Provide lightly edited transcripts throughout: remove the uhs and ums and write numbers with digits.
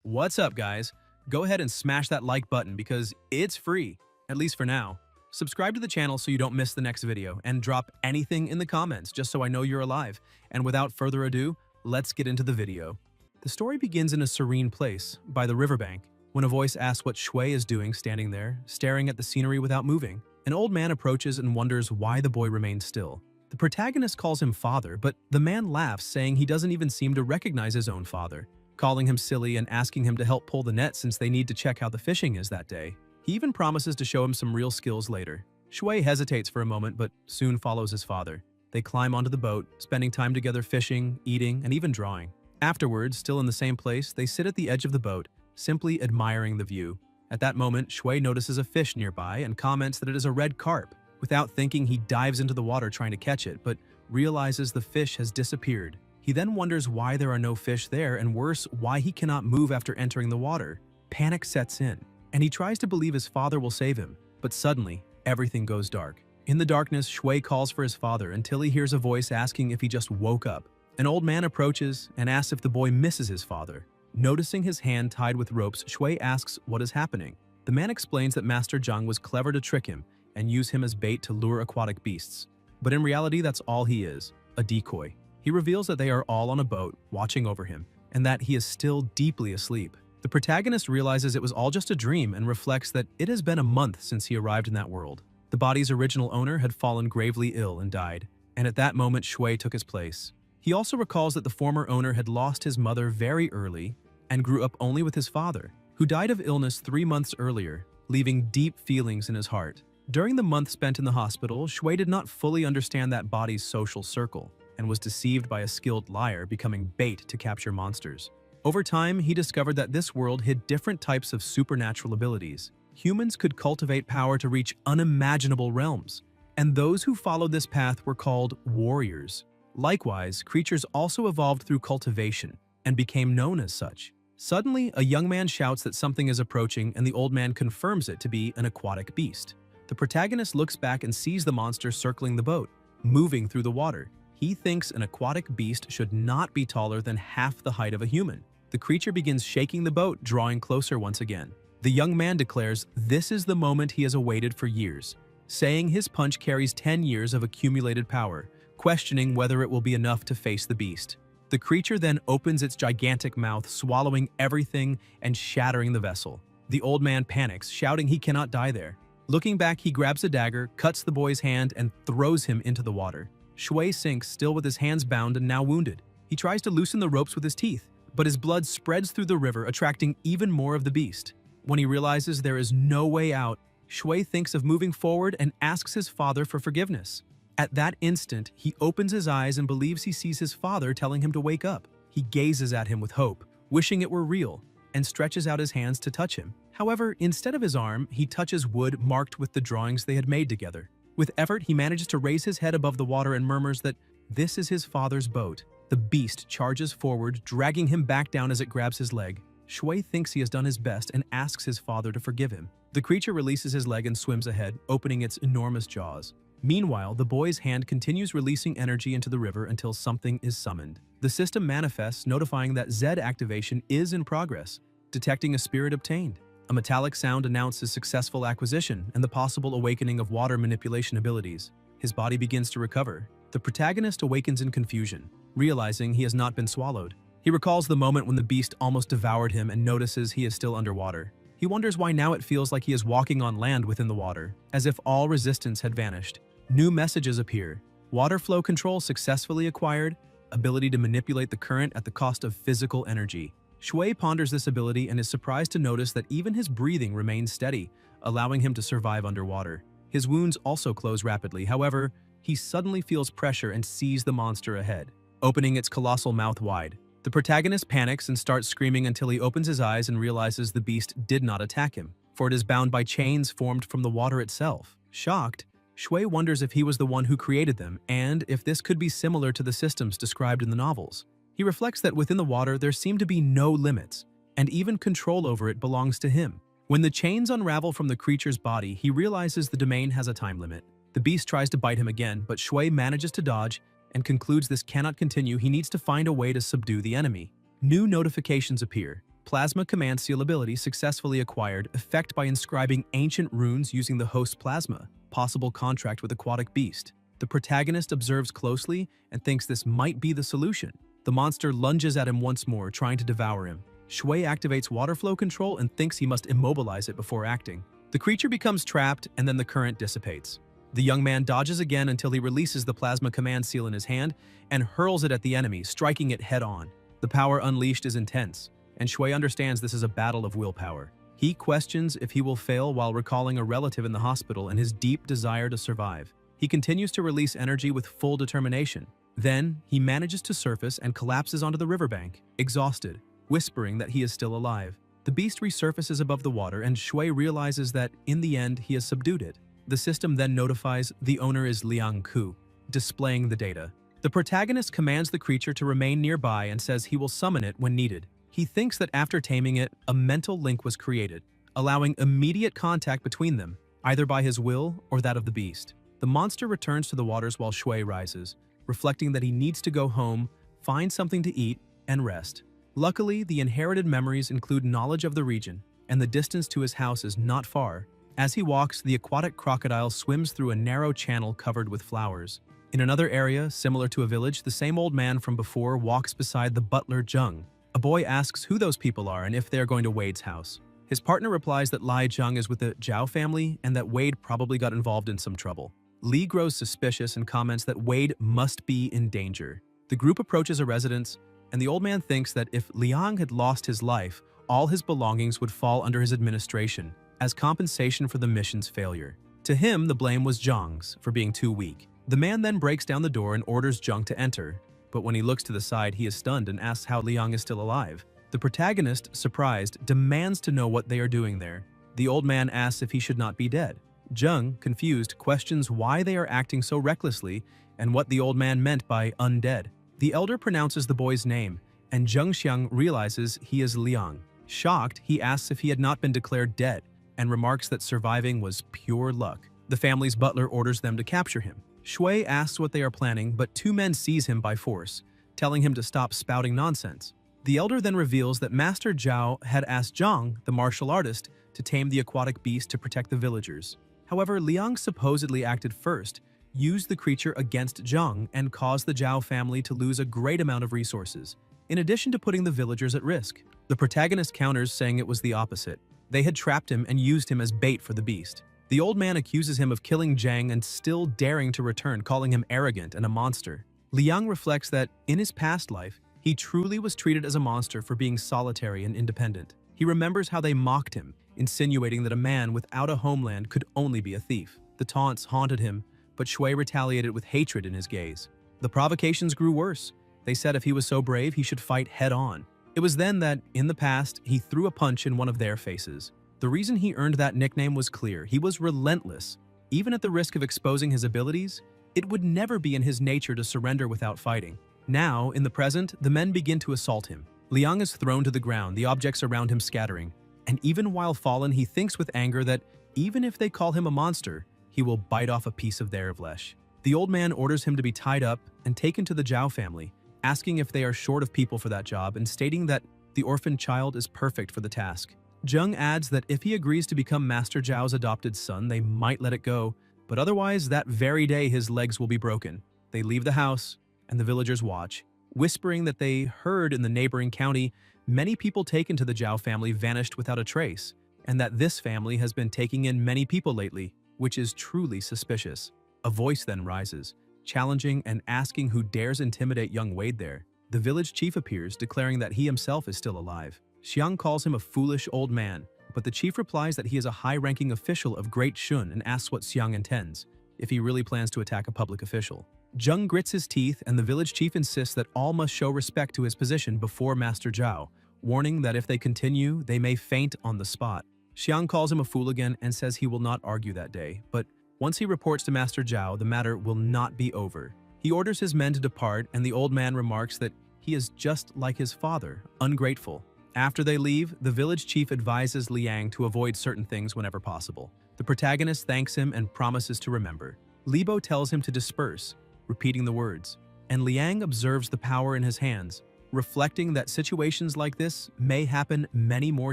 What's up, guys? Go ahead and smash that like button because it's free, at least for now. Subscribe to the channel so you don't miss the next video, and drop anything in the comments just so I know you're alive. And without further ado, let's get into the video. The story begins in a serene place, by the riverbank, when a voice asks what Shui is doing standing there, staring at the scenery without moving. An old man approaches and wonders why the boy remains still. The protagonist calls him father, but the man laughs, saying he doesn't even seem to recognize his own father, calling him silly and asking him to help pull the net since they need to check how the fishing is that day. He even promises to show him some real skills later. Shui hesitates for a moment but soon follows his father. They climb onto the boat, spending time together fishing, eating, and even drawing. Afterwards, still in the same place, they sit at the edge of the boat, simply admiring the view. At that moment, Shui notices a fish nearby and comments that it is a red carp. Without thinking, he dives into the water trying to catch it, but realizes the fish has disappeared. He then wonders why there are no fish there, and worse, why he cannot move after entering the water. Panic sets in, and he tries to believe his father will save him, but suddenly, everything goes dark. In the darkness, Shui calls for his father until he hears a voice asking if he just woke up. An old man approaches and asks if the boy misses his father. Noticing his hand tied with ropes, Shui asks what is happening. The man explains that Master Zhang was clever to trick him and use him as bait to lure aquatic beasts. But in reality, that's all he is, a decoy. He reveals that they are all on a boat, watching over him, and that he is still deeply asleep. The protagonist realizes it was all just a dream and reflects that it has been a month since he arrived in that world. The body's original owner had fallen gravely ill and died, and at that moment Shui took his place. He also recalls that the former owner had lost his mother very early and grew up only with his father, who died of illness 3 months earlier, leaving deep feelings in his heart. During the month spent in the hospital, Shui did not fully understand that body's social circle, and was deceived by a skilled liar, becoming bait to capture monsters. Over time, he discovered that this world hid different types of supernatural abilities. Humans could cultivate power to reach unimaginable realms, and those who followed this path were called warriors. Likewise, creatures also evolved through cultivation and became known as such. Suddenly, a young man shouts that something is approaching, and the old man confirms it to be an aquatic beast. The protagonist looks back and sees the monster circling the boat, moving through the water. He thinks an aquatic beast should not be taller than half the height of a human. The creature begins shaking the boat, drawing closer once again. The young man declares this is the moment he has awaited for years, saying his punch carries 10 years of accumulated power, questioning whether it will be enough to face the beast. The creature then opens its gigantic mouth, swallowing everything and shattering the vessel. The old man panics, shouting he cannot die there. Looking back, he grabs a dagger, cuts the boy's hand, and throws him into the water. Shui sinks, still with his hands bound and now wounded. He tries to loosen the ropes with his teeth, but his blood spreads through the river, attracting even more of the beast. When he realizes there is no way out, Shui thinks of moving forward and asks his father for forgiveness. At that instant, he opens his eyes and believes he sees his father telling him to wake up. He gazes at him with hope, wishing it were real, and stretches out his hands to touch him. However, instead of his arm, he touches wood marked with the drawings they had made together. With effort, he manages to raise his head above the water and murmurs that this is his father's boat. The beast charges forward, dragging him back down as it grabs his leg. Shui thinks he has done his best and asks his father to forgive him. The creature releases his leg and swims ahead, opening its enormous jaws. Meanwhile, the boy's hand continues releasing energy into the river until something is summoned. The system manifests, notifying that Z activation is in progress, detecting a spirit obtained. A metallic sound announces successful acquisition and the possible awakening of water manipulation abilities. His body begins to recover. The protagonist awakens in confusion, realizing he has not been swallowed. He recalls the moment when the beast almost devoured him and notices he is still underwater. He wonders why now it feels like he is walking on land within the water, as if all resistance had vanished. New messages appear. Water flow control successfully acquired, ability to manipulate the current at the cost of physical energy. Shui ponders this ability and is surprised to notice that even his breathing remains steady, allowing him to survive underwater. His wounds also close rapidly, however, he suddenly feels pressure and sees the monster ahead, opening its colossal mouth wide. The protagonist panics and starts screaming until he opens his eyes and realizes the beast did not attack him, for it is bound by chains formed from the water itself. Shocked, Shui wonders if he was the one who created them and if this could be similar to the systems described in the novels. He reflects that within the water there seem to be no limits, and even control over it belongs to him. When the chains unravel from the creature's body, he realizes the domain has a time limit. The beast tries to bite him again, but Shui manages to dodge and concludes this cannot continue. He needs to find a way to subdue the enemy. New notifications appear. Plasma Command Seal ability successfully acquired, effect by inscribing ancient runes using the host plasma, possible contract with aquatic beast. The protagonist observes closely and thinks this might be the solution. The monster lunges at him once more, trying to devour him. Shui activates water flow control and thinks he must immobilize it before acting. The creature becomes trapped and then the current dissipates. The young man dodges again until he releases the plasma command seal in his hand and hurls it at the enemy, striking it head-on. The power unleashed is intense, and Shui understands this is a battle of willpower. He questions if he will fail while recalling a relative in the hospital and his deep desire to survive. He continues to release energy with full determination. Then, he manages to surface and collapses onto the riverbank, exhausted, whispering that he is still alive. The beast resurfaces above the water and Shui realizes that, in the end, he has subdued it. The system then notifies the owner is Liang Ku, displaying the data. The protagonist commands the creature to remain nearby and says he will summon it when needed. He thinks that after taming it, a mental link was created, allowing immediate contact between them, either by his will or that of the beast. The monster returns to the waters while Shui rises, reflecting that he needs to go home, find something to eat, and rest. Luckily, the inherited memories include knowledge of the region, and the distance to his house is not far. As he walks, the aquatic crocodile swims through a narrow channel covered with flowers. In another area, similar to a village, the same old man from before walks beside the butler Zheng. A boy asks who those people are and if they are going to Wade's house. His partner replies that Lai Zheng is with the Zhao family and that Wade probably got involved in some trouble. Li grows suspicious and comments that Wade must be in danger. The group approaches a residence, and the old man thinks that if Liang had lost his life, all his belongings would fall under his administration, as compensation for the mission's failure. To him, the blame was Zhang's for being too weak. The man then breaks down the door and orders Zhang to enter, but when he looks to the side, he is stunned and asks how Liang is still alive. The protagonist, surprised, demands to know what they are doing there. The old man asks if he should not be dead. Zheng, confused, questions why they are acting so recklessly and what the old man meant by undead. The elder pronounces the boy's name, and Zheng Xiang realizes he is Liang. Shocked, he asks if he had not been declared dead, and remarks that surviving was pure luck. The family's butler orders them to capture him. Shui asks what they are planning, but two men seize him by force, telling him to stop spouting nonsense. The elder then reveals that Master Zhao had asked Zhang, the martial artist, to tame the aquatic beast to protect the villagers. However, Liang supposedly acted first, used the creature against Zhang, and caused the Zhao family to lose a great amount of resources, in addition to putting the villagers at risk. The protagonist counters, saying it was the opposite. They had trapped him and used him as bait for the beast. The old man accuses him of killing Zhang and still daring to return, calling him arrogant and a monster. Liang reflects that, in his past life, he truly was treated as a monster for being solitary and independent. He remembers how they mocked him, insinuating that a man without a homeland could only be a thief. The taunts haunted him, but Shui retaliated with hatred in his gaze. The provocations grew worse. They said if he was so brave, he should fight head-on. It was then that, in the past, he threw a punch in one of their faces. The reason he earned that nickname was clear. He was relentless. Even at the risk of exposing his abilities, it would never be in his nature to surrender without fighting. Now, in the present, the men begin to assault him. Liang is thrown to the ground, the objects around him scattering. And even while fallen, he thinks with anger that even if they call him a monster, he will bite off a piece of their flesh. The old man orders him to be tied up and taken to the Zhao family, asking if they are short of people for that job and stating that the orphan child is perfect for the task. Zheng adds that if he agrees to become Master Zhao's adopted son, they might let it go, but otherwise that very day his legs will be broken. They leave the house, and the villagers watch, whispering that they heard in the neighboring county many people taken to the Zhao family vanished without a trace, and that this family has been taking in many people lately, which is truly suspicious. A voice then rises, challenging and asking who dares intimidate young Wade there. The village chief appears, declaring that he himself is still alive. Xiang calls him a foolish old man, but the chief replies that he is a high-ranking official of Great Shun and asks what Xiang intends, if he really plans to attack a public official. Zheng grits his teeth, and the village chief insists that all must show respect to his position before Master Zhao, warning that if they continue, they may faint on the spot. Xiang calls him a fool again and says he will not argue that day, but once he reports to Master Zhao, the matter will not be over. He orders his men to depart, and the old man remarks that he is just like his father, ungrateful. After they leave, the village chief advises Liang to avoid certain things whenever possible. The protagonist thanks him and promises to remember. Libo tells him to disperse, repeating the words, and Liang observes the power in his hands, reflecting that situations like this may happen many more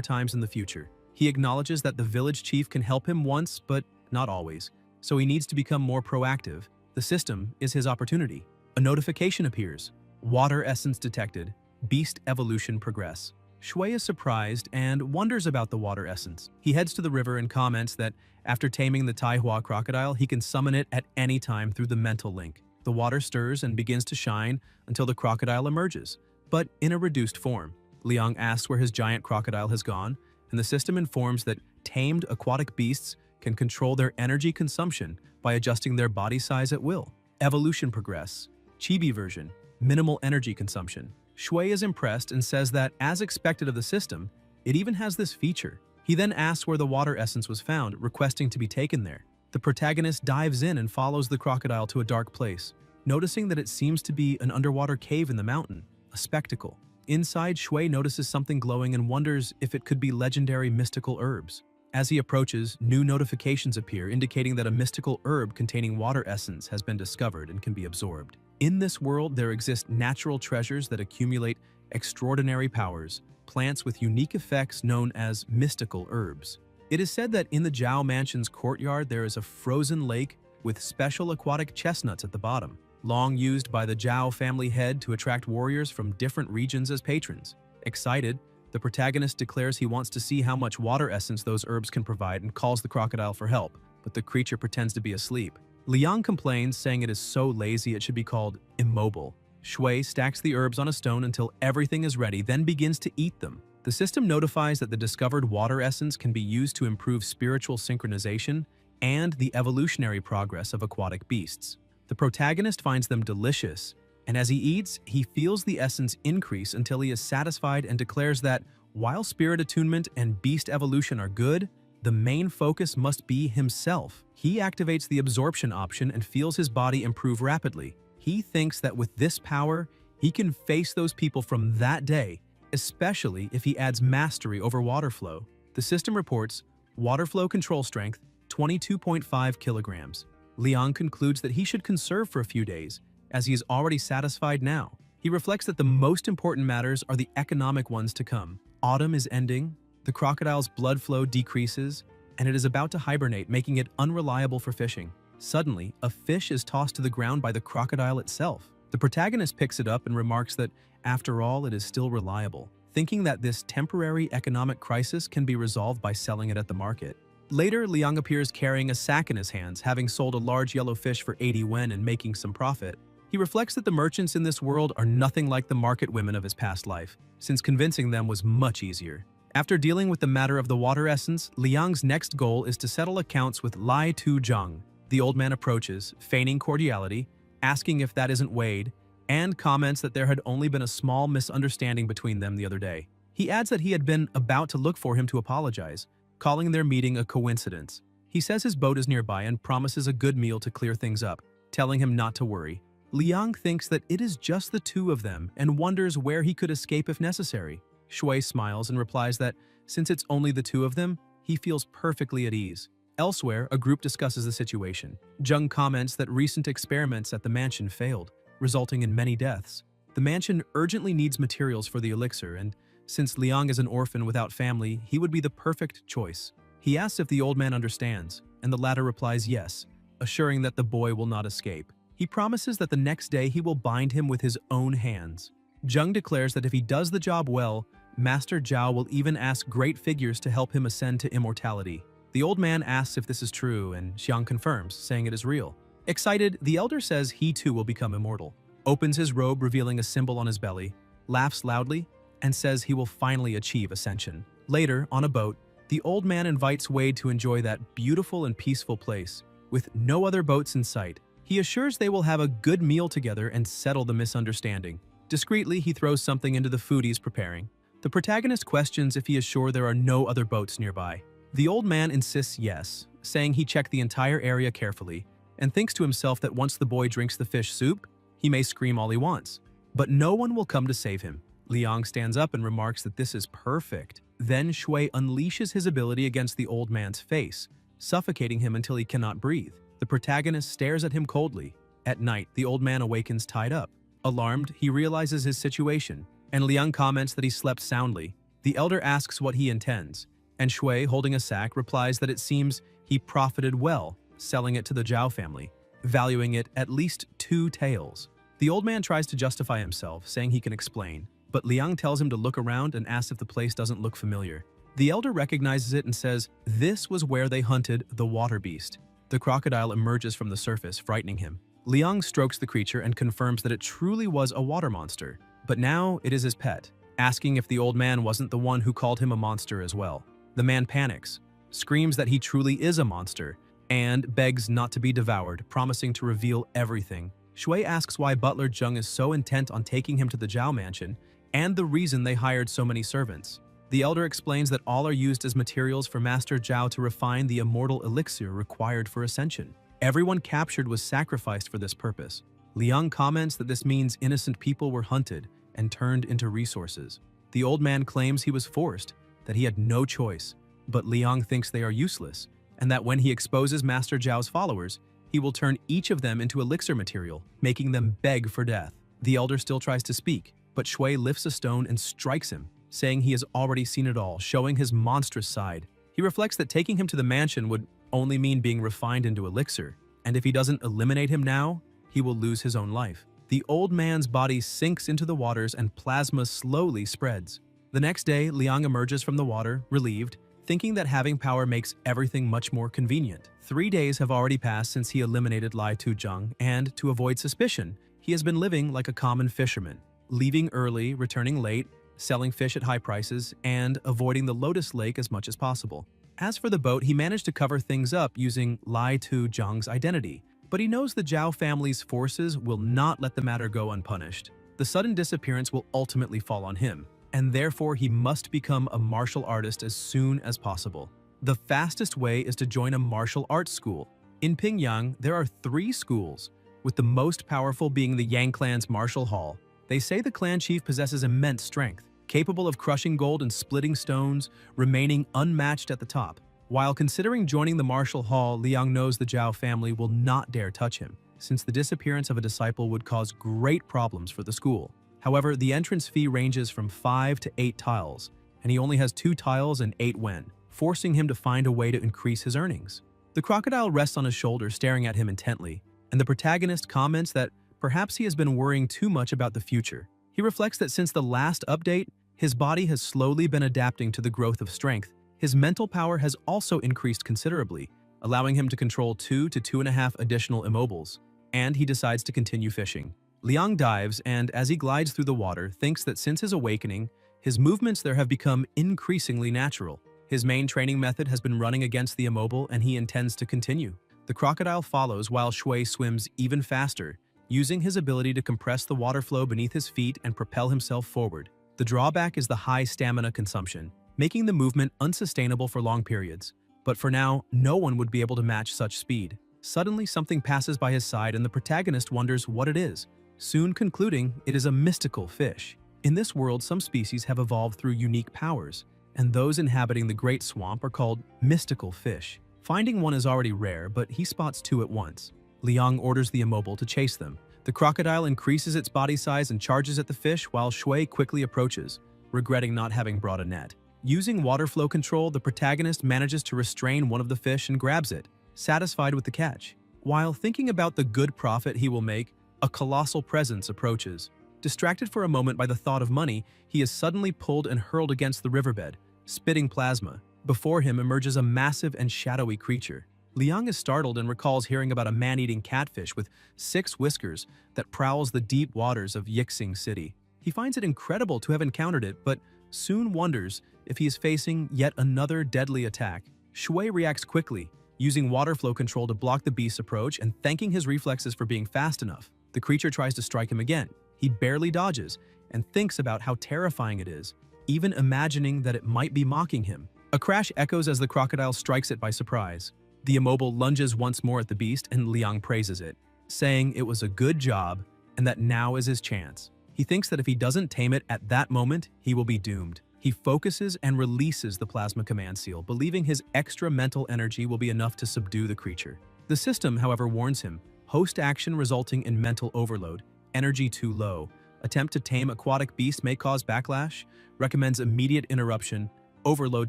times in the future. He acknowledges that the village chief can help him once, but not always, so he needs to become more proactive. The system is his opportunity. A notification appears. Water essence detected. Beast evolution progress. Shui is surprised and wonders about the water essence. He heads to the river and comments that after taming the Taihua crocodile, he can summon it at any time through the mental link. The water stirs and begins to shine until the crocodile emerges, but in a reduced form. Liang asks where his giant crocodile has gone, and the system informs that tamed aquatic beasts can control their energy consumption by adjusting their body size at will. Evolution progress. Chibi version. Minimal energy consumption. Shui is impressed and says that, as expected of the system, it even has this feature. He then asks where the water essence was found, requesting to be taken there. The protagonist dives in and follows the crocodile to a dark place, noticing that it seems to be an underwater cave in the mountain, a spectacle. Inside, Shui notices something glowing and wonders if it could be legendary mystical herbs. As he approaches, new notifications appear indicating that a mystical herb containing water essence has been discovered and can be absorbed. In this world, there exist natural treasures that accumulate extraordinary powers, plants with unique effects known as mystical herbs. It is said that in the Zhao Mansion's courtyard there is a frozen lake with special aquatic chestnuts at the bottom, long used by the Zhao family head to attract warriors from different regions as patrons. Excited, the protagonist declares he wants to see how much water essence those herbs can provide and calls the crocodile for help, but the creature pretends to be asleep. Liang complains, saying it is so lazy it should be called immobile. Shui stacks the herbs on a stone until everything is ready, then begins to eat them. The system notifies that the discovered water essence can be used to improve spiritual synchronization and the evolutionary progress of aquatic beasts. The protagonist finds them delicious, and as he eats, he feels the essence increase until he is satisfied and declares that, while spirit attunement and beast evolution are good, the main focus must be himself. He activates the absorption option and feels his body improve rapidly. He thinks that with this power, he can face those people from that day, especially if he adds mastery over water flow. The system reports water flow control strength 22.5 kilograms. Liang concludes that he should conserve for a few days, as he is already satisfied now. He reflects that the most important matters are the economic ones to come. Autumn is ending, the crocodile's blood flow decreases, and it is about to hibernate, making it unreliable for fishing. Suddenly, a fish is tossed to the ground by the crocodile itself. The protagonist picks it up and remarks that, after all, it is still reliable, thinking that this temporary economic crisis can be resolved by selling it at the market. Later, Liang appears carrying a sack in his hands, having sold a large yellow fish for 80 wen and making some profit. He reflects that the merchants in this world are nothing like the market women of his past life, since convincing them was much easier. After dealing with the matter of the water essence, Liang's next goal is to settle accounts with Lai Tu Zhang. The old man approaches, feigning cordiality, asking if that isn't Wade, and comments that there had only been a small misunderstanding between them the other day. He adds that he had been about to look for him to apologize, calling their meeting a coincidence. He says his boat is nearby and promises a good meal to clear things up, telling him not to worry. Liang thinks that it is just the two of them and wonders where he could escape if necessary. Shui smiles and replies that, since it's only the two of them, he feels perfectly at ease. Elsewhere, a group discusses the situation. Zheng comments that recent experiments at the mansion failed, resulting in many deaths. The mansion urgently needs materials for the elixir, and since Liang is an orphan without family, he would be the perfect choice. He asks if the old man understands, and the latter replies yes, assuring that the boy will not escape. He promises that the next day he will bind him with his own hands. Zheng declares that if he does the job well, Master Zhao will even ask great figures to help him ascend to immortality. The old man asks if this is true, and Xiang confirms, saying it is real. Excited, the elder says he too will become immortal, opens his robe revealing a symbol on his belly, laughs loudly, and says he will finally achieve ascension. Later, on a boat, the old man invites Wade to enjoy that beautiful and peaceful place, with no other boats in sight. He assures they will have a good meal together and settle the misunderstanding. Discreetly, he throws something into the food he's preparing. The protagonist questions if he is sure there are no other boats nearby. The old man insists yes, saying he checked the entire area carefully, and thinks to himself that once the boy drinks the fish soup, he may scream all he wants. But no one will come to save him. Liang stands up and remarks that this is perfect. Then Shui unleashes his ability against the old man's face, suffocating him until he cannot breathe. The protagonist stares at him coldly. At night, the old man awakens tied up. Alarmed, he realizes his situation. and Liang comments that he slept soundly. The elder asks what he intends, and Shui, holding a sack, replies that it seems he profited well selling it to the Zhao family, valuing it at least 2 taels. The old man tries to justify himself, saying he can explain, but Liang tells him to look around and asks if the place doesn't look familiar. The elder recognizes it and says this was where they hunted the water beast. The crocodile emerges from the surface, frightening him. Liang strokes the creature and confirms that it truly was a water monster, but now it is his pet, asking if the old man wasn't the one who called him a monster as well. The man panics, screams that he truly is a monster, and begs not to be devoured, promising to reveal everything. Shui asks why Butler Zheng is so intent on taking him to the Zhao mansion, and the reason they hired so many servants. The elder explains that all are used as materials for Master Zhao to refine the immortal elixir required for ascension. Everyone captured was sacrificed for this purpose. Liang comments that this means innocent people were hunted and turned into resources. The old man claims he was forced, that he had no choice, but Liang thinks they are useless, and that when he exposes Master Zhao's followers, he will turn each of them into elixir material, making them beg for death. The elder still tries to speak, but Shui lifts a stone and strikes him, saying he has already seen it all, showing his monstrous side. He reflects that taking him to the mansion would only mean being refined into elixir, and if he doesn't eliminate him now, he will lose his own life. The old man's body sinks into the waters and plasma slowly spreads. The next day, Liang emerges from the water, relieved, thinking that having power makes everything much more convenient. 3 days have already passed since he eliminated Lai Tuzheng, and to avoid suspicion, he has been living like a common fisherman, leaving early, returning late, selling fish at high prices, and avoiding the Lotus Lake as much as possible. As for the boat, he managed to cover things up using Lai Tuzheng's identity, but he knows the Zhao family's forces will not let the matter go unpunished. The sudden disappearance will ultimately fall on him, and therefore he must become a martial artist as soon as possible. The fastest way is to join a martial arts school. In Pingyang, there are 3 schools, with the most powerful being the Yang clan's martial hall. They say the clan chief possesses immense strength, capable of crushing gold and splitting stones, remaining unmatched at the top. While considering joining the martial hall, Liang knows the Zhao family will not dare touch him, since the disappearance of a disciple would cause great problems for the school. However, the entrance fee ranges from 5 to 8 tiles, and he only has 2 tiles and 8 wen, forcing him to find a way to increase his earnings. The crocodile rests on his shoulder, staring at him intently, and the protagonist comments that perhaps he has been worrying too much about the future. He reflects that since the last update, his body has slowly been adapting to the growth of strength. His mental power has also increased considerably, allowing him to control 2 to 2.5 additional immobiles, and he decides to continue fishing. Liang dives and, as he glides through the water, thinks that since his awakening, his movements there have become increasingly natural. His main training method has been running against the immobile, and he intends to continue. The crocodile follows while Shui swims even faster, using his ability to compress the water flow beneath his feet and propel himself forward. The drawback is the high stamina consumption, making the movement unsustainable for long periods. But for now, no one would be able to match such speed. Suddenly, something passes by his side and the protagonist wonders what it is, soon concluding it is a mystical fish. In this world, some species have evolved through unique powers, and those inhabiting the Great Swamp are called mystical fish. Finding one is already rare, but he spots 2 at once. Liang orders the immobile to chase them. The crocodile increases its body size and charges at the fish while Shui quickly approaches, regretting not having brought a net. Using water flow control, the protagonist manages to restrain one of the fish and grabs it, satisfied with the catch. While thinking about the good profit he will make, a colossal presence approaches. Distracted for a moment by the thought of money, he is suddenly pulled and hurled against the riverbed, spitting plasma. Before him emerges a massive and shadowy creature. Liang is startled and recalls hearing about a man-eating catfish with 6 whiskers that prowls the deep waters of Yixing City. He finds it incredible to have encountered it, but soon wonders if he is facing yet another deadly attack. Shui reacts quickly, using water flow control to block the beast's approach and thanking his reflexes for being fast enough. The creature tries to strike him again. He barely dodges and thinks about how terrifying it is, even imagining that it might be mocking him. A crash echoes as the crocodile strikes it by surprise. The immobile lunges once more at the beast and Liang praises it, saying it was a good job and that now is his chance. He thinks that if he doesn't tame it at that moment, he will be doomed. He focuses and releases the plasma command seal, believing his extra mental energy will be enough to subdue the creature. The system, however, warns him, host action resulting in mental overload, energy too low, Attempt to tame aquatic beast may cause backlash. Recommends immediate interruption. Overload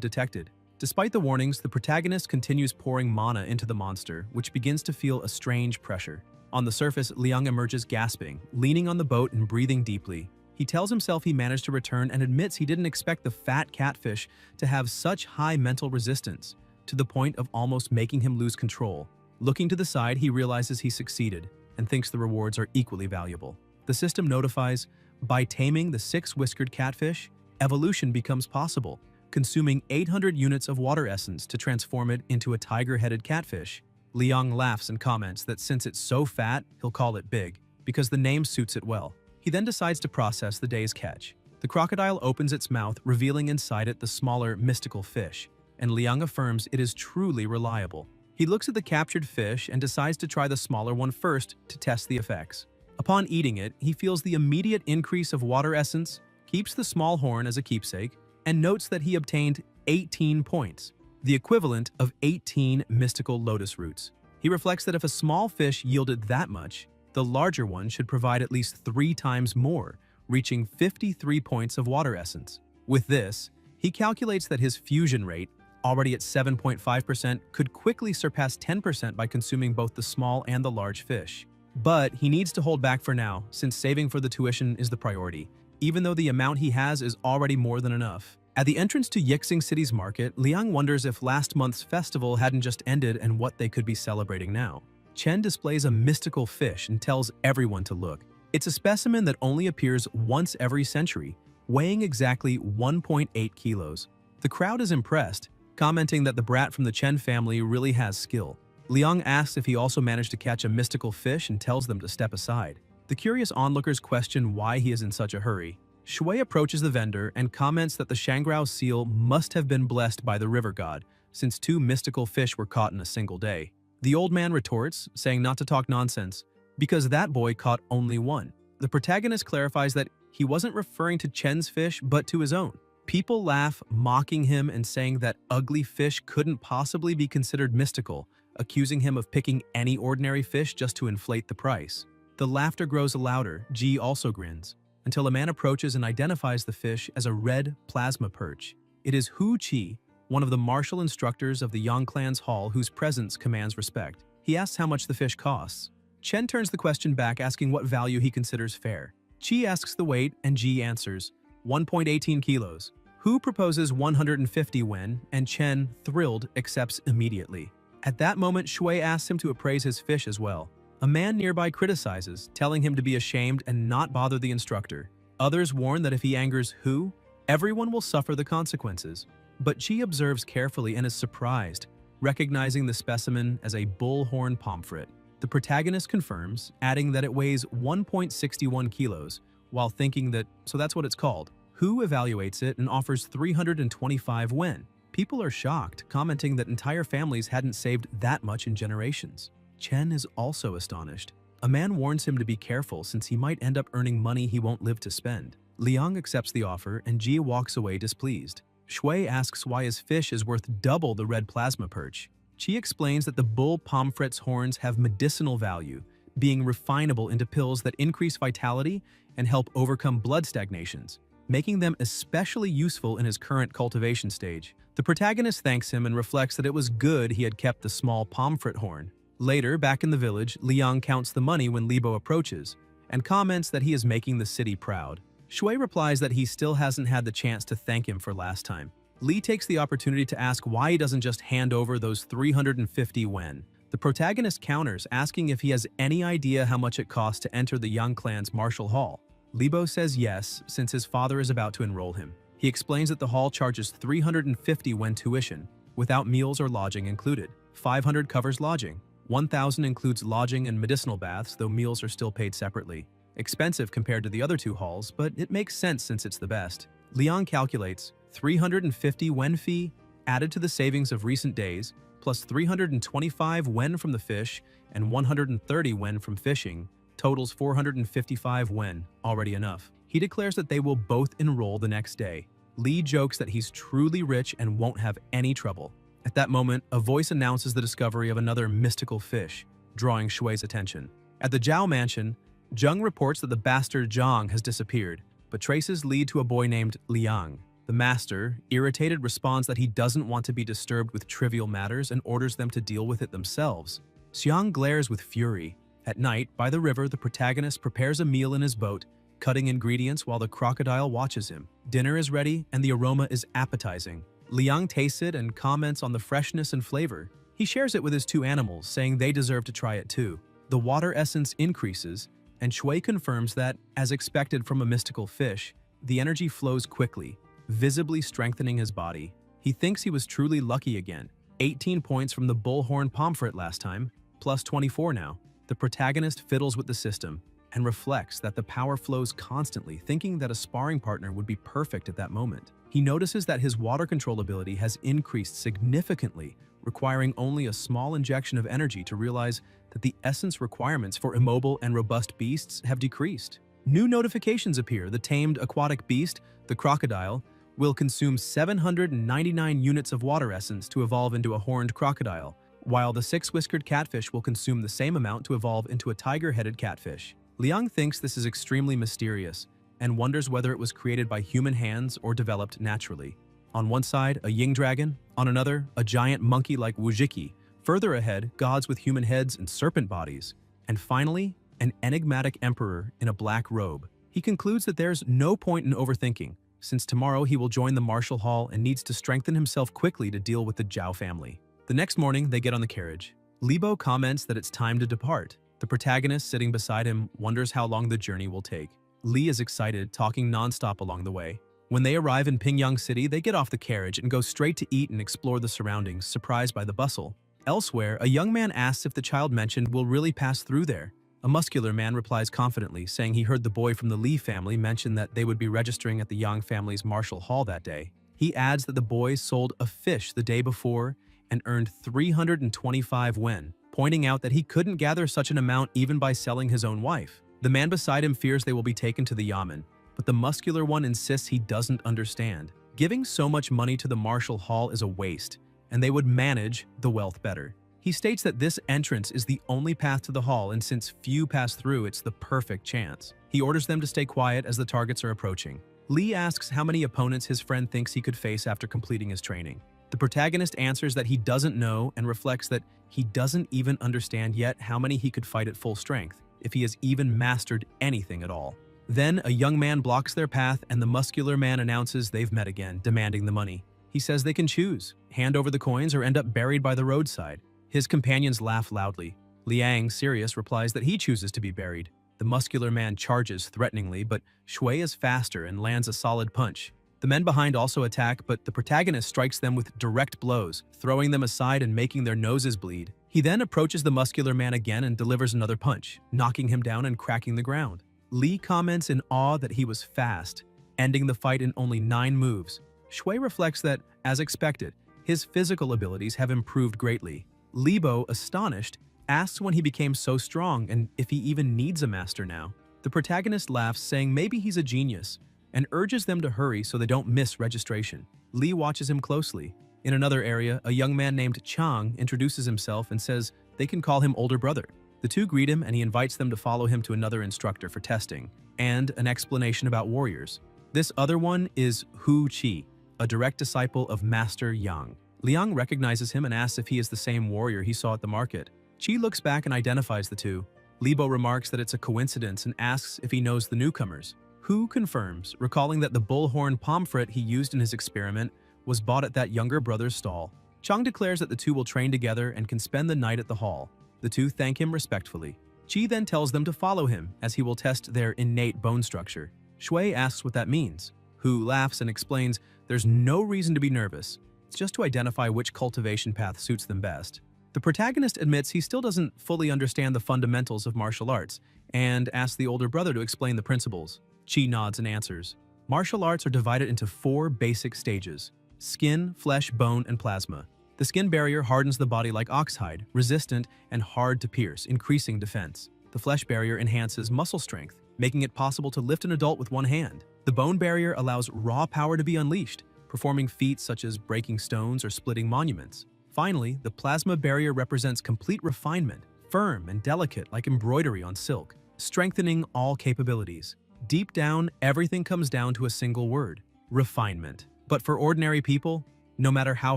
detected. Despite the warnings, the protagonist continues pouring mana into the monster, which begins to feel a strange pressure. On the surface, Liang emerges gasping, leaning on the boat and breathing deeply. He tells himself he managed to return and admits he didn't expect the fat catfish to have such high mental resistance, to the point of almost making him lose control. Looking to the side, he realizes he succeeded and thinks the rewards are equally valuable. The system notifies, by taming the 6-whiskered catfish, evolution becomes possible, consuming 800 units of water essence to transform it into a tiger-headed catfish. Liang laughs and comments that since it's so fat, he'll call it big, because the name suits it well. He then decides to process the day's catch. The crocodile opens its mouth, revealing inside it the smaller, mystical fish, and Liang affirms it is truly reliable. He looks at the captured fish and decides to try the smaller one first to test the effects. Upon eating it, he feels the immediate increase of water essence, keeps the small horn as a keepsake, and notes that he obtained 18 points, the equivalent of 18 mystical lotus roots. He reflects that if a small fish yielded that much, the larger one should provide at least 3 times more, reaching 53 points of water essence. With this, he calculates that his fusion rate, already at 7.5%, could quickly surpass 10% by consuming both the small and the large fish. But he needs to hold back for now, since saving for the tuition is the priority, even though the amount he has is already more than enough. At the entrance to Yixing City's market, Liang wonders if last month's festival hadn't just ended and what they could be celebrating now. Chen displays a mystical fish and tells everyone to look. It's a specimen that only appears once every century, weighing exactly 1.8 kilos. The crowd is impressed, commenting that the brat from the Chen family really has skill. Liang asks if he also managed to catch a mystical fish and tells them to step aside. The curious onlookers question why he is in such a hurry. Shui approaches the vendor and comments that the Shangrao seal must have been blessed by the river god, since 2 mystical fish were caught in a single day. The old man retorts, saying not to talk nonsense, because that boy caught only 1. The protagonist clarifies that he wasn't referring to Chen's fish, but to his own. People laugh, mocking him and saying that ugly fish couldn't possibly be considered mystical, accusing him of picking any ordinary fish just to inflate the price. The laughter grows louder. Ji also grins, until a man approaches and identifies the fish as a red plasma perch. It is Hu Qi, one of the martial instructors of the Yang clan's hall whose presence commands respect. He asks how much the fish costs. Chen turns the question back, asking what value he considers fair. Qi asks the weight, and Ji answers, 1.18 kilos. Hu proposes 150 wen, and Chen, thrilled, accepts immediately. At that moment, Shui asks him to appraise his fish as well. A man nearby criticizes, telling him to be ashamed and not bother the instructor. Others warn that if he angers Hu, everyone will suffer the consequences. But Qi observes carefully and is surprised, recognizing the specimen as a bullhorn pomfret. The protagonist confirms, adding that it weighs 1.61 kilos, while thinking that, so that's what it's called. Hu evaluates it and offers 325 wen. People are shocked, commenting that entire families hadn't saved that much in generations. Chen is also astonished. A man warns him to be careful since he might end up earning money he won't live to spend. Liang accepts the offer and Ji walks away displeased. Shui asks why his fish is worth double the red plasma perch. Qi explains that the bull pomfret's horns have medicinal value, being refinable into pills that increase vitality and help overcome blood stagnations, making them especially useful in his current cultivation stage. The protagonist thanks him and reflects that it was good he had kept the small pomfret horn. Later, back in the village, Liang counts the money when Libo approaches, and comments that he is making the city proud. Shui replies that he still hasn't had the chance to thank him for last time. Li takes the opportunity to ask why he doesn't just hand over those 350 wen. The protagonist counters, asking if he has any idea how much it costs to enter the Yang clan's martial hall. Libo says yes, since his father is about to enroll him. He explains that the hall charges 350 wen tuition, without meals or lodging included. 500 covers lodging. 1,000 includes lodging and medicinal baths, though meals are still paid separately. Expensive compared to the other 2 halls, but it makes sense since it's the best. Liang calculates 350 wen fee added to the savings of recent days, plus 325 wen from the fish and 130 wen from fishing, totals 455 wen, already enough. He declares that they will both enroll the next day. Li jokes that he's truly rich and won't have any trouble. At that moment, a voice announces the discovery of another mystical fish, drawing Shui's attention. At the Zhao mansion, Jung reports that the bastard Zhang has disappeared, but traces lead to a boy named Liang. The master, irritated, responds that he doesn't want to be disturbed with trivial matters and orders them to deal with it themselves. Xiang glares with fury. At night, by the river, the protagonist prepares a meal in his boat, cutting ingredients while the crocodile watches him. Dinner is ready, and the aroma is appetizing. Liang tastes it and comments on the freshness and flavor. He shares it with his two animals, saying they deserve to try it too. The water essence increases, and Shui confirms that, as expected from a mystical fish, the energy flows quickly, visibly strengthening his body. He thinks he was truly lucky again. 18 points from the bullhorn pomfret last time, plus 24 now. The protagonist fiddles with the system and reflects that the power flows constantly, thinking that a sparring partner would be perfect at that moment. He notices that his water control ability has increased significantly, requiring only a small injection of energy to realize that the essence requirements for immobile and robust beasts have decreased. New notifications appear. The tamed aquatic beast, the crocodile, will consume 799 units of water essence to evolve into a horned crocodile, while the six-whiskered catfish will consume the same amount to evolve into a tiger-headed catfish. Liang thinks this is extremely mysterious and wonders whether it was created by human hands or developed naturally. On one side, a yin dragon, on another, a giant monkey like Wujiki. Further ahead, gods with human heads and serpent bodies. And finally, an enigmatic emperor in a black robe. He concludes that there's no point in overthinking, since tomorrow he will join the martial hall and needs to strengthen himself quickly to deal with the Zhao family. The next morning, they get on the carriage. Libo comments that it's time to depart. The protagonist, sitting beside him, wonders how long the journey will take. Li is excited, talking nonstop along the way. When they arrive in Pingyang City, they get off the carriage and go straight to eat and explore the surroundings, surprised by the bustle. Elsewhere, a young man asks if the child mentioned will really pass through there. A muscular man replies confidently, saying he heard the boy from the Li family mention that they would be registering at the Yang family's martial hall that day. He adds that the boy sold a fish the day before and earned 325 wen, pointing out that he couldn't gather such an amount even by selling his own wife. The man beside him fears they will be taken to the yamen, but the muscular one insists he doesn't understand. Giving so much money to the martial hall is a waste, and they would manage the wealth better. He states that this entrance is the only path to the hall, and since few pass through, it's the perfect chance. He orders them to stay quiet as the targets are approaching. Li asks how many opponents his friend thinks he could face after completing his training. The protagonist answers that he doesn't know and reflects that he doesn't even understand yet how many he could fight at full strength, if he has even mastered anything at all. Then a young man blocks their path and the muscular man announces they've met again, demanding the money. He says they can choose, hand over the coins or end up buried by the roadside. His companions laugh loudly. Liang, serious, replies that he chooses to be buried. The muscular man charges threateningly, but Shui is faster and lands a solid punch. The men behind also attack, but the protagonist strikes them with direct blows, throwing them aside and making their noses bleed. He then approaches the muscular man again and delivers another punch, knocking him down and cracking the ground. Li comments in awe that he was fast, ending the fight in only 9 moves. Shui reflects that, as expected, his physical abilities have improved greatly. Libo, astonished, asks when he became so strong and if he even needs a master now. The protagonist laughs, saying maybe he's a genius, and urges them to hurry so they don't miss registration. Li watches him closely. In another area, a young man named Chang introduces himself and says they can call him older brother. The two greet him and he invites them to follow him to another instructor for testing, and an explanation about warriors. This other one is Hu Qi, a direct disciple of Master Yang. Liang recognizes him and asks if he is the same warrior he saw at the market. Qi looks back and identifies the two. Libo remarks that it's a coincidence and asks if he knows the newcomers. Hu confirms, recalling that the bullhorn pomfret he used in his experiment was bought at that younger brother's stall. Chang declares that the two will train together and can spend the night at the hall. The two thank him respectfully. Qi then tells them to follow him, as he will test their innate bone structure. Shui asks what that means. Hu laughs and explains there's no reason to be nervous. It's just to identify which cultivation path suits them best. The protagonist admits he still doesn't fully understand the fundamentals of martial arts, and asks the older brother to explain the principles. Qi nods and answers. Martial arts are divided into 4 basic stages: skin, flesh, bone, and plasma. The skin barrier hardens the body like oxhide, resistant and hard to pierce, increasing defense. The flesh barrier enhances muscle strength, making it possible to lift an adult with one hand. The bone barrier allows raw power to be unleashed, performing feats such as breaking stones or splitting monuments. Finally, the plasma barrier represents complete refinement, firm and delicate like embroidery on silk, strengthening all capabilities. Deep down, everything comes down to a single word: refinement. But for ordinary people, no matter how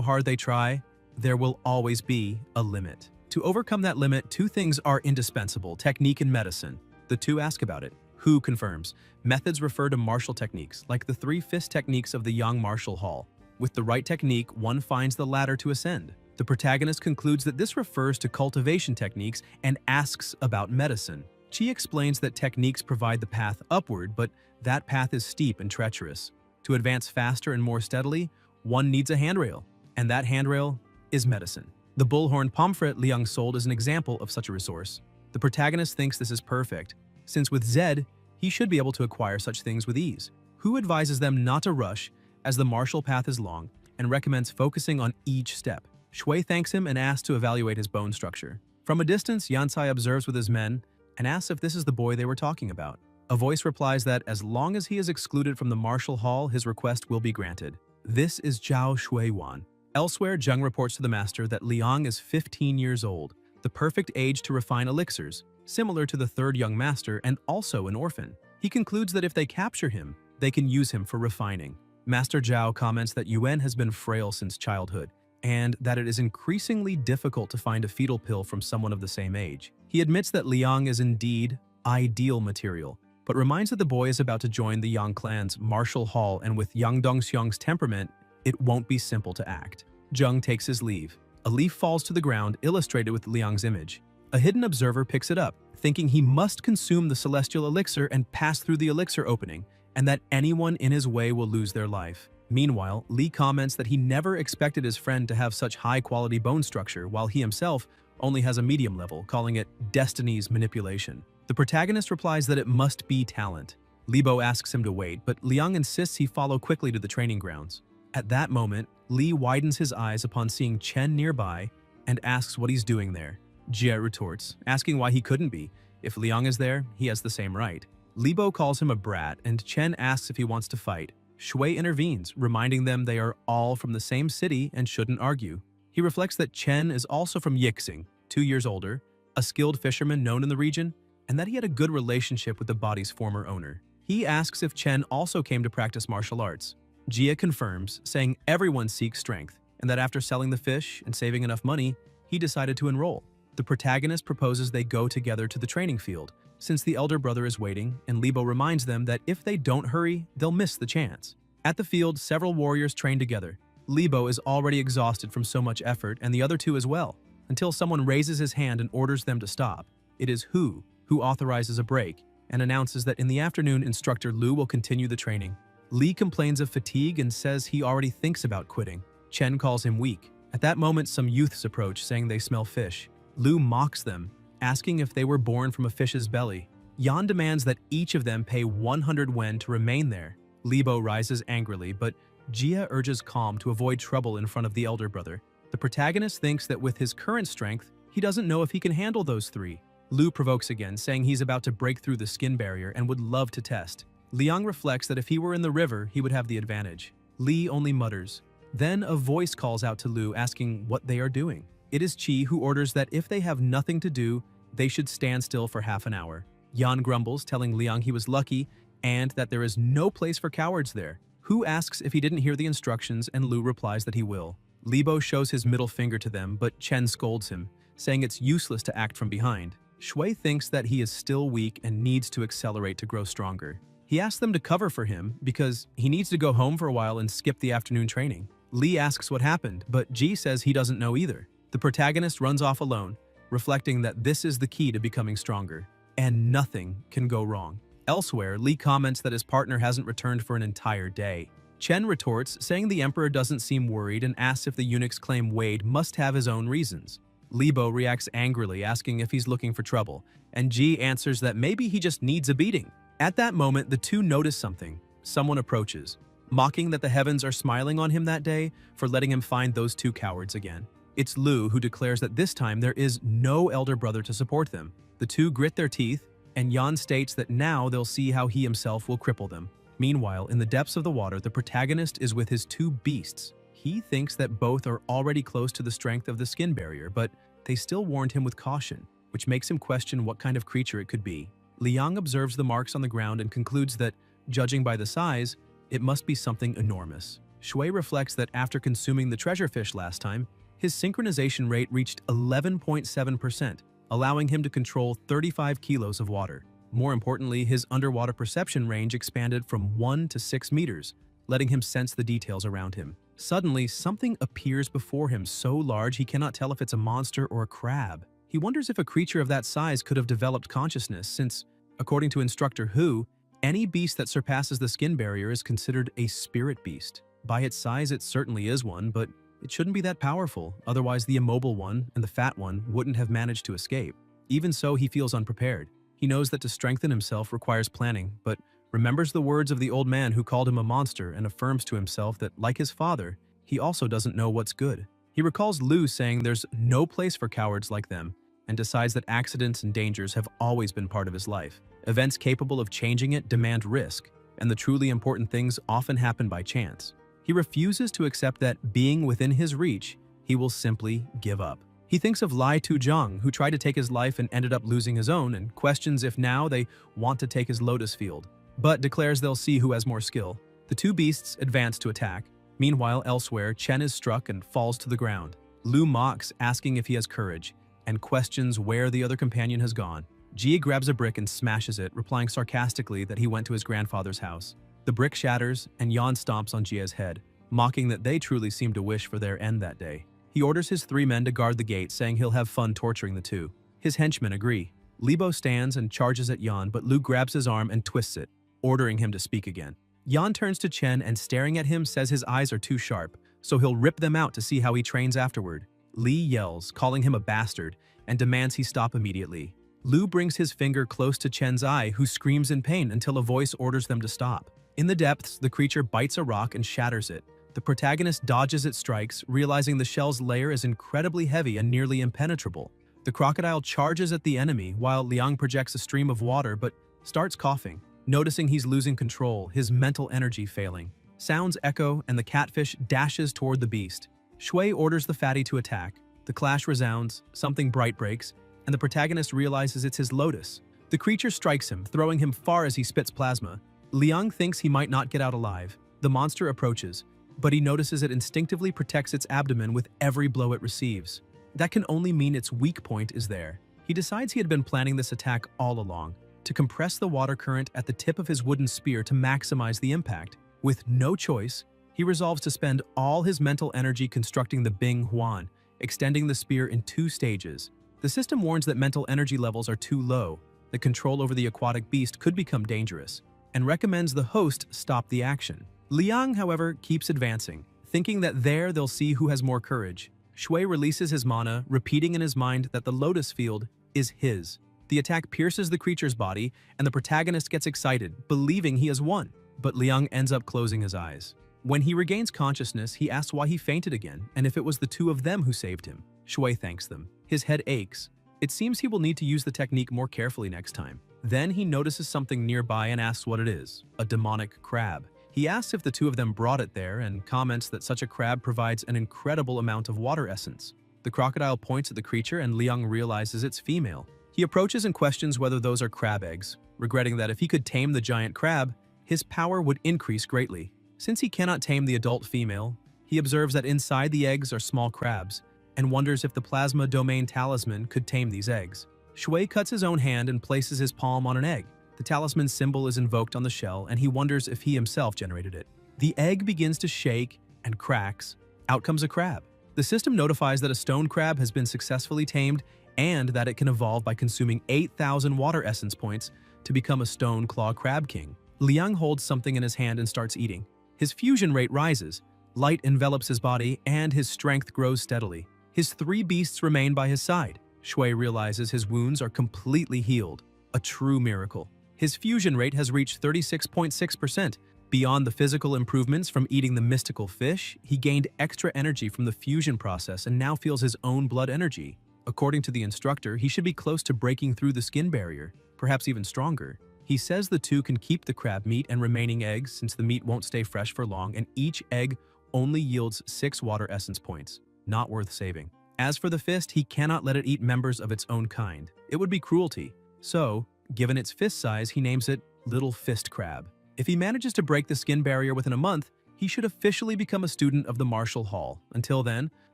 hard they try, there will always be a limit. To overcome that limit, two things are indispensable: technique and medicine. The two ask about it. Who confirms? Methods refer to martial techniques, like the three-fist techniques of the Yang Martial Hall. With the right technique, one finds the ladder to ascend. The protagonist concludes that this refers to cultivation techniques and asks about medicine. She explains that techniques provide the path upward, but that path is steep and treacherous. To advance faster and more steadily, one needs a handrail, and that handrail is medicine. The bullhorn pamphlet Liang sold is an example of such a resource. The protagonist thinks this is perfect, since with Zed, he should be able to acquire such things with ease. Hu advises them not to rush, as the martial path is long, and recommends focusing on each step. Shui thanks him and asks to evaluate his bone structure. From a distance, Yansai observes with his men and asks if this is the boy they were talking about. A voice replies that as long as he is excluded from the martial hall, his request will be granted. This is Zhao Shuiwan. Elsewhere, Zheng reports to the master that Liang is 15 years old, the perfect age to refine elixirs, similar to the third young master and also an orphan. He concludes that if they capture him, they can use him for refining. Master Zhao comments that Yuan has been frail since childhood, and that it is increasingly difficult to find a fetal pill from someone of the same age. He admits that Liang is indeed ideal material, but reminds that the boy is about to join the Yang clan's martial hall, and with Yang Dongxiang's temperament, it won't be simple to act. Zheng takes his leave. A leaf falls to the ground, illustrated with Liang's image. A hidden observer picks it up, thinking he must consume the celestial elixir and pass through the elixir opening, and that anyone in his way will lose their life. Meanwhile, Li comments that he never expected his friend to have such high-quality bone structure, while he himself only has a medium level, calling it destiny's manipulation. The protagonist replies that it must be talent. Libo asks him to wait, but Liang insists he follow quickly to the training grounds. At that moment, Li widens his eyes upon seeing Chen nearby and asks what he's doing there. Jie retorts, asking why he couldn't be. If Liang is there, he has the same right. Libo calls him a brat, and Chen asks if he wants to fight. Shui intervenes, reminding them they are all from the same city and shouldn't argue. He reflects that Chen is also from Yixing, 2 years older, a skilled fisherman known in the region, and that he had a good relationship with the body's former owner. He asks if Chen also came to practice martial arts. Jia confirms, saying everyone seeks strength, and that after selling the fish and saving enough money, he decided to enroll. The protagonist proposes they go together to the training field, since the elder brother is waiting, and Libo reminds them that if they don't hurry, they'll miss the chance. At the field, several warriors train together. Libo is already exhausted from so much effort, and the other two as well, until someone raises his hand and orders them to stop. It is Hu who authorizes a break and announces that in the afternoon, instructor Lu will continue the training. Li complains of fatigue and says he already thinks about quitting. Chen calls him weak. At that moment, some youths approach, saying they smell fish. Lu mocks them, asking if they were born from a fish's belly. Yan demands that each of them pay 100 wen to remain there. Libo rises angrily, but Jia urges calm to avoid trouble in front of the elder brother. The protagonist thinks that with his current strength, he doesn't know if he can handle those three. Lu provokes again, saying he's about to break through the skin barrier and would love to test. Liang reflects that if he were in the river, he would have the advantage. Li only mutters. Then a voice calls out to Lu, asking what they are doing. It is Qi who orders that if they have nothing to do, they should stand still for half an hour. Yan grumbles, telling Liang he was lucky and that there is no place for cowards there. Hu asks if he didn't hear the instructions, and Lu replies that he will. Libo shows his middle finger to them, but Chen scolds him, saying it's useless to act from behind. Shui thinks that he is still weak and needs to accelerate to grow stronger. He asks them to cover for him because he needs to go home for a while and skip the afternoon training. Li asks what happened, but Ji says he doesn't know either. The protagonist runs off alone, reflecting that this is the key to becoming stronger, and nothing can go wrong. Elsewhere, Li comments that his partner hasn't returned for an entire day. Chen retorts, saying the emperor doesn't seem worried and asks if the eunuch's claim Wade must have his own reasons. Libo reacts angrily, asking if he's looking for trouble, and Ji answers that maybe he just needs a beating. At that moment, the two notice something. Someone approaches, mocking that the heavens are smiling on him that day for letting him find those two cowards again. It's Lu who declares that this time there is no elder brother to support them. The two grit their teeth, and Yan states that now they'll see how he himself will cripple them. Meanwhile, in the depths of the water, the protagonist is with his two beasts. He thinks that both are already close to the strength of the skin barrier, but they still warned him with caution, which makes him question what kind of creature it could be. Liang observes the marks on the ground and concludes that, judging by the size, it must be something enormous. Shui reflects that after consuming the treasure fish last time, his synchronization rate reached 11.7%, allowing him to control 35 kilos of water. More importantly, his underwater perception range expanded from 1 to 6 meters, letting him sense the details around him. Suddenly, something appears before him so large he cannot tell if it's a monster or a crab. He wonders if a creature of that size could have developed consciousness since, according to Instructor Hu, any beast that surpasses the skin barrier is considered a spirit beast. By its size, it certainly is one, but it shouldn't be that powerful, otherwise the immobile one and the fat one wouldn't have managed to escape. Even so, he feels unprepared. He knows that to strengthen himself requires planning, but remembers the words of the old man who called him a monster and affirms to himself that, like his father, he also doesn't know what's good. He recalls Lu saying there's no place for cowards like them, and decides that accidents and dangers have always been part of his life. Events capable of changing it demand risk, and the truly important things often happen by chance. He refuses to accept that, being within his reach, he will simply give up. He thinks of Lai Tuzhang, who tried to take his life and ended up losing his own, and questions if now they want to take his lotus field, but declares they'll see who has more skill. The two beasts advance to attack. Meanwhile, elsewhere, Chen is struck and falls to the ground. Lu mocks, asking if he has courage, and questions where the other companion has gone. Jie grabs a brick and smashes it, replying sarcastically that he went to his grandfather's house. The brick shatters, and Yan stomps on Jie's head, mocking that they truly seem to wish for their end that day. He orders his 3 men to guard the gate, saying he'll have fun torturing the two. His henchmen agree. Libo stands and charges at Yan, but Lu grabs his arm and twists it, ordering him to speak again. Yan turns to Chen and, staring at him, says his eyes are too sharp, so he'll rip them out to see how he trains afterward. Li yells, calling him a bastard, and demands he stop immediately. Lu brings his finger close to Chen's eye, who screams in pain until a voice orders them to stop. In the depths, the creature bites a rock and shatters it. The protagonist dodges its strikes, realizing the shell's layer is incredibly heavy and nearly impenetrable. The crocodile charges at the enemy while Liang projects a stream of water but starts coughing. Noticing he's losing control, his mental energy failing. Sounds echo and the catfish dashes toward the beast. Shui orders the fatty to attack. The clash resounds, something bright breaks, and the protagonist realizes it's his lotus. The creature strikes him, throwing him far as he spits plasma. Liang thinks he might not get out alive. The monster approaches, but he notices it instinctively protects its abdomen with every blow it receives. That can only mean its weak point is there. He decides he had been planning this attack all along, to compress the water current at the tip of his wooden spear to maximize the impact. With no choice, he resolves to spend all his mental energy constructing the Bing Huan, extending the spear in 2 stages. The system warns that mental energy levels are too low, that control over the aquatic beast could become dangerous, and recommends the host stop the action. Liang, however, keeps advancing, thinking that there they'll see who has more courage. Shui releases his mana, repeating in his mind that the lotus field is his. The attack pierces the creature's body, and the protagonist gets excited, believing he has won. But Liang ends up closing his eyes. When he regains consciousness, he asks why he fainted again, and if it was the 2 of them who saved him. Shui thanks them. His head aches. It seems he will need to use the technique more carefully next time. Then he notices something nearby and asks what it is, a demonic crab. He asks if the 2 of them brought it there and comments that such a crab provides an incredible amount of water essence. The crocodile points at the creature and Liang realizes it's female. He approaches and questions whether those are crab eggs, regretting that if he could tame the giant crab, his power would increase greatly. Since he cannot tame the adult female, he observes that inside the eggs are small crabs, and wonders if the plasma domain talisman could tame these eggs. Shui cuts his own hand and places his palm on an egg. The talisman symbol is invoked on the shell, and he wonders if he himself generated it. The egg begins to shake and cracks. Out comes a crab. The system notifies that a stone crab has been successfully tamed and that it can evolve by consuming 8,000 water essence points to become a stone claw crab king. Liang holds something in his hand and starts eating. His fusion rate rises, light envelops his body, and his strength grows steadily. His 3 beasts remain by his side. Shui realizes his wounds are completely healed, a true miracle. His fusion rate has reached 36.6%. Beyond the physical improvements from eating the mystical fish, he gained extra energy from the fusion process and now feels his own blood energy. According to the instructor, he should be close to breaking through the skin barrier, perhaps even stronger. He says the 2 can keep the crab meat and remaining eggs since the meat won't stay fresh for long and each egg only yields 6 water essence points. Not worth saving. As for the fist, he cannot let it eat members of its own kind. It would be cruelty. So, Given its fist size, he names it Little Fist Crab. If he manages to break the skin barrier within a month, he should officially become a student of the Martial Hall. Until then,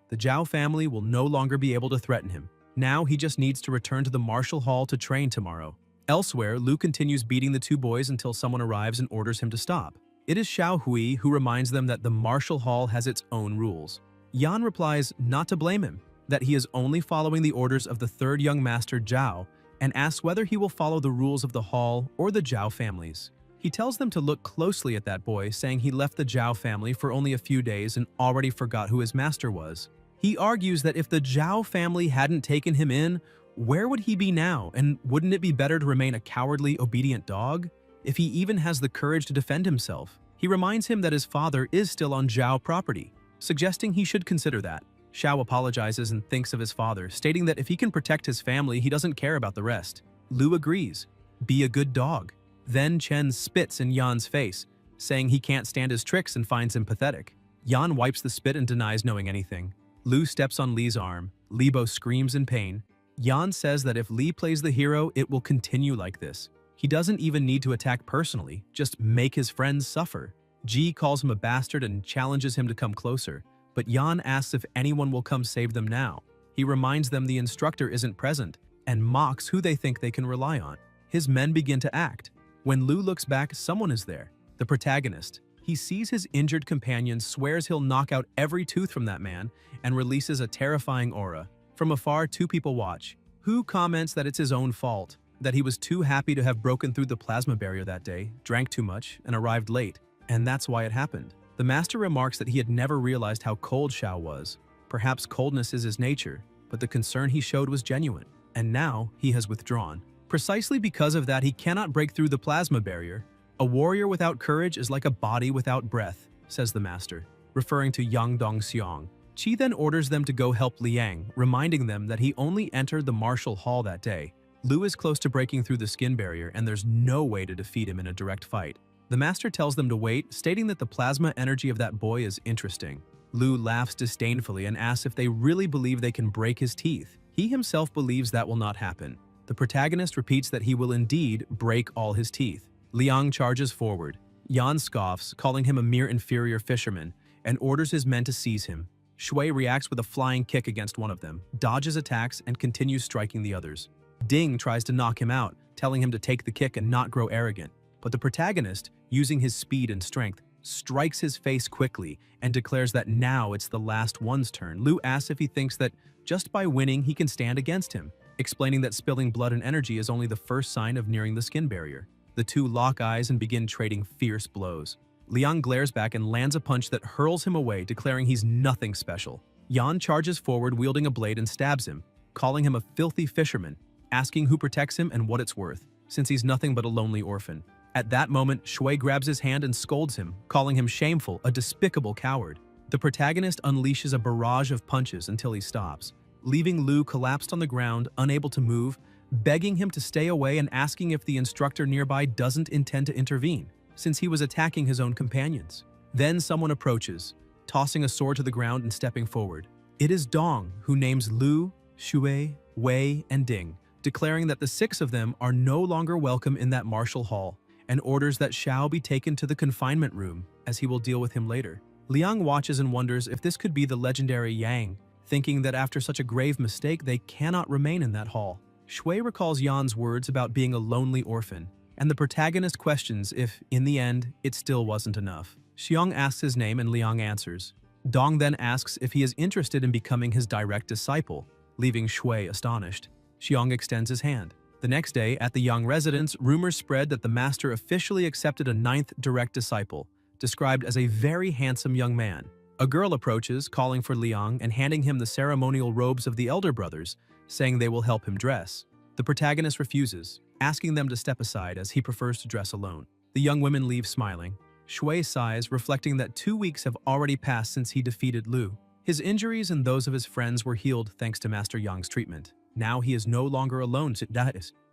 the Zhao family will no longer be able to threaten him. Now he just needs to return to the Martial Hall to train tomorrow. Elsewhere, Lu continues beating the two boys until someone arrives and orders him to stop. It is Xiao Hui who reminds them that the Martial Hall has its own rules. Yan replies not to blame him, that he is only following the orders of the third young master Zhao, and asks whether he will follow the rules of the hall or the Zhao families. He tells them to look closely at that boy, saying he left the Zhao family for only a few days and already forgot who his master was. He argues that if the Zhao family hadn't taken him in, where would he be now, and wouldn't it be better to remain a cowardly, obedient dog? If he even has the courage to defend himself. He reminds him that his father is still on Zhao property, suggesting he should consider that. Xiao apologizes and thinks of his father, stating that if he can protect his family, he doesn't care about the rest. Lu agrees. Be a good dog. Then Chen spits in Yan's face, saying he can't stand his tricks and finds him pathetic. Yan wipes the spit and denies knowing anything. Lu steps on Li's arm. Libo screams in pain. Yan says that if Li plays the hero, it will continue like this. He doesn't even need to attack personally, just make his friends suffer. Ji calls him a bastard and challenges him to come closer, but Yan asks if anyone will come save them now. He reminds them the instructor isn't present and mocks who they think they can rely on. His men begin to act. When Lu looks back, someone is there, the protagonist. He sees his injured companion, swears he'll knock out every tooth from that man, and releases a terrifying aura. From afar, two people watch. Hu comments that it's his own fault, that he was too happy to have broken through the plasma barrier that day, drank too much, and arrived late, and that's why it happened. The master remarks that he had never realized how cold Xiao was. Perhaps coldness is his nature, but the concern he showed was genuine, and now he has withdrawn. Precisely because of that, he cannot break through the plasma barrier. A warrior without courage is like a body without breath, says the master, referring to Yang Dongxiang. Qi then orders them to go help Liang, reminding them that he only entered the martial hall that day. Lu is close to breaking through the skin barrier, and there's no way to defeat him in a direct fight. The master tells them to wait, stating that the plasma energy of that boy is interesting. Lu laughs disdainfully and asks if they really believe they can break his teeth. He himself believes that will not happen. The protagonist repeats that he will indeed break all his teeth. Liang charges forward. Yan scoffs, calling him a mere inferior fisherman, and orders his men to seize him. Shui reacts with a flying kick against one of them, dodges attacks, and continues striking the others. Ding tries to knock him out, telling him to take the kick and not grow arrogant. But the protagonist, using his speed and strength, strikes his face quickly and declares that now it's the last one's turn. Lu asks if he thinks that just by winning he can stand against him, explaining that spilling blood and energy is only the first sign of nearing the skin barrier. The two lock eyes and begin trading fierce blows. Liang glares back and lands a punch that hurls him away, declaring he's nothing special. Yan charges forward wielding a blade and stabs him, calling him a filthy fisherman, asking who protects him and what it's worth, since he's nothing but a lonely orphan. At that moment, Shui grabs his hand and scolds him, calling him shameful, a despicable coward. The protagonist unleashes a barrage of punches until he stops, leaving Lu collapsed on the ground, unable to move, begging him to stay away and asking if the instructor nearby doesn't intend to intervene, since he was attacking his own companions. Then someone approaches, tossing a sword to the ground and stepping forward. It is Dong, who names Lu, Shui, Wei, and Ding, declaring that the six of them are no longer welcome in that martial hall, and orders that Xiao be taken to the confinement room, as he will deal with him later. Liang watches and wonders if this could be the legendary Yang, thinking that after such a grave mistake they cannot remain in that hall. Shui recalls Yan's words about being a lonely orphan, and the protagonist questions if, in the end, it still wasn't enough. Xiong asks his name and Liang answers. Dong then asks if he is interested in becoming his direct disciple, leaving Shui astonished. Xiong extends his hand. The next day, at the Yang residence, rumors spread that the master officially accepted a 9th direct disciple, described as a very handsome young man. A girl approaches, calling for Liang and handing him the ceremonial robes of the elder brothers, saying they will help him dress. The protagonist refuses, asking them to step aside as he prefers to dress alone. The young women leave smiling. Shui sighs, reflecting that 2 weeks have already passed since he defeated Lu. His injuries and those of his friends were healed thanks to Master Yang's treatment. Now he is no longer alone.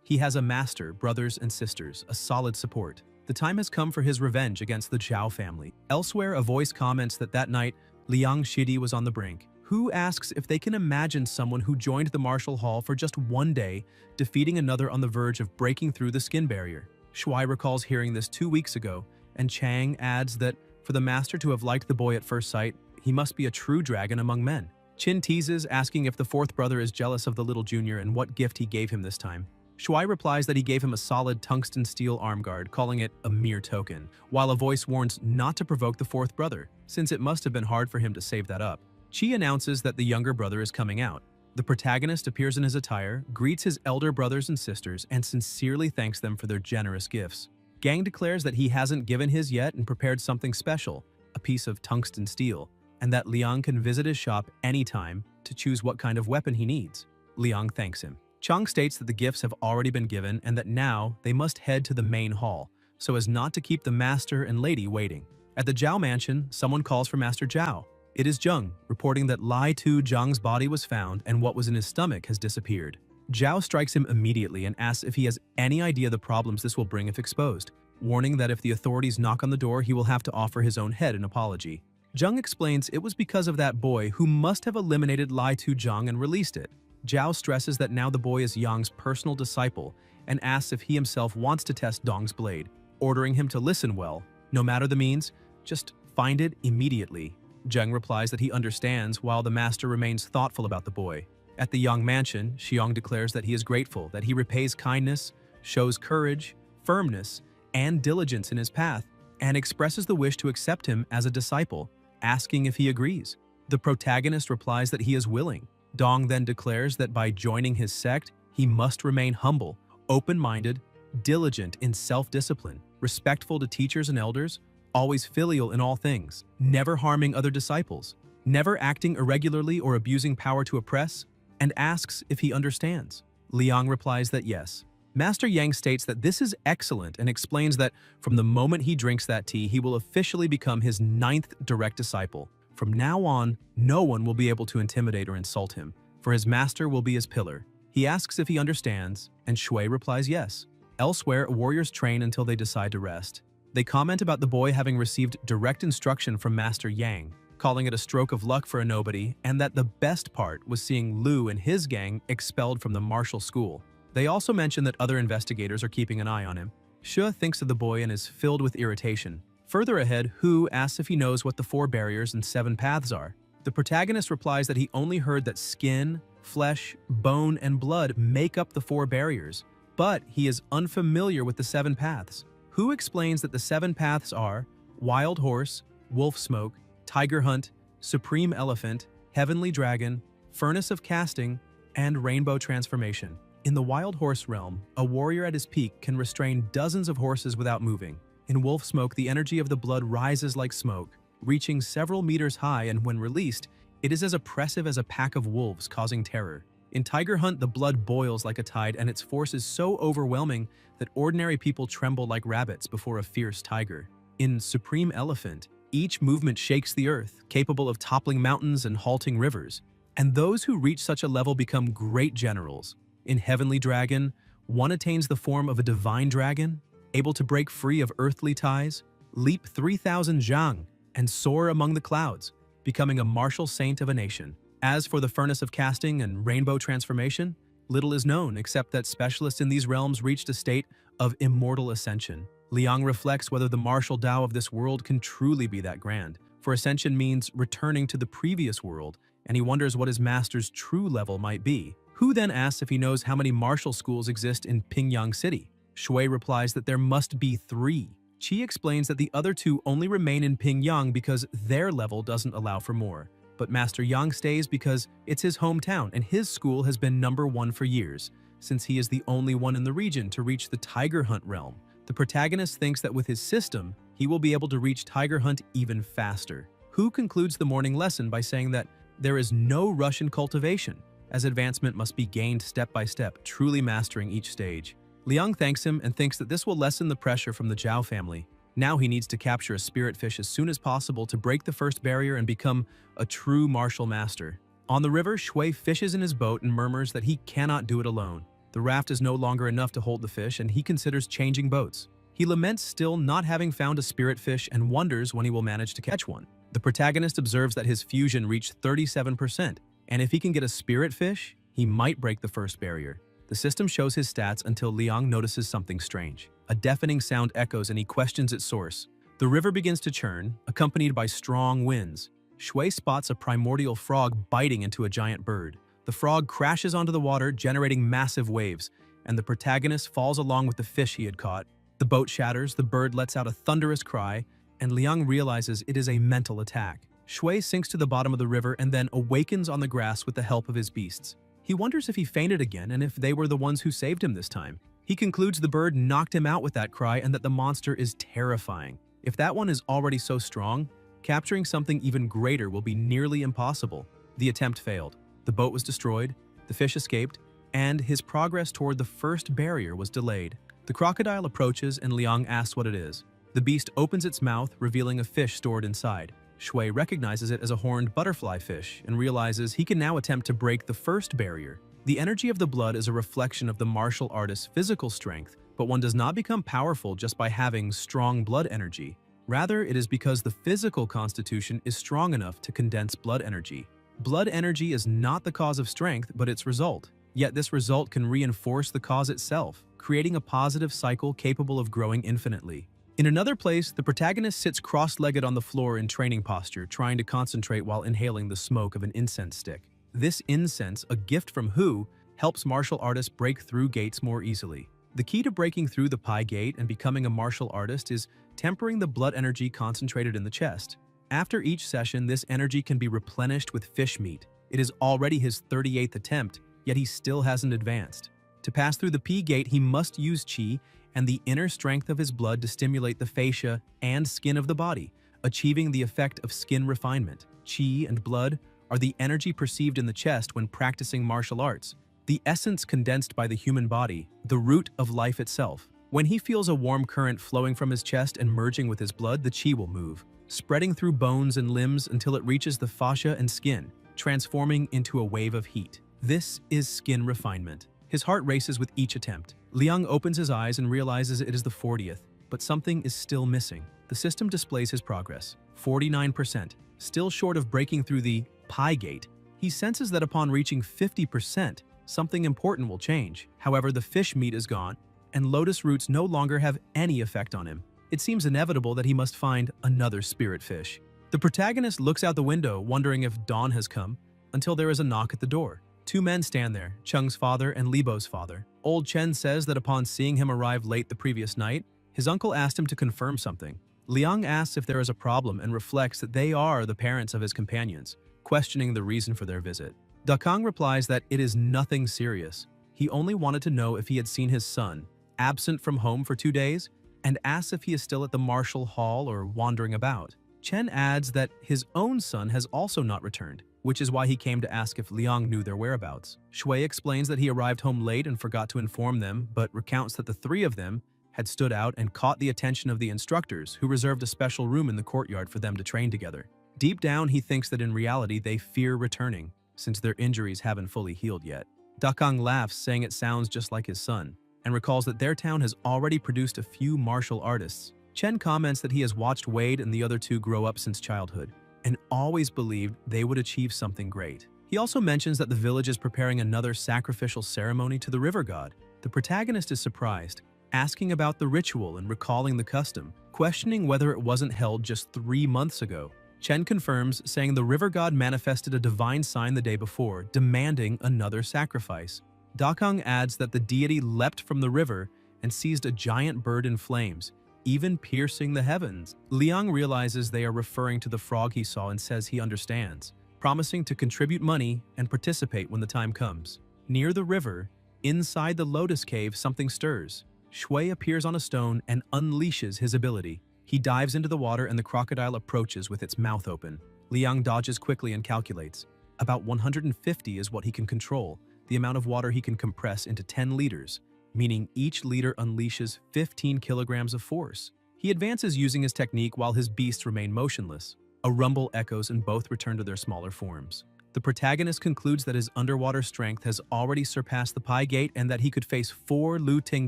He has a master, brothers and sisters, a solid support. The time has come for his revenge against the Zhao family. Elsewhere, a voice comments that night, Liang Shidi was on the brink. Hu asks if they can imagine someone who joined the martial hall for just one day, defeating another on the verge of breaking through the skin barrier. Shui recalls hearing this 2 weeks ago, and Chang adds that for the master to have liked the boy at first sight, he must be a true dragon among men. Qin teases, asking if the fourth brother is jealous of the little junior and what gift he gave him this time. Shui replies that he gave him a solid tungsten steel arm guard, calling it a mere token, while a voice warns not to provoke the fourth brother, since it must have been hard for him to save that up. Qi announces that the younger brother is coming out. The protagonist appears in his attire, greets his elder brothers and sisters, and sincerely thanks them for their generous gifts. Gang declares that he hasn't given his yet and prepared something special, a piece of tungsten steel, and that Liang can visit his shop anytime to choose what kind of weapon he needs. Liang thanks him. Chang states that the gifts have already been given and that now they must head to the main hall, so as not to keep the master and lady waiting. At the Zhao mansion, someone calls for Master Zhao. It is Zheng, reporting that Lai Tu Zhang's body was found and what was in his stomach has disappeared. Zhao strikes him immediately and asks if he has any idea the problems this will bring if exposed, warning that if the authorities knock on the door, he will have to offer his own head an apology. Zheng explains it was because of that boy who must have eliminated Lai Tu Zhang and released it. Zhao stresses that now the boy is Yang's personal disciple and asks if he himself wants to test Dong's blade, ordering him to listen well, no matter the means, just find it immediately. Zheng replies that he understands while the master remains thoughtful about the boy. At the Yang mansion, Xiong declares that he is grateful that he repays kindness, shows courage, firmness, and diligence in his path, and expresses the wish to accept him as a disciple, asking if he agrees. The protagonist replies that he is willing. Dong then declares that by joining his sect, he must remain humble, open-minded, diligent in self-discipline, respectful to teachers and elders, always filial in all things, never harming other disciples, never acting irregularly or abusing power to oppress, and asks if he understands. Liang replies that yes. Master Yang states that this is excellent and explains that from the moment he drinks that tea, he will officially become his 9th direct disciple. From now on, no one will be able to intimidate or insult him, for his master will be his pillar. He asks if he understands, and Shui replies yes. Elsewhere, warriors train until they decide to rest. They comment about the boy having received direct instruction from Master Yang, calling it a stroke of luck for a nobody, and that the best part was seeing Lu and his gang expelled from the martial school. They also mention that other investigators are keeping an eye on him. Shi thinks of the boy and is filled with irritation. Further ahead, Hu asks if he knows what the 4 barriers and 7 paths are. The protagonist replies that he only heard that skin, flesh, bone, and blood make up the 4 barriers, but he is unfamiliar with the 7 paths. Hu explains that the 7 paths are Wild Horse, Wolf Smoke, Tiger Hunt, Supreme Elephant, Heavenly Dragon, Furnace of Casting, and Rainbow Transformation. In the Wild Horse realm, a warrior at his peak can restrain dozens of horses without moving. In Wolf Smoke, the energy of the blood rises like smoke, reaching several meters high, and when released, it is as oppressive as a pack of wolves, causing terror. In Tiger Hunt, the blood boils like a tide, and its force is so overwhelming that ordinary people tremble like rabbits before a fierce tiger. In Supreme Elephant, each movement shakes the earth, capable of toppling mountains and halting rivers, and those who reach such a level become great generals. In Heavenly Dragon, one attains the form of a divine dragon, able to break free of earthly ties, leap 3,000 zhang, and soar among the clouds, becoming a martial saint of a nation. As for the Furnace of Casting and Rainbow Transformation, little is known except that specialists in these realms reached a state of immortal ascension. Liang reflects whether the martial Tao of this world can truly be that grand, for ascension means returning to the previous world, and he wonders what his master's true level might be. Hu then asks if he knows how many martial schools exist in Pingyang City. Shui replies that there must be 3. Qi explains that the other 2 only remain in Pingyang because their level doesn't allow for more. But Master Yang stays because it's his hometown and his school has been number 1 for years, since he is the only one in the region to reach the Tiger Hunt realm. The protagonist thinks that with his system, he will be able to reach Tiger Hunt even faster. Hu concludes the morning lesson by saying that there is no rush in cultivation, as advancement must be gained step by step, truly mastering each stage. Liang thanks him and thinks that this will lessen the pressure from the Zhao family. Now he needs to capture a spirit fish as soon as possible to break the first barrier and become a true martial master. On the river, Shui fishes in his boat and murmurs that he cannot do it alone. The raft is no longer enough to hold the fish, and he considers changing boats. He laments still not having found a spirit fish and wonders when he will manage to catch one. The protagonist observes that his fusion reached 37%, and if he can get a spirit fish, he might break the first barrier. The system shows his stats until Liang notices something strange. A deafening sound echoes and he questions its source. The river begins to churn, accompanied by strong winds. Shui spots a primordial frog biting into a giant bird. The frog crashes onto the water, generating massive waves, and the protagonist falls along with the fish he had caught. The boat shatters, the bird lets out a thunderous cry, and Liang realizes it is a mental attack. Shui sinks to the bottom of the river and then awakens on the grass with the help of his beasts. He wonders if he fainted again and if they were the ones who saved him this time. He concludes the bird knocked him out with that cry and that the monster is terrifying. If that one is already so strong, capturing something even greater will be nearly impossible. The attempt failed. The boat was destroyed, the fish escaped, and his progress toward the first barrier was delayed. The crocodile approaches and Liang asks what it is. The beast opens its mouth, revealing a fish stored inside. Shui recognizes it as a horned butterfly fish and realizes he can now attempt to break the first barrier. The energy of the blood is a reflection of the martial artist's physical strength, but one does not become powerful just by having strong blood energy. Rather, it is because the physical constitution is strong enough to condense blood energy. Blood energy is not the cause of strength, but its result. Yet this result can reinforce the cause itself, creating a positive cycle capable of growing infinitely. In another place, the protagonist sits cross-legged on the floor in training posture, trying to concentrate while inhaling the smoke of an incense stick. This incense, a gift from Hu, helps martial artists break through gates more easily. The key to breaking through the Pi Gate and becoming a martial artist is tempering the blood energy concentrated in the chest. After each session, this energy can be replenished with fish meat. It is already his 38th attempt, yet he still hasn't advanced. To pass through the Pi Gate, he must use Qi and the inner strength of his blood to stimulate the fascia and skin of the body, achieving the effect of skin refinement. Qi and blood are the energy perceived in the chest when practicing martial arts, the essence condensed by the human body, the root of life itself. When he feels a warm current flowing from his chest and merging with his blood, the Qi will move, spreading through bones and limbs until it reaches the fascia and skin, transforming into a wave of heat. This is skin refinement. His heart races with each attempt. Liang opens his eyes and realizes it is the 40th, but something is still missing. The system displays his progress. 49%, still short of breaking through the Pi Gate. He senses that upon reaching 50%, something important will change. However, the fish meat is gone, and lotus roots no longer have any effect on him. It seems inevitable that he must find another spirit fish. The protagonist looks out the window, wondering if dawn has come, until there is a knock at the door. Two men stand there, Cheng's father and Libo's father. Old Chen says that upon seeing him arrive late the previous night, his uncle asked him to confirm something. Liang asks if there is a problem and reflects that they are the parents of his companions, questioning the reason for their visit. Dakang replies that it is nothing serious. He only wanted to know if he had seen his son, absent from home for 2 days, and asks if he is still at the martial hall or wandering about. Chen adds that his own son has also not returned, which is why he came to ask if Liang knew their whereabouts. Shui explains that he arrived home late and forgot to inform them, but recounts that the three of them had stood out and caught the attention of the instructors, who reserved a special room in the courtyard for them to train together. Deep down, he thinks that in reality they fear returning, since their injuries haven't fully healed yet. Dakang laughs, saying it sounds just like his son, and recalls that their town has already produced a few martial artists. Chen comments that he has watched Wade and the other two grow up since childhood, and always believed they would achieve something great. He also mentions that the village is preparing another sacrificial ceremony to the river god. The protagonist is surprised, asking about the ritual and recalling the custom, questioning whether it wasn't held just 3 months ago. Chen confirms, saying the river god manifested a divine sign the day before, demanding another sacrifice. Dakang adds that the deity leapt from the river and seized a giant bird in flames, even piercing the heavens. Liang realizes they are referring to the frog he saw and says he understands, promising to contribute money and participate when the time comes. Near the river, inside the lotus cave, something stirs. Shui appears on a stone and unleashes his ability. He dives into the water and the crocodile approaches with its mouth open. Liang dodges quickly and calculates. About 150 is what he can control, the amount of water he can compress into 10 liters, meaning each liter unleashes 15 kilograms of force. He advances using his technique while his beasts remain motionless. A rumble echoes and both return to their smaller forms. The protagonist concludes that his underwater strength has already surpassed the Pi Gate and that he could face 4 Lu Ting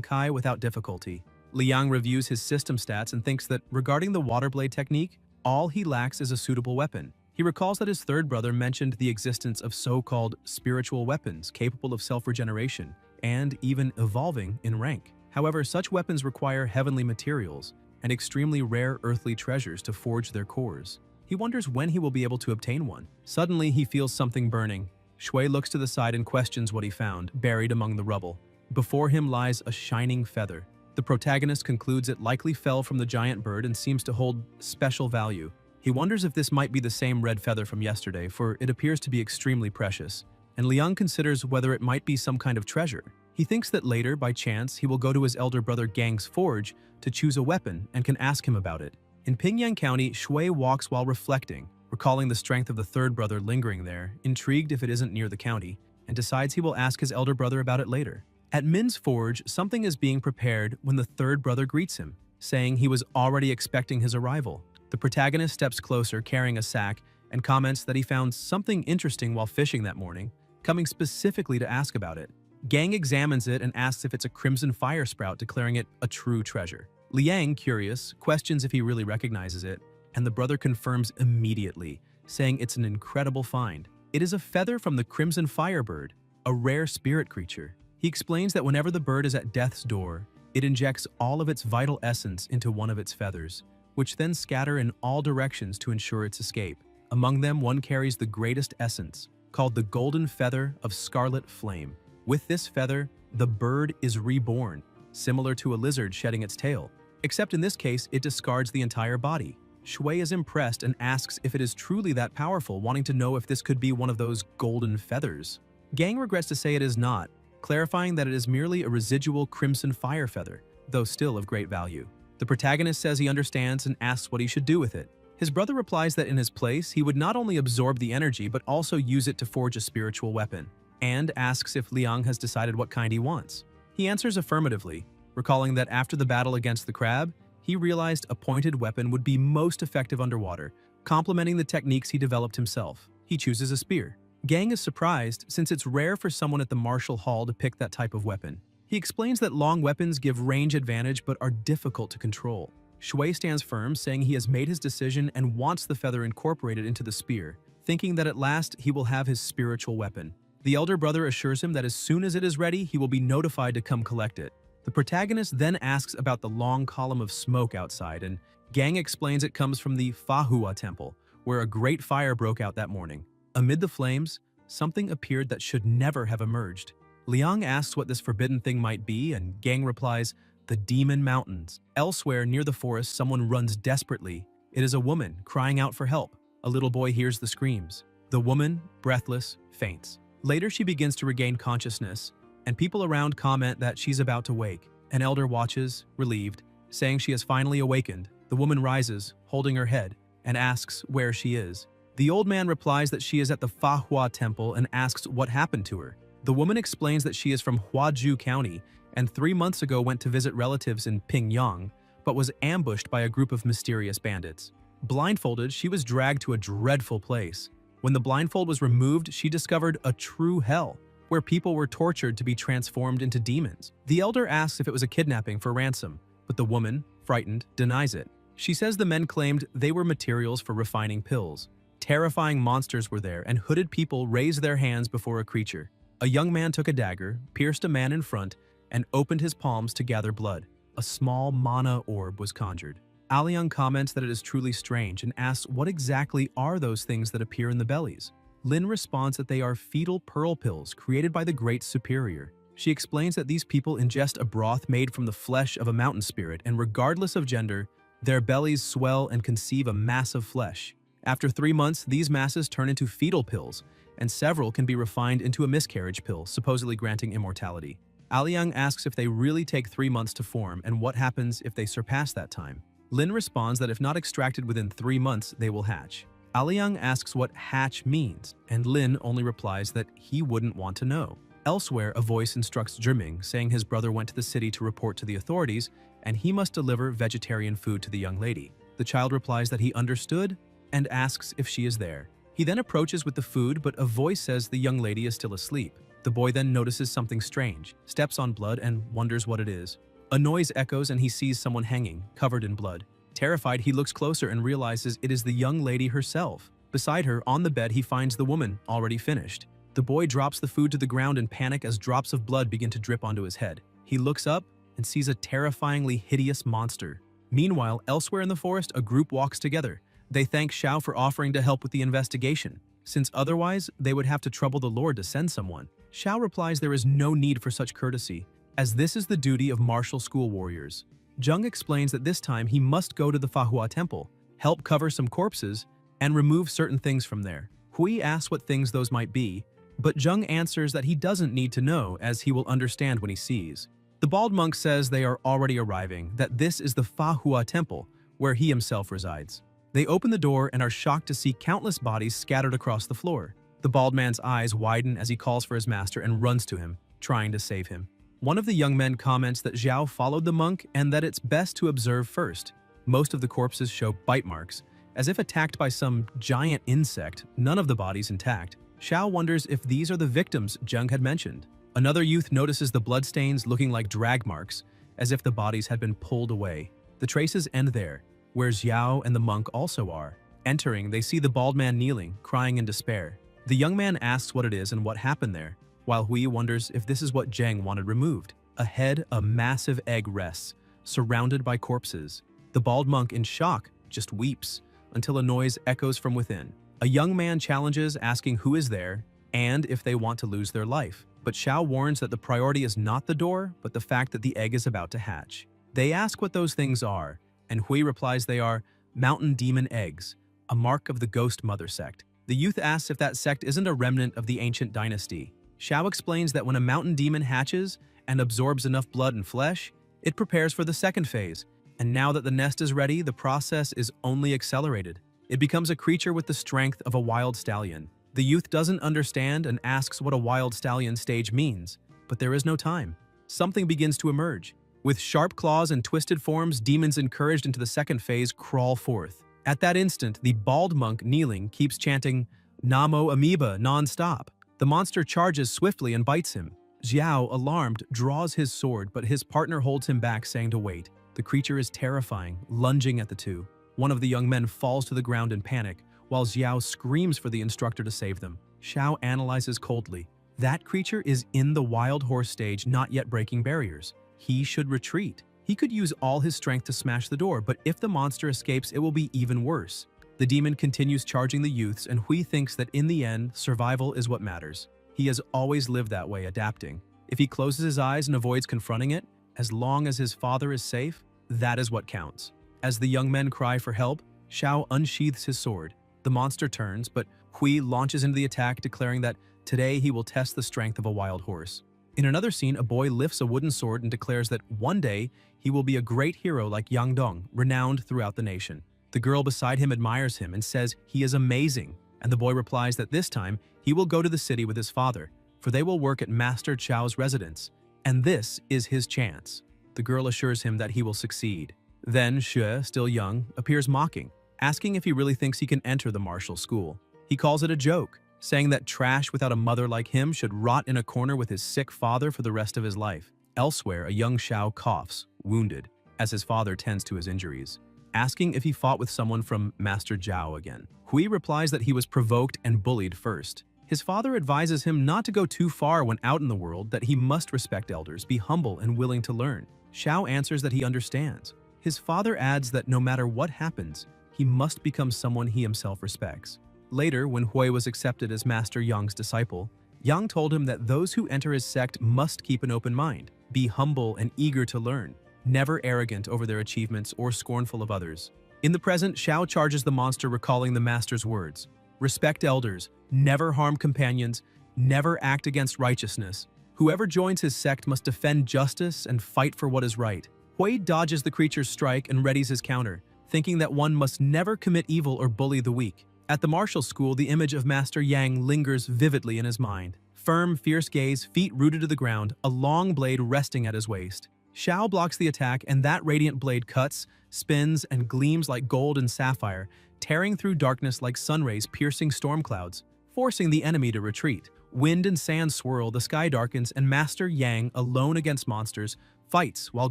Kai without difficulty. Liang reviews his system stats and thinks that regarding the water blade technique, All he lacks is a suitable weapon. He recalls that his third brother mentioned the existence of so-called spiritual weapons capable of self-regeneration and even evolving in rank. However, such weapons require heavenly materials and extremely rare earthly treasures to forge their cores. He wonders when he will be able to obtain one. Suddenly, he feels something burning. Shui looks to the side and questions what he found, buried among the rubble. Before him lies a shining feather. The protagonist concludes it likely fell from the giant bird and seems to hold special value. He wonders if this might be the same red feather from yesterday, for it appears to be extremely precious. And Liang considers whether it might be some kind of treasure. He thinks that later, by chance, he will go to his elder brother Gang's forge to choose a weapon and can ask him about it. In Pingyang County, Shui walks while reflecting, recalling the strength of the third brother lingering there, intrigued if it isn't near the county, and decides he will ask his elder brother about it later. At Min's forge, something is being prepared when the third brother greets him, saying he was already expecting his arrival. The protagonist steps closer, carrying a sack, and comments that he found something interesting while fishing that morning, coming specifically to ask about it. Gang examines it and asks if it's a crimson fire sprout, declaring it a true treasure. Liang, curious, questions if he really recognizes it, and the brother confirms immediately, saying it's an incredible find. It is a feather from the crimson firebird, a rare spirit creature. He explains that whenever the bird is at death's door, it injects all of its vital essence into one of its feathers, which then scatter in all directions to ensure its escape. Among them, one carries the greatest essence, called the golden feather of scarlet flame. With this feather, the bird is reborn, similar to a lizard shedding its tail, except in this case, it discards the entire body. Shui is impressed and asks if it is truly that powerful, wanting to know if this could be one of those golden feathers. Gang regrets to say it is not, clarifying that it is merely a residual crimson fire feather, though still of great value. The protagonist says he understands and asks what he should do with it. His brother replies that in his place, he would not only absorb the energy but also use it to forge a spiritual weapon, and asks if Liang has decided what kind he wants. He answers affirmatively, recalling that after the battle against the crab, he realized a pointed weapon would be most effective underwater, complementing the techniques he developed himself. He chooses a spear. Gang is surprised since it's rare for someone at the martial hall to pick that type of weapon. He explains that long weapons give range advantage but are difficult to control. Shui stands firm, saying he has made his decision and wants the feather incorporated into the spear, thinking that at last he will have his spiritual weapon. The elder brother assures him that as soon as it is ready, he will be notified to come collect it. The protagonist then asks about the long column of smoke outside, and Gang explains it comes from the Fahua temple, where a great fire broke out that morning. Amid the flames, something appeared that should never have emerged. Liang asks what this forbidden thing might be, and Gang replies, the Demon Mountains. Elsewhere near the forest, someone runs desperately. It is a woman crying out for help. A little boy hears the screams. The woman, breathless, faints. Later, she begins to regain consciousness, and people around comment that she's about to wake. An elder watches, relieved, saying she has finally awakened. The woman rises, holding her head, and asks where she is. The old man replies that she is at the Fahua temple and asks what happened to her. The woman explains that she is from Huaju County and 3 months ago went to visit relatives in Pingyang, but was ambushed by a group of mysterious bandits. Blindfolded, she was dragged to a dreadful place. When the blindfold was removed, she discovered a true hell, where people were tortured to be transformed into demons. The elder asks if it was a kidnapping for ransom, but the woman, frightened, denies it. She says the men claimed they were materials for refining pills. Terrifying monsters were there, and hooded people raised their hands before a creature. A young man took a dagger, pierced a man in front, and opened his palms to gather blood. A small mana orb was conjured. Aliang comments that it is truly strange and asks what exactly are those things that appear in the bellies. Lin responds that they are fetal pearl pills created by the Great Superior. She explains that these people ingest a broth made from the flesh of a mountain spirit, and regardless of gender, their bellies swell and conceive a mass of flesh. After 3 months, these masses turn into fetal pills, and several can be refined into a miscarriage pill, supposedly granting immortality. Aliang asks if they really take 3 months to form and what happens if they surpass that time. Lin responds that if not extracted within 3 months, they will hatch. Aliang asks what hatch means, and Lin only replies that he wouldn't want to know. Elsewhere, a voice instructs Zhiming, saying his brother went to the city to report to the authorities, and he must deliver vegetarian food to the young lady. The child replies that he understood and asks if she is there. He then approaches with the food, but a voice says the young lady is still asleep. The boy then notices something strange, steps on blood, and wonders what it is. A noise echoes and he sees someone hanging, covered in blood. Terrified, he looks closer and realizes it is the young lady herself. Beside her, on the bed, he finds the woman, already finished. The boy drops the food to the ground in panic as drops of blood begin to drip onto his head. He looks up and sees a terrifyingly hideous monster. Meanwhile, elsewhere in the forest, a group walks together. They thank Xiao for offering to help with the investigation, since otherwise they would have to trouble the Lord to send someone. Xiao replies there is no need for such courtesy, as this is the duty of martial school warriors. Zheng explains that this time he must go to the Fahua temple, help cover some corpses, and remove certain things from there. Hui asks what things those might be, but Zheng answers that he doesn't need to know, as he will understand when he sees. The bald monk says they are already arriving, that this is the Fahua temple, where he himself resides. They open the door and are shocked to see countless bodies scattered across the floor. The bald man's eyes widen as he calls for his master and runs to him, trying to save him. One of the young men comments that Xiao followed the monk and that it's best to observe first. Most of the corpses show bite marks, as if attacked by some giant insect, none of the bodies intact. Xiao wonders if these are the victims Zheng had mentioned. Another youth notices the bloodstains looking like drag marks, as if the bodies had been pulled away. The traces end there, where Xiao and the monk also are. Entering, they see the bald man kneeling, crying in despair. The young man asks what it is and what happened there, while Hui wonders if this is what Zheng wanted removed. Ahead, a massive egg rests, surrounded by corpses. The bald monk, in shock, just weeps, until a noise echoes from within. A young man challenges, asking who is there, and if they want to lose their life. But Xiao warns that the priority is not the door, but the fact that the egg is about to hatch. They ask what those things are, and Hui replies they are mountain demon eggs, a mark of the Ghost Mother sect. The youth asks if that sect isn't a remnant of the ancient dynasty. Xiao explains that when a mountain demon hatches and absorbs enough blood and flesh, it prepares for the second phase, and now that the nest is ready, the process is only accelerated. It becomes a creature with the strength of a wild stallion. The youth doesn't understand and asks what a wild stallion stage means, but there is no time. Something begins to emerge. With sharp claws and twisted forms, demons encouraged into the second phase crawl forth. At that instant, the bald monk kneeling keeps chanting Namo Amoeba non-stop. The monster charges swiftly and bites him. Xiao, alarmed, draws his sword, but his partner holds him back, saying to wait. The creature is terrifying, lunging at the two. One of the young men falls to the ground in panic, while Xiao screams for the instructor to save them. Xiao analyzes coldly. That creature is in the wild horse stage, not yet breaking barriers. He should retreat. He could use all his strength to smash the door, but if the monster escapes, it will be even worse. The demon continues charging the youths, and Hui thinks that in the end, survival is what matters. He has always lived that way, adapting. If he closes his eyes and avoids confronting it, as long as his father is safe, that is what counts. As the young men cry for help, Xiao unsheathes his sword. The monster turns, but Hui launches into the attack, declaring that today he will test the strength of a wild horse. In another scene, a boy lifts a wooden sword and declares that one day he will be a great hero like Yang Dong, renowned throughout the nation. The girl beside him admires him and says he is amazing, and the boy replies that this time he will go to the city with his father, for they will work at Master Chao's residence, and this is his chance. The girl assures him that he will succeed. Then Xue, still young, appears mocking, asking if he really thinks he can enter the martial school. He calls it a joke, saying that trash without a mother like him should rot in a corner with his sick father for the rest of his life. Elsewhere, a young Xiao coughs, wounded, as his father tends to his injuries, asking if he fought with someone from Master Zhao again. Hui replies that he was provoked and bullied first. His father advises him not to go too far when out in the world, that he must respect elders, be humble and willing to learn. Xiao answers that he understands. His father adds that no matter what happens, he must become someone he himself respects. Later, when Hui was accepted as Master Yang's disciple, Yang told him that those who enter his sect must keep an open mind, be humble and eager to learn, never arrogant over their achievements or scornful of others. In the present, Xiao charges the monster, recalling the master's words: respect elders, never harm companions, never act against righteousness. Whoever joins his sect must defend justice and fight for what is right. Hui dodges the creature's strike and readies his counter, thinking that one must never commit evil or bully the weak. At the martial school, the image of Master Yang lingers vividly in his mind. Firm, fierce gaze, feet rooted to the ground, a long blade resting at his waist. Xiao blocks the attack, and that radiant blade cuts, spins, and gleams like gold and sapphire, tearing through darkness like sun rays piercing storm clouds, forcing the enemy to retreat. Wind and sand swirl, the sky darkens, and Master Yang, alone against monsters, fights while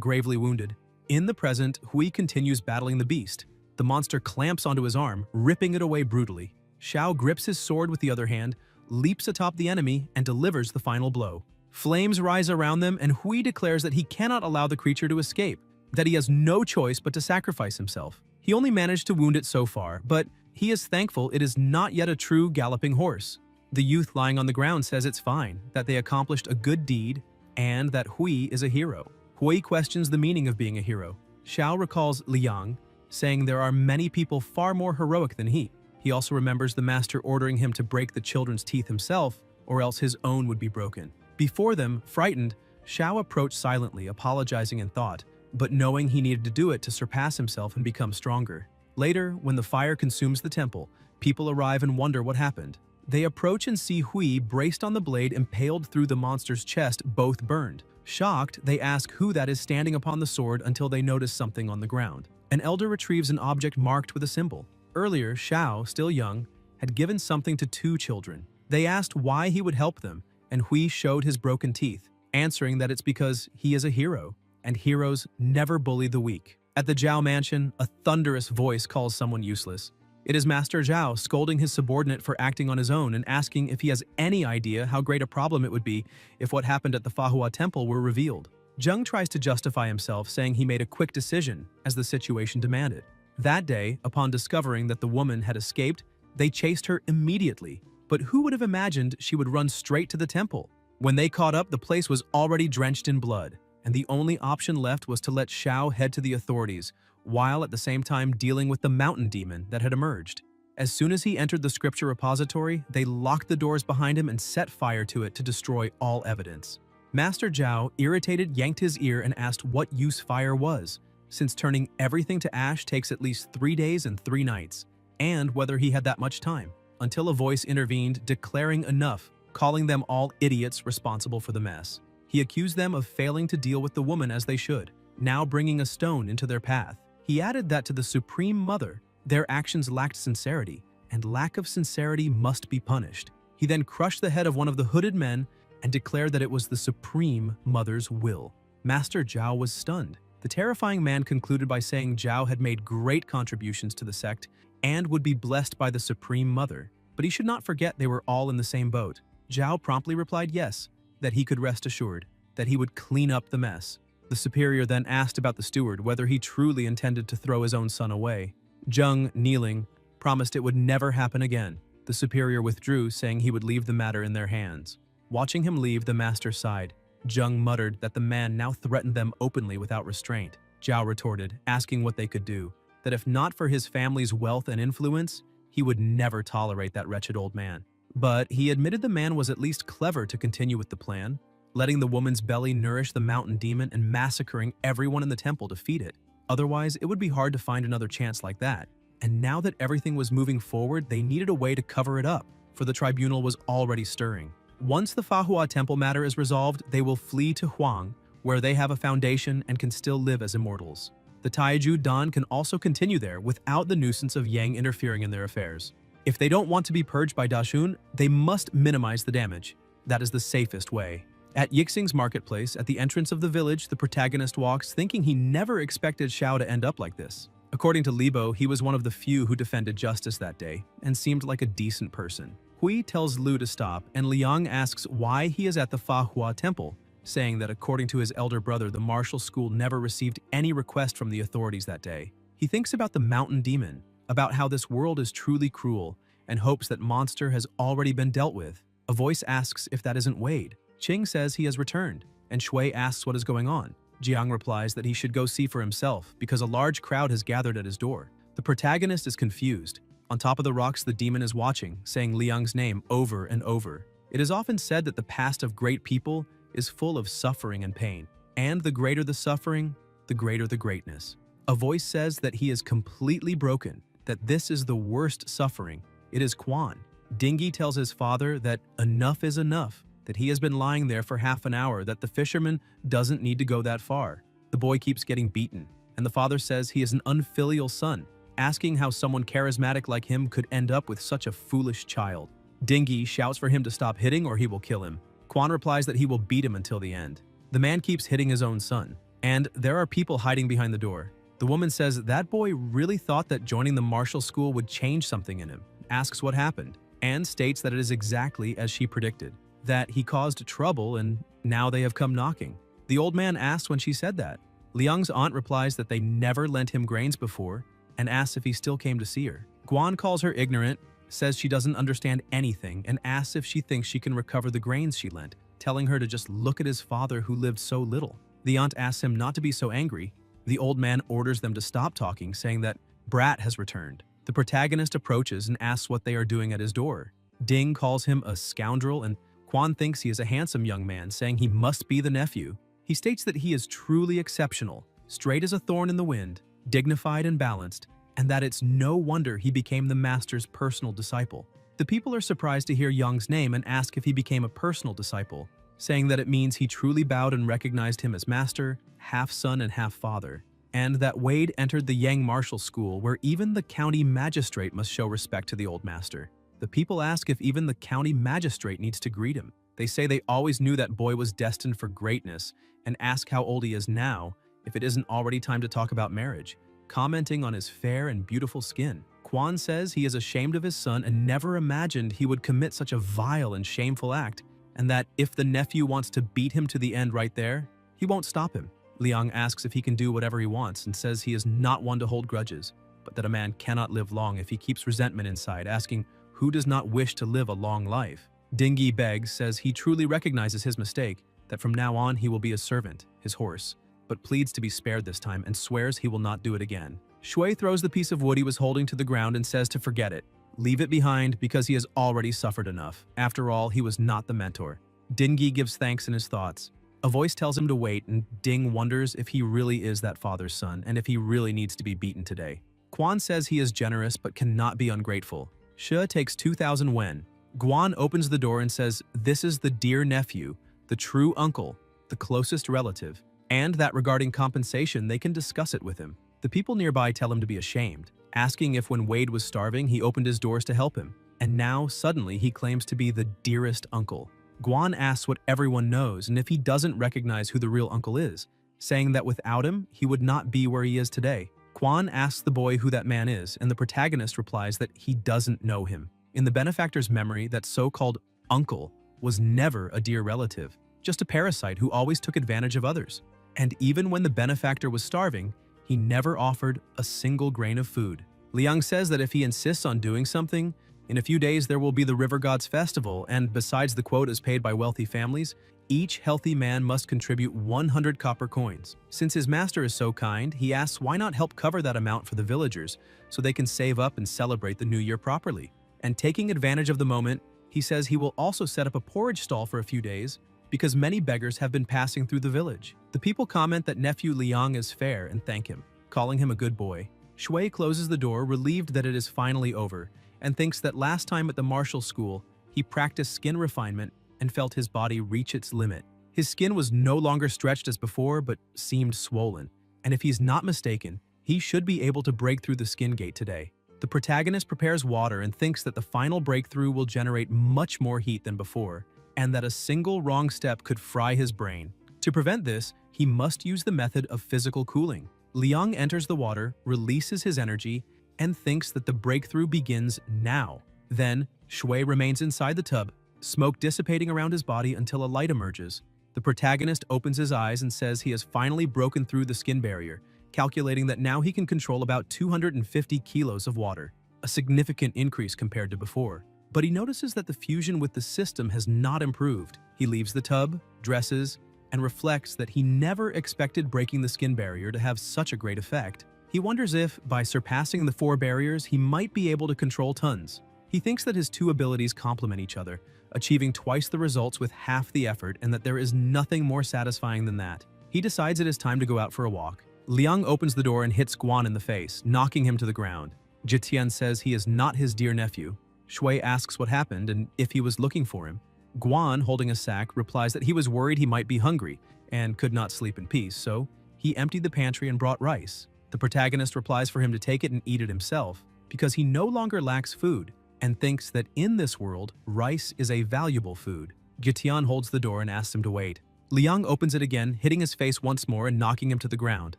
gravely wounded. In the present, Hui continues battling the beast. The monster clamps onto his arm, ripping it away brutally. Xiao grips his sword with the other hand, leaps atop the enemy, and delivers the final blow. Flames rise around them, and Hui declares that he cannot allow the creature to escape, that he has no choice but to sacrifice himself. He only managed to wound it so far, but he is thankful it is not yet a true galloping horse. The youth lying on the ground says it's fine, that they accomplished a good deed, and that Hui is a hero. Hui questions the meaning of being a hero. Xiao recalls Liang, saying there are many people far more heroic than he. He also remembers the master ordering him to break the children's teeth himself, or else his own would be broken. Before them, frightened, Xiao approached silently, apologizing in thought, but knowing he needed to do it to surpass himself and become stronger. Later, when the fire consumes the temple, people arrive and wonder what happened. They approach and see Hui braced on the blade impaled through the monster's chest, both burned. Shocked, they ask who that is standing upon the sword until they notice something on the ground. An elder retrieves an object marked with a symbol. Earlier, Xiao, still young, had given something to 2 children. They asked why he would help them, and Hui showed his broken teeth, answering that it's because he is a hero, and heroes never bully the weak. At the Zhao mansion, a thunderous voice calls someone useless. It is Master Zhao scolding his subordinate for acting on his own and asking if he has any idea how great a problem it would be if what happened at the Manhwa temple were revealed. Zheng tries to justify himself, saying he made a quick decision as the situation demanded. That day, upon discovering that the woman had escaped, they chased her immediately. But who would have imagined she would run straight to the temple? When they caught up, the place was already drenched in blood, and the only option left was to let Xiao head to the authorities, while at the same time dealing with the mountain demon that had emerged. As soon as he entered the scripture repository, they locked the doors behind him and set fire to it to destroy all evidence. Master Zhao, irritated, yanked his ear and asked what use fire was, since turning everything to ash takes at least 3 days and 3 nights, and whether he had that much time, until a voice intervened, declaring enough, calling them all idiots responsible for the mess. He accused them of failing to deal with the woman as they should, now bringing a stone into their path. He added that to the Supreme Mother, their actions lacked sincerity, and lack of sincerity must be punished. He then crushed the head of one of the hooded men and declared that it was the Supreme Mother's will. Master Zhao was stunned. The terrifying man concluded by saying Zhao had made great contributions to the sect and would be blessed by the Supreme Mother, but he should not forget they were all in the same boat. Zhao promptly replied yes, that he could rest assured, that he would clean up the mess. The superior then asked about the steward whether he truly intended to throw his own son away. Zheng, kneeling, promised it would never happen again. The superior withdrew, saying he would leave the matter in their hands. Watching him leave, the master sighed. Zheng muttered that the man now threatened them openly without restraint. Zhao retorted, asking what they could do, that if not for his family's wealth and influence, he would never tolerate that wretched old man. But he admitted the man was at least clever to continue with the plan, letting the woman's belly nourish the mountain demon and massacring everyone in the temple to feed it. Otherwise, it would be hard to find another chance like that. And now that everything was moving forward, they needed a way to cover it up, for the tribunal was already stirring. Once the Manhwa temple matter is resolved, they will flee to Huang, where they have a foundation and can still live as immortals. The Taiju Dan can also continue there without the nuisance of Yang interfering in their affairs. If they don't want to be purged by Dashun, they must minimize the damage. That is the safest way. At Yixing's marketplace, at the entrance of the village, the protagonist walks, thinking he never expected Xiao to end up like this. According to Libo, he was one of the few who defended justice that day, and seemed like a decent person. Hui tells Lu to stop, and Liang asks why he is at the Manhwa temple, saying that according to his elder brother, the martial school never received any request from the authorities that day. He thinks about the mountain demon, about how this world is truly cruel, and hopes that monster has already been dealt with. A voice asks if that isn't Wade. Qing says he has returned, and Shui asks what is going on. Jiang replies that he should go see for himself because a large crowd has gathered at his door. The protagonist is confused. On top of the rocks, the demon is watching, saying Liang's name over and over. It is often said that the past of great people is full of suffering and pain, and the greater the suffering, the greater the greatness. A voice says that he is completely broken, that this is the worst suffering. It is Quan. Dingy tells his father that enough is enough, that he has been lying there for half an hour, that the fisherman doesn't need to go that far. The boy keeps getting beaten, and the father says he is an unfilial son, asking how someone charismatic like him could end up with such a foolish child. Dingy shouts for him to stop hitting or he will kill him. Quan replies that he will beat him until the end. The man keeps hitting his own son, and there are people hiding behind the door. The woman says that boy really thought that joining the martial school would change something in him, asks what happened, and states that it is exactly as she predicted, that he caused trouble and now they have come knocking. The old man asks when she said that. Liang's aunt replies that they never lent him grains before and asks if he still came to see her. Guan calls her ignorant, says she doesn't understand anything, and asks if she thinks she can recover the grains she lent, telling her to just look at his father who lived so little. The aunt asks him not to be so angry. The old man orders them to stop talking, saying that Brat has returned. The protagonist approaches and asks what they are doing at his door. Ding calls him a scoundrel, and Quan thinks he is a handsome young man, saying he must be the nephew. He states that he is truly exceptional, straight as a thorn in the wind, dignified and balanced, and that it's no wonder he became the master's personal disciple. The people are surprised to hear Young's name and ask if he became a personal disciple, saying that it means he truly bowed and recognized him as master, half son and half father, and that Wade entered the Yang Martial School where even the county magistrate must show respect to the old master. The people ask if even the county magistrate needs to greet him. They say they always knew that boy was destined for greatness and ask how old he is now, if it isn't already time to talk about marriage, commenting on his fair and beautiful skin. Quan says he is ashamed of his son and never imagined he would commit such a vile and shameful act, and that if the nephew wants to beat him to the end right there, he won't stop him. Liang asks if he can do whatever he wants and says he is not one to hold grudges, but that a man cannot live long if he keeps resentment inside, asking who does not wish to live a long life. Dingy begs, says he truly recognizes his mistake, that from now on he will be a servant, his horse, but pleads to be spared this time and swears he will not do it again. Shui throws the piece of wood he was holding to the ground and says to forget it, leave it behind because he has already suffered enough. After all, he was not the mentor. Dingy gives thanks in his thoughts. A voice tells him to wait, and Ding wonders if he really is that father's son and if he really needs to be beaten today. Quan says he is generous but cannot be ungrateful. Shi takes 2,000 wen. Guan opens the door and says this is the dear nephew, the true uncle, the closest relative, and that regarding compensation they can discuss it with him. The people nearby tell him to be ashamed, asking if when Wade was starving he opened his doors to help him, and now suddenly he claims to be the dearest uncle. Guan asks what everyone knows and if he doesn't recognize who the real uncle is, saying that without him he would not be where he is today. Quan asks the boy who that man is, and the protagonist replies that he doesn't know him. In the benefactor's memory, that so-called uncle was never a dear relative, just a parasite who always took advantage of others. And even when the benefactor was starving, he never offered a single grain of food. Liang says that if he insists on doing something, in a few days there will be the River Gods Festival, and besides the quotas paid by wealthy families, each healthy man must contribute 100 copper coins. Since his master is so kind, he asks why not help cover that amount for the villagers so they can save up and celebrate the new year properly. And taking advantage of the moment, he says he will also set up a porridge stall for a few days because many beggars have been passing through the village. The people comment that nephew Liang is fair and thank him, calling him a good boy. Shui closes the door, relieved that it is finally over, and thinks that last time at the martial school, he practiced skin refinement and felt his body reach its limit. His skin was no longer stretched as before, but seemed swollen, and if he's not mistaken, he should be able to break through the skin gate today. The protagonist prepares water and thinks that the final breakthrough will generate much more heat than before, and that a single wrong step could fry his brain. To prevent this, he must use the method of physical cooling. Liang enters the water, releases his energy, and thinks that the breakthrough begins now. Then, Shui remains inside the tub, smoke dissipating around his body until a light emerges. The protagonist opens his eyes and says he has finally broken through the skin barrier, calculating that now he can control about 250 kilos of water, a significant increase compared to before. But he notices that the fusion with the system has not improved. He leaves the tub, dresses, and reflects that he never expected breaking the skin barrier to have such a great effect. He wonders if, by surpassing the 4 barriers, he might be able to control tons. He thinks that his 2 abilities complement each other, achieving twice the results with half the effort, and that there is nothing more satisfying than that. He decides it is time to go out for a walk. Liang opens the door and hits Guan in the face, knocking him to the ground. Jitian says he is not his dear nephew. Shui asks what happened and if he was looking for him. Guan, holding a sack, replies that he was worried he might be hungry and could not sleep in peace, so he emptied the pantry and brought rice. The protagonist replies for him to take it and eat it himself because he no longer lacks food and thinks that in this world, rice is a valuable food. Jitian holds the door and asks him to wait. Liang opens it again, hitting his face once more and knocking him to the ground.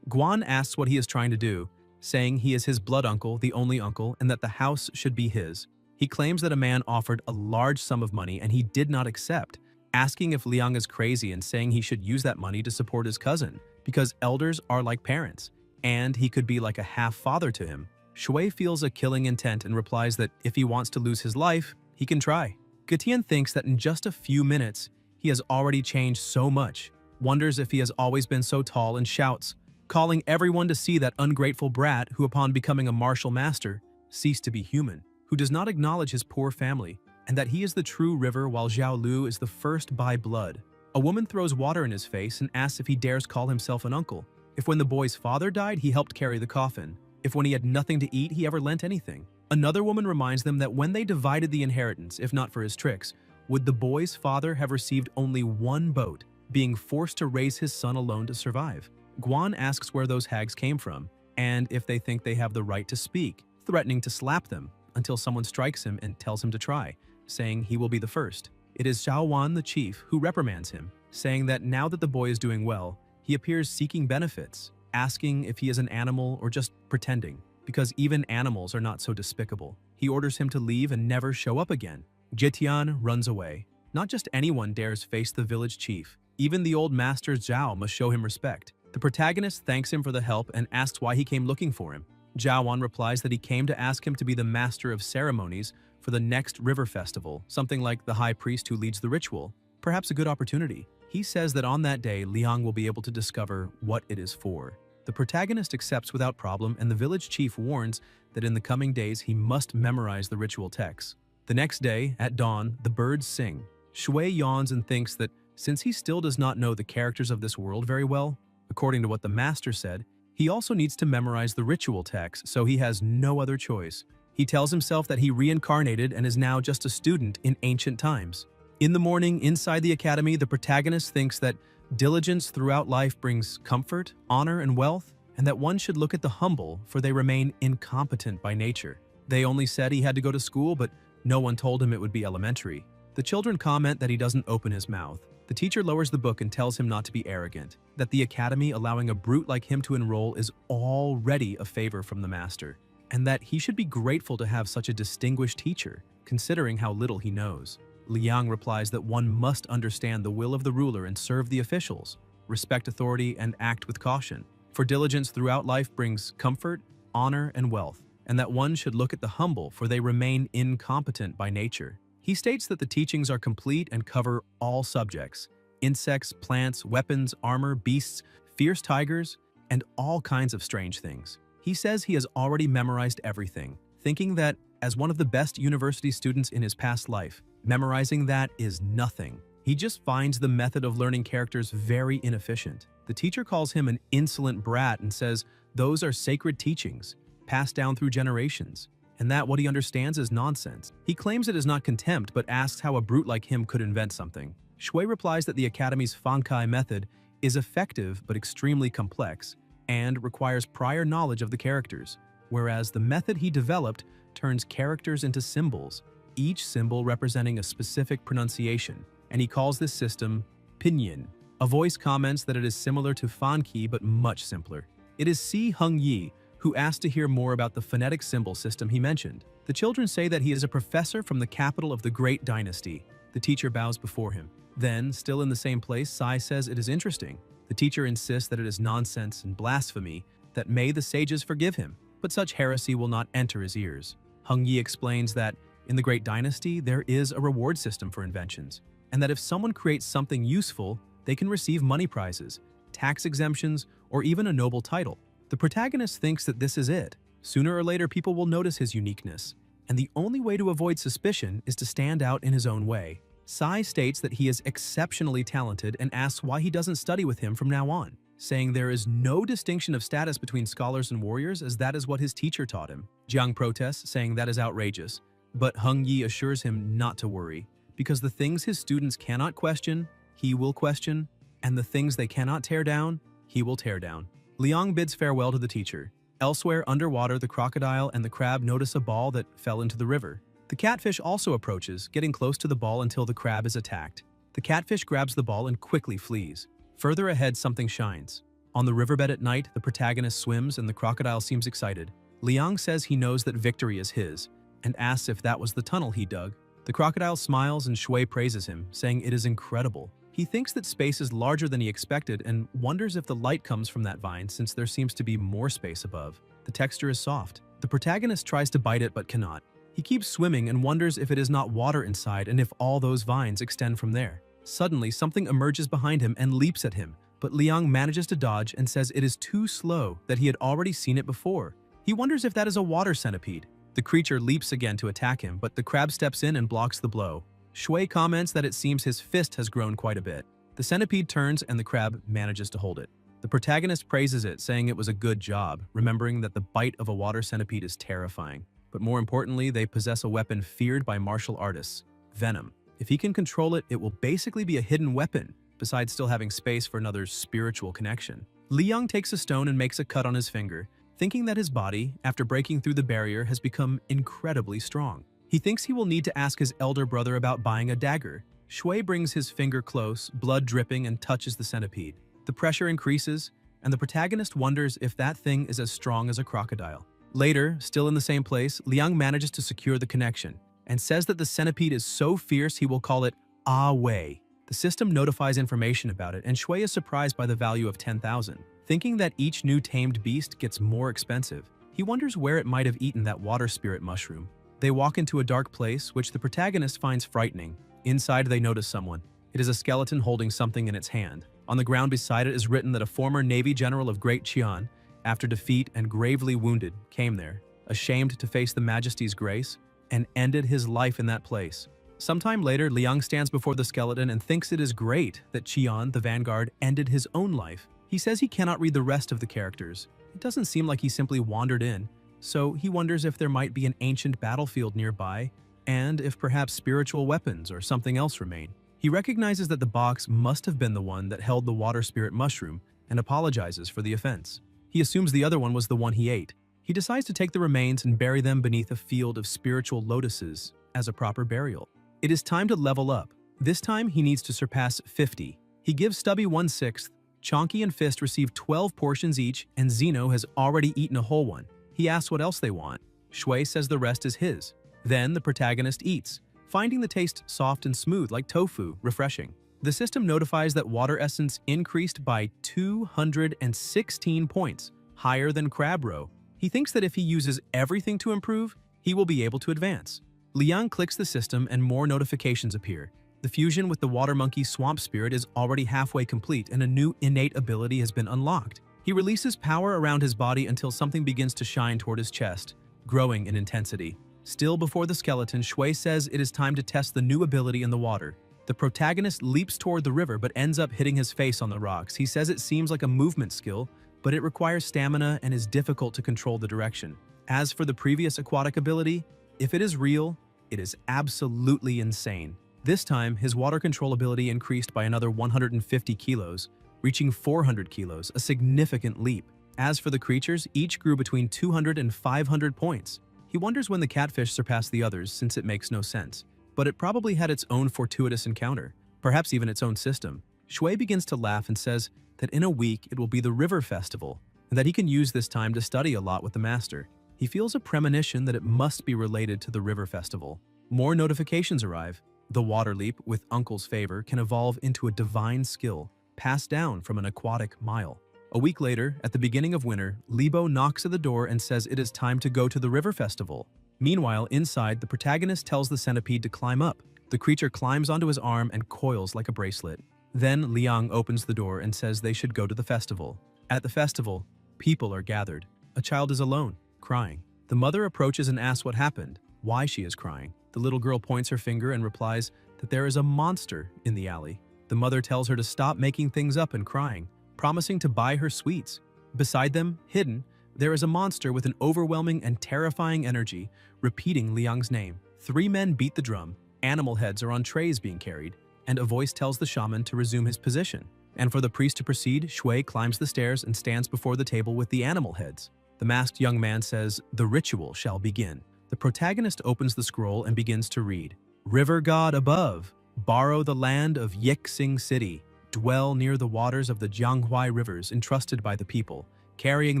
Guan asks what he is trying to do, saying he is his blood uncle, the only uncle, and that the house should be his. He claims that a man offered a large sum of money and he did not accept, asking if Liang is crazy and saying he should use that money to support his cousin, because elders are like parents, and he could be like a half-father to him. Shui feels a killing intent and replies that if he wants to lose his life, he can try. Getian thinks that in just a few minutes, he has already changed so much, wonders if he has always been so tall, and shouts, calling everyone to see that ungrateful brat who upon becoming a martial master, ceased to be human, who does not acknowledge his poor family, and that he is the true river while Zhao Lu is the first by blood. A woman throws water in his face and asks if he dares call himself an uncle, if when the boy's father died he helped carry the coffin, if when he had nothing to eat he ever lent anything. Another woman reminds them that when they divided the inheritance, if not for his tricks, would the boy's father have received only one boat, being forced to raise his son alone to survive. Guan asks where those hags came from, and if they think they have the right to speak, threatening to slap them until someone strikes him and tells him to try, saying he will be the first. It is Zhao Wan, the chief, who reprimands him, saying that now that the boy is doing well, he appears seeking benefits, asking if he is an animal or just pretending, because even animals are not so despicable. He orders him to leave and never show up again. Jetian runs away. Not just anyone dares face the village chief. Even the old master Zhao must show him respect. The protagonist thanks him for the help and asks why he came looking for him. Zhao Wan replies that he came to ask him to be the master of ceremonies for the next river festival, something like the high priest who leads the ritual. Perhaps a good opportunity. He says that on that day, Liang will be able to discover what it is for. The protagonist accepts without problem, and the village chief warns that in the coming days he must memorize the ritual texts. The next day, at dawn, the birds sing. Shui yawns and thinks that since he still does not know the characters of this world very well, according to what the master said, he also needs to memorize the ritual text, so he has no other choice. He tells himself that he reincarnated and is now just a student in ancient times. In the morning, inside the academy, the protagonist thinks that diligence throughout life brings comfort, honor, and wealth, and that one should look at the humble, for they remain incompetent by nature. They only said he had to go to school, but no one told him it would be elementary. The children comment that he doesn't open his mouth. The teacher lowers the book and tells him not to be arrogant, that the academy allowing a brute like him to enroll is already a favor from the master, and that he should be grateful to have such a distinguished teacher, considering how little he knows. Liang replies that one must understand the will of the ruler and serve the officials, respect authority, and act with caution. For diligence throughout life brings comfort, honor, and wealth, and that one should look at the humble, for they remain incompetent by nature. He states that the teachings are complete and cover all subjects: insects, plants, weapons, armor, beasts, fierce tigers, and all kinds of strange things. He says he has already memorized everything, thinking that as one of the best university students in his past life, memorizing that is nothing. He just finds the method of learning characters very inefficient. The teacher calls him an insolent brat and says those are sacred teachings, passed down through generations, and that what he understands is nonsense. He claims it is not contempt, but asks how a brute like him could invent something. Shui replies that the Academy's Fankai method is effective but extremely complex and requires prior knowledge of the characters, whereas the method he developed turns characters into symbols, each symbol representing a specific pronunciation, and he calls this system pinyin. A voice comments that it is similar to Fanki but much simpler. It is Si Hung Yi who asked to hear more about the phonetic symbol system he mentioned. The children say that he is a professor from the capital of the Great Dynasty. The teacher bows before him. Then, still in the same place, Sai says it is interesting. The teacher insists that it is nonsense and blasphemy, that may the sages forgive him, but such heresy will not enter his ears. Hung Yi explains that in the Great Dynasty, there is a reward system for inventions, and that if someone creates something useful, they can receive money prizes, tax exemptions, or even a noble title. The protagonist thinks that this is it. Sooner or later, people will notice his uniqueness, and the only way to avoid suspicion is to stand out in his own way. Sai states that he is exceptionally talented and asks why he doesn't study with him from now on, saying there is no distinction of status between scholars and warriors as that is what his teacher taught him. Jiang protests, saying that is outrageous, but Hung Yi assures him not to worry, because the things his students cannot question, he will question, and the things they cannot tear down, he will tear down. Liang bids farewell to the teacher. Elsewhere, underwater, the crocodile and the crab notice a ball that fell into the river. The catfish also approaches, getting close to the ball until the crab is attacked. The catfish grabs the ball and quickly flees. Further ahead, something shines. On the riverbed at night, the protagonist swims and the crocodile seems excited. Liang says he knows that victory is his, and asks if that was the tunnel he dug. The crocodile smiles and Shui praises him, saying it is incredible. He thinks that space is larger than he expected and wonders if the light comes from that vine since there seems to be more space above. The texture is soft. The protagonist tries to bite it but cannot. He keeps swimming and wonders if it is not water inside and if all those vines extend from there. Suddenly, something emerges behind him and leaps at him, but Liang manages to dodge and says it is too slow, that he had already seen it before. He wonders if that is a water centipede. The creature leaps again to attack him, but the crab steps in and blocks the blow. Shui comments that it seems his fist has grown quite a bit. The centipede turns and the crab manages to hold it. The protagonist praises it, saying it was a good job, remembering that the bite of a water centipede is terrifying. But more importantly, they possess a weapon feared by martial artists, venom. If he can control it, it will basically be a hidden weapon, besides still having space for another spiritual connection. Liang takes a stone and makes a cut on his finger, thinking that his body, after breaking through the barrier, has become incredibly strong. He thinks he will need to ask his elder brother about buying a dagger. Shui brings his finger close, blood dripping, and touches the centipede. The pressure increases, and the protagonist wonders if that thing is as strong as a crocodile. Later, still in the same place, Liang manages to secure the connection, and says that the centipede is so fierce he will call it Wei. The system notifies information about it, and Shui is surprised by the value of 10,000. Thinking that each new tamed beast gets more expensive, he wonders where it might have eaten that water spirit mushroom. They walk into a dark place, which the protagonist finds frightening. Inside, they notice someone. It is a skeleton holding something in its hand. On the ground beside it is written that a former Navy general of Great Qian, after defeat and gravely wounded, came there, ashamed to face the Majesty's grace, and ended his life in that place. Sometime later, Liang stands before the skeleton and thinks it is great that Qian, the vanguard, ended his own life. He says he cannot read the rest of the characters. It doesn't seem like he simply wandered in, so he wonders if there might be an ancient battlefield nearby, and if perhaps spiritual weapons or something else remain. He recognizes that the box must have been the one that held the water spirit mushroom and apologizes for the offense. He assumes the other one was the one he ate. He decides to take the remains and bury them beneath a field of spiritual lotuses as a proper burial. It is time to level up. This time, he needs to surpass 50. He gives Stubby 1/6, Chonky and Fist receive 12 portions each, and Zeno has already eaten a whole one. He asks what else they want. Shui says the rest is his. Then the protagonist eats, finding the taste soft and smooth like tofu, refreshing. The system notifies that water essence increased by 216 points, higher than crab roe. He thinks that if he uses everything to improve, he will be able to advance. Liang clicks the system and more notifications appear. The fusion with the water monkey swamp spirit is already halfway complete and a new innate ability has been unlocked. He releases power around his body until something begins to shine toward his chest, growing in intensity. Still before the skeleton, Shui says it is time to test the new ability in the water. The protagonist leaps toward the river but ends up hitting his face on the rocks. He says it seems like a movement skill, but it requires stamina and is difficult to control the direction. As for the previous aquatic ability, if it is real, it is absolutely insane. This time, his water control ability increased by another 150 kilos, reaching 400 kilos, a significant leap. As for the creatures, each grew between 200 and 500 points. He wonders when the catfish surpassed the others since it makes no sense, but it probably had its own fortuitous encounter, perhaps even its own system. Shui begins to laugh and says that in a week it will be the River Festival, and that he can use this time to study a lot with the master. He feels a premonition that it must be related to the River Festival. More notifications arrive. The water leap, with Uncle's favor, can evolve into a divine skill, passed down from an aquatic mile. A week later, at the beginning of winter, Libo knocks at the door and says it is time to go to the River Festival. Meanwhile, inside, the protagonist tells the centipede to climb up. The creature climbs onto his arm and coils like a bracelet. Then Liang opens the door and says they should go to the festival. At the festival, people are gathered. A child is alone, crying. The mother approaches and asks what happened, why she is crying. The little girl points her finger and replies that there is a monster in the alley. The mother tells her to stop making things up and crying, promising to buy her sweets. Beside them, hidden, there is a monster with an overwhelming and terrifying energy, repeating Liang's name. 3 men beat the drum, animal heads are on trays being carried, and a voice tells the shaman to resume his position. And for the priest to proceed, Shui climbs the stairs and stands before the table with the animal heads. The masked young man says, "The ritual shall begin." The protagonist opens the scroll and begins to read. "River god above, Borrow the land of Yixing City. Dwell near the waters of the Jianghuai rivers entrusted by the people, carrying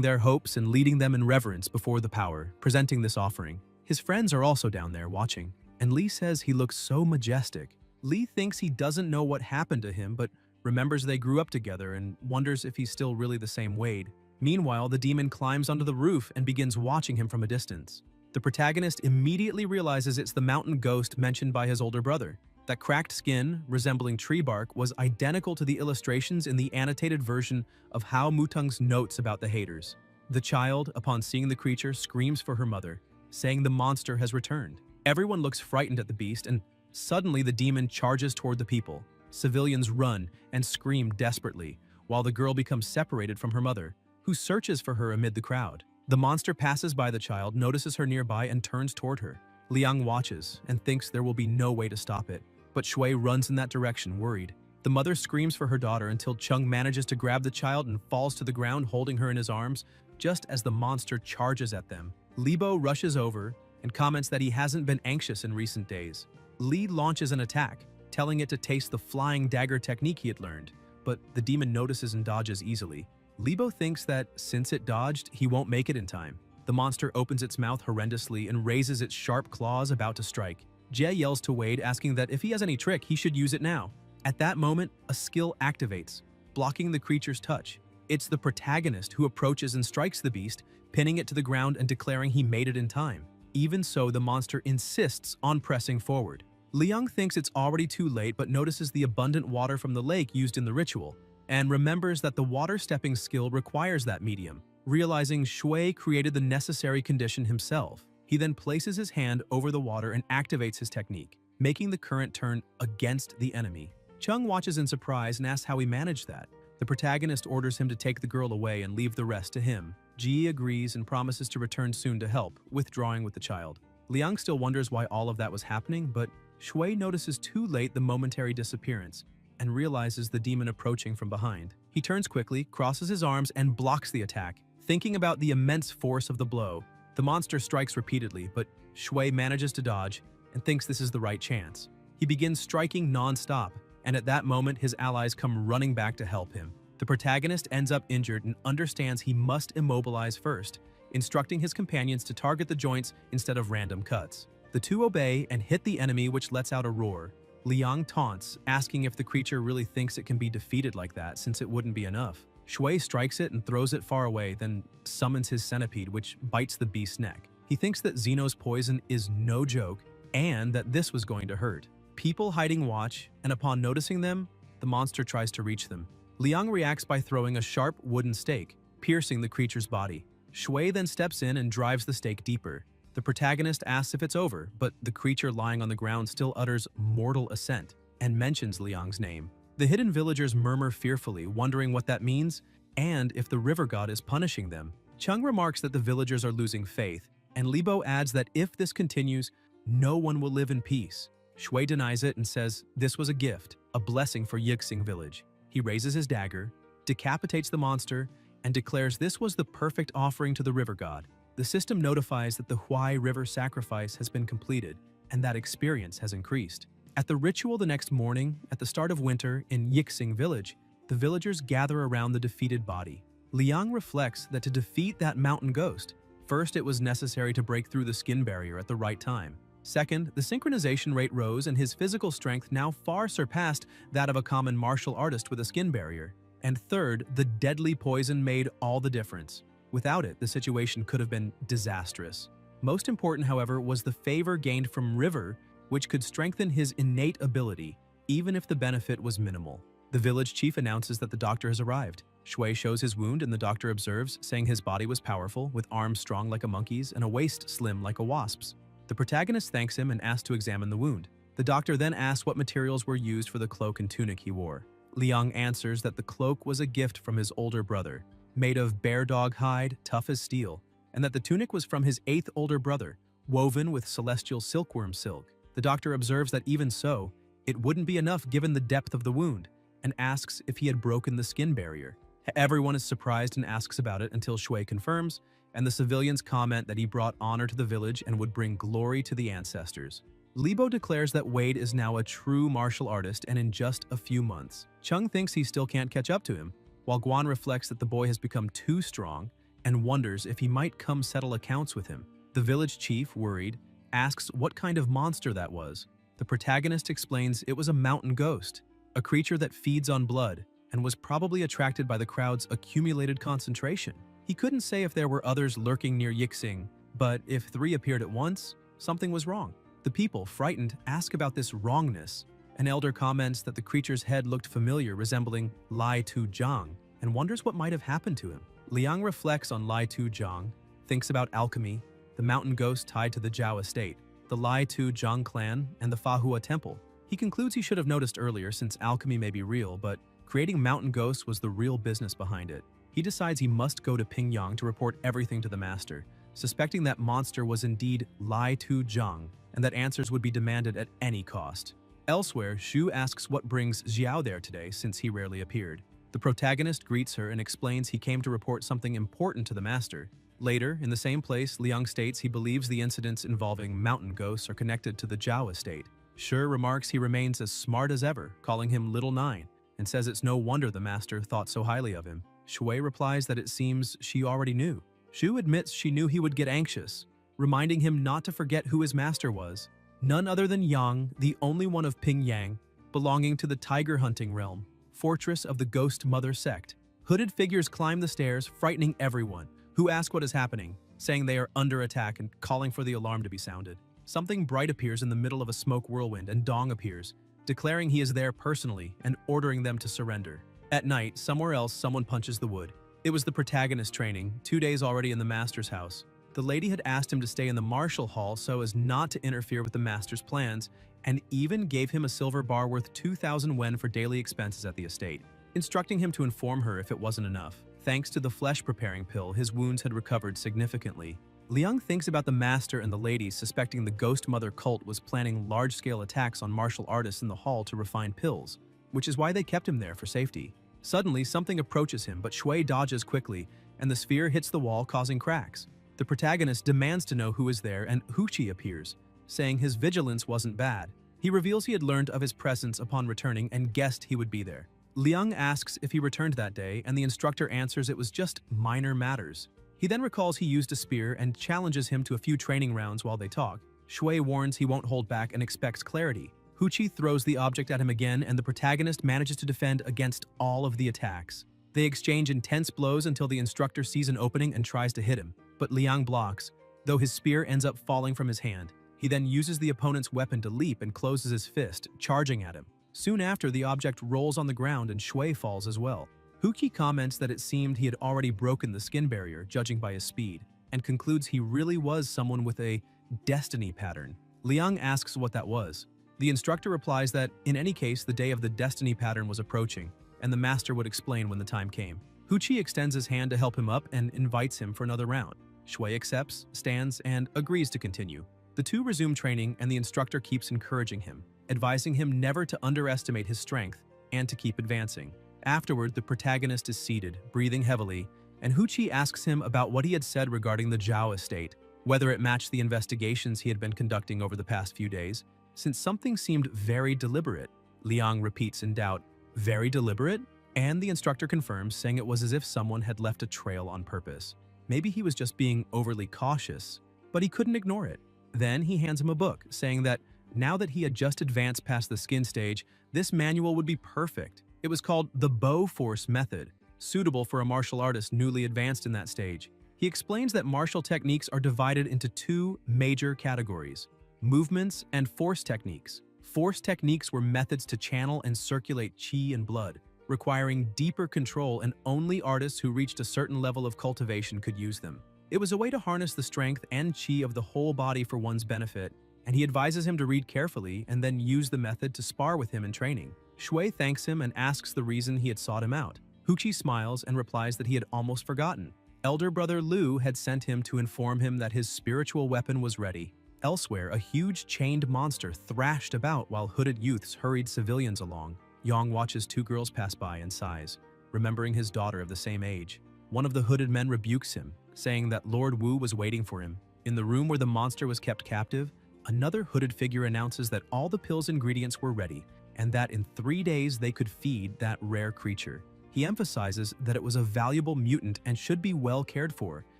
their hopes and leading them in reverence before the power, presenting this offering. His friends are also down there watching, and Li says he looks so majestic. Li thinks he doesn't know what happened to him, but remembers they grew up together and wonders if he's still really the same Wade. Meanwhile, the demon climbs onto the roof and begins watching him from a distance. The protagonist immediately realizes it's the mountain ghost mentioned by his older brother. That cracked skin, resembling tree bark, was identical to the illustrations in the annotated version of Hao Mutung's notes about the haters. The child, upon seeing the creature, screams for her mother, saying the monster has returned. Everyone looks frightened at the beast, and suddenly the demon charges toward the people. Civilians run and scream desperately, while the girl becomes separated from her mother, who searches for her amid the crowd. The monster passes by the child, notices her nearby, and turns toward her. Liang watches and thinks there will be no way to stop it, but Shui runs in that direction, worried. The mother screams for her daughter until Chung manages to grab the child and falls to the ground, holding her in his arms, just as the monster charges at them. Libo rushes over and comments that he hasn't been anxious in recent days. Li launches an attack, telling it to taste the flying dagger technique he had learned, but the demon notices and dodges easily. Libo thinks that since it dodged, he won't make it in time. The monster opens its mouth horrendously and raises its sharp claws about to strike. Jie yells to Wade, asking that if he has any trick, he should use it now. At that moment, a skill activates, blocking the creature's touch. It's the protagonist who approaches and strikes the beast, pinning it to the ground and declaring he made it in time. Even so, the monster insists on pressing forward. Liang thinks it's already too late, but notices the abundant water from the lake used in the ritual, and remembers that the water-stepping skill requires that medium. Realizing Shui created the necessary condition himself, he then places his hand over the water and activates his technique, making the current turn against the enemy. Chung watches in surprise and asks how he managed that. The protagonist orders him to take the girl away and leave the rest to him. Ji agrees and promises to return soon to help, withdrawing with the child. Liang still wonders why all of that was happening, but Shui notices too late the momentary disappearance and realizes the demon approaching from behind. He turns quickly, crosses his arms, and blocks the attack, thinking about the immense force of the blow. The monster strikes repeatedly, but Shui manages to dodge and thinks this is the right chance. He begins striking non-stop, and at that moment his allies come running back to help him. The protagonist ends up injured and understands he must immobilize first, instructing his companions to target the joints instead of random cuts. The two obey and hit the enemy, which lets out a roar. Liang taunts, asking if the creature really thinks it can be defeated like that, since it wouldn't be enough. Shui strikes it and throws it far away, then summons his centipede, which bites the beast's neck. He thinks that Zeno's poison is no joke, and that this was going to hurt. People hiding watch, and upon noticing them, the monster tries to reach them. Liang reacts by throwing a sharp wooden stake, piercing the creature's body. Shui then steps in and drives the stake deeper. The protagonist asks if it's over, but the creature lying on the ground still utters mortal assent and mentions Liang's name. The hidden villagers murmur fearfully, wondering what that means and if the river god is punishing them. Chung remarks that the villagers are losing faith, and Libo adds that if this continues, no one will live in peace. Shui denies it and says this was a gift, a blessing for Yixing village. He raises his dagger, decapitates the monster, and declares this was the perfect offering to the river god. The system notifies that the Huai River sacrifice has been completed, and that experience has increased. At the ritual the next morning, at the start of winter in Yixing village, the villagers gather around the defeated body. Liang reflects that to defeat that mountain ghost, first it was necessary to break through the skin barrier at the right time. Second, the synchronization rate rose and his physical strength now far surpassed that of a common martial artist with a skin barrier. And third, the deadly poison made all the difference. Without it, the situation could have been disastrous. Most important, however, was the favor gained from River, which could strengthen his innate ability, even if the benefit was minimal. The village chief announces that the doctor has arrived. Shui shows his wound and the doctor observes, saying his body was powerful, with arms strong like a monkey's and a waist slim like a wasp's. The protagonist thanks him and asks to examine the wound. The doctor then asks what materials were used for the cloak and tunic he wore. Liang answers that the cloak was a gift from his older brother, made of bear dog hide, tough as steel, and that the tunic was from his 8th older brother, woven with celestial silkworm silk. The doctor observes that even so, it wouldn't be enough given the depth of the wound, and asks if he had broken the skin barrier. Everyone is surprised and asks about it until Shui confirms, and the civilians comment that he brought honor to the village and would bring glory to the ancestors. Libo declares that Wade is now a true martial artist and in just a few months. Chung thinks he still can't catch up to him, while Guan reflects that the boy has become too strong and wonders if he might come settle accounts with him. The village chief, worried, asks what kind of monster that was. The protagonist explains it was a mountain ghost, a creature that feeds on blood and was probably attracted by the crowd's accumulated concentration. He couldn't say if there were others lurking near Yixing, but if 3 appeared at once, something was wrong. The people, frightened, ask about this wrongness. An elder comments that the creature's head looked familiar, resembling Lai Tu Zhang, and wonders what might have happened to him. Liang reflects on Lai Tu Zhang, thinks about alchemy, the mountain ghost tied to the Zhao estate, the Lai Tu Zhang clan, and the Fahua temple. He concludes he should have noticed earlier since alchemy may be real, but creating mountain ghosts was the real business behind it. He decides he must go to Pingyang to report everything to the master, suspecting that monster was indeed Lai Tu Zhang, and that answers would be demanded at any cost. Elsewhere, Xu asks what brings Xiao there today since he rarely appeared. The protagonist greets her and explains he came to report something important to the master. Later, in the same place, Liang states he believes the incidents involving mountain ghosts are connected to the Zhao estate. Shi remarks he remains as smart as ever, calling him Little Nine, and says it's no wonder the master thought so highly of him. Shui replies that it seems she already knew. Xu admits she knew he would get anxious, reminding him not to forget who his master was. None other than Yang, the only one of Pingyang, belonging to the tiger hunting realm, fortress of the Ghost Mother sect. Hooded figures climb the stairs, frightening everyone, who ask what is happening, saying they are under attack and calling for the alarm to be sounded. Something bright appears in the middle of a smoke whirlwind and Dong appears, declaring he is there personally and ordering them to surrender. At night, somewhere else, someone punches the wood. It was the protagonist training, 2 days already in the master's house. The lady had asked him to stay in the martial hall so as not to interfere with the master's plans, and even gave him a silver bar worth 2,000 wen for daily expenses at the estate, instructing him to inform her if it wasn't enough. Thanks to the flesh-preparing pill, his wounds had recovered significantly. Liang thinks about the master and the lady, suspecting the Ghost Mother cult was planning large-scale attacks on martial artists in the hall to refine pills, which is why they kept him there for safety. Suddenly, something approaches him, but Shui dodges quickly, and the sphere hits the wall, causing cracks. The protagonist demands to know who is there, and Huchi appears, saying his vigilance wasn't bad. He reveals he had learned of his presence upon returning and guessed he would be there. Liang asks if he returned that day, and the instructor answers it was just minor matters. He then recalls he used a spear and challenges him to a few training rounds while they talk. Shui warns he won't hold back and expects clarity. Huchi throws the object at him again, and the protagonist manages to defend against all of the attacks. They exchange intense blows until the instructor sees an opening and tries to hit him, but Liang blocks, though his spear ends up falling from his hand. He then uses the opponent's weapon to leap and closes his fist, charging at him. Soon after, the object rolls on the ground and Shui falls as well. Huki comments that it seemed he had already broken the skin barrier, judging by his speed, and concludes he really was someone with a destiny pattern. Liang asks what that was. The instructor replies that, in any case, the day of the destiny pattern was approaching, and the master would explain when the time came. Huchi extends his hand to help him up and invites him for another round. Shui accepts, stands, and agrees to continue. The two resume training, and the instructor keeps encouraging him, advising him never to underestimate his strength and to keep advancing. Afterward, the protagonist is seated, breathing heavily, and Huchi asks him about what he had said regarding the Zhao estate, whether it matched the investigations he had been conducting over the past few days, since something seemed very deliberate. Liang repeats in doubt, "Very deliberate?" And the instructor confirms, saying it was as if someone had left a trail on purpose. Maybe he was just being overly cautious, but he couldn't ignore it. Then he hands him a book, saying that now that he had just advanced past the skin stage, this manual would be perfect. It was called the Bow Force Method, suitable for a martial artist newly advanced in that stage. He explains that martial techniques are divided into two major categories: movements and force techniques. Force techniques were methods to channel and circulate qi and blood, requiring deeper control, and only artists who reached a certain level of cultivation could use them. It was a way to harness the strength and qi of the whole body for one's benefit, and he advises him to read carefully and then use the method to spar with him in training. Shui thanks him and asks the reason he had sought him out. Huchi smiles and replies that he had almost forgotten. Elder brother Lu had sent him to inform him that his spiritual weapon was ready. Elsewhere, a huge chained monster thrashed about while hooded youths hurried civilians along. Yang watches two girls pass by and sighs, remembering his daughter of the same age. One of the hooded men rebukes him, saying that Lord Wu was waiting for him. In the room where the monster was kept captive, another hooded figure announces that all the pill's ingredients were ready and that in 3 days they could feed that rare creature. He emphasizes that it was a valuable mutant and should be well cared for,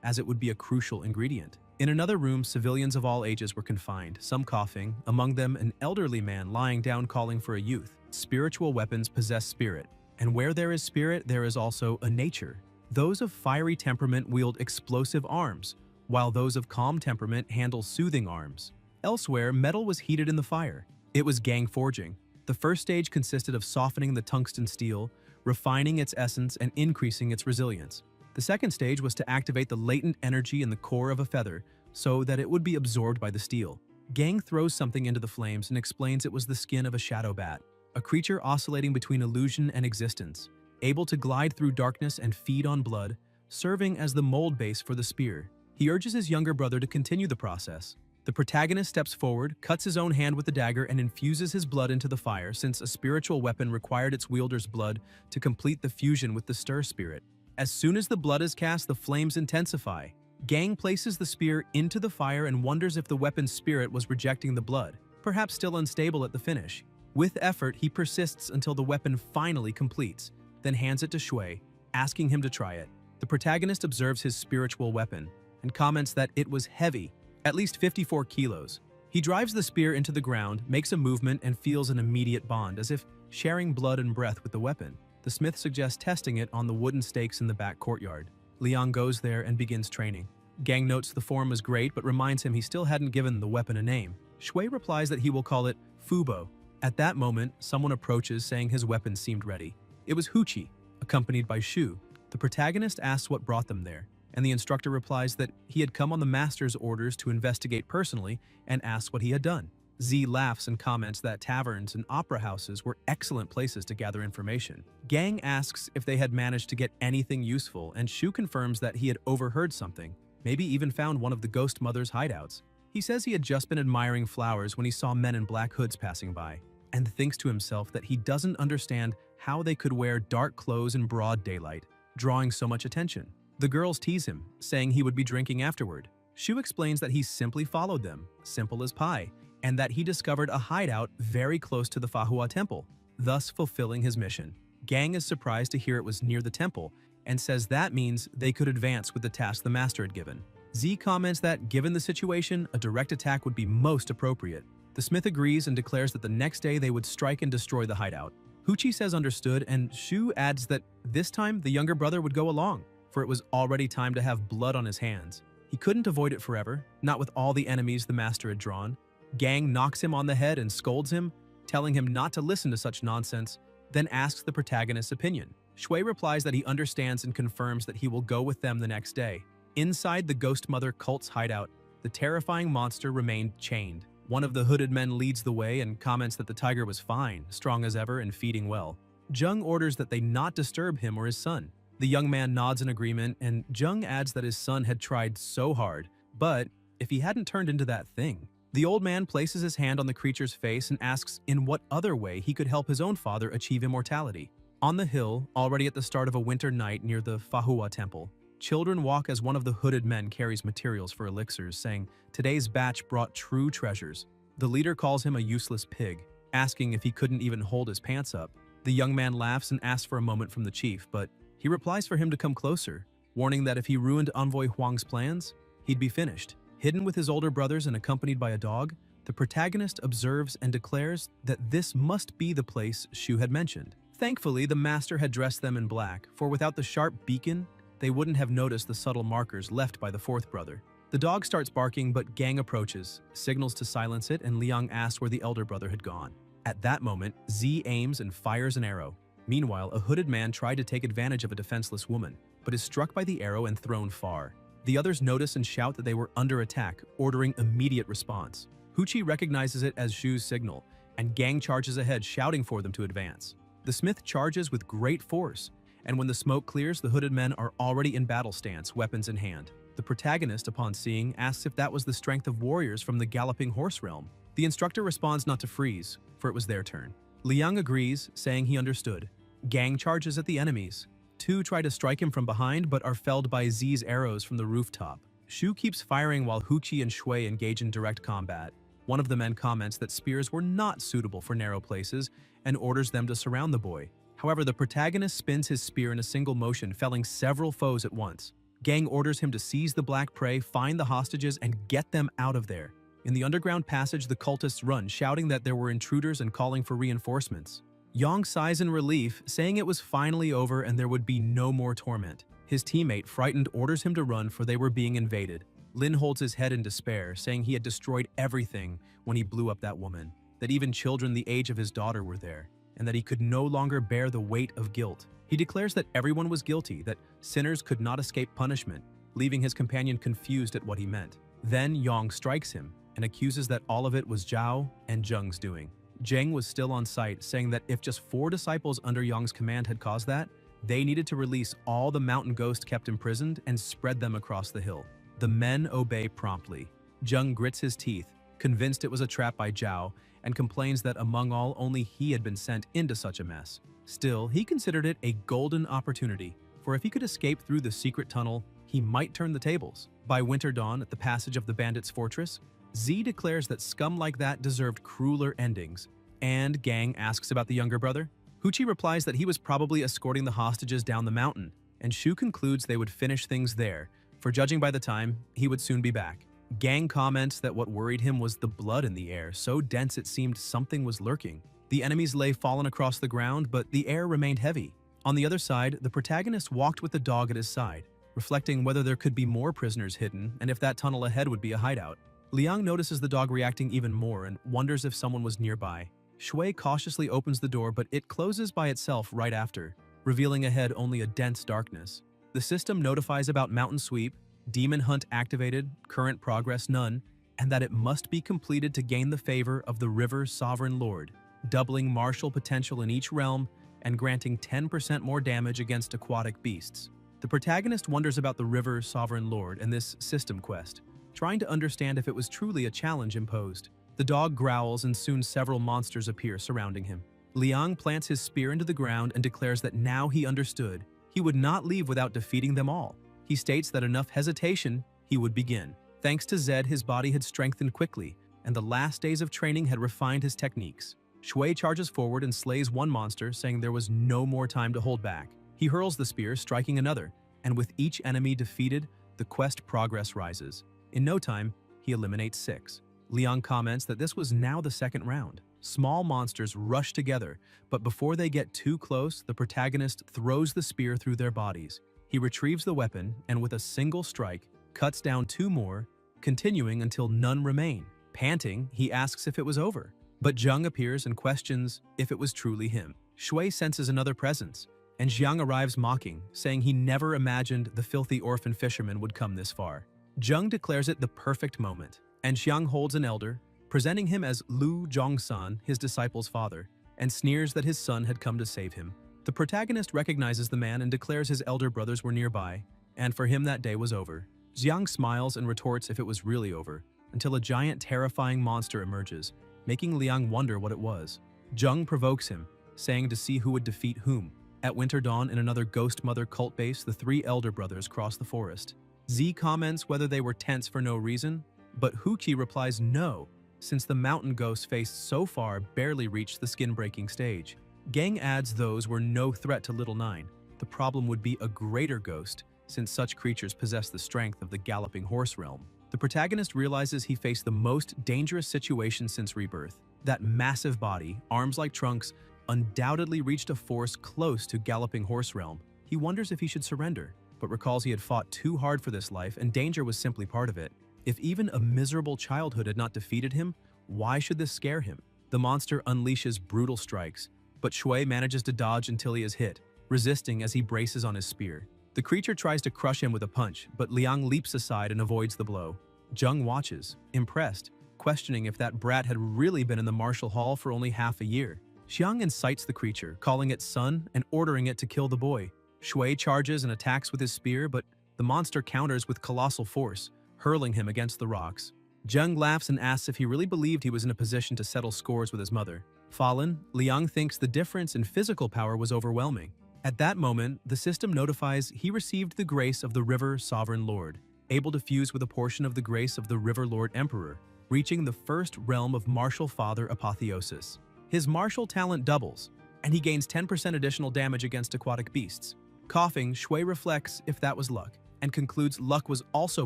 as it would be a crucial ingredient. In another room, civilians of all ages were confined, some coughing, among them an elderly man lying down calling for a youth. Spiritual weapons possess spirit, and where there is spirit, there is also a nature. Those of fiery temperament wield explosive arms, while those of calm temperament handle soothing arms. Elsewhere, metal was heated in the fire. It was gang forging. The first stage consisted of softening the tungsten steel, refining its essence, and increasing its resilience. The second stage was to activate the latent energy in the core of a feather so that it would be absorbed by the steel. Gang throws something into the flames and explains it was the skin of a shadow bat, a creature oscillating between illusion and existence, able to glide through darkness and feed on blood, serving as the mold base for the spear. He urges his younger brother to continue the process. The protagonist steps forward, cuts his own hand with the dagger, and infuses his blood into the fire since a spiritual weapon required its wielder's blood to complete the fusion with the stir spirit. As soon as the blood is cast, the flames intensify. Gang places the spear into the fire and wonders if the weapon's spirit was rejecting the blood, perhaps still unstable at the finish. With effort, he persists until the weapon finally completes, then hands it to Shui, asking him to try it. The protagonist observes his spiritual weapon and comments that it was heavy, at least 54 kilos. He drives the spear into the ground, makes a movement, and feels an immediate bond, as if sharing blood and breath with the weapon. The smith suggests testing it on the wooden stakes in the back courtyard. Liang goes there and begins training. Gang notes the form was great, but reminds him he still hadn't given the weapon a name. Shui replies that he will call it Fubo. At that moment, someone approaches saying his weapon seemed ready. It was Huchi, accompanied by Shu. The protagonist asks what brought them there, and the instructor replies that he had come on the master's orders to investigate personally and asks what he had done. Z laughs and comments that taverns and opera houses were excellent places to gather information. Gang asks if they had managed to get anything useful, and Shu confirms that he had overheard something, maybe even found one of the ghost mother's hideouts. He says he had just been admiring flowers when he saw men in black hoods passing by, and thinks to himself that he doesn't understand how they could wear dark clothes in broad daylight, drawing so much attention. The girls tease him, saying he would be drinking afterward. Shu explains that he simply followed them, simple as pie, and that he discovered a hideout very close to the Fahua temple, thus fulfilling his mission. Gang is surprised to hear it was near the temple, and says that means they could advance with the task the master had given. Z comments that, given the situation, a direct attack would be most appropriate. The smith agrees and declares that the next day they would strike and destroy the hideout. Huchi says understood, and Shu adds that this time the younger brother would go along, for it was already time to have blood on his hands. He couldn't avoid it forever, not with all the enemies the master had drawn. Gang knocks him on the head and scolds him, telling him not to listen to such nonsense, then asks the protagonist's opinion. Shui replies that he understands and confirms that he will go with them the next day. Inside the Ghost Mother cult's hideout, the terrifying monster remained chained. One of the hooded men leads the way and comments that the tiger was fine, strong as ever, and feeding well. Jung orders that they not disturb him or his son. The young man nods in agreement, and Jung adds that his son had tried so hard, but if he hadn't turned into that thing. The old man places his hand on the creature's face and asks in what other way he could help his own father achieve immortality. On the hill, already at the start of a winter night near the Fahua temple, children walk as one of the hooded men carries materials for elixirs, saying, "Today's batch brought true treasures." The leader calls him a useless pig, asking if he couldn't even hold his pants up. The young man laughs and asks for a moment from the chief, but he replies for him to come closer, warning that if he ruined Envoy Huang's plans, he'd be finished. Hidden with his older brothers and accompanied by a dog, the protagonist observes and declares that this must be the place Shu had mentioned. Thankfully, the master had dressed them in black, for without the sharp beacon, they wouldn't have noticed the subtle markers left by the fourth brother. The dog starts barking, but Gang approaches, signals to silence it, and Liang asks where the elder brother had gone. At that moment, Z aims and fires an arrow. Meanwhile, a hooded man tried to take advantage of a defenseless woman, but is struck by the arrow and thrown far. The others notice and shout that they were under attack, ordering immediate response. Huchi recognizes it as Shu's signal, and Gang charges ahead, shouting for them to advance. The smith charges with great force, and when the smoke clears, the hooded men are already in battle stance, weapons in hand. The protagonist, upon seeing, asks if that was the strength of warriors from the galloping horse realm. The instructor responds not to freeze, for it was their turn. Liang agrees, saying he understood. Gang charges at the enemies. Two try to strike him from behind, but are felled by Z's arrows from the rooftop. Shu keeps firing while Huchi and Shui engage in direct combat. One of the men comments that spears were not suitable for narrow places and orders them to surround the boy. However, the protagonist spins his spear in a single motion, felling several foes at once. Gang orders him to seize the black prey, find the hostages, and get them out of there. In the underground passage, the cultists run, shouting that there were intruders and calling for reinforcements. Yang sighs in relief, saying it was finally over and there would be no more torment. His teammate, frightened, orders him to run for they were being invaded. Lin holds his head in despair, saying he had destroyed everything when he blew up that woman, that even children the age of his daughter were there, and that he could no longer bear the weight of guilt. He declares that everyone was guilty, that sinners could not escape punishment, leaving his companion confused at what he meant. Then Yang strikes him and accuses that all of it was Zhao and Zheng's doing. Zheng was still on site, saying that if just 4 disciples under Yang's command had caused that, they needed to release all the mountain ghosts kept imprisoned and spread them across the hill. The men obey promptly. Zheng grits his teeth, convinced it was a trap by Zhao, and complains that among all, only he had been sent into such a mess. Still, he considered it a golden opportunity, for if he could escape through the secret tunnel, he might turn the tables. By winter dawn, at the passage of the bandits' fortress, Z declares that scum like that deserved crueler endings, and Gang asks about the younger brother. Huchi replies that he was probably escorting the hostages down the mountain, and Shu concludes they would finish things there, for judging by the time, he would soon be back. Gang comments that what worried him was the blood in the air, so dense it seemed something was lurking. The enemies lay fallen across the ground, but the air remained heavy. On the other side, the protagonist walked with the dog at his side, reflecting whether there could be more prisoners hidden and if that tunnel ahead would be a hideout. Liang notices the dog reacting even more and wonders if someone was nearby. Shui cautiously opens the door, but it closes by itself right after, revealing ahead only a dense darkness. The system notifies about Mountain Sweep, Demon Hunt activated, current progress none, and that it must be completed to gain the favor of the River Sovereign Lord, doubling martial potential in each realm and granting 10% more damage against aquatic beasts. The protagonist wonders about the River Sovereign Lord and this system quest, trying to understand if it was truly a challenge imposed. The dog growls and soon several monsters appear surrounding him. Liang plants his spear into the ground and declares that now he understood. He would not leave without defeating them all. He states that enough hesitation, he would begin. Thanks to Zed, his body had strengthened quickly, and the last days of training had refined his techniques. Shui charges forward and slays one monster, saying there was no more time to hold back. He hurls the spear, striking another, and with each enemy defeated, the quest progress rises. In no time, he eliminates 6. Liang comments that this was now the second round. Small monsters rush together, but before they get too close, the protagonist throws the spear through their bodies. He retrieves the weapon and with a single strike, cuts down 2 more, continuing until none remain. Panting, he asks if it was over, but Zheng appears and questions if it was truly him. Shui senses another presence, and Jiang arrives mocking, saying he never imagined the filthy orphan fisherman would come this far. Zheng declares it the perfect moment, and Xiang holds an elder, presenting him as Lu Zhongsan, his disciple's father, and sneers that his son had come to save him. The protagonist recognizes the man and declares his elder brothers were nearby, and for him that day was over. Xiang smiles and retorts if it was really over, until a giant terrifying monster emerges, making Liang wonder what it was. Zheng provokes him, saying to see who would defeat whom. At winter dawn, in another Ghost Mother cult base, the 3 elder brothers cross the forest. Z comments whether they were tense for no reason, but Huqi replies no, since the mountain ghosts faced so far barely reached the skin-breaking stage. Gang adds those were no threat to Little Nine. The problem would be a greater ghost, since such creatures possess the strength of the galloping horse realm. The protagonist realizes he faced the most dangerous situation since rebirth. That massive body, arms like trunks, undoubtedly reached a force close to galloping horse realm. He wonders if he should surrender, but recalls he had fought too hard for this life and danger was simply part of it. If even a miserable childhood had not defeated him, why should this scare him? The monster unleashes brutal strikes, but Shui manages to dodge until he is hit, resisting as he braces on his spear. The creature tries to crush him with a punch, but Liang leaps aside and avoids the blow. Zheng watches, impressed, questioning if that brat had really been in the martial hall for only half a year. Xiang incites the creature, calling it son and ordering it to kill the boy. Shui charges and attacks with his spear, but the monster counters with colossal force, hurling him against the rocks. Zheng laughs and asks if he really believed he was in a position to settle scores with his mother. Fallen, Liang thinks the difference in physical power was overwhelming. At that moment, the system notifies he received the grace of the River Sovereign Lord, able to fuse with a portion of the grace of the River Lord Emperor, reaching the first realm of martial father apotheosis. His martial talent doubles, and he gains 10% additional damage against aquatic beasts. Coughing, Shui reflects if that was luck, and concludes luck was also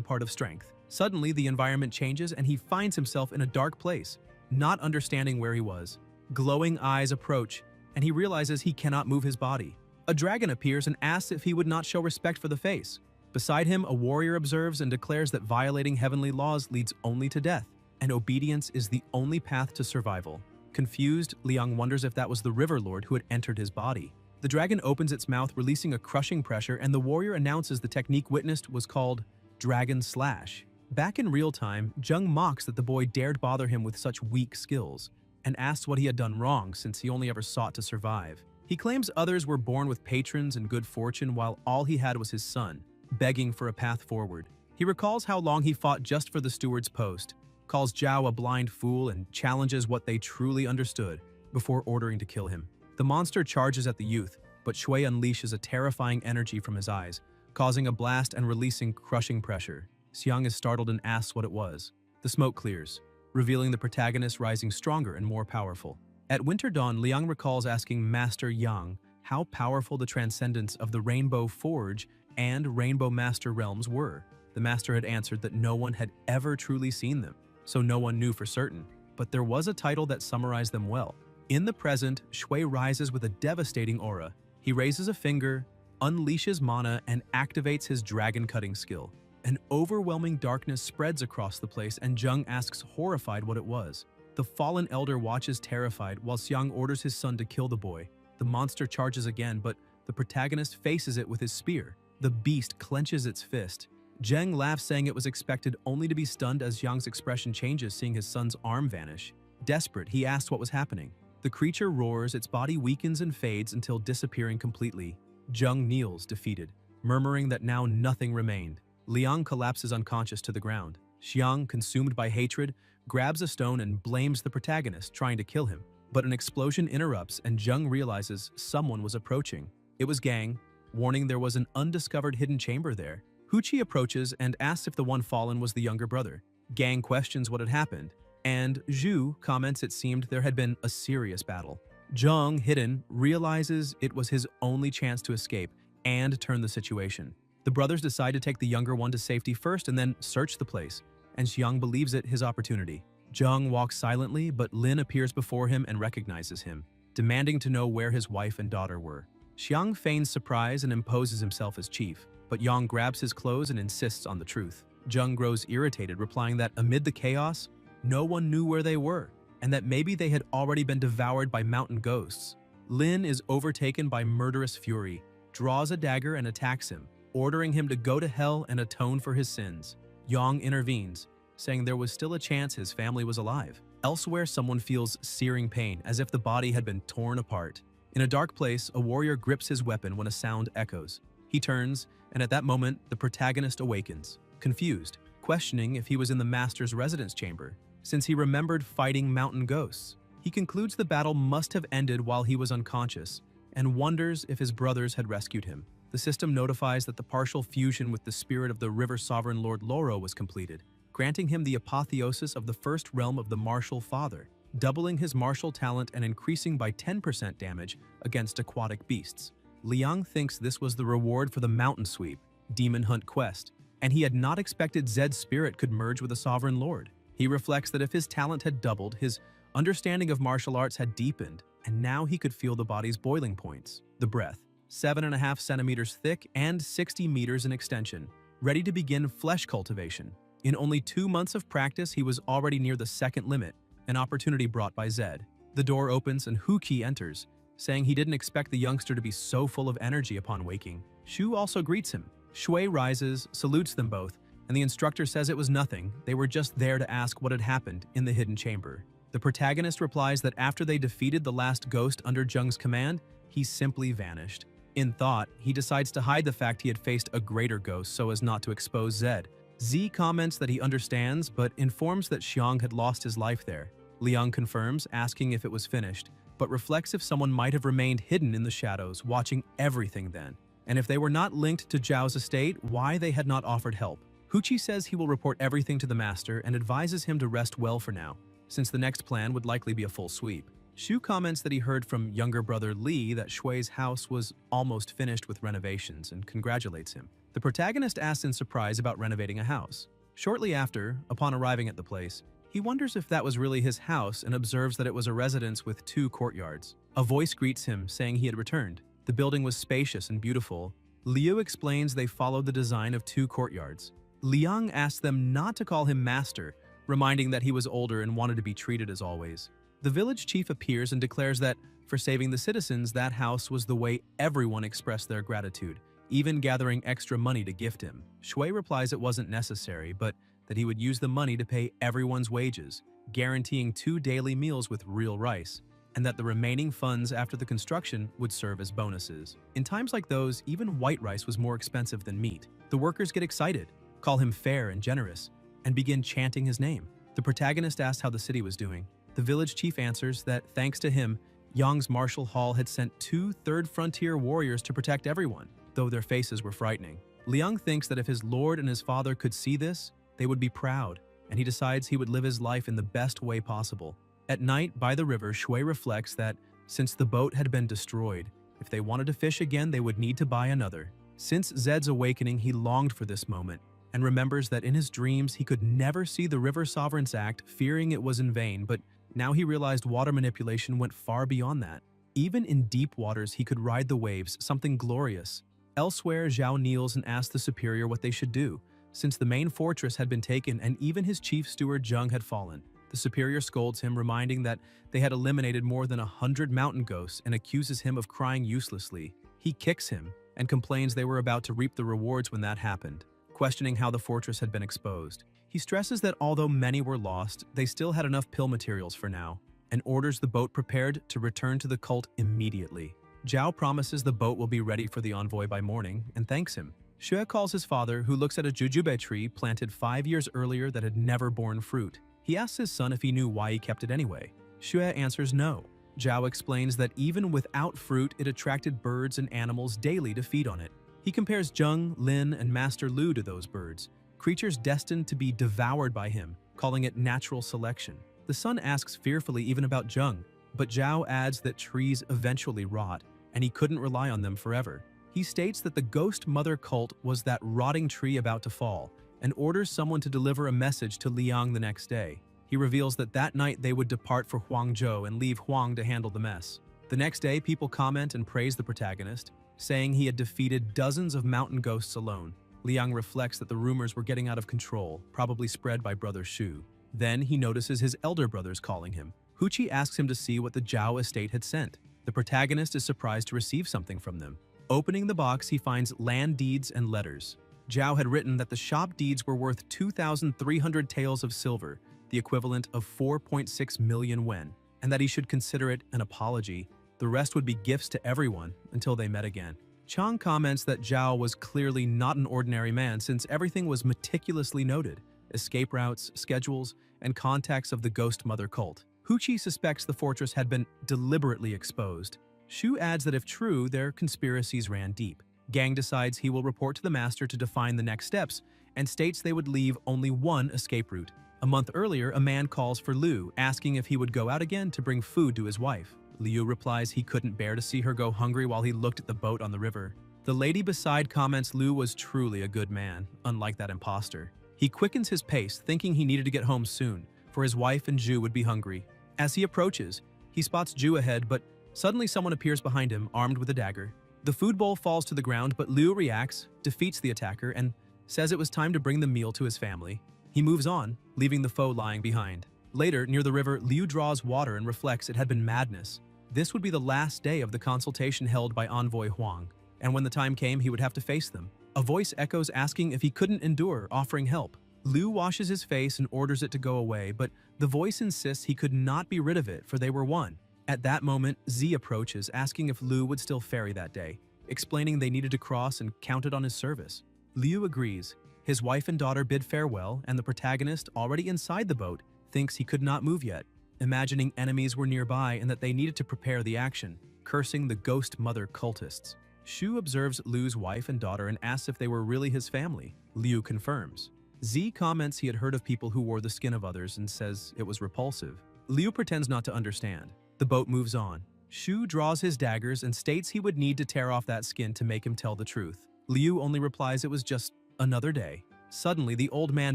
part of strength. Suddenly, the environment changes and he finds himself in a dark place, not understanding where he was. Glowing eyes approach, and he realizes he cannot move his body. A dragon appears and asks if he would not show respect for the face. Beside him, a warrior observes and declares that violating heavenly laws leads only to death, and obedience is the only path to survival. Confused, Liang wonders if that was the River Lord who had entered his body. The dragon opens its mouth, releasing a crushing pressure, and the warrior announces the technique witnessed was called Dragon Slash. Back in real time, Jung mocks that the boy dared bother him with such weak skills, and asks what he had done wrong since he only ever sought to survive. He claims others were born with patrons and good fortune while all he had was his son, begging for a path forward. He recalls how long he fought just for the steward's post, calls Zhao a blind fool, and challenges what they truly understood before ordering to kill him. The monster charges at the youth, but Shui unleashes a terrifying energy from his eyes, causing a blast and releasing crushing pressure. Xiang is startled and asks what it was. The smoke clears, revealing the protagonist rising stronger and more powerful. At Winter Dawn, Liang recalls asking Master Yang how powerful the transcendence of the Rainbow Forge and Rainbow Master realms were. The master had answered that no one had ever truly seen them, so no one knew for certain, but there was a title that summarized them well. In the present, Shui rises with a devastating aura. He raises a finger, unleashes mana, and activates his dragon-cutting skill. An overwhelming darkness spreads across the place, and Jung asks horrified what it was. The fallen elder watches terrified while Xiang orders his son to kill the boy. The monster charges again, but the protagonist faces it with his spear. The beast clenches its fist. Zheng laughs, saying it was expected only to be stunned as Xiang's expression changes, seeing his son's arm vanish. Desperate, he asks what was happening. The creature roars, its body weakens and fades until disappearing completely. Zheng kneels, defeated, murmuring that now nothing remained. Liang collapses unconscious to the ground. Xiang, consumed by hatred, grabs a stone and blames the protagonist, trying to kill him. But an explosion interrupts and Zheng realizes someone was approaching. It was Gang, warning there was an undiscovered hidden chamber there. Huchi approaches and asks if the one fallen was the younger brother. Gang questions what had happened, and Zhu comments it seemed there had been a serious battle. Zheng, hidden, realizes it was his only chance to escape and turn the situation. The brothers decide to take the younger one to safety first and then search the place, and Xiang believes it his opportunity. Zheng walks silently, but Lin appears before him and recognizes him, demanding to know where his wife and daughter were. Xiang feigns surprise and imposes himself as chief, but Yang grabs his clothes and insists on the truth. Zheng grows irritated, replying that amid the chaos, no one knew where they were, and that maybe they had already been devoured by mountain ghosts. Lin is overtaken by murderous fury, draws a dagger and attacks him, ordering him to go to hell and atone for his sins. Yang intervenes, saying there was still a chance his family was alive. Elsewhere, someone feels searing pain, as if the body had been torn apart. In a dark place, a warrior grips his weapon when a sound echoes. He turns, and at that moment, the protagonist awakens, confused, questioning if he was in the master's residence chamber, since he remembered fighting mountain ghosts. He concludes the battle must have ended while he was unconscious, and wonders if his brothers had rescued him. The system notifies that the partial fusion with the spirit of the River Sovereign Lord Loro was completed, granting him the apotheosis of the first realm of the Martial Father, doubling his martial talent and increasing by 10% damage against aquatic beasts. Liang thinks this was the reward for the Mountain Sweep, Demon Hunt quest, and he had not expected Zed's spirit could merge with a Sovereign Lord. He reflects that if his talent had doubled, his understanding of martial arts had deepened, and now he could feel the body's boiling points. The breath, 7.5 centimeters thick and 60 meters in extension, ready to begin flesh cultivation. In only 2 months of practice, he was already near the second limit, an opportunity brought by Zed. The door opens and Huki enters, saying he didn't expect the youngster to be so full of energy upon waking. Shu also greets him. Shui rises, salutes them both, and the instructor says it was nothing, they were just there to ask what had happened in the hidden chamber. The protagonist replies that after they defeated the last ghost under Zheng's command, he simply vanished. In thought, he decides to hide the fact he had faced a greater ghost so as not to expose Zed. Z comments that he understands, but informs that Xiang had lost his life there. Liang confirms, asking if it was finished, but reflects if someone might have remained hidden in the shadows, watching everything then, and if they were not linked to Zhao's estate, why they had not offered help. Huchi says he will report everything to the master and advises him to rest well for now, since the next plan would likely be a full sweep. Shu comments that he heard from younger brother Li that Shui's house was almost finished with renovations and congratulates him. The protagonist asks in surprise about renovating a house. Shortly after, upon arriving at the place, he wonders if that was really his house and observes that it was a residence with 2 courtyards. A voice greets him, saying he had returned. The building was spacious and beautiful. Liu explains they followed the design of 2 courtyards. Liang asks them not to call him master, reminding that he was older and wanted to be treated as always. The village chief appears and declares that, for saving the citizens, that house was the way everyone expressed their gratitude, even gathering extra money to gift him. Shui replies it wasn't necessary, but that he would use the money to pay everyone's wages, guaranteeing 2 daily meals with real rice, and that the remaining funds after the construction would serve as bonuses. In times like those, even white rice was more expensive than meat. The workers get excited, call him fair and generous, and begin chanting his name. The protagonist asks how the city was doing. The village chief answers that, thanks to him, Yang's martial hall had sent 2 third frontier warriors to protect everyone, though their faces were frightening. Liang thinks that if his lord and his father could see this, they would be proud, and he decides he would live his life in the best way possible. At night, by the river, Shui reflects that, since the boat had been destroyed, if they wanted to fish again, they would need to buy another. Since Zed's awakening, he longed for this moment, and remembers that in his dreams he could never see the River Sovereign's act, fearing it was in vain, but now he realized water manipulation went far beyond that. Even in deep waters, he could ride the waves, something glorious. Elsewhere, Zhao kneels and asks the superior what they should do, since the main fortress had been taken and even his chief steward Zheng had fallen. The superior scolds him, reminding that they had eliminated more than 100 mountain ghosts and accuses him of crying uselessly. He kicks him and complains they were about to reap the rewards when that happened, questioning how the fortress had been exposed. He stresses that although many were lost, they still had enough pill materials for now, and orders the boat prepared to return to the cult immediately. Zhao promises the boat will be ready for the envoy by morning and thanks him. Xue calls his father, who looks at a jujube tree planted 5 years earlier that had never borne fruit. He asks his son if he knew why he kept it anyway. Xue answers no. Zhao explains that even without fruit, it attracted birds and animals daily to feed on it. He compares Zheng, Lin, and Master Lu to those birds, creatures destined to be devoured by him, calling it natural selection. The son asks fearfully even about Zheng, but Zhao adds that trees eventually rot, and he couldn't rely on them forever. He states that the Ghost Mother cult was that rotting tree about to fall, and orders someone to deliver a message to Liang the next day. He reveals that that night they would depart for Huangzhou and leave Huang to handle the mess. The next day, people comment and praise the protagonist, saying he had defeated dozens of mountain ghosts alone. Liang reflects that the rumors were getting out of control, probably spread by brother Shu. Then he notices his elder brothers calling him. Huchi asks him to see what the Zhao estate had sent. The protagonist is surprised to receive something from them. Opening the box, he finds land deeds and letters. Zhao had written that the shop deeds were worth 2,300 taels of silver, the equivalent of 4.6 million yen, and that he should consider it an apology. The rest would be gifts to everyone until they met again. Chang comments that Zhao was clearly not an ordinary man since everything was meticulously noted: escape routes, schedules, and contacts of the Ghost Mother cult. Huchi suspects the fortress had been deliberately exposed. Shu adds that if true, their conspiracies ran deep. Gang decides he will report to the master to define the next steps and states they would leave only one escape route. A month earlier, a man calls for Liu, asking if he would go out again to bring food to his wife. Liu replies he couldn't bear to see her go hungry while he looked at the boat on the river. The lady beside comments Liu was truly a good man, unlike that imposter. He quickens his pace, thinking he needed to get home soon, for his wife and Ju would be hungry. As he approaches, he spots Ju ahead, but suddenly someone appears behind him, armed with a dagger. The food bowl falls to the ground, but Liu reacts, defeats the attacker, and says it was time to bring the meal to his family. He moves on, leaving the foe lying behind. Later, near the river, Liu draws water and reflects it had been madness. This would be the last day of the consultation held by Envoy Huang, and when the time came, he would have to face them. A voice echoes asking if he couldn't endure, offering help. Liu washes his face and orders it to go away, but the voice insists he could not be rid of it, for they were one. At that moment, Z approaches, asking if Liu would still ferry that day, explaining they needed to cross and counted on his service. Liu agrees. His wife and daughter bid farewell, and the protagonist, already inside the boat, thinks he could not move yet, imagining enemies were nearby and that they needed to prepare the action, cursing the Ghost Mother cultists. Shu observes Liu's wife and daughter and asks if they were really his family. Liu confirms. Z comments he had heard of people who wore the skin of others and says it was repulsive. Liu pretends not to understand. The boat moves on. Shu draws his daggers and states he would need to tear off that skin to make him tell the truth. Liu only replies it was just another day. Suddenly, the old man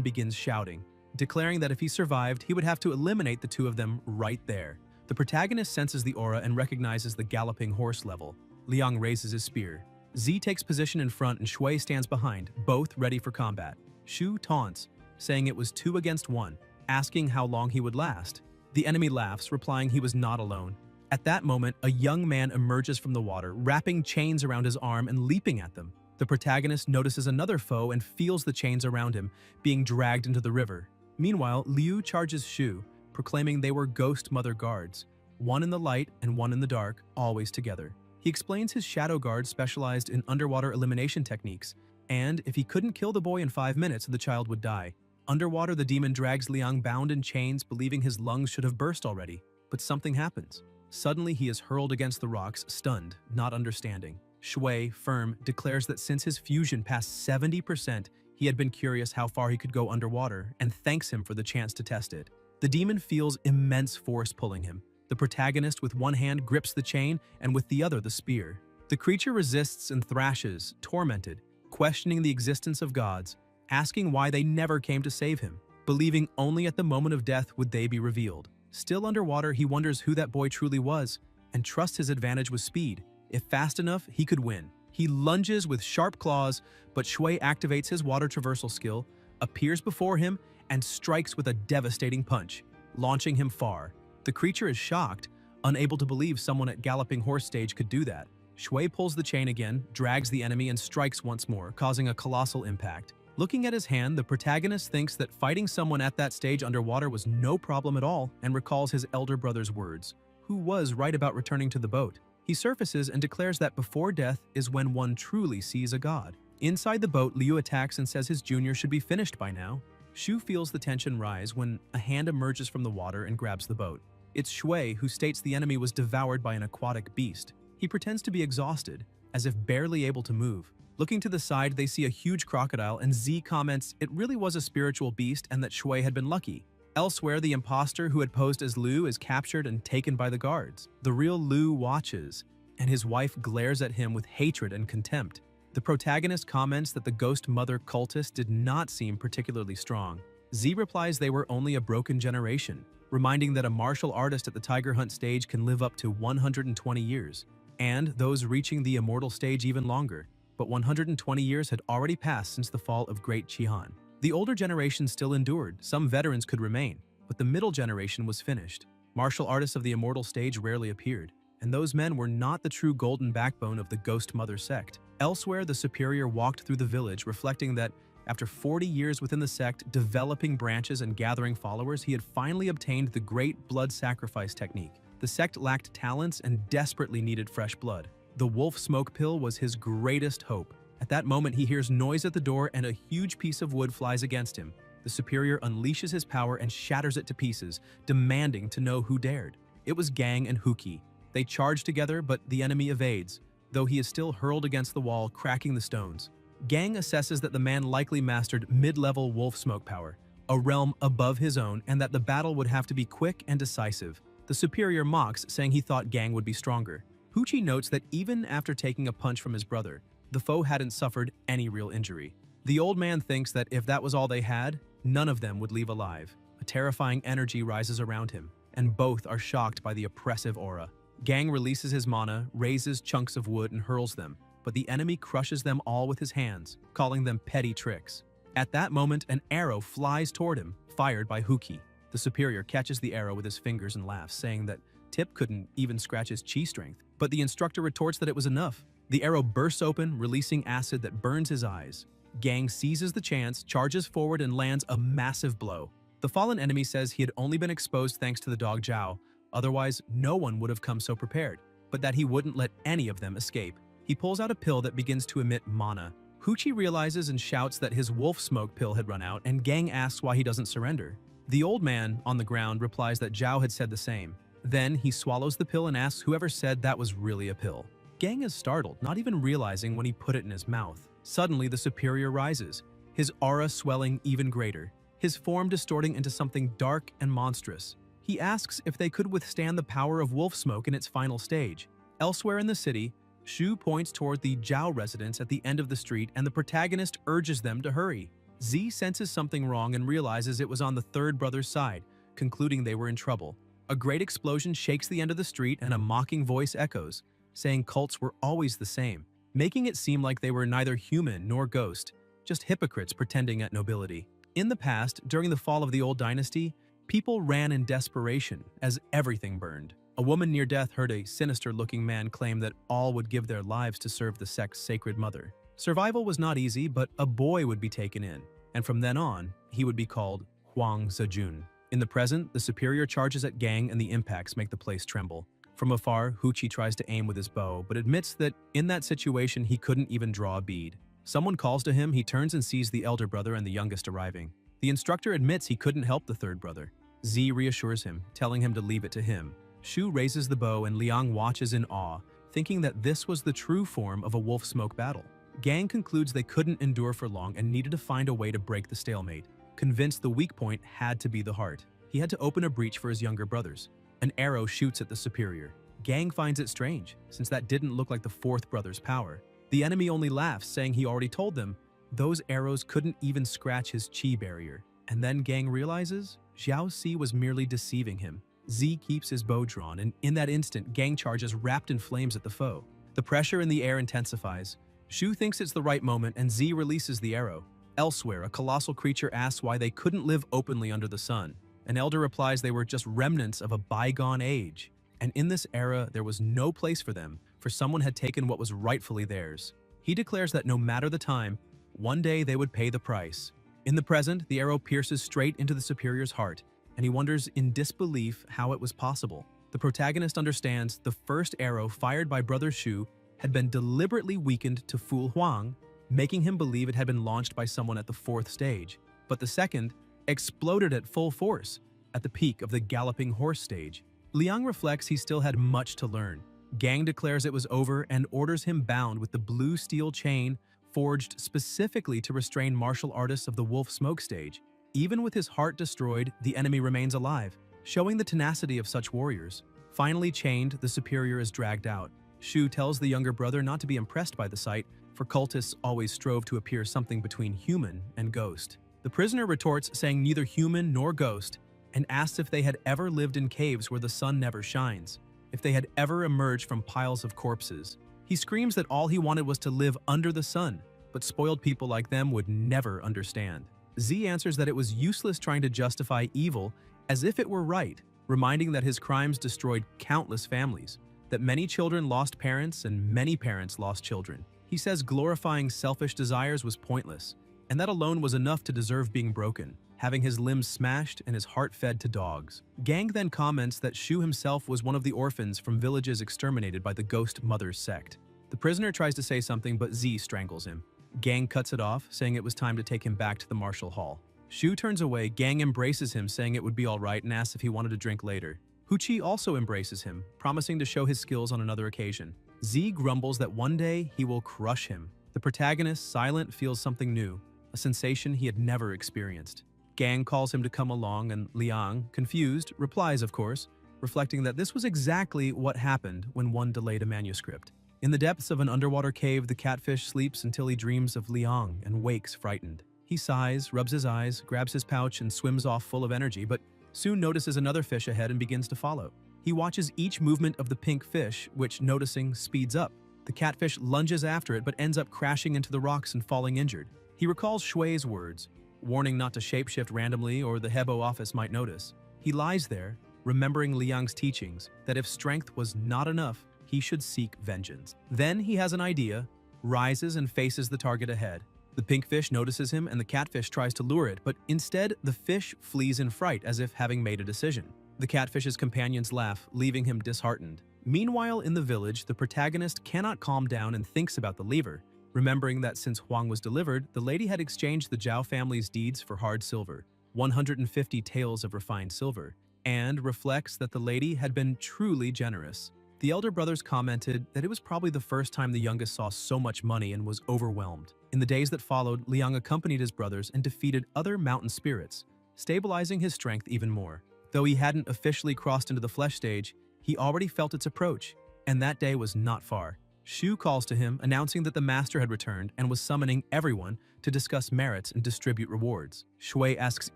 begins shouting, declaring that if he survived, he would have to eliminate the two of them right there. The protagonist senses the aura and recognizes the galloping horse level. Liang raises his spear. Z takes position in front and Shui stands behind, both ready for combat. Shu taunts, saying it was 2 against 1, asking how long he would last. The enemy laughs, replying he was not alone. At that moment, a young man emerges from the water, wrapping chains around his arm and leaping at them. The protagonist notices another foe and feels the chains around him, being dragged into the river. Meanwhile, Liu charges Shu, proclaiming they were Ghost Mother guards, one in the light and one in the dark, always together. He explains his shadow guards specialized in underwater elimination techniques, and if he couldn't kill the boy in 5 minutes, the child would die. Underwater, the demon drags Liang bound in chains, believing his lungs should have burst already. But something happens. Suddenly, he is hurled against the rocks, stunned, not understanding. Shui, firm, declares that since his fusion passed 70%, he had been curious how far he could go underwater, and thanks him for the chance to test it. The demon feels immense force pulling him. The protagonist with one hand grips the chain and with the other the spear. The creature resists and thrashes, tormented, questioning the existence of gods, asking why they never came to save him, believing only at the moment of death would they be revealed. Still underwater, he wonders who that boy truly was and trusts his advantage with speed. If fast enough, he could win. He lunges with sharp claws, but Shui activates his water traversal skill, appears before him, and strikes with a devastating punch, launching him far. The creature is shocked, unable to believe someone at Galloping Horse stage could do that. Shui pulls the chain again, drags the enemy, and strikes once more, causing a colossal impact. Looking at his hand, the protagonist thinks that fighting someone at that stage underwater was no problem at all and recalls his elder brother's words, who was right about returning to the boat. He surfaces and declares that before death is when one truly sees a god. Inside the boat, Liu attacks and says his junior should be finished by now. Shu feels the tension rise when a hand emerges from the water and grabs the boat. It's Shui who states the enemy was devoured by an aquatic beast. He pretends to be exhausted, as if barely able to move. Looking to the side, they see a huge crocodile, and Z comments it really was a spiritual beast and that Shui had been lucky. Elsewhere, the imposter who had posed as Liu is captured and taken by the guards. The real Liu watches, and his wife glares at him with hatred and contempt. The protagonist comments that the Ghost Mother cultists did not seem particularly strong. Z replies they were only a broken generation, reminding that a martial artist at the Tiger Hunt stage can live up to 120 years, and those reaching the immortal stage even longer. But 120 years had already passed since the fall of Great Qihan. The older generation still endured, some veterans could remain, but the middle generation was finished. Martial artists of the immortal stage rarely appeared, and those men were not the true golden backbone of the Ghost Mother sect. Elsewhere, the superior walked through the village, reflecting that after 40 years within the sect, developing branches and gathering followers, he had finally obtained the great blood sacrifice technique. The sect lacked talents and desperately needed fresh blood. The wolf smoke pill was his greatest hope. At that moment, he hears noise at the door and a huge piece of wood flies against him. The superior unleashes his power and shatters it to pieces, demanding to know who dared. It was Gang and Huki. They charge together, but the enemy evades, though he is still hurled against the wall, cracking the stones. Gang assesses that the man likely mastered mid-level wolf smoke power, a realm above his own, and that the battle would have to be quick and decisive. The superior mocks, saying he thought Gang would be stronger. Huchi notes that even after taking a punch from his brother, the foe hadn't suffered any real injury. The old man thinks that if that was all they had, none of them would leave alive. A terrifying energy rises around him, and both are shocked by the oppressive aura. Gang releases his mana, raises chunks of wood, and hurls them, but the enemy crushes them all with his hands, calling them petty tricks. At that moment, an arrow flies toward him, fired by Huki. The superior catches the arrow with his fingers and laughs, saying that Tip couldn't even scratch his chi strength, but the instructor retorts that it was enough. The arrow bursts open, releasing acid that burns his eyes. Gang seizes the chance, charges forward, and lands a massive blow. The fallen enemy says he had only been exposed thanks to the dog Zhao, otherwise no one would have come so prepared, but that he wouldn't let any of them escape. He pulls out a pill that begins to emit mana. Huchi realizes and shouts that his wolf smoke pill had run out, and Gang asks why he doesn't surrender. The old man, on the ground, replies that Zhao had said the same. Then he swallows the pill and asks whoever said that was really a pill. Gang is startled, not even realizing when he put it in his mouth. Suddenly, the superior rises. his aura swelling even greater, his form distorting into something dark and monstrous. He asks if they could withstand the power of wolf smoke in its final stage. Elsewhere in the city, Shu points toward the Zhao residence at the end of the street, and the protagonist urges them to hurry. Z senses something wrong and realizes it was on the third brother's side, concluding they were in trouble. A great explosion shakes the end of the street, and a mocking voice echoes, saying cults were always the same, making it seem like they were neither human nor ghost, just hypocrites pretending at nobility. In the past, during the fall of the old dynasty, people ran in desperation as everything burned. A woman near death heard a sinister-looking man claim that all would give their lives to serve the sect's sacred mother. Survival was not easy, but a boy would be taken in, and from then on, he would be called Huang Zejun. In the present, the superior charges at Gang, and the impacts make the place tremble. From afar, Huchi tries to aim with his bow, but admits that in that situation he couldn't even draw a bead. Someone calls to him, he turns and sees the elder brother and the youngest arriving. The instructor admits he couldn't help the third brother. Z reassures him, telling him to leave it to him. Shu raises the bow and Liang watches in awe, thinking that this was the true form of a wolf smoke battle. Gang concludes they couldn't endure for long and needed to find a way to break the stalemate. Convinced the weak point had to be the heart, he had to open a breach for his younger brothers. An arrow shoots at the superior. Gang finds it strange, since that didn't look like the fourth brother's power. The enemy only laughs, saying he already told them those arrows couldn't even scratch his chi barrier. And then Gang realizes Xiao Si was merely deceiving him. Z keeps his bow drawn, and in that instant, Gang charges wrapped in flames at the foe. The pressure in the air intensifies. Shu thinks it's the right moment, and Z releases the arrow. Elsewhere, a colossal creature asks why they couldn't live openly under the sun. An elder replies they were just remnants of a bygone age, and in this era, there was no place for them, for someone had taken what was rightfully theirs. He declares that no matter the time, one day they would pay the price. In the present, the arrow pierces straight into the superior's heart, and he wonders in disbelief how it was possible. The protagonist understands the first arrow fired by Brother Shu had been deliberately weakened to fool Huang, making him believe it had been launched by someone at the fourth stage. But the second exploded at full force, at the peak of the galloping horse stage. Liang reflects he still had much to learn. Gang declares it was over and orders him bound with the blue steel chain forged specifically to restrain martial artists of the wolf smoke stage. Even with his heart destroyed, the enemy remains alive, showing the tenacity of such warriors. Finally chained, the superior is dragged out. Shu tells the younger brother not to be impressed by the sight, for cultists always strove to appear something between human and ghost. The prisoner retorts, saying neither human nor ghost, and asks if they had ever lived in caves where the sun never shines, if they had ever emerged from piles of corpses. He screams that all he wanted was to live under the sun, but spoiled people like them would never understand. Z answers that it was useless trying to justify evil as if it were right, reminding that his crimes destroyed countless families, that many children lost parents and many parents lost children. He says glorifying selfish desires was pointless, and that alone was enough to deserve being broken, having his limbs smashed and his heart fed to dogs. Gang then comments that Shu himself was one of the orphans from villages exterminated by the Ghost Mother's sect. The prisoner tries to say something, but Z strangles him. Gang cuts it off, saying it was time to take him back to the martial hall. Shu turns away, Gang embraces him, saying it would be alright, and asks if he wanted to drink later. Huchi also embraces him, promising to show his skills on another occasion. Z grumbles that one day he will crush him. The protagonist, silent, feels something new, a sensation he had never experienced. Gang calls him to come along, and Liang, confused, replies of course, reflecting that this was exactly what happened when one delayed a manuscript. In the depths of an underwater cave, the catfish sleeps until he dreams of Liang and wakes frightened. He sighs, rubs his eyes, grabs his pouch, and swims off full of energy, but soon notices another fish ahead and begins to follow. He watches each movement of the pink fish, which, noticing, speeds up. The catfish lunges after it but ends up crashing into the rocks and falling injured. He recalls Shui's words, warning not to shapeshift randomly or the Hebo office might notice. He lies there, remembering Liang's teachings, that if strength was not enough, he should seek vengeance. Then he has an idea, rises and faces the target ahead. The pink fish notices him and the catfish tries to lure it, but instead the fish flees in fright as if having made a decision. The catfish's companions laugh, leaving him disheartened. Meanwhile, in the village, the protagonist cannot calm down and thinks about the lever, remembering that since Huang was delivered, the lady had exchanged the Zhao family's deeds for hard silver, 150 taels of refined silver, and reflects that the lady had been truly generous. The elder brothers commented that it was probably the first time the youngest saw so much money and was overwhelmed. In the days that followed, Liang accompanied his brothers and defeated other mountain spirits, stabilizing his strength even more. Though he hadn't officially crossed into the flesh stage, he already felt its approach, and that day was not far. Shu calls to him, announcing that the master had returned and was summoning everyone to discuss merits and distribute rewards. Shui asks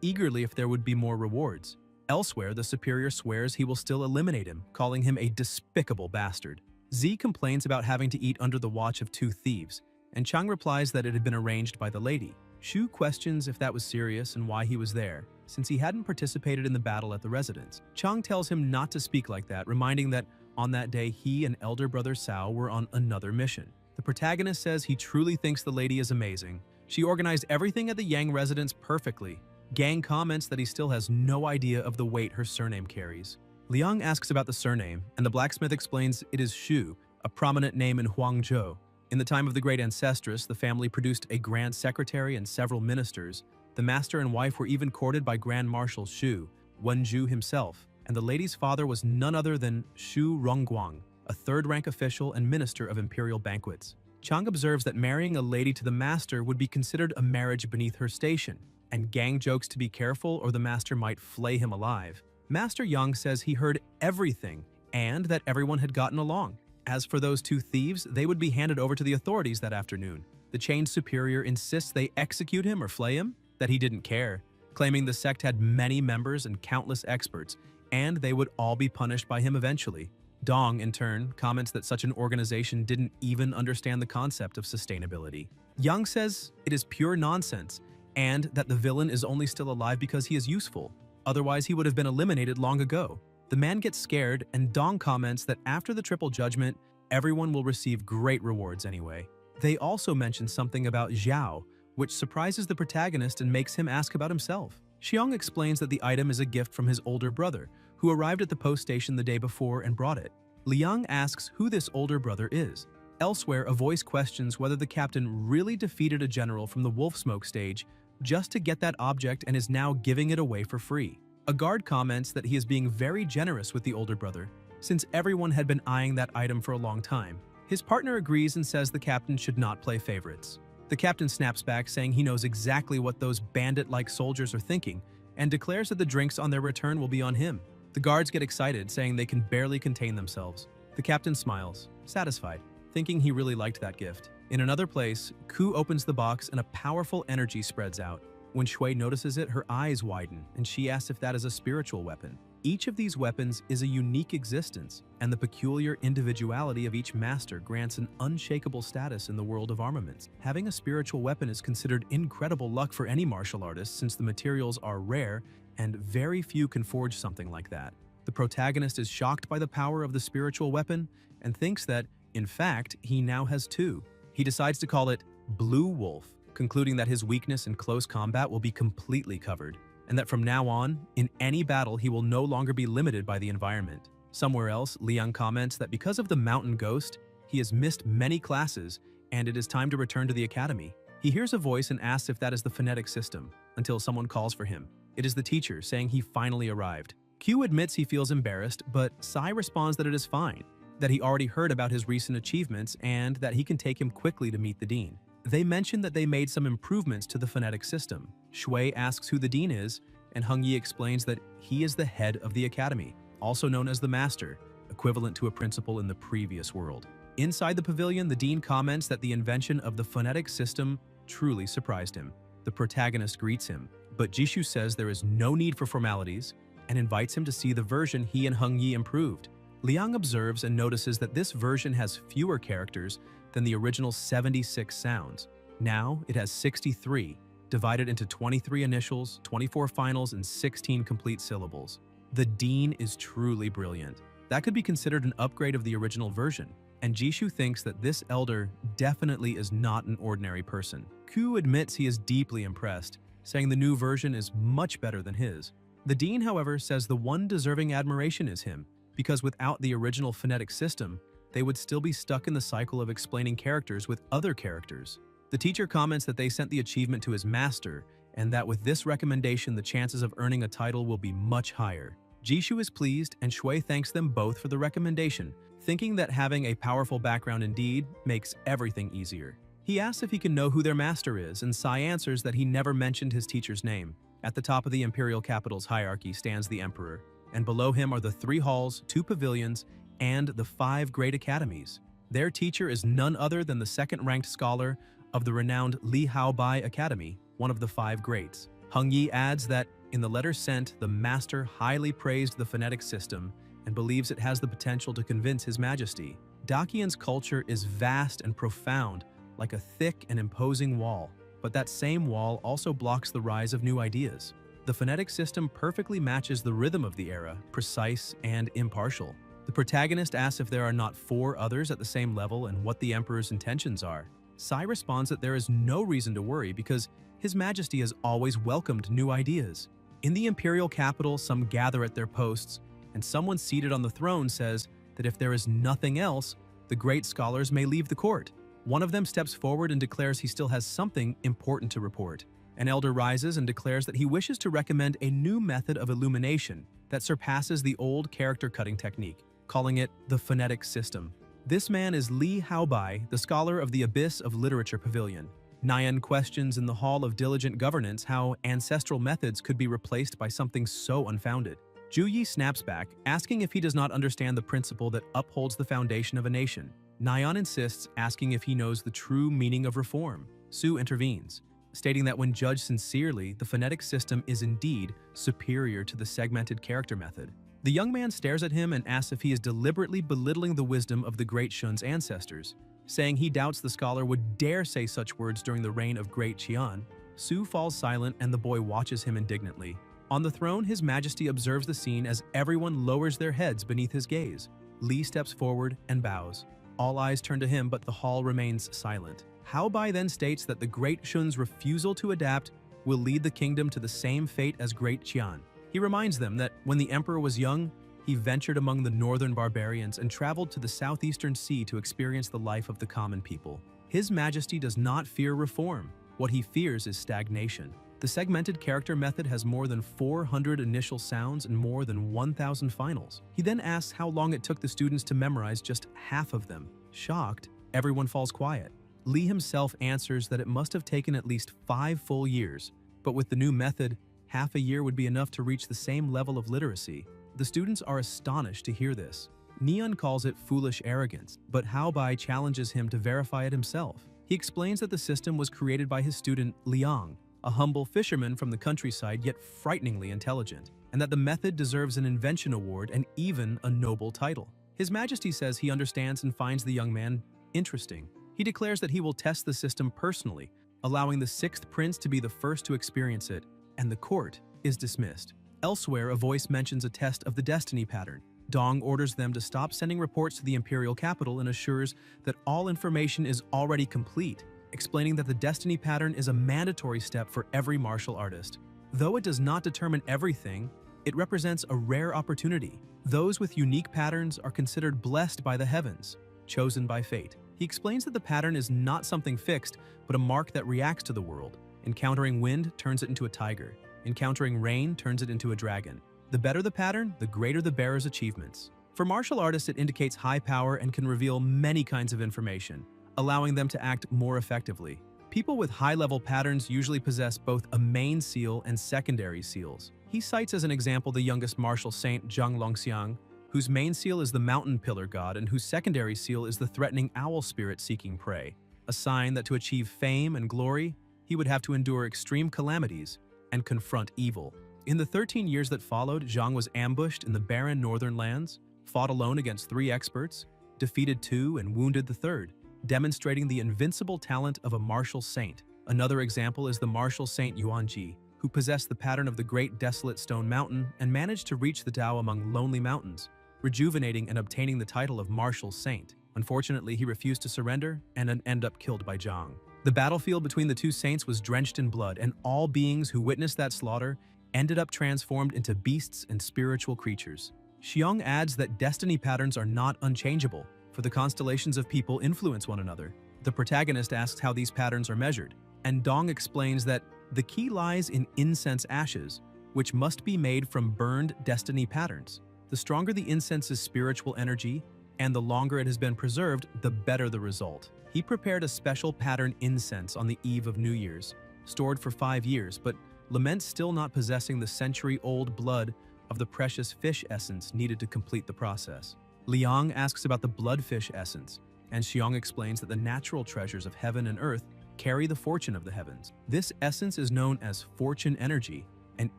eagerly if there would be more rewards. Elsewhere, the superior swears he will still eliminate him, calling him a despicable bastard. Z complains about having to eat under the watch of 2 thieves, and Chang replies that it had been arranged by the lady. Shu questions if that was serious and why he was there, since he hadn't participated in the battle at the residence. Chang tells him not to speak like that, reminding that on that day he and elder brother Sao were on another mission. The protagonist says he truly thinks the lady is amazing. She organized everything at the Yang residence perfectly. Gang comments that he still has no idea of the weight her surname carries. Liang asks about the surname, and the blacksmith explains it is Shu, a prominent name in Huangzhou. In the time of the great ancestress, the family produced a grand secretary and several ministers. The master and wife were even courted by Grand Marshal Shu, Wenju himself, and the lady's father was none other than Shu Rongguang, a third-rank official and minister of imperial banquets. Chang observes that marrying a lady to the master would be considered a marriage beneath her station, and Gang jokes to be careful or the master might flay him alive. Master Yang says he heard everything and that everyone had gotten along. As for those 2 thieves, they would be handed over to the authorities that afternoon. The chained superior insists they execute him or flay him, that he didn't care, claiming the sect had many members and countless experts, and they would all be punished by him eventually. Dong, in turn, comments that such an organization didn't even understand the concept of sustainability. Yang says it is pure nonsense, and that the villain is only still alive because he is useful. Otherwise, he would have been eliminated long ago. The man gets scared, and Dong comments that after the triple judgment, everyone will receive great rewards anyway. They also mention something about Zhao, which surprises the protagonist and makes him ask about himself. Xiong explains that the item is a gift from his older brother, who arrived at the post station the day before and brought it. Liang asks who this older brother is. Elsewhere, a voice questions whether the captain really defeated a general from the wolf smoke stage just to get that object and is now giving it away for free. A guard comments that he is being very generous with the older brother, since everyone had been eyeing that item for a long time. His partner agrees and says the captain should not play favorites. The captain snaps back, saying he knows exactly what those bandit-like soldiers are thinking, and declares that the drinks on their return will be on him. The guards get excited, saying they can barely contain themselves. The captain smiles, satisfied, thinking he really liked that gift. In another place, Ku opens the box and a powerful energy spreads out. When Shui notices it, her eyes widen, and she asks if that is a spiritual weapon. Each of these weapons is a unique existence, and the peculiar individuality of each master grants an unshakable status in the world of armaments. Having a spiritual weapon is considered incredible luck for any martial artist, since the materials are rare and very few can forge something like that. The protagonist is shocked by the power of the spiritual weapon and thinks that, in fact, he now has 2. He decides to call it Blue Wolf, concluding that his weakness in close combat will be completely covered, and that from now on, in any battle, he will no longer be limited by the environment. Somewhere else, Liang comments that because of the mountain ghost, he has missed many classes, and it is time to return to the academy. He hears a voice and asks if that is the phonetic system, until someone calls for him. It is the teacher, saying he finally arrived. Q admits he feels embarrassed, but Sai responds that it is fine, that he already heard about his recent achievements, and that he can take him quickly to meet the dean. They mention that they made some improvements to the phonetic system. Shui asks who the dean is, and Hung Yi explains that he is the head of the academy, also known as the master, equivalent to a principal in the previous world. Inside the pavilion, the dean comments that the invention of the phonetic system truly surprised him. The protagonist greets him, but Jishu says there is no need for formalities and invites him to see the version he and Hung Yi improved. Liang observes and notices that this version has fewer characters than the original 76 sounds. Now it has 63, divided into 23 initials, 24 finals, and 16 complete syllables. The dean is truly brilliant. That could be considered an upgrade of the original version, and Jishu thinks that this elder definitely is not an ordinary person. Ku admits he is deeply impressed, saying the new version is much better than his. The dean, however, says the one deserving admiration is him, because without the original phonetic system, they would still be stuck in the cycle of explaining characters with other characters. The teacher comments that they sent the achievement to his master, and that with this recommendation the chances of earning a title will be much higher. Jishu is pleased, and Shui thanks them both for the recommendation, thinking that having a powerful background indeed makes everything easier. He asks if he can know who their master is, and Sai answers that he never mentioned his teacher's name. At the top of the imperial capital's hierarchy stands the emperor, and below him are the 3 halls, 2 pavilions, and the 5 great academies. Their teacher is none other than the second-ranked scholar of the renowned Li Haobai Academy, one of the 5 greats. Hung Yi adds that, in the letter sent, the master highly praised the phonetic system and believes it has the potential to convince His Majesty. Dakian's culture is vast and profound, like a thick and imposing wall, but that same wall also blocks the rise of new ideas. The phonetic system perfectly matches the rhythm of the era, precise and impartial. The protagonist asks if there are not 4 others at the same level and what the Emperor's intentions are. Sai responds that there is no reason to worry because His Majesty has always welcomed new ideas. In the imperial capital, some gather at their posts, and someone seated on the throne says that if there is nothing else, the great scholars may leave the court. One of them steps forward and declares he still has something important to report. An elder rises and declares that he wishes to recommend a new method of illumination that surpasses the old character-cutting technique, calling it the phonetic system. This man is Li Haobai, the scholar of the Abyss of Literature Pavilion. Nyan questions in the Hall of Diligent Governance how ancestral methods could be replaced by something so unfounded. Ju Yi snaps back, asking if he does not understand the principle that upholds the foundation of a nation. Nyan insists, asking if he knows the true meaning of reform. Su intervenes, stating that when judged sincerely, the phonetic system is indeed superior to the segmented character method. The young man stares at him and asks if he is deliberately belittling the wisdom of the Great Shun's ancestors. Saying he doubts the scholar would dare say such words during the reign of Great Qian, Su falls silent and the boy watches him indignantly. On the throne, His Majesty observes the scene as everyone lowers their heads beneath his gaze. Li steps forward and bows. All eyes turn to him, but the hall remains silent. Haobai then states that the Great Shun's refusal to adapt will lead the kingdom to the same fate as Great Qian. He reminds them that when the emperor was young, he ventured among the northern barbarians and traveled to the southeastern sea to experience the life of the common people. His Majesty does not fear reform. What he fears is stagnation. The segmented character method has more than 400 initial sounds and more than 1,000 finals. He then asks how long it took the students to memorize just half of them. Shocked, everyone falls quiet. Li himself answers that it must have taken at least 5 full years, but with the new method, half a year would be enough to reach the same level of literacy. The students are astonished to hear this. Neon calls it foolish arrogance, but Haobai challenges him to verify it himself. He explains that the system was created by his student Liang, a humble fisherman from the countryside yet frighteningly intelligent, and that the method deserves an invention award and even a noble title. His Majesty says he understands and finds the young man interesting. He declares that he will test the system personally, allowing the 6th prince to be the first to experience it, and the court is dismissed. Elsewhere, a voice mentions a test of the destiny pattern. Dong orders them to stop sending reports to the imperial capital and assures that all information is already complete, explaining that the destiny pattern is a mandatory step for every martial artist. Though it does not determine everything, it represents a rare opportunity. Those with unique patterns are considered blessed by the heavens, chosen by fate. He explains that the pattern is not something fixed, but a mark that reacts to the world. Encountering wind turns it into a tiger. Encountering rain turns it into a dragon. The better the pattern, the greater the bearer's achievements. For martial artists, it indicates high power and can reveal many kinds of information, allowing them to act more effectively. People with high-level patterns usually possess both a main seal and secondary seals. He cites as an example the youngest martial saint Zhang Longxiang, whose main seal is the mountain pillar god and whose secondary seal is the threatening owl spirit seeking prey, a sign that to achieve fame and glory, he would have to endure extreme calamities and confront evil. In the 13 years that followed, Zhang was ambushed in the barren northern lands, fought alone against 3 experts, defeated 2 and wounded the 3rd, demonstrating the invincible talent of a martial saint. Another example is the martial saint Yuanji, who possessed the pattern of the great desolate stone mountain and managed to reach the Tao among lonely mountains, rejuvenating and obtaining the title of martial saint. Unfortunately, he refused to surrender and ended up killed by Zhang. The battlefield between the 2 saints was drenched in blood, and all beings who witnessed that slaughter ended up transformed into beasts and spiritual creatures. Xiong adds that destiny patterns are not unchangeable, for the constellations of people influence one another. The protagonist asks how these patterns are measured, and Dong explains that the key lies in incense ashes, which must be made from burned destiny patterns. The stronger the incense's spiritual energy, and the longer it has been preserved, the better the result. He prepared a special pattern incense on the eve of New Year's, stored for 5 years, but laments still not possessing the century-old blood of the precious fish essence needed to complete the process. Liang asks about the bloodfish essence, and Xiong explains that the natural treasures of heaven and earth carry the fortune of the heavens. This essence is known as fortune energy, an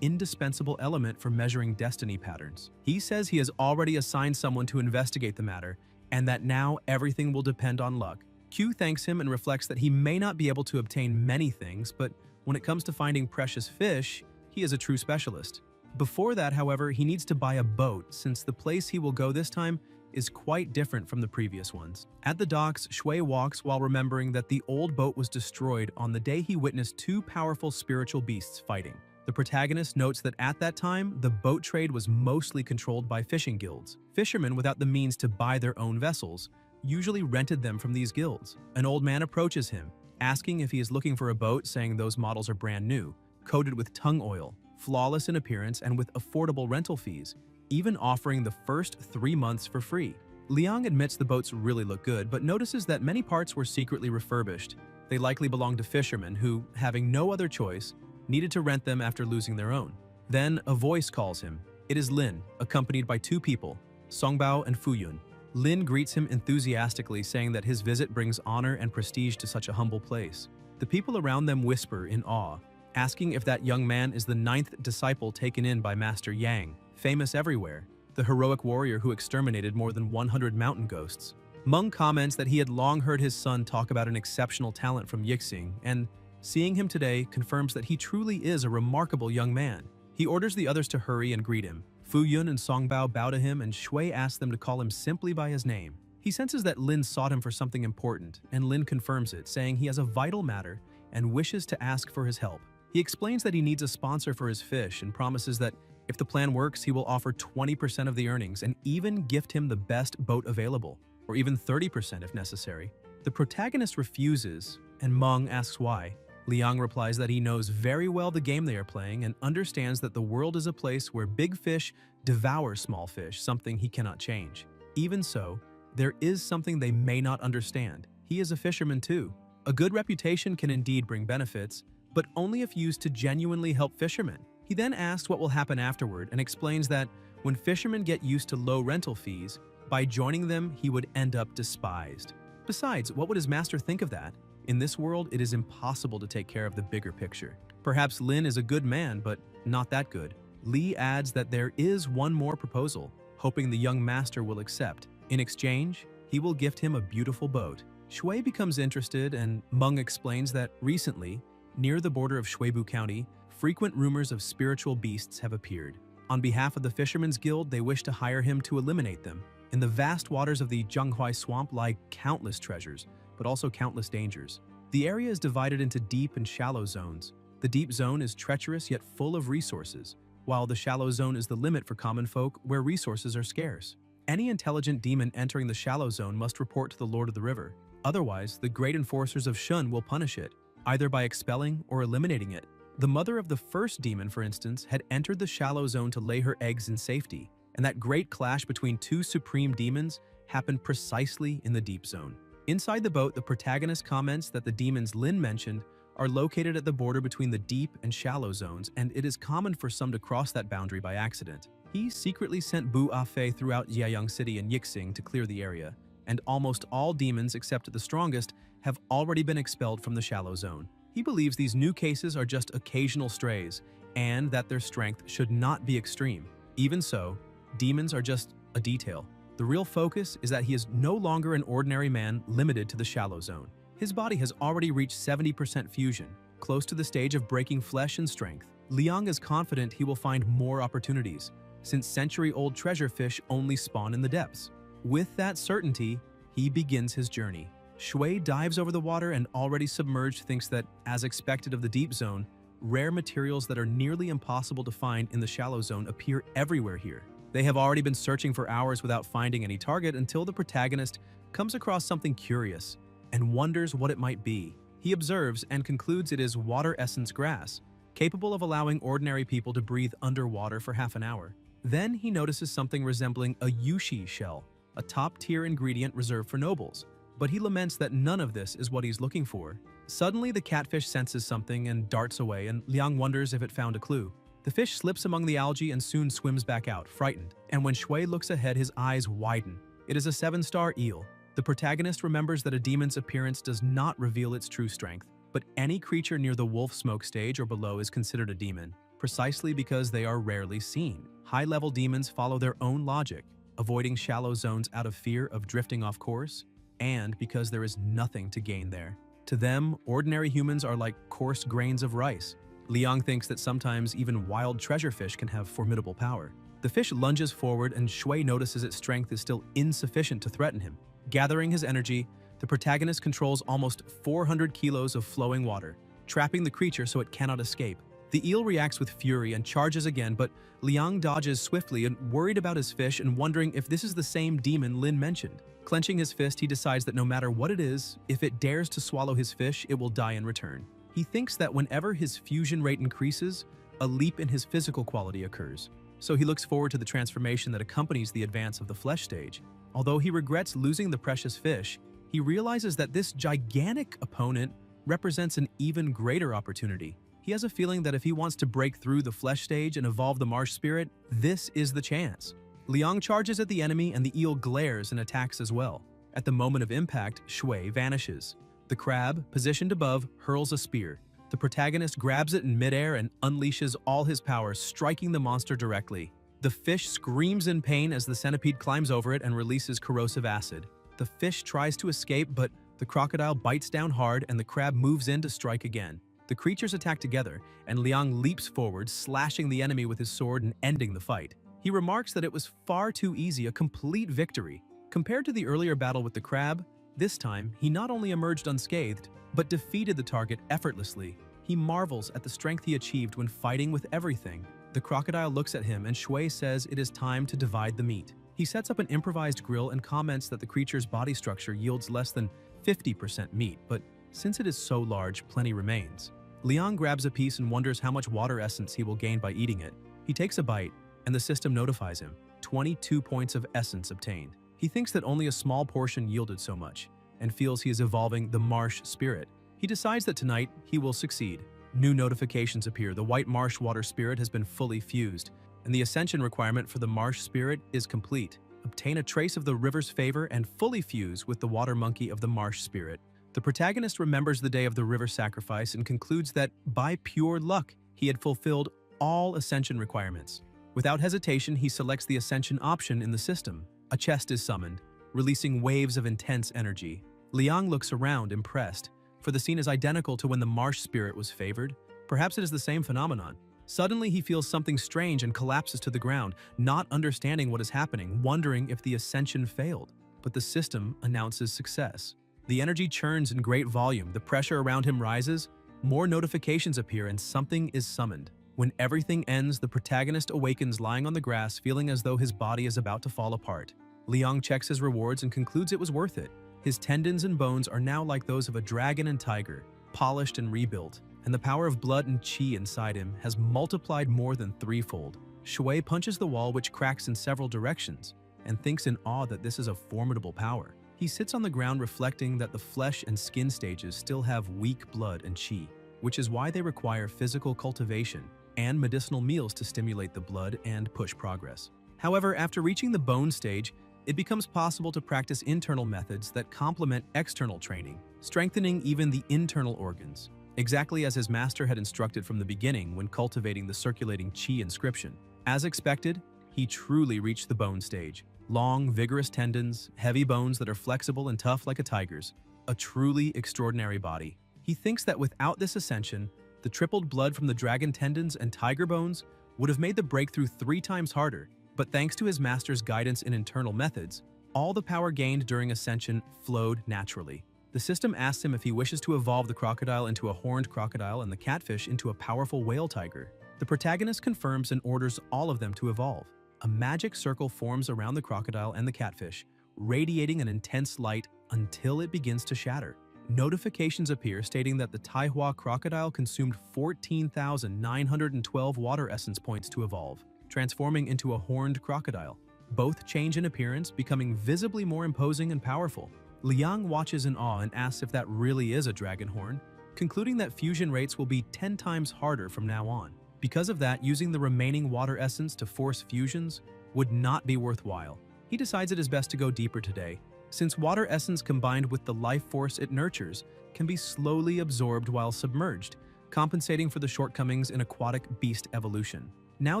indispensable element for measuring destiny patterns. He says he has already assigned someone to investigate the matter, and that now everything will depend on luck. Q thanks him and reflects that he may not be able to obtain many things, but when it comes to finding precious fish, he is a true specialist. Before that, however, he needs to buy a boat, since the place he will go this time is quite different from the previous ones. At the docks, Shui walks while remembering that the old boat was destroyed on the day he witnessed 2 powerful spiritual beasts fighting. The protagonist notes that at that time, the boat trade was mostly controlled by fishing guilds. Fishermen without the means to buy their own vessels usually rented them from these guilds. An old man approaches him, asking if he is looking for a boat, saying those models are brand new, coated with tung oil, flawless in appearance, and with affordable rental fees, even offering the first 3 months for free. Liang admits the boats really look good, but notices that many parts were secretly refurbished. They likely belonged to fishermen who, having no other choice, needed to rent them after losing their own. Then a voice calls him. It is Lin, accompanied by 2 people, Songbao and Fuyun. Lin greets him enthusiastically, saying that his visit brings honor and prestige to such a humble place. The people around them whisper in awe, asking if that young man is the 9th disciple taken in by Master Yang, famous everywhere, the heroic warrior who exterminated more than 100 mountain ghosts. Meng comments that he had long heard his son talk about an exceptional talent from Yixing, and seeing him today confirms that he truly is a remarkable young man. He orders the others to hurry and greet him. Fu Yun and Songbao bow to him, and Shui asks them to call him simply by his name. He senses that Lin sought him for something important, and Lin confirms it, saying he has a vital matter and wishes to ask for his help. He explains that he needs a sponsor for his fish and promises that if the plan works, he will offer 20% of the earnings and even gift him the best boat available, or even 30% if necessary. The protagonist refuses, and Meng asks why. Liang replies that he knows very well the game they are playing and understands that the world is a place where big fish devour small fish, something he cannot change. Even so, there is something they may not understand. He is a fisherman too. A good reputation can indeed bring benefits, but only if used to genuinely help fishermen. He then asks what will happen afterward and explains that when fishermen get used to low rental fees, by joining them he would end up despised. Besides, what would his master think of that? In this world, it is impossible to take care of the bigger picture. Perhaps Lin is a good man, but not that good. Li adds that there is one more proposal, hoping the young master will accept. In exchange, he will gift him a beautiful boat. Shui becomes interested, and Meng explains that recently, near the border of Shuibu County, frequent rumors of spiritual beasts have appeared. On behalf of the Fishermen's Guild, they wish to hire him to eliminate them. In the vast waters of the Zhanghuai Swamp lie countless treasures, but also countless dangers. The area is divided into deep and shallow zones. The deep zone is treacherous yet full of resources, while the shallow zone is the limit for common folk where resources are scarce. Any intelligent demon entering the shallow zone must report to the Lord of the River. Otherwise, the great enforcers of Shun will punish it, either by expelling or eliminating it. The mother of the first demon, for instance, had entered the shallow zone to lay her eggs in safety, and that great clash between 2 supreme demons happened precisely in the deep zone. Inside the boat, the protagonist comments that the demons Lin mentioned are located at the border between the deep and shallow zones, and it is common for some to cross that boundary by accident. He secretly sent Bu Afei throughout Jiayang City and Yixing to clear the area, and almost all demons except the strongest have already been expelled from the shallow zone. He believes these new cases are just occasional strays, and that their strength should not be extreme. Even so, demons are just a detail. The real focus is that he is no longer an ordinary man limited to the shallow zone. His body has already reached 70% fusion, close to the stage of breaking flesh and strength. Liang is confident he will find more opportunities, since century-old treasure fish only spawn in the depths. With that certainty, he begins his journey. Shui dives over the water and already submerged thinks that, as expected of the deep zone, rare materials that are nearly impossible to find in the shallow zone appear everywhere here. They have already been searching for hours without finding any target until the protagonist comes across something curious and wonders what it might be. He observes and concludes it is water essence grass, capable of allowing ordinary people to breathe underwater for half an hour. Then he notices something resembling a yushi shell, a top-tier ingredient reserved for nobles. But he laments that none of this is what he's looking for. Suddenly, the catfish senses something and darts away, and Liang wonders if it found a clue. The fish slips among the algae and soon swims back out, frightened. And when Shui looks ahead, his eyes widen. It is a 7-star eel. The protagonist remembers that a demon's appearance does not reveal its true strength, but any creature near the wolf smoke stage or below is considered a demon, precisely because they are rarely seen. High-level demons follow their own logic, avoiding shallow zones out of fear of drifting off course, and because there is nothing to gain there. To them, ordinary humans are like coarse grains of rice. Liang thinks that sometimes even wild treasure fish can have formidable power. The fish lunges forward and Shui notices its strength is still insufficient to threaten him. Gathering his energy, the protagonist controls almost 400 kilos of flowing water, trapping the creature so it cannot escape. The eel reacts with fury and charges again, but Liang dodges swiftly and worried about his fish and wondering if this is the same demon Lin mentioned. Clenching his fist, he decides that no matter what it is, if it dares to swallow his fish, it will die in return. He thinks that whenever his fusion rate increases, a leap in his physical quality occurs. So he looks forward to the transformation that accompanies the advance of the flesh stage. Although he regrets losing the precious fish, he realizes that this gigantic opponent represents an even greater opportunity. He has a feeling that if he wants to break through the flesh stage and evolve the marsh spirit, this is the chance. Liang charges at the enemy and the eel glares and attacks as well. At the moment of impact, Shui vanishes. The crab, positioned above, hurls a spear. The protagonist grabs it in midair and unleashes all his power, striking the monster directly. The fish screams in pain as the centipede climbs over it and releases corrosive acid. The fish tries to escape, but the crocodile bites down hard and the crab moves in to strike again. The creatures attack together, and Liang leaps forward, slashing the enemy with his sword and ending the fight. He remarks that it was far too easy, a complete victory. Compared to the earlier battle with the crab, this time he not only emerged unscathed, but defeated the target effortlessly. He marvels at the strength he achieved when fighting with everything. The crocodile looks at him and Shui says it is time to divide the meat. He sets up an improvised grill and comments that the creature's body structure yields less than 50% meat, but since it is so large, plenty remains. Liang grabs a piece and wonders how much water essence he will gain by eating it. He takes a bite, and the system notifies him. 22 points of essence obtained. He thinks that only a small portion yielded so much, and feels he is evolving the marsh spirit. He decides that tonight he will succeed. New notifications appear. The white marsh water spirit has been fully fused, and the ascension requirement for the marsh spirit is complete. Obtain a trace of the river's favor and fully fuse with the water monkey of the marsh spirit. The protagonist remembers the day of the river sacrifice and concludes that, by pure luck, he had fulfilled all ascension requirements. Without hesitation, he selects the ascension option in the system. A chest is summoned, releasing waves of intense energy. Liang looks around, impressed, for the scene is identical to when the marsh spirit was favored. Perhaps it is the same phenomenon. Suddenly, he feels something strange and collapses to the ground, not understanding what is happening, wondering if the ascension failed. But the system announces success. The energy churns in great volume, the pressure around him rises, more notifications appear, and something is summoned. When everything ends, the protagonist awakens lying on the grass, feeling as though his body is about to fall apart. Liang checks his rewards and concludes it was worth it. His tendons and bones are now like those of a dragon and tiger, polished and rebuilt, and the power of blood and qi inside him has multiplied more than threefold. Shui punches the wall, which cracks in several directions, and thinks in awe that this is a formidable power. He sits on the ground reflecting that the flesh and skin stages still have weak blood and qi, which is why they require physical cultivation and medicinal meals to stimulate the blood and push progress. However, after reaching the bone stage, it becomes possible to practice internal methods that complement external training, strengthening even the internal organs, exactly as his master had instructed from the beginning when cultivating the circulating qi inscription. As expected, he truly reached the bone stage. Long, vigorous tendons, heavy bones that are flexible and tough like a tiger's, a truly extraordinary body. He thinks that without this ascension, the tripled blood from the dragon tendons and tiger bones would have made the breakthrough 3 times harder, but thanks to his master's guidance in internal methods, all the power gained during ascension flowed naturally. The system asks him if he wishes to evolve the crocodile into a horned crocodile and the catfish into a powerful whale tiger. The protagonist confirms and orders all of them to evolve. A magic circle forms around the crocodile and the catfish, radiating an intense light until it begins to shatter. Notifications appear stating that the Taihua crocodile consumed 14,912 water essence points to evolve, transforming into a horned crocodile. Both change in appearance, becoming visibly more imposing and powerful. Liang watches in awe and asks if that really is a dragon horn, concluding that fusion rates will be 10 times harder from now on. Because of that, using the remaining water essence to force fusions would not be worthwhile. He decides it is best to go deeper today, since water essence combined with the life force it nurtures can be slowly absorbed while submerged, compensating for the shortcomings in aquatic beast evolution. Now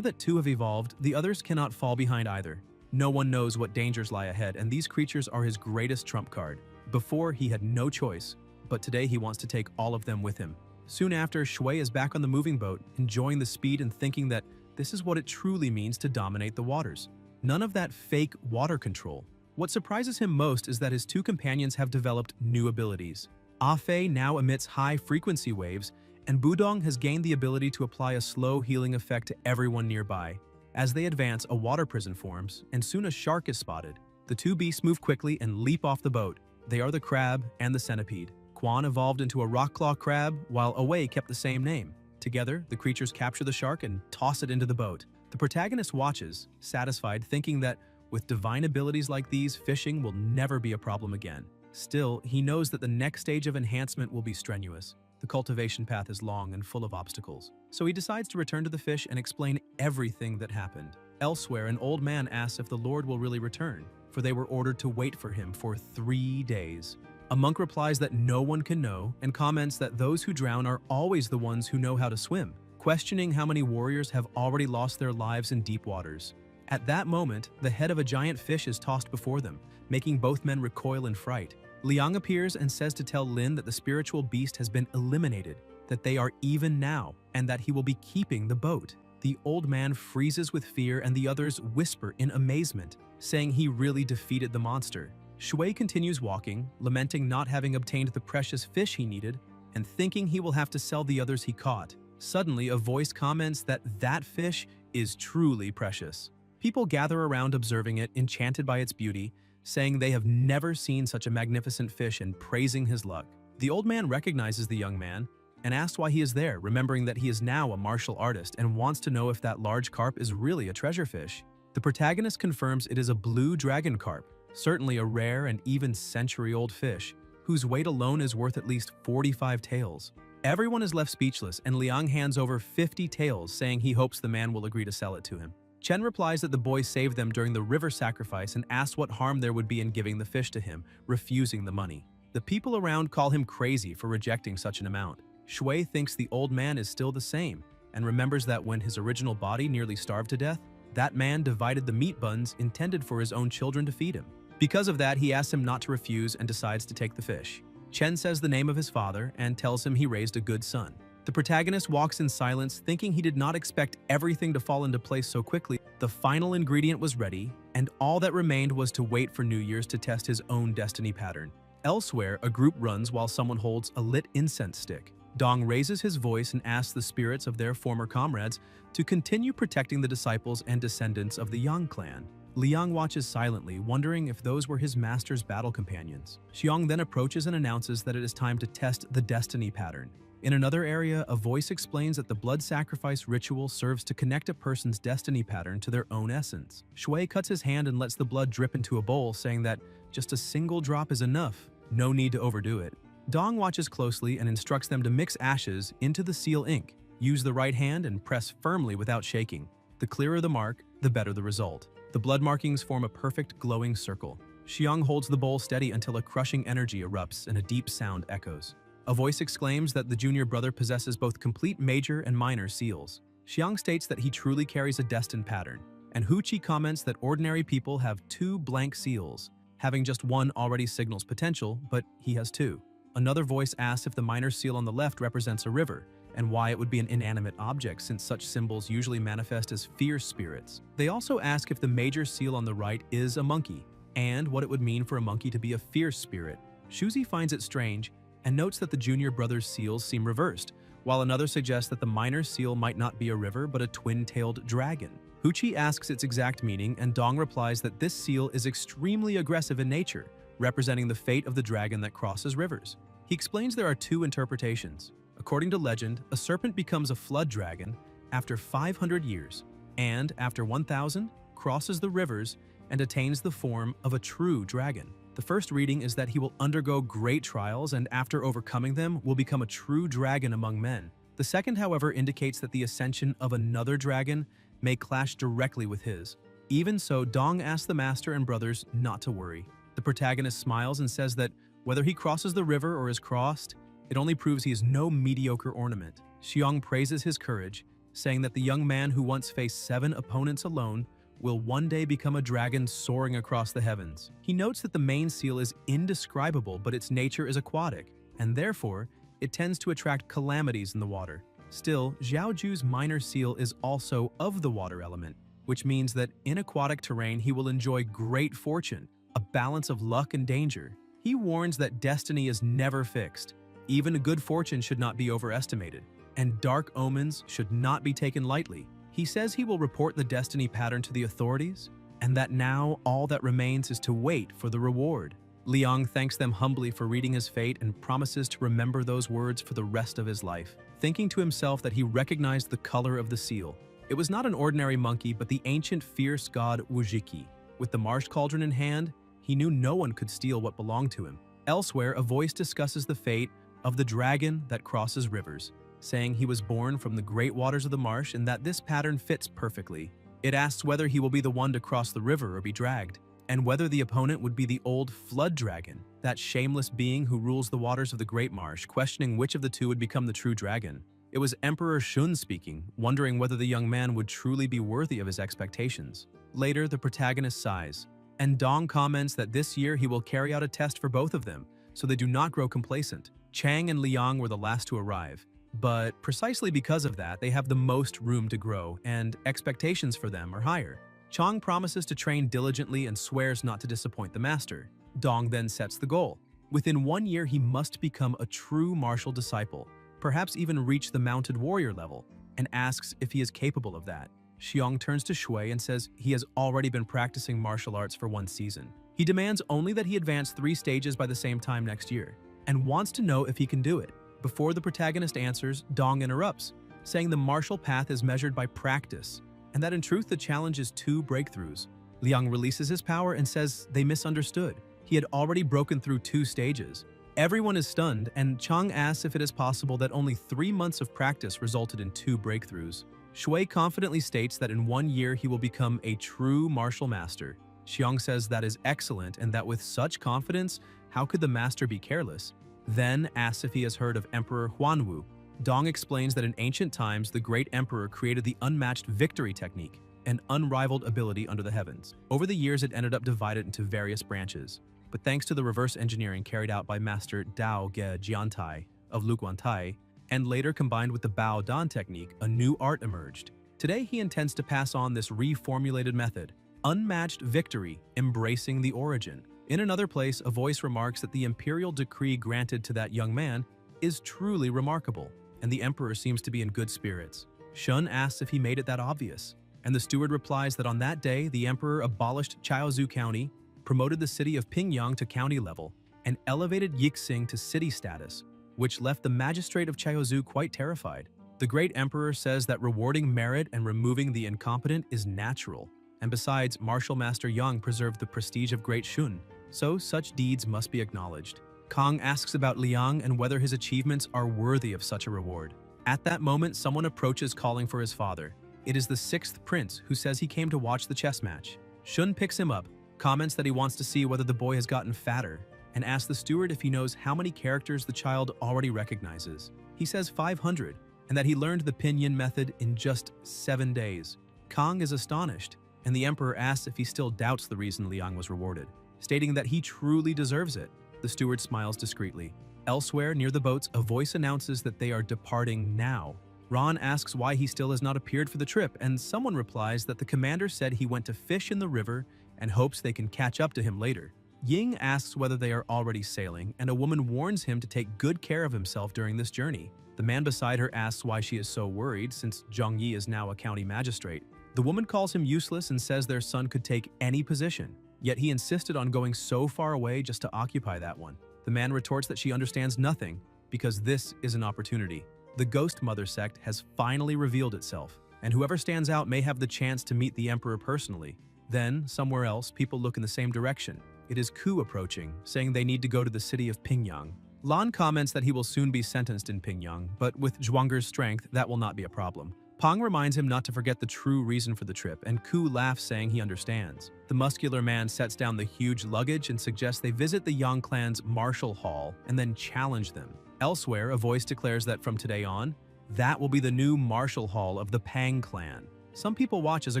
that two have evolved, the others cannot fall behind either. No one knows what dangers lie ahead, and these creatures are his greatest trump card. Before, he had no choice, but today he wants to take all of them with him. Soon after, Shui is back on the moving boat, enjoying the speed and thinking that this is what it truly means to dominate the waters. None of that fake water control. What surprises him most is that his two companions have developed new abilities. Afei now emits high-frequency waves, and Budong has gained the ability to apply a slow healing effect to everyone nearby. As they advance, a water prison forms, and soon a shark is spotted. The two beasts move quickly and leap off the boat. They are the crab and the centipede. Quan evolved into a rock-claw crab, while Awei kept the same name. Together, the creatures capture the shark and toss it into the boat. The protagonist watches, satisfied, thinking that with divine abilities like these, fishing will never be a problem again. Still, he knows that the next stage of enhancement will be strenuous. The cultivation path is long and full of obstacles. So he decides to return to the fish and explain everything that happened. Elsewhere, an old man asks if the Lord will really return, for they were ordered to wait for him for 3 days. A monk replies that no one can know and comments that those who drown are always the ones who know how to swim, questioning how many warriors have already lost their lives in deep waters. At that moment, the head of a giant fish is tossed before them, making both men recoil in fright. Liang appears and says to tell Lin that the spiritual beast has been eliminated, that they are even now, and that he will be keeping the boat. The old man freezes with fear and the others whisper in amazement, saying he really defeated the monster. Shui continues walking, lamenting not having obtained the precious fish he needed, and thinking he will have to sell the others he caught. Suddenly, a voice comments that that fish is truly precious. People gather around observing it, enchanted by its beauty, saying they have never seen such a magnificent fish and praising his luck. The old man recognizes the young man and asks why he is there, remembering that he is now a martial artist and wants to know if that large carp is really a treasure fish. The protagonist confirms it is a blue dragon carp, certainly a rare and even century-old fish, whose weight alone is worth at least 45 taels. Everyone is left speechless, and Liang hands over 50 taels, saying he hopes the man will agree to sell it to him. Chen replies that the boy saved them during the river sacrifice and asks what harm there would be in giving the fish to him, refusing the money. The people around call him crazy for rejecting such an amount. Shui thinks the old man is still the same, and remembers that when his original body nearly starved to death, that man divided the meat buns intended for his own children to feed him. Because of that, he asks him not to refuse and decides to take the fish. Chen says the name of his father and tells him he raised a good son. The protagonist walks in silence, thinking he did not expect everything to fall into place so quickly. The final ingredient was ready, and all that remained was to wait for New Year's to test his own destiny pattern. Elsewhere, a group runs while someone holds a lit incense stick. Dong raises his voice and asks the spirits of their former comrades to continue protecting the disciples and descendants of the Yang clan. Liang watches silently, wondering if those were his master's battle companions. Xiong then approaches and announces that it is time to test the destiny pattern. In another area, a voice explains that the blood sacrifice ritual serves to connect a person's destiny pattern to their own essence. Shui cuts his hand and lets the blood drip into a bowl, saying that just a single drop is enough, no need to overdo it. Dong watches closely and instructs them to mix ashes into the seal ink. Use the right hand and press firmly without shaking. The clearer the mark, the better the result. The blood markings form a perfect glowing circle. Xiong holds the bowl steady until a crushing energy erupts and a deep sound echoes. A voice exclaims that the junior brother possesses both complete major and minor seals. Xiong states that he truly carries a destined pattern, and Huchi comments that ordinary people have 2 blank seals. Having just one already signals potential, but he has 2. Another voice asks if the minor seal on the left represents a river, and why it would be an inanimate object since such symbols usually manifest as fierce spirits. They also ask if the major seal on the right is a monkey, and what it would mean for a monkey to be a fierce spirit. Shuzi finds it strange and notes that the junior brother's seals seem reversed, while another suggests that the minor seal might not be a river but a twin-tailed dragon. Huchi asks its exact meaning, and Dong replies that this seal is extremely aggressive in nature, representing the fate of the dragon that crosses rivers. He explains there are 2 interpretations. According to legend, a serpent becomes a flood dragon after 500 years, and after 1,000, crosses the rivers and attains the form of a true dragon. The first reading is that he will undergo great trials and after overcoming them will become a true dragon among men. The second, however, indicates that the ascension of another dragon may clash directly with his. Even so, Dong asks the master and brothers not to worry. The protagonist smiles and says that whether he crosses the river or is crossed, it only proves he is no mediocre ornament. Xiong praises his courage, saying that the young man who once faced 7 opponents alone will one day become a dragon soaring across the heavens. He notes that the main seal is indescribable, but its nature is aquatic, and therefore, it tends to attract calamities in the water. Still, Xiaoju's minor seal is also of the water element, which means that in aquatic terrain he will enjoy great fortune, a balance of luck and danger. He warns that destiny is never fixed. Even a good fortune should not be overestimated, and dark omens should not be taken lightly. He says he will report the destiny pattern to the authorities, and that now all that remains is to wait for the reward. Liang thanks them humbly for reading his fate and promises to remember those words for the rest of his life, thinking to himself that he recognized the color of the seal. It was not an ordinary monkey, but the ancient fierce god Wujiki. With the marsh cauldron in hand, he knew no one could steal what belonged to him. Elsewhere, a voice discusses the fate of the dragon that crosses rivers, saying he was born from the great waters of the marsh and that this pattern fits perfectly. It asks whether he will be the one to cross the river or be dragged, and whether the opponent would be the old flood dragon, that shameless being who rules the waters of the great marsh, questioning which of the two would become the true dragon. It was Emperor Shun speaking, wondering whether the young man would truly be worthy of his expectations. Later, the protagonist sighs, and Dong comments that this year he will carry out a test for both of them, so they do not grow complacent. Chang and Liang were the last to arrive, but precisely because of that, they have the most room to grow, and expectations for them are higher. Chang promises to train diligently and swears not to disappoint the master. Dong then sets the goal. Within 1 year, he must become a true martial disciple, perhaps even reach the mounted warrior level, and asks if he is capable of that. Xiong turns to Shui and says he has already been practicing martial arts for 1 season. He demands only that he advance 3 stages by the same time next year, and wants to know if he can do it. Before the protagonist answers, Dong interrupts, saying the martial path is measured by practice, and that in truth the challenge is 2 breakthroughs. Liang releases his power and says they misunderstood. He had already broken through 2 stages. Everyone is stunned, and Chang asks if it is possible that only 3 months of practice resulted in 2 breakthroughs. Shui confidently states that in 1 year he will become a true martial master. Xiong says that is excellent and that with such confidence, how could the master be careless? Then asks if he has heard of Emperor Huanwu. Dong explains that in ancient times, the great emperor created the unmatched victory technique, an unrivaled ability under the heavens. Over the years, it ended up divided into various branches. But thanks to the reverse engineering carried out by Master Dao Ge Jiantai of Luguantai, and later combined with the Bao Dan technique, a new art emerged. Today, he intends to pass on this reformulated method, unmatched victory, embracing the origin. In another place, a voice remarks that the imperial decree granted to that young man is truly remarkable, and the emperor seems to be in good spirits. Shun asks if he made it that obvious, and the steward replies that on that day, the emperor abolished Chaozhou County, promoted the city of Pingyang to county level, and elevated Yixing to city status, which left the magistrate of Chaozhou quite terrified. The great emperor says that rewarding merit and removing the incompetent is natural, and besides, Martial Master Yang preserved the prestige of Great Shun, so such deeds must be acknowledged. Kong asks about Liang and whether his achievements are worthy of such a reward. At that moment, someone approaches calling for his father. It is the 6th prince who says he came to watch the chess match. Shun picks him up, comments that he wants to see whether the boy has gotten fatter, and asks the steward if he knows how many characters the child already recognizes. He says 500, and that he learned the pinyin method in just 7 days. Kong is astonished, and the emperor asks if he still doubts the reason Liang was rewarded, stating that he truly deserves it. The steward smiles discreetly. Elsewhere, near the boats, a voice announces that they are departing now. Ron asks why he still has not appeared for the trip, and someone replies that the commander said he went to fish in the river and hopes they can catch up to him later. Ying asks whether they are already sailing, and a woman warns him to take good care of himself during this journey. The man beside her asks why she is so worried since Zhang Yi is now a county magistrate. The woman calls him useless and says their son could take any position, yet he insisted on going so far away just to occupy that one. The man retorts that she understands nothing because this is an opportunity. The Ghost Mother sect has finally revealed itself, and whoever stands out may have the chance to meet the emperor personally. Then, somewhere else, people look in the same direction. It is Ku approaching, saying they need to go to the city of Pingyang. Lan comments that he will soon be sentenced in Pingyang, but with Zhuangger's strength, that will not be a problem. Pang reminds him not to forget the true reason for the trip, and Ku laughs, saying he understands. The muscular man sets down the huge luggage and suggests they visit the Yang clan's martial hall and then challenge them. Elsewhere, a voice declares that from today on, that will be the new martial hall of the Pang clan. Some people watch as a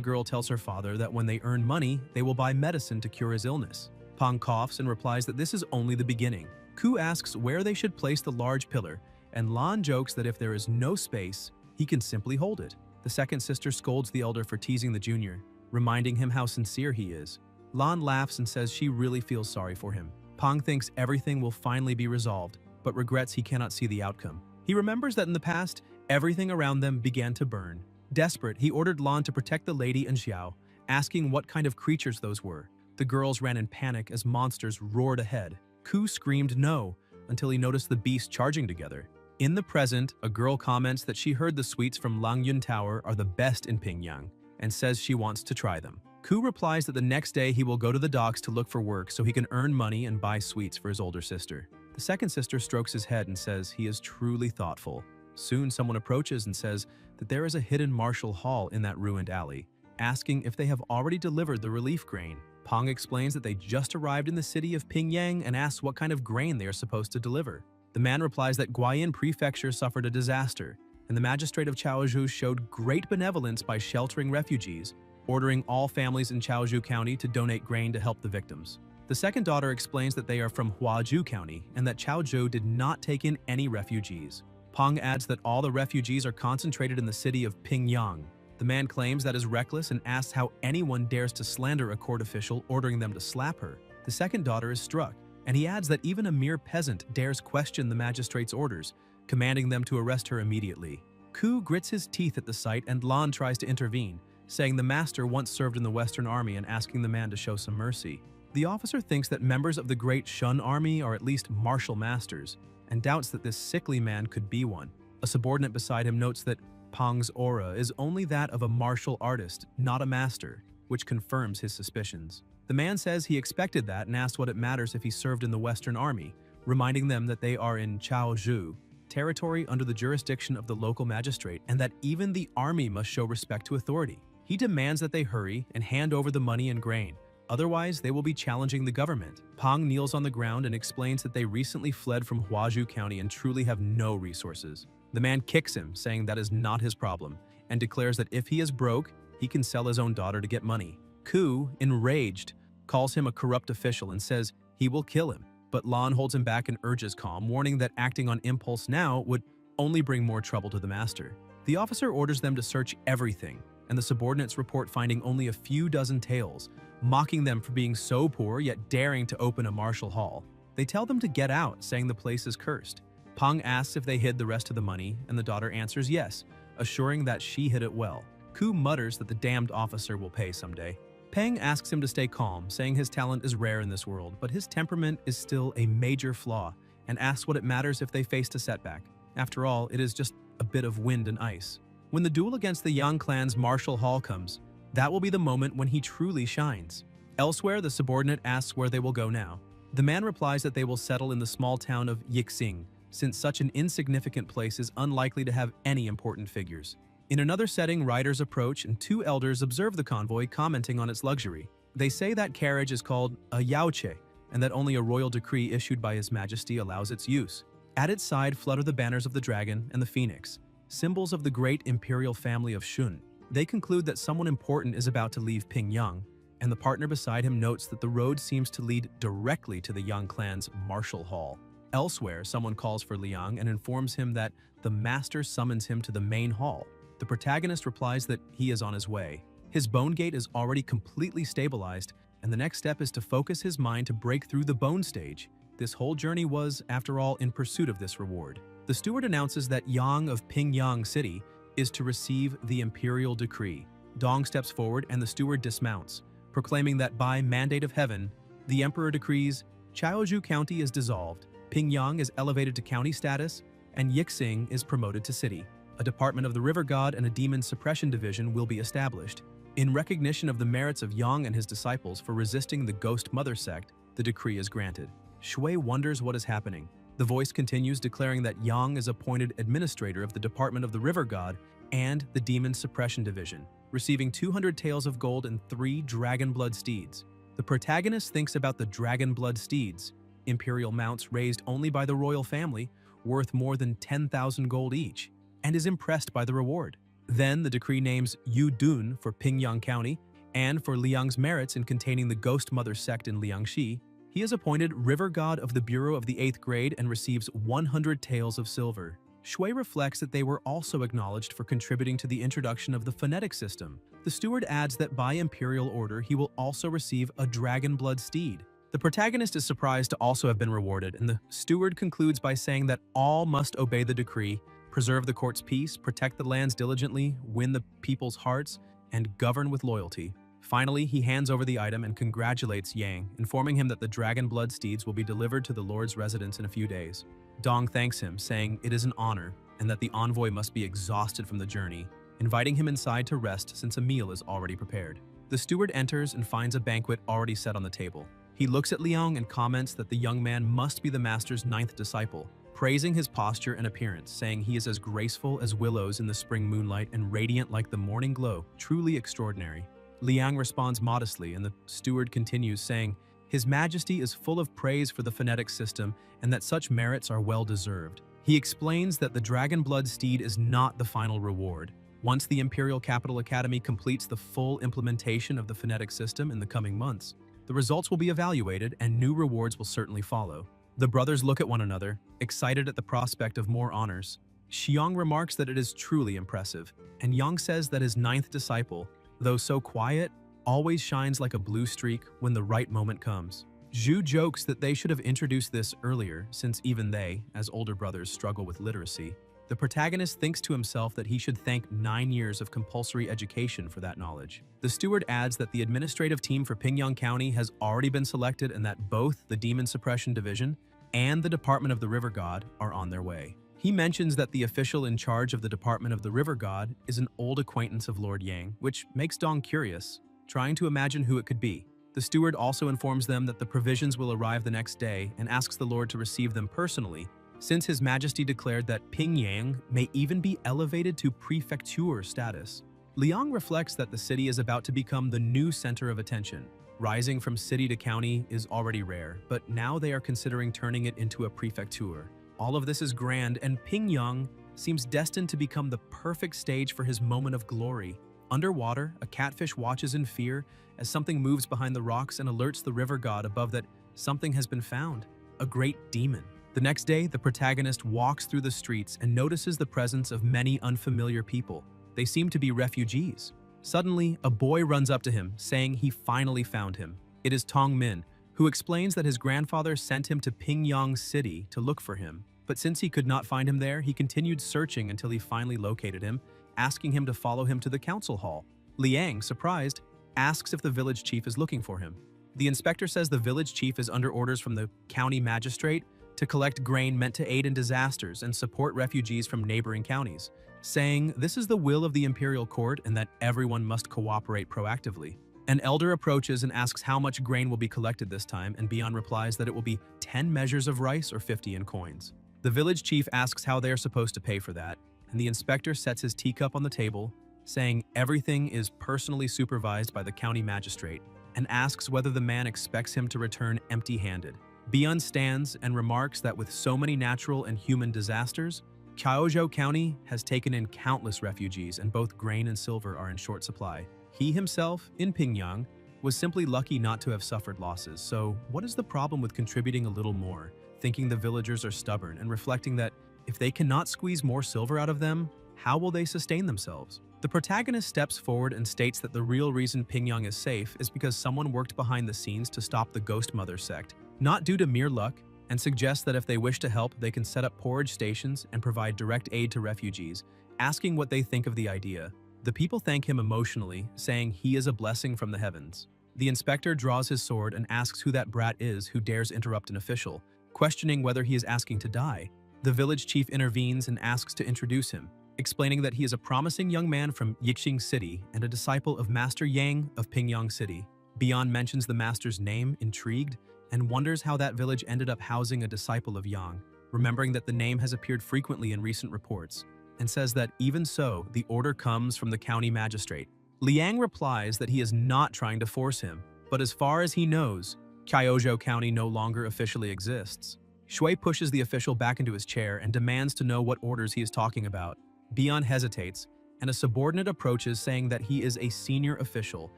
girl tells her father that when they earn money, they will buy medicine to cure his illness. Pang coughs and replies that this is only the beginning. Ku asks where they should place the large pillar, and Lan jokes that if there is no space, he can simply hold it. The second sister scolds the elder for teasing the junior, reminding him how sincere he is. Lan laughs and says she really feels sorry for him. Pang thinks everything will finally be resolved, but regrets he cannot see the outcome. He remembers that in the past, everything around them began to burn. Desperate, he ordered Lan to protect the lady and Xiao, asking what kind of creatures those were. The girls ran in panic as monsters roared ahead. Ku screamed no, until he noticed the beasts charging together. In the present, a girl comments that she heard the sweets from Langyun Tower are the best in Pingyang, and says she wants to try them. Ku replies that the next day he will go to the docks to look for work so he can earn money and buy sweets for his older sister. The second sister strokes his head and says he is truly thoughtful. Soon someone approaches and says that there is a hidden martial hall in that ruined alley, asking if they have already delivered the relief grain. Pang explains that they just arrived in the city of Pingyang and asks what kind of grain they are supposed to deliver. The man replies that Guayin Prefecture suffered a disaster, and the magistrate of Chaozhou showed great benevolence by sheltering refugees, ordering all families in Chaozhou County to donate grain to help the victims. The second daughter explains that they are from Huazhou County and that Chaozhou did not take in any refugees. Pang adds that all the refugees are concentrated in the city of Pingyang. The man claims that is reckless and asks how anyone dares to slander a court official, ordering them to slap her. The second daughter is struck, and he adds that even a mere peasant dares question the magistrate's orders, commanding them to arrest her immediately. Ku grits his teeth at the sight, and Lan tries to intervene, saying the master once served in the Western Army and asking the man to show some mercy. The officer thinks that members of the Great Shun Army are at least martial masters, and doubts that this sickly man could be one. A subordinate beside him notes that Pang's aura is only that of a martial artist, not a master, which confirms his suspicions. The man says he expected that and asks what it matters if he served in the Western Army, reminding them that they are in Chaozhou, territory under the jurisdiction of the local magistrate, and that even the army must show respect to authority. He demands that they hurry and hand over the money and grain. Otherwise, they will be challenging the government. Pang kneels on the ground and explains that they recently fled from Huazhou County and truly have no resources. The man kicks him, saying that is not his problem, and declares that if he is broke, he can sell his own daughter to get money. Ku, enraged, calls him a corrupt official and says he will kill him, but Lan holds him back and urges calm, warning that acting on impulse now would only bring more trouble to the master. The officer orders them to search everything, and the subordinates report finding only a few dozen taels, mocking them for being so poor yet daring to open a martial hall. They tell them to get out, saying the place is cursed. Pang asks if they hid the rest of the money, and the daughter answers yes, assuring that she hid it well. Ku mutters that the damned officer will pay someday. Pang asks him to stay calm, saying his talent is rare in this world, but his temperament is still a major flaw, and asks what it matters if they faced a setback. After all, it is just a bit of wind and ice. When the duel against the Yang clan's martial hall comes, that will be the moment when he truly shines. Elsewhere, the subordinate asks where they will go now. The man replies that they will settle in the small town of Yixing, since such an insignificant place is unlikely to have any important figures. In another setting, riders approach and two elders observe the convoy, commenting on its luxury. They say that carriage is called a yaoche, and that only a royal decree issued by His Majesty allows its use. At its side flutter the banners of the dragon and the phoenix, symbols of the great imperial family of Shun. They conclude that someone important is about to leave Pingyang, and the partner beside him notes that the road seems to lead directly to the Yang clan's martial hall. Elsewhere, someone calls for Liang and informs him that the master summons him to the main hall. The protagonist replies that he is on his way. His bone gate is already completely stabilized, and the next step is to focus his mind to break through the bone stage. This whole journey was, after all, in pursuit of this reward. The steward announces that Yang of Pingyang City is to receive the imperial decree. Dong steps forward and the steward dismounts, proclaiming that by mandate of heaven, the emperor decrees Chaozhou County is dissolved, Pingyang is elevated to county status, and Yixing is promoted to city. A department of the river god and a demon suppression division will be established. In recognition of the merits of Yang and his disciples for resisting the Ghost Mother sect, the decree is granted. Shui wonders what is happening. The voice continues, declaring that Yang is appointed administrator of the Department of the River God and the Demon Suppression Division, receiving 200 taels of gold and 3 dragon blood steeds. The protagonist thinks about the dragon blood steeds, imperial mounts raised only by the royal family, worth more than 10,000 gold each, and is impressed by the reward. Then the decree names Yu Dun for Pingyang County, and for Liang's merits in containing the Ghost Mother sect in Liangxi, he is appointed River God of the Bureau of the 8th grade and receives 100 taels of silver. Shui reflects that they were also acknowledged for contributing to the introduction of the phonetic system. The steward adds that by imperial order he will also receive a dragon blood steed. The protagonist is surprised to also have been rewarded, and the steward concludes by saying that all must obey the decree, preserve the court's peace, protect the lands diligently, win the people's hearts, and govern with loyalty. Finally, he hands over the item and congratulates Yang, informing him that the dragon blood steeds will be delivered to the Lord's residence in a few days. Dong thanks him, saying it is an honor and that the envoy must be exhausted from the journey, inviting him inside to rest since a meal is already prepared. The steward enters and finds a banquet already set on the table. He looks at Liang and comments that the young man must be the master's 9th disciple, praising his posture and appearance, saying he is as graceful as willows in the spring moonlight and radiant like the morning glow, truly extraordinary. Liang responds modestly, and the steward continues, saying, His Majesty is full of praise for the phonetic system and that such merits are well deserved. He explains that the Dragon Blood Steed is not the final reward. Once the Imperial Capital Academy completes the full implementation of the phonetic system in the coming months, the results will be evaluated and new rewards will certainly follow. The brothers look at one another, excited at the prospect of more honors. Xiang remarks that it is truly impressive, and Yang says that his 9th disciple, though so quiet, always shines like a blue streak when the right moment comes. Zhu jokes that they should have introduced this earlier, since even they, as older brothers, struggle with literacy. The protagonist thinks to himself that he should thank 9 years of compulsory education for that knowledge. The steward adds that the administrative team for Pingyang County has already been selected and that both the Demon Suppression Division and the Department of the River God are on their way. He mentions that the official in charge of the Department of the River God is an old acquaintance of Lord Yang, which makes Dong curious, trying to imagine who it could be. The steward also informs them that the provisions will arrive the next day and asks the Lord to receive them personally, since His Majesty declared that Pingyang may even be elevated to prefecture status. Liang reflects that the city is about to become the new center of attention. Rising from city to county is already rare, but now they are considering turning it into a prefecture. All of this is grand, and Pingyang seems destined to become the perfect stage for his moment of glory. Underwater, a catfish watches in fear as something moves behind the rocks and alerts the river god above that something has been found, a great demon. The next day, the protagonist walks through the streets and notices the presence of many unfamiliar people. They seem to be refugees. Suddenly, a boy runs up to him, saying he finally found him. It is Tong Min, who explains that his grandfather sent him to Pingyang City to look for him. But since he could not find him there, he continued searching until he finally located him, asking him to follow him to the council hall. Liang, surprised, asks if the village chief is looking for him. The inspector says the village chief is under orders from the county magistrate to collect grain meant to aid in disasters and support refugees from neighboring counties, saying this is the will of the imperial court and that everyone must cooperate proactively. An elder approaches and asks how much grain will be collected this time, and Bian replies that it will be 10 measures of rice or 50 in coins. The village chief asks how they are supposed to pay for that, and the inspector sets his teacup on the table, saying everything is personally supervised by the county magistrate, and asks whether the man expects him to return empty-handed. Bian stands and remarks that with so many natural and human disasters, Chaozhou County has taken in countless refugees and both grain and silver are in short supply. He himself, in Pingyang, was simply lucky not to have suffered losses, so what is the problem with contributing a little more, thinking the villagers are stubborn and reflecting that if they cannot squeeze more silver out of them, how will they sustain themselves? The protagonist steps forward and states that the real reason Pingyang is safe is because someone worked behind the scenes to stop the Ghost Mother sect, not due to mere luck, and suggests that if they wish to help, they can set up porridge stations and provide direct aid to refugees, asking what they think of the idea. The people thank him emotionally, saying he is a blessing from the heavens. The inspector draws his sword and asks who that brat is who dares interrupt an official, questioning whether he is asking to die. The village chief intervenes and asks to introduce him. explaining that he is a promising young man from Yixing City and a disciple of Master Yang of Pingyang City. Bian mentions the master's name, intrigued, and wonders how that village ended up housing a disciple of Yang, remembering that the name has appeared frequently in recent reports, and says that even so, the order comes from the county magistrate. Liang replies that he is not trying to force him, but as far as he knows, Kyojo County no longer officially exists. Shui pushes the official back into his chair and demands to know what orders he is talking about. Bian hesitates, and a subordinate approaches saying that he is a senior official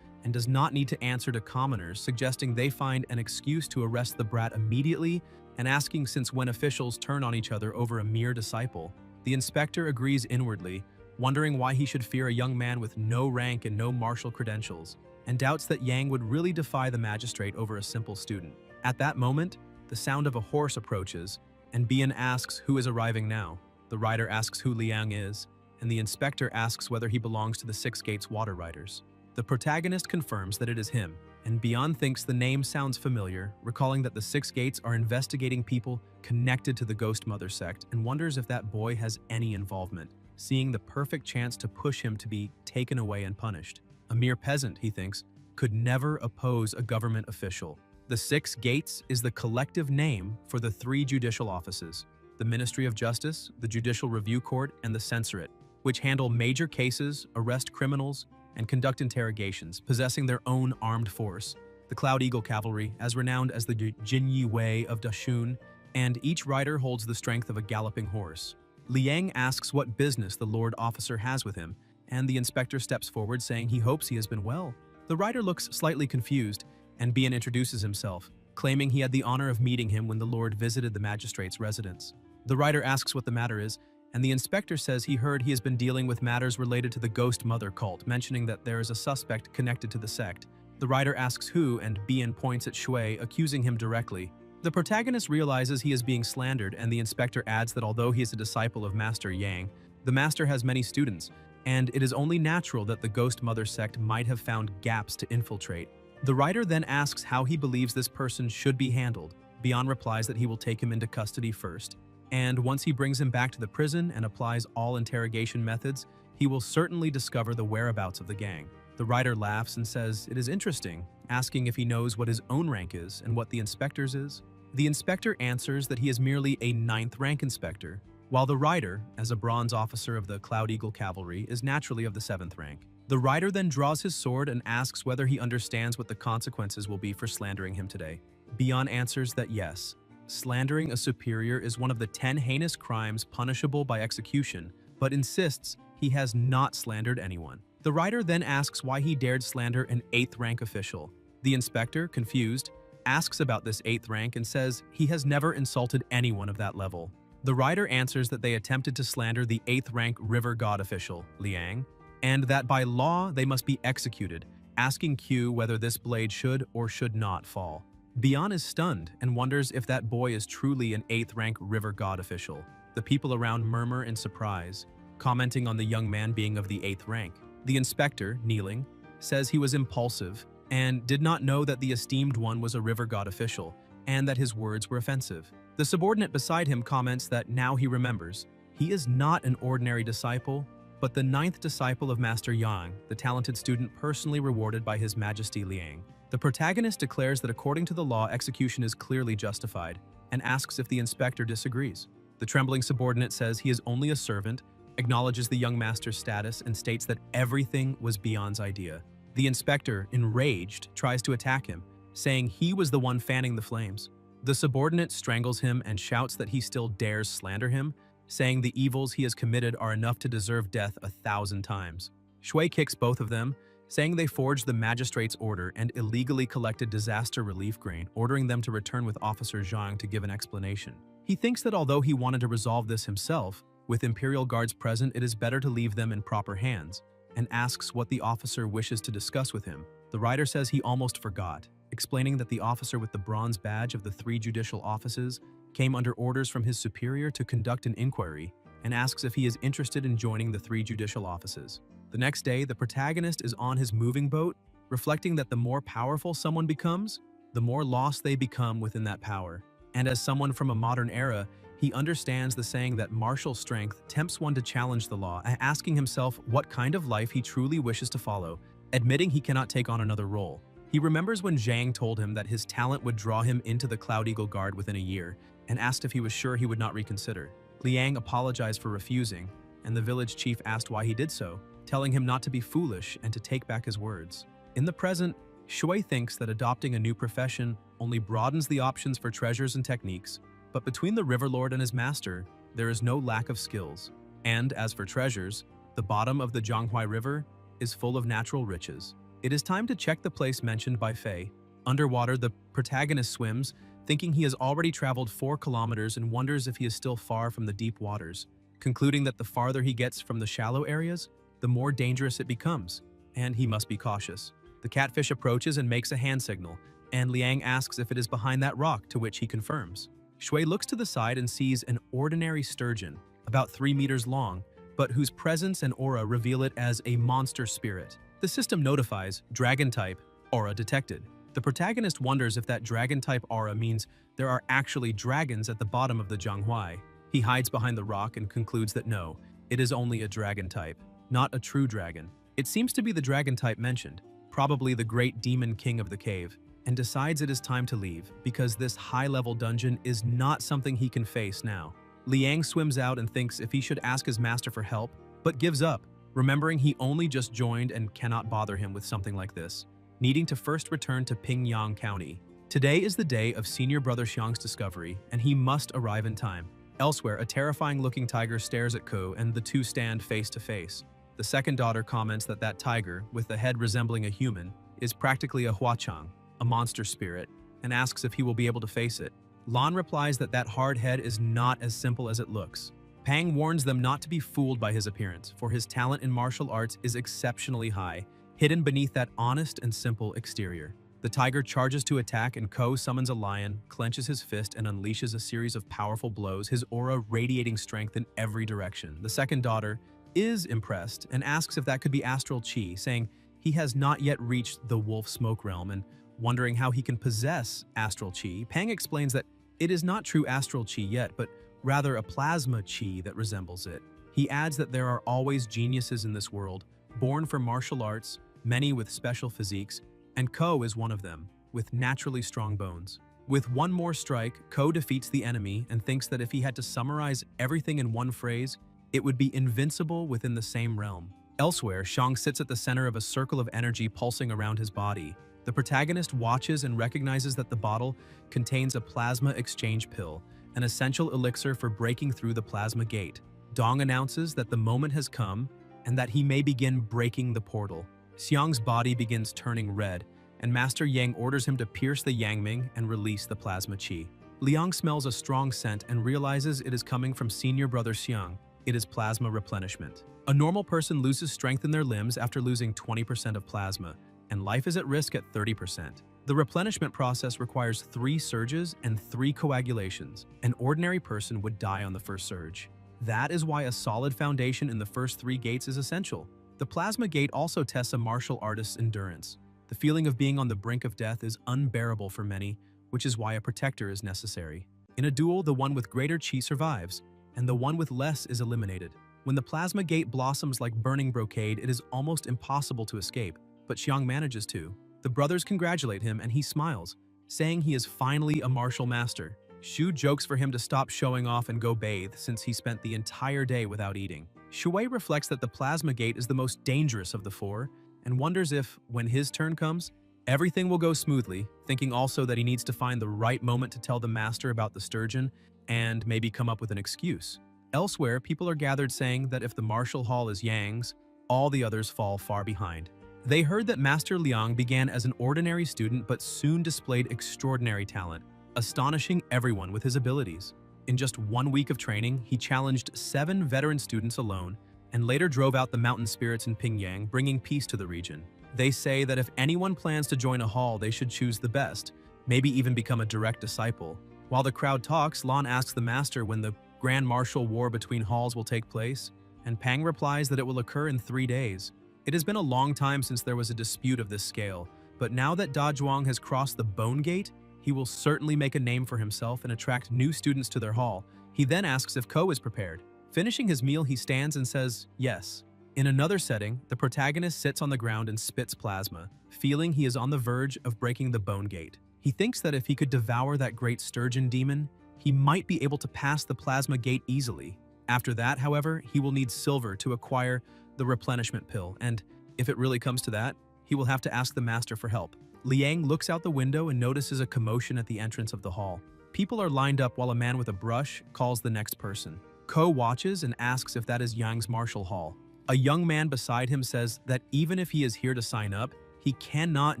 and does not need to answer to commoners, suggesting they find an excuse to arrest the brat immediately and asking since when officials turn on each other over a mere disciple. The inspector agrees inwardly, wondering why he should fear a young man with no rank and no martial credentials, and doubts that Yang would really defy the magistrate over a simple student. At that moment, the sound of a horse approaches, and Bian asks who is arriving now. The rider asks who Liang is, and the inspector asks whether he belongs to the Six Gates Water Riders. The protagonist confirms that it is him, and Bian thinks the name sounds familiar, recalling that the Six Gates are investigating people connected to the Ghost Mother sect and wonders if that boy has any involvement, seeing the perfect chance to push him to be taken away and punished. A mere peasant, he thinks, could never oppose a government official. The Six Gates is the collective name for the three judicial offices: the Ministry of Justice, the Judicial Review Court, and the Censorate, which handle major cases, arrest criminals, and conduct interrogations, possessing their own armed force. The Cloud Eagle Cavalry, as renowned as the Jinyi Wei of Dashun, and each rider holds the strength of a galloping horse. Liang asks what business the Lord Officer has with him, and the inspector steps forward saying he hopes he has been well. The rider looks slightly confused, and Bian introduces himself, claiming he had the honor of meeting him when the Lord visited the magistrate's residence. The rider asks what the matter is, and the inspector says he heard he has been dealing with matters related to the Ghost Mother cult, mentioning that there is a suspect connected to the sect. The rider asks who, and Bian points at Shui, accusing him directly. The protagonist realizes he is being slandered, and the inspector adds that although he is a disciple of Master Yang, the master has many students, and it is only natural that the Ghost Mother sect might have found gaps to infiltrate. The writer then asks how he believes this person should be handled. Bian replies that he will take him into custody first, and once he brings him back to the prison and applies all interrogation methods, he will certainly discover the whereabouts of the gang. The writer laughs and says it is interesting, asking if he knows what his own rank is and what the inspector's is. The inspector answers that he is merely a 9th rank inspector, while the writer, as a bronze officer of the Cloud Eagle Cavalry, is naturally of the 7th rank. The writer then draws his sword and asks whether he understands what the consequences will be for slandering him today. Bian answers that yes, slandering a superior is one of the 10 heinous crimes punishable by execution, but insists he has not slandered anyone. The writer then asks why he dared slander an 8th rank official. The inspector, confused, asks about this 8th rank and says he has never insulted anyone of that level. The writer answers that they attempted to slander the 8th rank river god official, Liang, and that by law they must be executed, asking Q whether this blade should or should not fall. Bian is stunned and wonders if that boy is truly an 8th rank river god official. The people around murmur in surprise, commenting on the young man being of the 8th rank. The inspector, kneeling, says he was impulsive and did not know that the esteemed one was a river god official, and that his words were offensive. The subordinate beside him comments that now he remembers. He is not an ordinary disciple, but the 9th disciple of Master Yang, the talented student personally rewarded by His Majesty Liang. The protagonist declares that according to the law, execution is clearly justified, and asks if the inspector disagrees. The trembling subordinate says he is only a servant, acknowledges the young master's status, and states that everything was Bian's idea. The inspector, enraged, tries to attack him, saying he was the one fanning the flames. The subordinate strangles him and shouts that he still dares slander him, saying the evils he has committed are enough to deserve death 1,000 times. Shui kicks both of them, saying they forged the magistrate's order and illegally collected disaster relief grain, ordering them to return with Officer Zhang to give an explanation. He thinks that although he wanted to resolve this himself, with Imperial guards present, it is better to leave them in proper hands, and asks what the officer wishes to discuss with him. The writer says he almost forgot, explaining that the officer with the bronze badge of the 3 judicial offices came under orders from his superior to conduct an inquiry, and asks if he is interested in joining the 3 judicial offices. The next day, the protagonist is on his moving boat, reflecting that the more powerful someone becomes, the more lost they become within that power. And as someone from a modern era, He understands the saying that martial strength tempts one to challenge the law, asking himself what kind of life he truly wishes to follow, admitting he cannot take on another role. He remembers when Zhang told him that his talent would draw him into the Cloud Eagle Guard within a year, and asked if he was sure he would not reconsider. Liang apologized for refusing, and the village chief asked why he did so, telling him not to be foolish and to take back his words. In the present, Shui thinks that adopting a new profession only broadens the options for treasures and techniques, but between the Riverlord and his master, there is no lack of skills. And as for treasures, the bottom of the Zhanghui River is full of natural riches. It is time to check the place mentioned by Fei. Underwater, the protagonist swims, thinking he has already traveled 4 kilometers and wonders if he is still far from the deep waters, concluding that the farther he gets from the shallow areas, the more dangerous it becomes, and he must be cautious. The catfish approaches and makes a hand signal, and Liang asks if it is behind that rock, to which he confirms. Shui looks to the side and sees an ordinary sturgeon, about 3 meters long, but whose presence and aura reveal it as a monster spirit. The system notifies dragon-type aura detected. The protagonist wonders if that dragon-type aura means there are actually dragons at the bottom of the Zhanghui. He hides behind the rock and concludes that no, it is only a dragon type, not a true dragon. It seems to be the dragon type mentioned, probably the great demon king of the cave, and decides it is time to leave because this high-level dungeon is not something he can face now. Liang swims out and thinks if he should ask his master for help, but gives up, remembering he only just joined and cannot bother him with something like this, needing to first return to Pingyang County. Today is the day of senior brother Xiang's discovery, and he must arrive in time. Elsewhere, a terrifying-looking tiger stares at Ko, and the two stand face to face. The second daughter comments that that tiger, with the head resembling a human, is practically a huachang, a monster spirit, and asks if he will be able to face it. Lan replies that that hard head is not as simple as it looks. Pang warns them not to be fooled by his appearance, for his talent in martial arts is exceptionally high, hidden beneath that honest and simple exterior. The tiger charges to attack, and Ko summons a lion, clenches his fist, and unleashes a series of powerful blows, his aura radiating strength in every direction. The second daughter is impressed and asks if that could be astral chi, saying he has not yet reached the wolf smoke realm, and wondering how he can possess astral chi. Pang explains that it is not true astral chi yet, but rather a plasma chi that resembles it. He adds that there are always geniuses in this world, born for martial arts, many with special physiques, and Ko is one of them, with naturally strong bones. With one more strike, Ko defeats the enemy and thinks that if he had to summarize everything in one phrase, it would be invincible within the same realm. Elsewhere, Xiang sits at the center of a circle of energy pulsing around his body. The protagonist watches and recognizes that the bottle contains a plasma exchange pill, an essential elixir for breaking through the plasma gate. Dong announces that the moment has come and that he may begin breaking the portal. Xiang's body begins turning red, and Master Yang orders him to pierce the Yangming and release the plasma chi. Liang smells a strong scent and realizes it is coming from senior brother Xiang. It is plasma replenishment. A normal person loses strength in their limbs after losing 20% of plasma, and life is at risk at 30%. The replenishment process requires 3 surges and 3 coagulations. An ordinary person would die on the first surge. That is why a solid foundation in the first 3 gates is essential. The plasma gate also tests a martial artist's endurance. The feeling of being on the brink of death is unbearable for many, which is why a protector is necessary. In a duel, the one with greater chi survives, and the one with less is eliminated. When the plasma gate blossoms like burning brocade, it is almost impossible to escape, but Xiang manages to. The brothers congratulate him and he smiles, saying he is finally a martial master. Shu jokes for him to stop showing off and go bathe since he spent the entire day without eating. Shui reflects that the plasma gate is the most dangerous of the 4 and wonders if, when his turn comes, everything will go smoothly, thinking also that he needs to find the right moment to tell the master about the sturgeon and maybe come up with an excuse. Elsewhere, people are gathered saying that if the martial hall is Yang's, all the others fall far behind. They heard that Master Liang began as an ordinary student but soon displayed extraordinary talent, astonishing everyone with his abilities. In just 1 week of training, he challenged 7 veteran students alone and later drove out the mountain spirits in Pingyang, bringing peace to the region. They say that if anyone plans to join a hall, they should choose the best, maybe even become a direct disciple. While the crowd talks, Lan asks the master when the grand martial war between halls will take place, and Pang replies that it will occur in 3 days. It has been a long time since there was a dispute of this scale, but now that Da Zhuang has crossed the Bone Gate, he will certainly make a name for himself and attract new students to their hall. He then asks if Ko is prepared. Finishing his meal, he stands and says, yes. In another setting, the protagonist sits on the ground and spits plasma, feeling he is on the verge of breaking the bone gate. He thinks that if he could devour that great sturgeon demon, he might be able to pass the plasma gate easily. After that, however, he will need silver to acquire the replenishment pill, and if it really comes to that, he will have to ask the master for help. Liang looks out the window and notices a commotion at the entrance of the hall. People are lined up while a man with a brush calls the next person. Ko watches and asks if that is Yang's martial hall. A young man beside him says that even if he is here to sign up, he cannot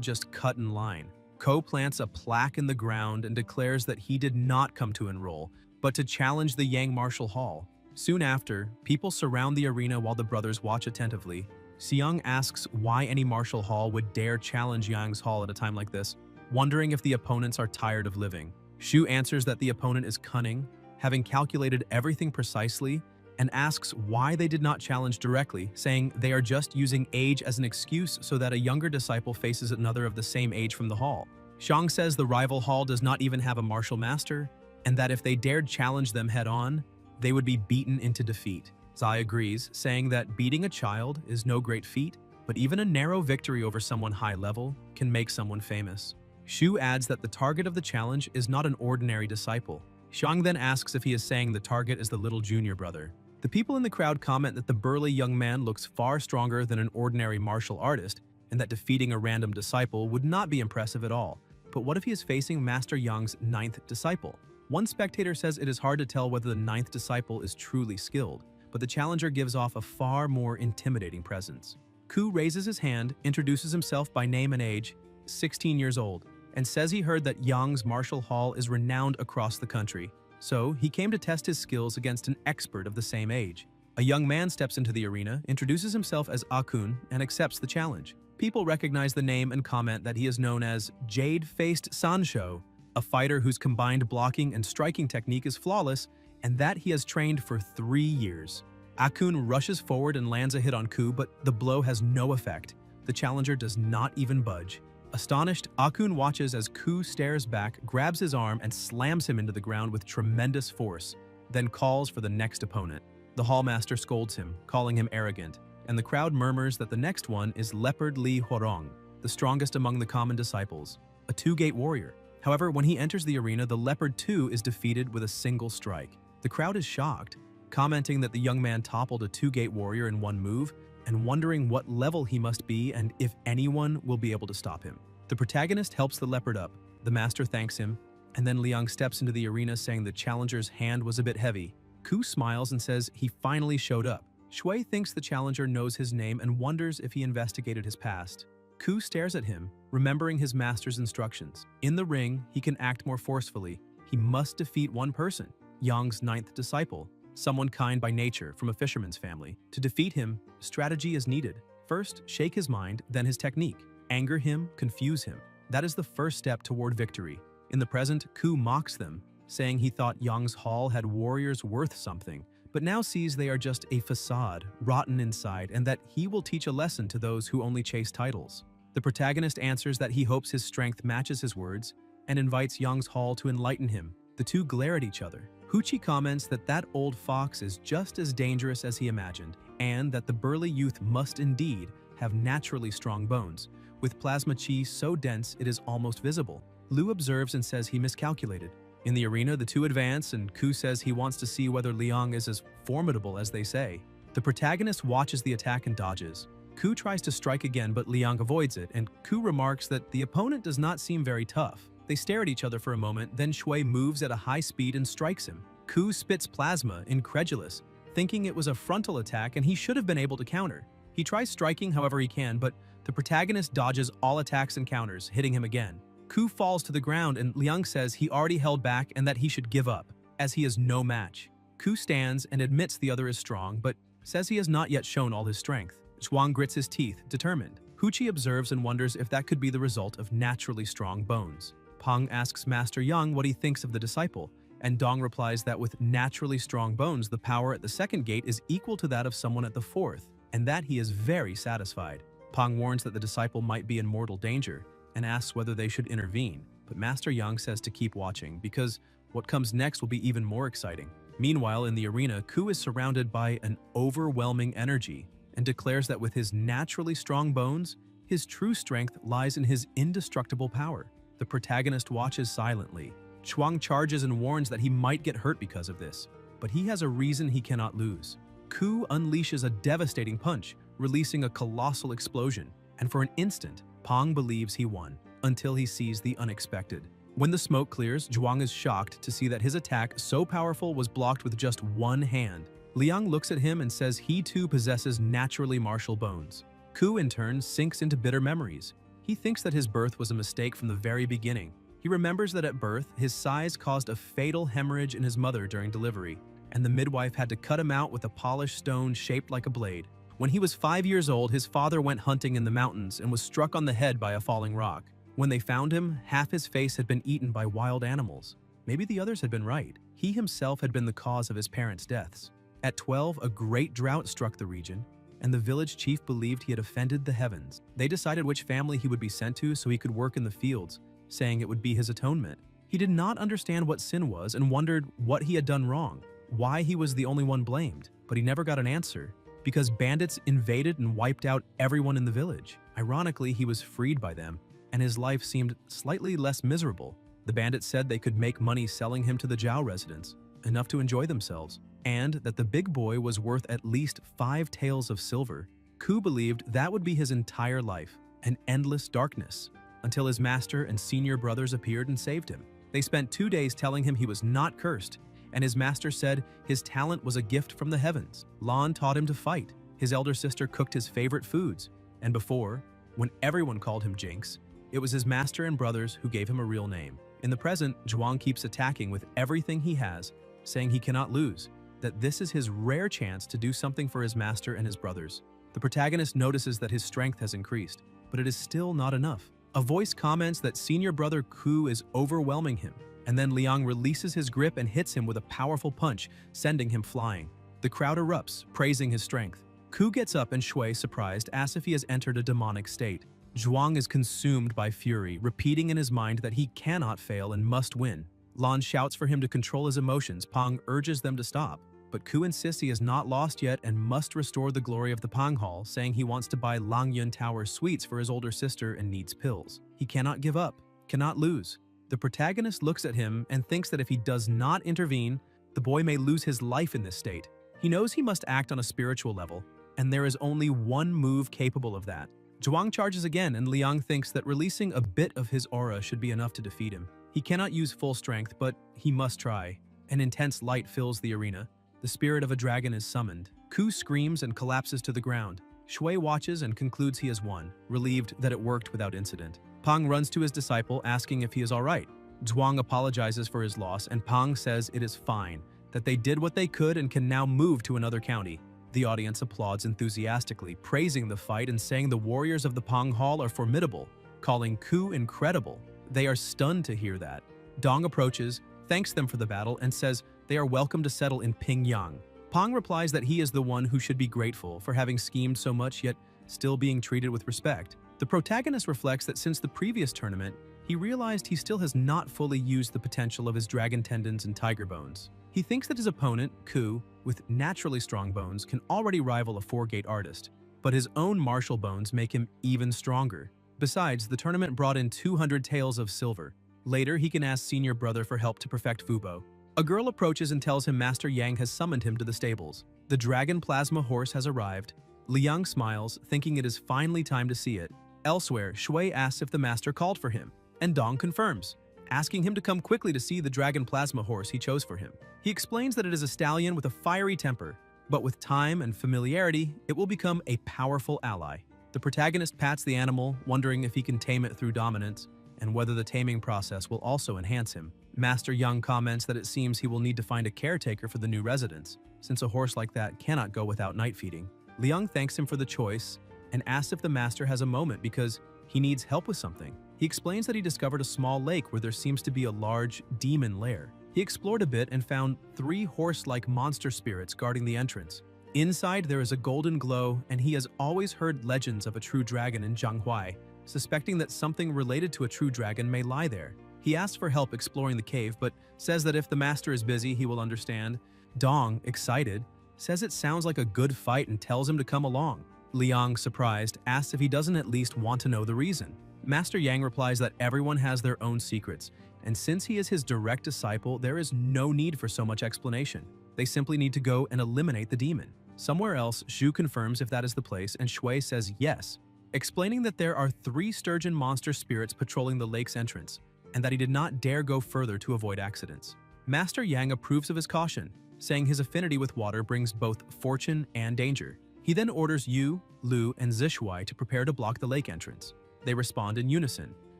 just cut in line. Ko plants a plaque in the ground and declares that he did not come to enroll, but to challenge the Yang martial hall. Soon after, people surround the arena while the brothers watch attentively. Seong asks why any martial hall would dare challenge Yang's hall at a time like this, wondering if the opponents are tired of living. Shu answers that the opponent is cunning, having calculated everything precisely, and asks why they did not challenge directly, saying they are just using age as an excuse so that a younger disciple faces another of the same age from the hall. Xiang says the rival hall does not even have a martial master, and that if they dared challenge them head-on, they would be beaten into defeat. Zai agrees, saying that beating a child is no great feat, but even a narrow victory over someone high-level can make someone famous. Shu adds that the target of the challenge is not an ordinary disciple. Xiang then asks if he is saying the target is the little junior brother. The people in the crowd comment that the burly young man looks far stronger than an ordinary martial artist, and that defeating a random disciple would not be impressive at all. But what if he is facing Master Yang's 9th disciple? One spectator says it is hard to tell whether the 9th disciple is truly skilled, but the challenger gives off a far more intimidating presence. Ku raises his hand, introduces himself by name and age, 16 years old, and says he heard that Yang's martial hall is renowned across the country. So, he came to test his skills against an expert of the same age. A young man steps into the arena, introduces himself as Akun, and accepts the challenge. People recognize the name and comment that he is known as Jade-Faced Sanshou, a fighter whose combined blocking and striking technique is flawless, and that he has trained for 3 years. Akun rushes forward and lands a hit on Ku, but the blow has no effect. The challenger does not even budge. Astonished, Akun watches as Ku stares back, grabs his arm, and slams him into the ground with tremendous force, then calls for the next opponent. The hallmaster scolds him, calling him arrogant, and the crowd murmurs that the next one is Leopard Li Huarong, the strongest among the common disciples, a 2-gate warrior. However, when he enters the arena, the Leopard 2 is defeated with a single strike. The crowd is shocked, commenting that the young man toppled a 2-gate warrior in one move, and wondering what level he must be and if anyone will be able to stop him. The protagonist helps the leopard up, the master thanks him, and then Liang steps into the arena saying the challenger's hand was a bit heavy. Ku smiles and says he finally showed up. Shui thinks the challenger knows his name and wonders if he investigated his past. Ku stares at him, remembering his master's instructions. In the ring, he can act more forcefully. He must defeat one person, Yang's 9th disciple, someone kind by nature from a fisherman's family. To defeat him, strategy is needed. First, shake his mind, then his technique. Anger him, confuse him. That is the first step toward victory. In the present, Ku mocks them, saying he thought Yang's hall had warriors worth something, but now sees they are just a facade, rotten inside, and that he will teach a lesson to those who only chase titles. The protagonist answers that he hopes his strength matches his words, and invites Yang's hall to enlighten him. The two glare at each other. Huchi comments that that old fox is just as dangerous as he imagined, and that the burly youth must indeed have naturally strong bones, with plasma chi so dense it is almost visible. Lu observes and says he miscalculated. In the arena, the two advance, and Ku says he wants to see whether Liang is as formidable as they say. The protagonist watches the attack and dodges. Ku tries to strike again, but Liang avoids it, and Ku remarks that the opponent does not seem very tough. They stare at each other for a moment, then Shui moves at a high speed and strikes him. Ku spits plasma, incredulous, thinking it was a frontal attack and he should have been able to counter. He tries striking however he can, but the protagonist dodges all attacks and counters, hitting him again. Ku falls to the ground and Liang says he already held back and that he should give up, as he is no match. Ku stands and admits the other is strong, but says he has not yet shown all his strength. Zhuang grits his teeth, determined. Huchi observes and wonders if that could be the result of naturally strong bones. Pang asks Master Yang what he thinks of the disciple, and Dong replies that with naturally strong bones, the power at the 2nd gate is equal to that of someone at the 4th, and that he is very satisfied. Pang warns that the disciple might be in mortal danger, and asks whether they should intervene, but Master Yang says to keep watching, because what comes next will be even more exciting. Meanwhile, in the arena, Ku is surrounded by an overwhelming energy and declares that with his naturally strong bones, his true strength lies in his indestructible power. The protagonist watches silently. Chuang charges and warns that he might get hurt because of this, but he has a reason he cannot lose. Ku unleashes a devastating punch, releasing a colossal explosion, and for an instant, Pang believes he won, until he sees the unexpected. When the smoke clears, Zhuang is shocked to see that his attack, so powerful, was blocked with just one hand. Liang looks at him and says he too possesses naturally martial bones. Ku, in turn, sinks into bitter memories. He thinks that his birth was a mistake from the very beginning. He remembers that at birth, his size caused a fatal hemorrhage in his mother during delivery, and the midwife had to cut him out with a polished stone shaped like a blade. When he was 5 years old, his father went hunting in the mountains and was struck on the head by a falling rock. When they found him, half his face had been eaten by wild animals. Maybe the others had been right. He himself had been the cause of his parents' deaths. At 12, a great drought struck the region, and the village chief believed he had offended the heavens. They decided which family he would be sent to so he could work in the fields, saying it would be his atonement. He did not understand what sin was and wondered what he had done wrong, why he was the only one blamed, but he never got an answer, because bandits invaded and wiped out everyone in the village. Ironically, he was freed by them, and his life seemed slightly less miserable. The bandits said they could make money selling him to the Zhao residents, enough to enjoy themselves, and that the big boy was worth at least 5 taels of silver. Ku believed that would be his entire life, an endless darkness, until his master and senior brothers appeared and saved him. They spent 2 days telling him he was not cursed, and his master said his talent was a gift from the heavens. Lan taught him to fight. His elder sister cooked his favorite foods, and before, when everyone called him Jinx, it was his master and brothers who gave him a real name. In the present, Zhuang keeps attacking with everything he has, saying he cannot lose, that this is his rare chance to do something for his master and his brothers. The protagonist notices that his strength has increased, but it is still not enough. A voice comments that senior brother Ku is overwhelming him, and then Liang releases his grip and hits him with a powerful punch, sending him flying. The crowd erupts, praising his strength. Ku gets up and Shui, surprised, asks if he has entered a demonic state. Zhuang is consumed by fury, repeating in his mind that he cannot fail and must win. Lan shouts for him to control his emotions. Pang urges them to stop, but Ku insists he is not lost yet and must restore the glory of the Pang Hall, saying he wants to buy Langyun Tower sweets for his older sister and needs pills. He cannot give up, cannot lose. The protagonist looks at him and thinks that if he does not intervene, the boy may lose his life in this state. He knows he must act on a spiritual level, and there is only one move capable of that. Zhuang charges again, and Liang thinks that releasing a bit of his aura should be enough to defeat him. He cannot use full strength, but he must try. An intense light fills the arena. The spirit of a dragon is summoned. Ku screams and collapses to the ground. Shui watches and concludes he has won, relieved that it worked without incident. Pang runs to his disciple, asking if he is all right. Zhuang apologizes for his loss, and Pang says it is fine, that they did what they could and can now move to another county. The audience applauds enthusiastically, praising the fight and saying the warriors of the Pang Hall are formidable, calling Ku incredible. They are stunned to hear that. Dong approaches, thanks them for the battle, and says they are welcome to settle in Pingyang. Pang replies that he is the one who should be grateful for having schemed so much yet still being treated with respect. The protagonist reflects that since the previous tournament, he realized he still has not fully used the potential of his dragon tendons and tiger bones. He thinks that his opponent, Ku, with naturally strong bones, can already rival a 4-gate artist, but his own martial bones make him even stronger. Besides, the tournament brought in 200 taels of silver. Later, he can ask senior brother for help to perfect Fubo. A girl approaches and tells him Master Yang has summoned him to the stables. The dragon plasma horse has arrived. Liang smiles, thinking it is finally time to see it. Elsewhere, Shui asks if the master called for him, and Dong confirms, asking him to come quickly to see the dragon plasma horse he chose for him. He explains that it is a stallion with a fiery temper, but with time and familiarity, it will become a powerful ally. The protagonist pats the animal, wondering if he can tame it through dominance, and whether the taming process will also enhance him. Master Yang comments that it seems he will need to find a caretaker for the new residents, since a horse like that cannot go without night feeding. Liang thanks him for the choice and asks if the master has a moment because he needs help with something. He explains that he discovered a small lake where there seems to be a large demon lair. He explored a bit and found 3 horse-like monster spirits guarding the entrance. Inside, there is a golden glow, and he has always heard legends of a true dragon in Zhanghuai, suspecting that something related to a true dragon may lie there. He asks for help exploring the cave, but says that if the master is busy, he will understand, Dong, excited, says it sounds like a good fight and tells him to come along. Liang, surprised, asks if he doesn't at least want to know the reason. Master Yang replies that everyone has their own secrets, and since he is his direct disciple, there is no need for so much explanation. They simply need to go and eliminate the demon. Somewhere else, Zhu confirms if that is the place, and Shui says yes, explaining that there are 3 sturgeon monster spirits patrolling the lake's entrance, and that he did not dare go further to avoid accidents. Master Yang approves of his caution, saying his affinity with water brings both fortune and danger. He then orders Yu, Lu, and Zishuai to prepare to block the lake entrance. They respond in unison.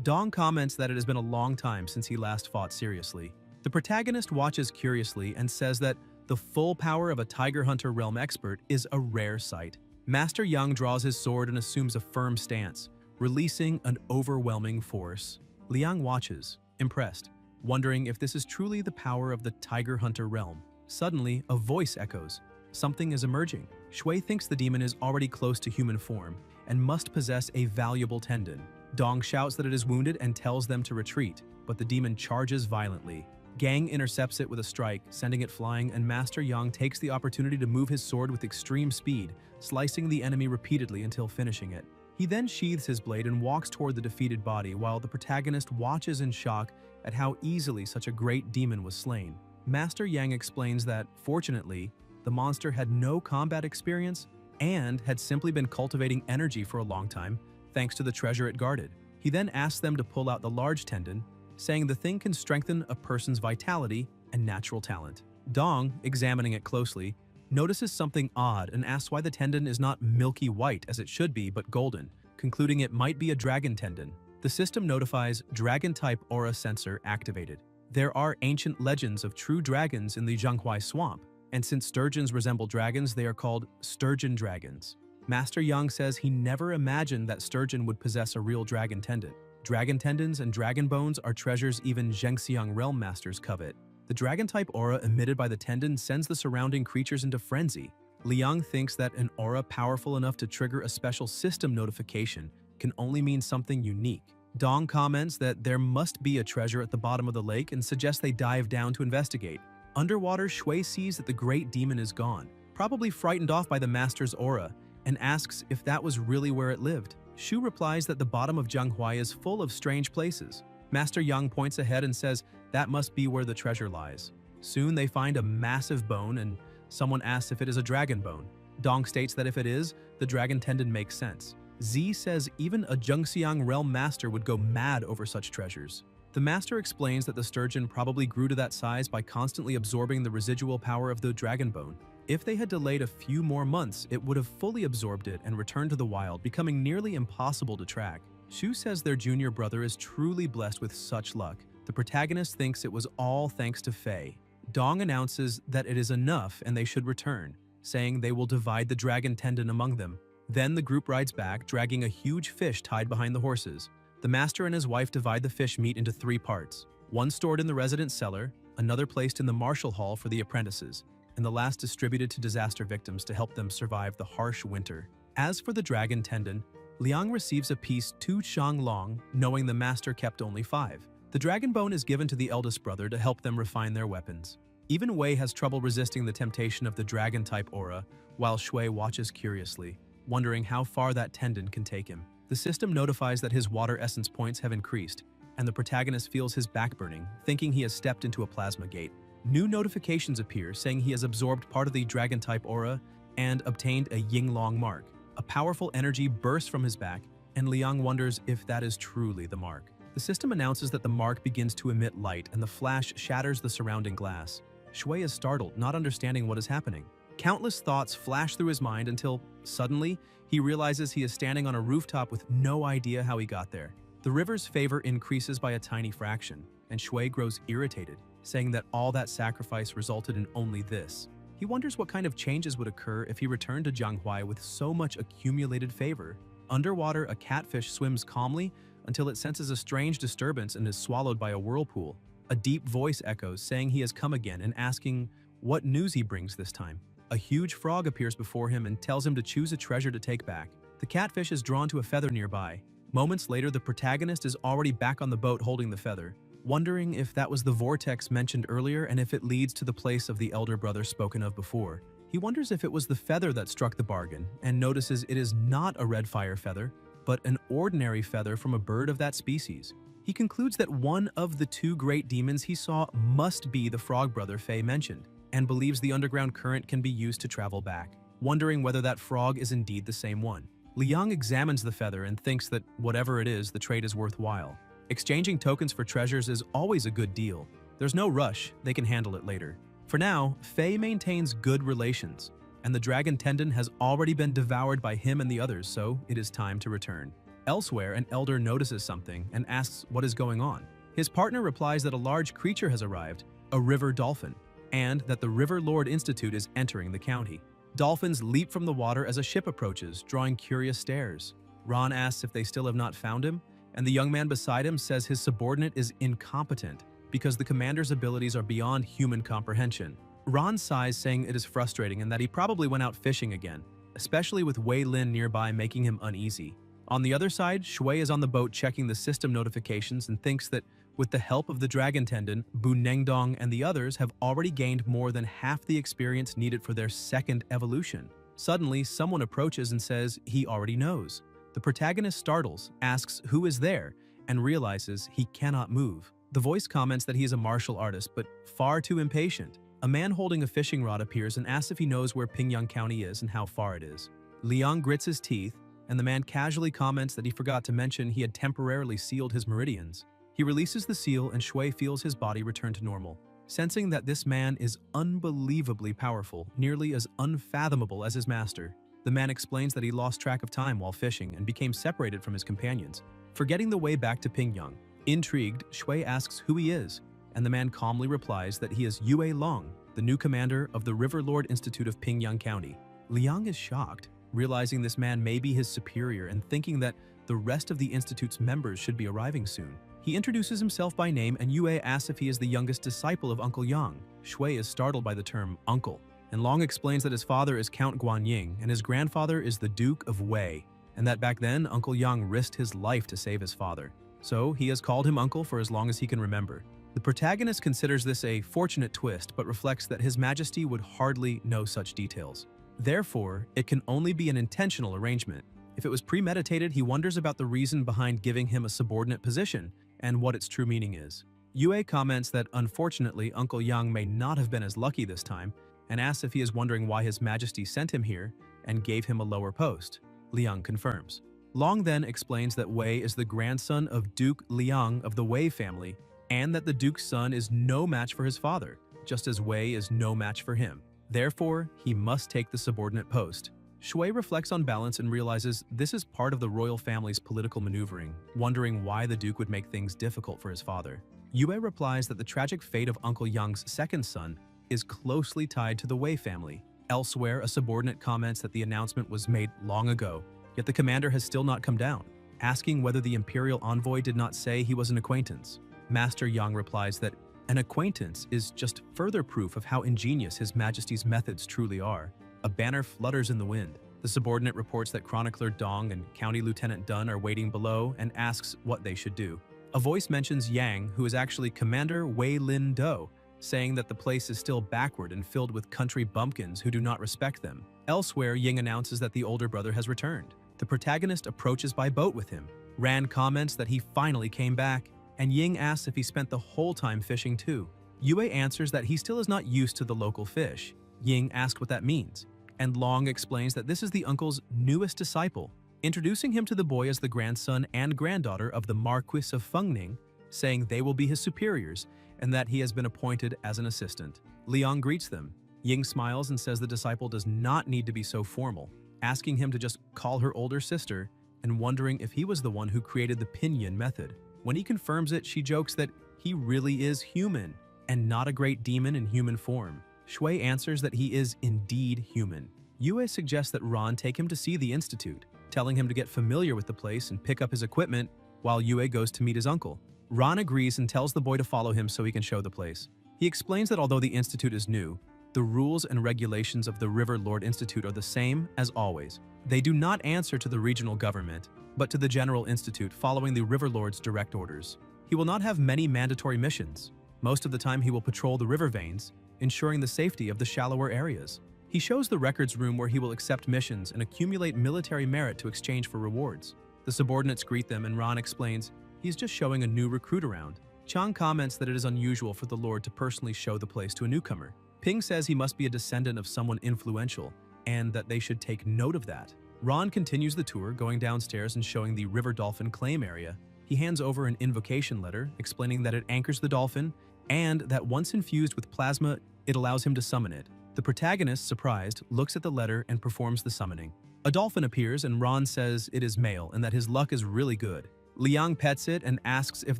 Dong comments that it has been a long time since he last fought seriously. The protagonist watches curiously and says that the full power of a Tiger Hunter realm expert is a rare sight. Master Yang draws his sword and assumes a firm stance, releasing an overwhelming force. Liang watches, impressed, wondering if this is truly the power of the Tiger Hunter realm. Suddenly, a voice echoes. Something is emerging. Shui thinks the demon is already close to human form and must possess a valuable tendon. Dong shouts that it is wounded and tells them to retreat, but the demon charges violently. Gang intercepts it with a strike, sending it flying, and Master Yang takes the opportunity to move his sword with extreme speed, slicing the enemy repeatedly until finishing it. He then sheathes his blade and walks toward the defeated body while the protagonist watches in shock at how easily such a great demon was slain. Master Yang explains that, fortunately, the monster had no combat experience and had simply been cultivating energy for a long time, thanks to the treasure it guarded. He then asks them to pull out the large tendon, saying the thing can strengthen a person's vitality and natural talent. Dong, examining it closely, notices something odd and asks why the tendon is not milky white as it should be but golden, concluding it might be a dragon tendon. The system notifies Dragon-type aura sensor activated. There are ancient legends of true dragons in the Zhanghuai swamp, and since sturgeons resemble dragons, they are called sturgeon dragons. Master Yang says he never imagined that sturgeon would possess a real dragon tendon. Dragon tendons and dragon bones are treasures even Zhengxiang realm masters covet. The dragon-type aura emitted by the tendon sends the surrounding creatures into frenzy. Liang thinks that an aura powerful enough to trigger a special system notification can only mean something unique. Dong comments that there must be a treasure at the bottom of the lake and suggests they dive down to investigate. Underwater, Shui sees that the great demon is gone, probably frightened off by the master's aura, and asks if that was really where it lived. Shu replies that the bottom of Zhanghuai is full of strange places. Master Yang points ahead and says that must be where the treasure lies. Soon they find a massive bone and someone asks if it is a dragon bone. Dong states that if it is, the dragon tendon makes sense. Z says even a Zhengxiang realm master would go mad over such treasures. The master explains that the sturgeon probably grew to that size by constantly absorbing the residual power of the dragon bone. If they had delayed a few more months, it would have fully absorbed it and returned to the wild, becoming nearly impossible to track. Shu says their junior brother is truly blessed with such luck. The protagonist thinks it was all thanks to Faye. Dong announces that it is enough and they should return, saying they will divide the dragon tendon among them. Then the group rides back, dragging a huge fish tied behind the horses. The master and his wife divide the fish meat into 3 parts, one stored in the residence cellar, another placed in the martial hall for the apprentices, and the last distributed to disaster victims to help them survive the harsh winter. As for the dragon tendon, Liang receives a piece 2 chang long, knowing the master kept only 5. The dragon bone is given to the eldest brother to help them refine their weapons. Even Wei has trouble resisting the temptation of the dragon-type aura, while Shui watches curiously, wondering how far that tendon can take him. The system notifies that his water essence points have increased, and the protagonist feels his back burning, thinking he has stepped into a plasma gate. New notifications appear saying he has absorbed part of the dragon-type aura and obtained a Yinglong mark. A powerful energy bursts from his back, and Liang wonders if that is truly the mark. The system announces that the mark begins to emit light and the flash shatters the surrounding glass. Shui is startled, not understanding what is happening. Countless thoughts flash through his mind until, suddenly, he realizes he is standing on a rooftop with no idea how he got there. The river's favor increases by a tiny fraction, and Shui grows irritated, saying that all that sacrifice resulted in only this. He wonders what kind of changes would occur if he returned to Zhanghuai with so much accumulated favor. Underwater, a catfish swims calmly until it senses a strange disturbance and is swallowed by a whirlpool. A deep voice echoes, saying he has come again and asking what news he brings this time. A huge frog appears before him and tells him to choose a treasure to take back. The catfish is drawn to a feather nearby. Moments later, the protagonist is already back on the boat holding the feather, wondering if that was the vortex mentioned earlier and if it leads to the place of the elder brother spoken of before. He wonders if it was the feather that struck the bargain and notices it is not a red fire feather, but an ordinary feather from a bird of that species. He concludes that one of the two great demons he saw must be the frog brother Faye mentioned, and believes the underground current can be used to travel back, wondering whether that frog is indeed the same one. Liang examines the feather and thinks that whatever it is, the trade is worthwhile. Exchanging tokens for treasures is always a good deal. There's no rush, they can handle it later. For now, Faye maintains good relations, and the dragon tendon has already been devoured by him and the others, so it is time to return. Elsewhere, an elder notices something and asks what is going on. His partner replies that a large creature has arrived, a river dolphin, and that the River Lord Institute is entering the county. Dolphins leap from the water as a ship approaches, drawing curious stares. Ron asks if they still have not found him, and the young man beside him says his subordinate is incompetent because the commander's abilities are beyond human comprehension. Ron sighs, saying it is frustrating and that he probably went out fishing again, especially with Wei Lin nearby making him uneasy. On the other side, Shui is on the boat checking the system notifications and thinks that with the help of the dragon tendon, Bu Nengdong and the others have already gained more than half the experience needed for their second evolution. Suddenly, someone approaches and says he already knows. The protagonist startles, asks who is there, and realizes he cannot move. The voice comments that he is a martial artist, but far too impatient. A man holding a fishing rod appears and asks if he knows where Pingyang County is and how far it is. Liang grits his teeth, and the man casually comments that he forgot to mention he had temporarily sealed his meridians. He releases the seal and Shui feels his body return to normal. Sensing that this man is unbelievably powerful, nearly as unfathomable as his master, the man explains that he lost track of time while fishing and became separated from his companions, forgetting the way back to Pingyang. Intrigued, Shui asks who he is, and the man calmly replies that he is Yue Long, the new commander of the River Lord Institute of Pingyang County. Liang is shocked, realizing this man may be his superior and thinking that the rest of the Institute's members should be arriving soon. He introduces himself by name and Yue asks if he is the youngest disciple of Uncle Yang. Shui is startled by the term uncle, and Long explains that his father is Count Guanying and his grandfather is the Duke of Wei, and that back then Uncle Yang risked his life to save his father. So he has called him uncle for as long as he can remember. The protagonist considers this a fortunate twist, but reflects that His Majesty would hardly know such details. Therefore, it can only be an intentional arrangement. If it was premeditated, he wonders about the reason behind giving him a subordinate position and what its true meaning is. Yue comments that unfortunately Uncle Yang may not have been as lucky this time and asks if he is wondering why His Majesty sent him here and gave him a lower post. Liang confirms. Long then explains that Wei is the grandson of Duke Liang of the Wei family and that the Duke's son is no match for his father, just as Wei is no match for him. Therefore, he must take the subordinate post. Shui reflects on balance and realizes this is part of the royal family's political maneuvering, wondering why the Duke would make things difficult for his father. Yue replies that the tragic fate of Uncle Yang's second son is closely tied to the Wei family. Elsewhere, a subordinate comments that the announcement was made long ago, yet the commander has still not come down, asking whether the imperial envoy did not say he was an acquaintance. Master Yang replies that an acquaintance is just further proof of how ingenious His Majesty's methods truly are. A banner flutters in the wind. The subordinate reports that Chronicler Dong and County Lieutenant Dun are waiting below and asks what they should do. A voice mentions Yang, who is actually Commander Wei Lin Do, saying that the place is still backward and filled with country bumpkins who do not respect them. Elsewhere, Ying announces that the older brother has returned. The protagonist approaches by boat with him. Ran comments that he finally came back, and Ying asks if he spent the whole time fishing too. Yue answers that he still is not used to the local fish. Ying asks what that means, and Long explains that this is the uncle's newest disciple, introducing him to the boy as the grandson and granddaughter of the Marquis of Fengning, saying they will be his superiors and that he has been appointed as an assistant. Liang greets them. Ying smiles and says the disciple does not need to be so formal, asking him to just call her older sister and wondering if he was the one who created the pinyin method. When he confirms it, she jokes that he really is human and not a great demon in human form. Shui answers that he is indeed human. Yue suggests that Ron take him to see the institute, telling him to get familiar with the place and pick up his equipment while Yue goes to meet his uncle. Ron agrees and tells the boy to follow him so he can show the place. He explains that although the institute is new, the rules and regulations of the River Lord Institute are the same as always. They do not answer to the regional government, but to the General Institute following the River Lord's direct orders. He will not have many mandatory missions. Most of the time he will patrol the river veins, ensuring the safety of the shallower areas. He shows the records room where he will accept missions and accumulate military merit to exchange for rewards. The subordinates greet them and Ron explains he's just showing a new recruit around. Chang comments that it is unusual for the Lord to personally show the place to a newcomer. Ping says he must be a descendant of someone influential and that they should take note of that. Ron continues the tour, going downstairs and showing the river dolphin claim area. He hands over an invocation letter explaining that it anchors the dolphin and that once infused with plasma, it allows him to summon it. The protagonist, surprised, looks at the letter and performs the summoning. A dolphin appears and Ron says it is male and that his luck is really good. Liang pets it and asks if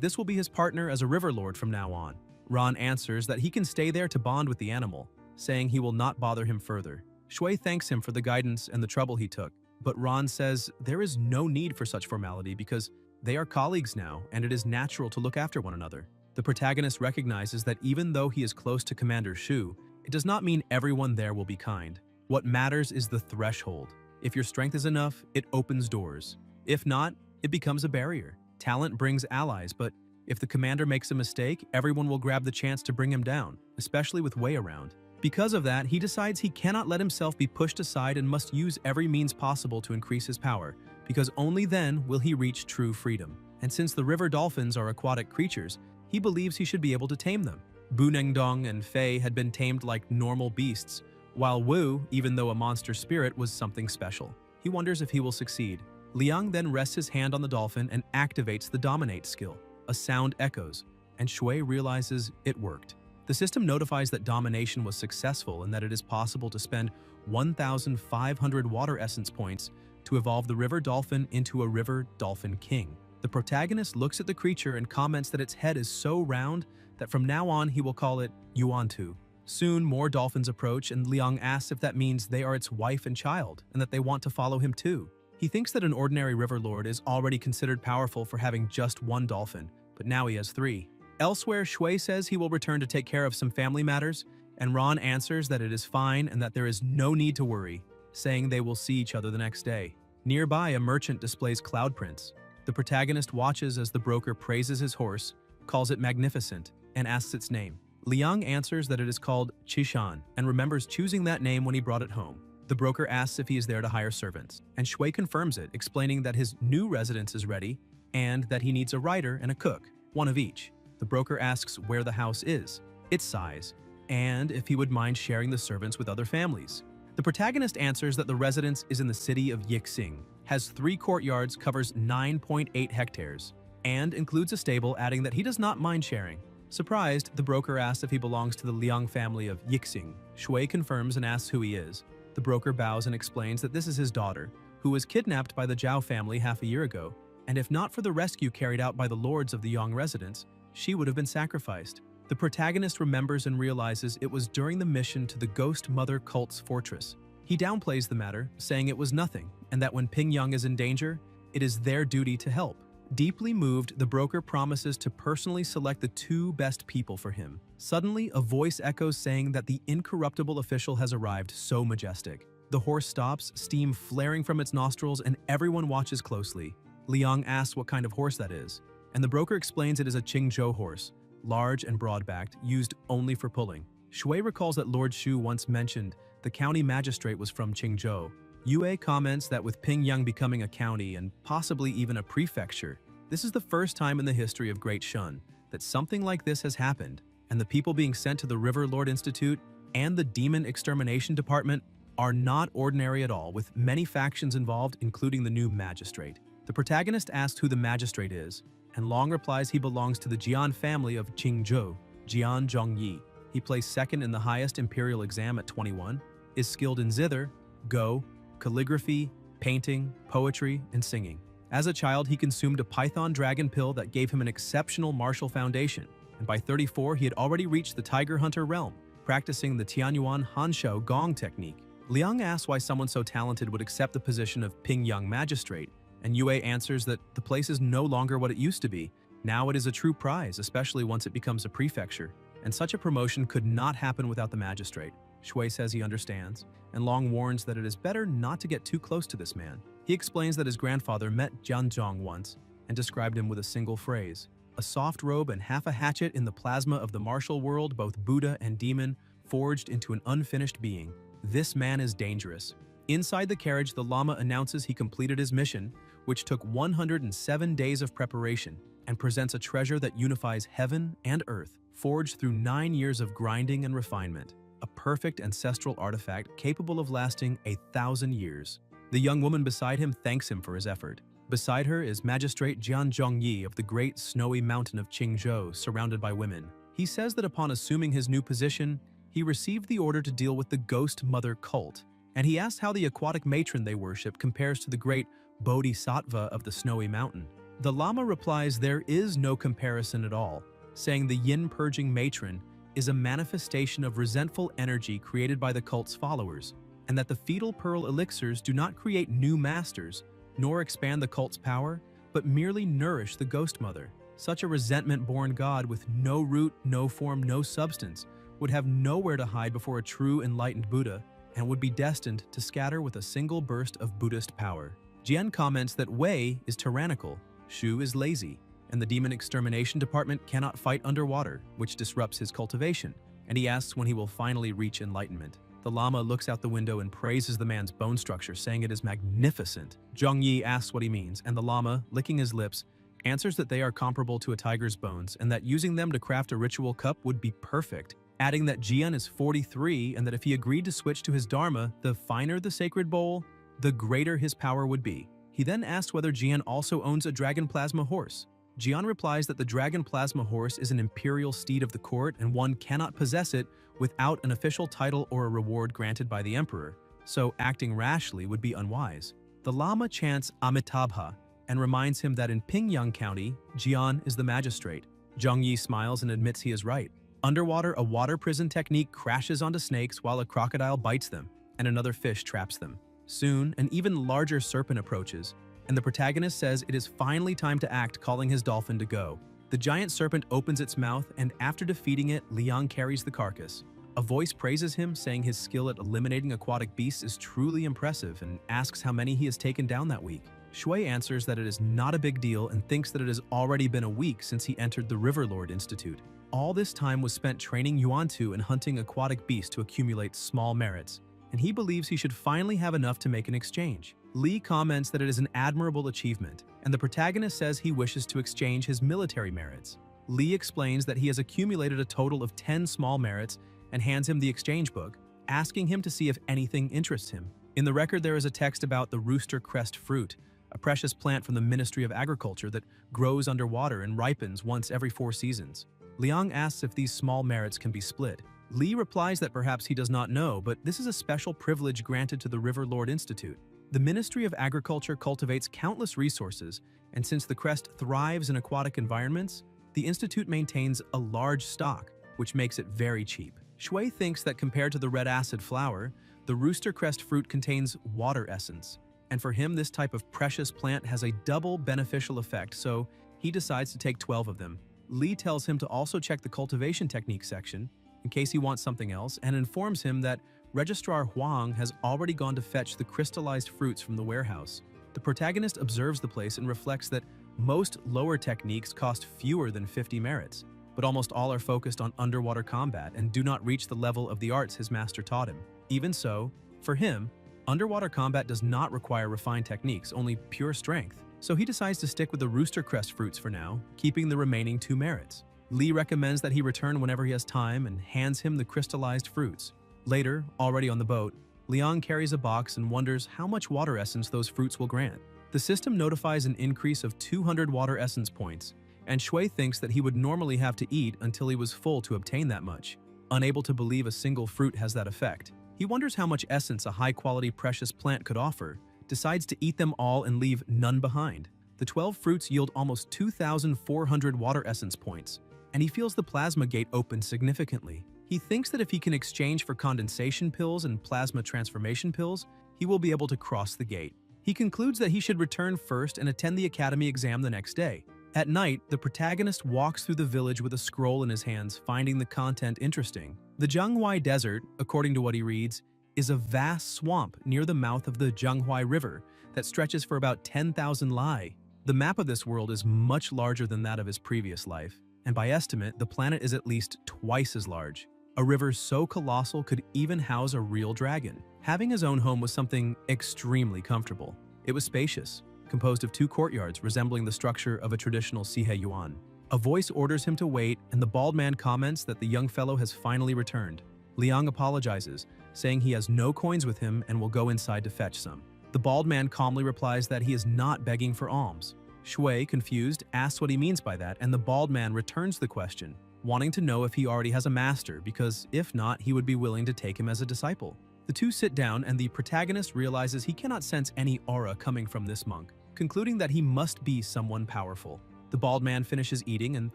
this will be his partner as a river lord from now on. Ron answers that he can stay there to bond with the animal, saying he will not bother him further. Shui thanks him for the guidance and the trouble he took, but Ron says there is no need for such formality because they are colleagues now and it is natural to look after one another. The protagonist recognizes that even though he is close to Commander Shu, it does not mean everyone there will be kind. What matters is the threshold. If your strength is enough, it opens doors. If not, it becomes a barrier. Talent brings allies, but if the commander makes a mistake, everyone will grab the chance to bring him down, especially with Wei around. Because of that, he decides he cannot let himself be pushed aside and must use every means possible to increase his power, because only then will he reach true freedom. And since the river dolphins are aquatic creatures, he believes he should be able to tame them. Bu Nengdong and Fei had been tamed like normal beasts, while Wu, even though a monster spirit, was something special. He wonders if he will succeed. Liang then rests his hand on the dolphin and activates the Dominate skill. A sound echoes, and Shui realizes it worked. The system notifies that domination was successful and that it is possible to spend 1,500 water essence points to evolve the river dolphin into a river dolphin king. The protagonist looks at the creature and comments that its head is so round that from now on he will call it Yuantu. Soon more dolphins approach and Liang asks if that means they are its wife and child and that they want to follow him too. He thinks that an ordinary river lord is already considered powerful for having just one dolphin, but now he has 3. Elsewhere, Shui says he will return to take care of some family matters, and Ron answers that it is fine and that there is no need to worry, saying they will see each other the next day. Nearby, a merchant displays cloud prints. The protagonist watches as the broker praises his horse, calls it magnificent, and asks its name. Liang answers that it is called Chishan and remembers choosing that name when he brought it home. The broker asks if he is there to hire servants, and Shui confirms it, explaining that his new residence is ready and that he needs a writer and a cook, one of each. The broker asks where the house is, its size, and if he would mind sharing the servants with other families. The protagonist answers that the residence is in the city of Yixing, has 3 courtyards, covers 9.8 hectares, and includes a stable, adding that he does not mind sharing. Surprised, the broker asks if he belongs to the Liang family of Yixing. Shui confirms and asks who he is. The broker bows and explains that this is his daughter, who was kidnapped by the Zhao family half a year ago, and if not for the rescue carried out by the lords of the Yang residence, she would have been sacrificed. The protagonist remembers and realizes it was during the mission to the Ghost Mother cult's fortress. He downplays the matter, saying it was nothing, and that when Ping Yang is in danger, it is their duty to help. Deeply moved, the broker promises to personally select the 2 best people for him. Suddenly, a voice echoes saying that the incorruptible official has arrived, so majestic. The horse stops, steam flaring from its nostrils, and everyone watches closely. Liang asks what kind of horse that is, and the broker explains it is a Qingzhou horse, large and broad-backed, used only for pulling. Shui recalls that Lord Shu once mentioned the county magistrate was from Qingzhou. Yue comments that with Ping Yang becoming a county and possibly even a prefecture, this is the first time in the history of Great Shun that something like this has happened, and the people being sent to the River Lord Institute and the Demon Extermination Department are not ordinary at all, with many factions involved, including the new magistrate. The protagonist asks who the magistrate is, and Long replies he belongs to the Jian family of Qingzhou, Jian Zhongyi. He placed 2nd in the highest imperial exam at 21, is skilled in zither, go, calligraphy, painting, poetry, and singing. As a child, he consumed a python dragon pill that gave him an exceptional martial foundation, and by 34, he had already reached the tiger hunter realm, practicing the Tianyuan Hanshou Gong technique. Liang asks why someone so talented would accept the position of Ping Yang magistrate, and Yue answers that the place is no longer what it used to be. Now it is a true prize, especially once it becomes a prefecture, and such a promotion could not happen without the magistrate. Shui says he understands, and Long warns that it is better not to get too close to this man. He explains that his grandfather met Jian Zhong once and described him with a single phrase, a soft robe and half a hatchet in the plasma of the martial world, both Buddha and demon, forged into an unfinished being. This man is dangerous. Inside the carriage, the Lama announces he completed his mission, which took 107 days of preparation, and presents a treasure that unifies heaven and earth, forged through 9 years of grinding and refinement. A perfect ancestral artifact capable of lasting 1,000 years. The young woman beside him thanks him for his effort. Beside her is Magistrate Jian Zhongyi of the great snowy mountain of Qingzhou, surrounded by women. He says that upon assuming his new position, he received the order to deal with the Ghost Mother cult, and he asks how the aquatic matron they worship compares to the great Bodhisattva of the snowy mountain. The Lama replies there is no comparison at all, saying the yin-purging matron is a manifestation of resentful energy created by the cult's followers, and that the fetal pearl elixirs do not create new masters, nor expand the cult's power, but merely nourish the Ghost Mother. Such a resentment-born god with no root, no form, no substance would have nowhere to hide before a true enlightened Buddha, and would be destined to scatter with a single burst of Buddhist power. Jian comments that Wei is tyrannical, Shu is lazy, and the demon extermination department cannot fight underwater, which disrupts his cultivation, and he asks when he will finally reach enlightenment. The Lama looks out the window and praises the man's bone structure, saying it is magnificent. Zhongyi asks what he means, and the Lama, licking his lips, answers that they are comparable to a tiger's bones, and that using them to craft a ritual cup would be perfect, adding that Jian is 43 and that if he agreed to switch to his dharma, the finer the sacred bowl, the greater his power would be. He then asks whether Jian also owns a dragon plasma horse. Jian replies that the dragon plasma horse is an imperial steed of the court and one cannot possess it without an official title or a reward granted by the emperor, so acting rashly would be unwise. The Lama chants Amitabha and reminds him that in Pingyang County, Jian is the magistrate. Zhongyi smiles and admits he is right. Underwater, a water prison technique crashes onto snakes while a crocodile bites them, and another fish traps them. Soon, an even larger serpent approaches, and the protagonist says it is finally time to act, calling his dolphin to go. The giant serpent opens its mouth, and after defeating it, Liang carries the carcass. A voice praises him, saying his skill at eliminating aquatic beasts is truly impressive, and asks how many he has taken down that week. Shui answers that it is not a big deal and thinks that it has already been a week since he entered the Riverlord Institute. All this time was spent training Yuantu and hunting aquatic beasts to accumulate small merits, and he believes he should finally have enough to make an exchange. Li comments that it is an admirable achievement, and the protagonist says he wishes to exchange his military merits. Li explains that he has accumulated a total of 10 small merits and hands him the exchange book, asking him to see if anything interests him. In the record, there is a text about the rooster crest fruit, a precious plant from the Ministry of Agriculture that grows underwater and ripens once every 4 seasons. Liang asks if these small merits can be split. Li replies that perhaps he does not know, but this is a special privilege granted to the Riverlord Institute. The Ministry of Agriculture cultivates countless resources, and since the crest thrives in aquatic environments, the institute maintains a large stock, which makes it very cheap. Shui thinks that compared to the red acid flower, the rooster crest fruit contains water essence, and for him this type of precious plant has a double beneficial effect, so he decides to take 12 of them. Li tells him to also check the cultivation technique section in case he wants something else, and informs him that Registrar Huang has already gone to fetch the crystallized fruits from the warehouse. The protagonist observes the place and reflects that most lower techniques cost fewer than 50 merits, but almost all are focused on underwater combat and do not reach the level of the arts his master taught him. Even so, for him, underwater combat does not require refined techniques, only pure strength. So he decides to stick with the rooster crest fruits for now, keeping the remaining 2 merits. Li recommends that he return whenever he has time and hands him the crystallized fruits. Later, already on the boat, Liang carries a box and wonders how much water essence those fruits will grant. The system notifies an increase of 200 water essence points, and Shui thinks that he would normally have to eat until he was full to obtain that much. Unable to believe a single fruit has that effect, he wonders how much essence a high-quality precious plant could offer, decides to eat them all and leave none behind. The 12 fruits yield almost 2,400 water essence points, and he feels the plasma gate open significantly. He thinks that if he can exchange for condensation pills and plasma transformation pills, he will be able to cross the gate. He concludes that he should return first and attend the academy exam the next day. At night, the protagonist walks through the village with a scroll in his hands, finding the content interesting. The Zhanghuai Desert, according to what he reads, is a vast swamp near the mouth of the Zhanghuai River that stretches for about 10,000 li, The map of this world is much larger than that of his previous life, and by estimate, the planet is at least twice as large. A river so colossal could even house a real dragon. Having his own home was something extremely comfortable. It was spacious, composed of 2 courtyards resembling the structure of a traditional Yuan. A voice orders him to wait, and the bald man comments that the young fellow has finally returned. Liang apologizes, saying he has no coins with him and will go inside to fetch some. The bald man calmly replies that he is not begging for alms. Shui, confused, asks what he means by that, and the bald man returns the question, wanting to know if he already has a master, because if not, he would be willing to take him as a disciple. The two sit down, and the protagonist realizes he cannot sense any aura coming from this monk, concluding that he must be someone powerful. The bald man finishes eating and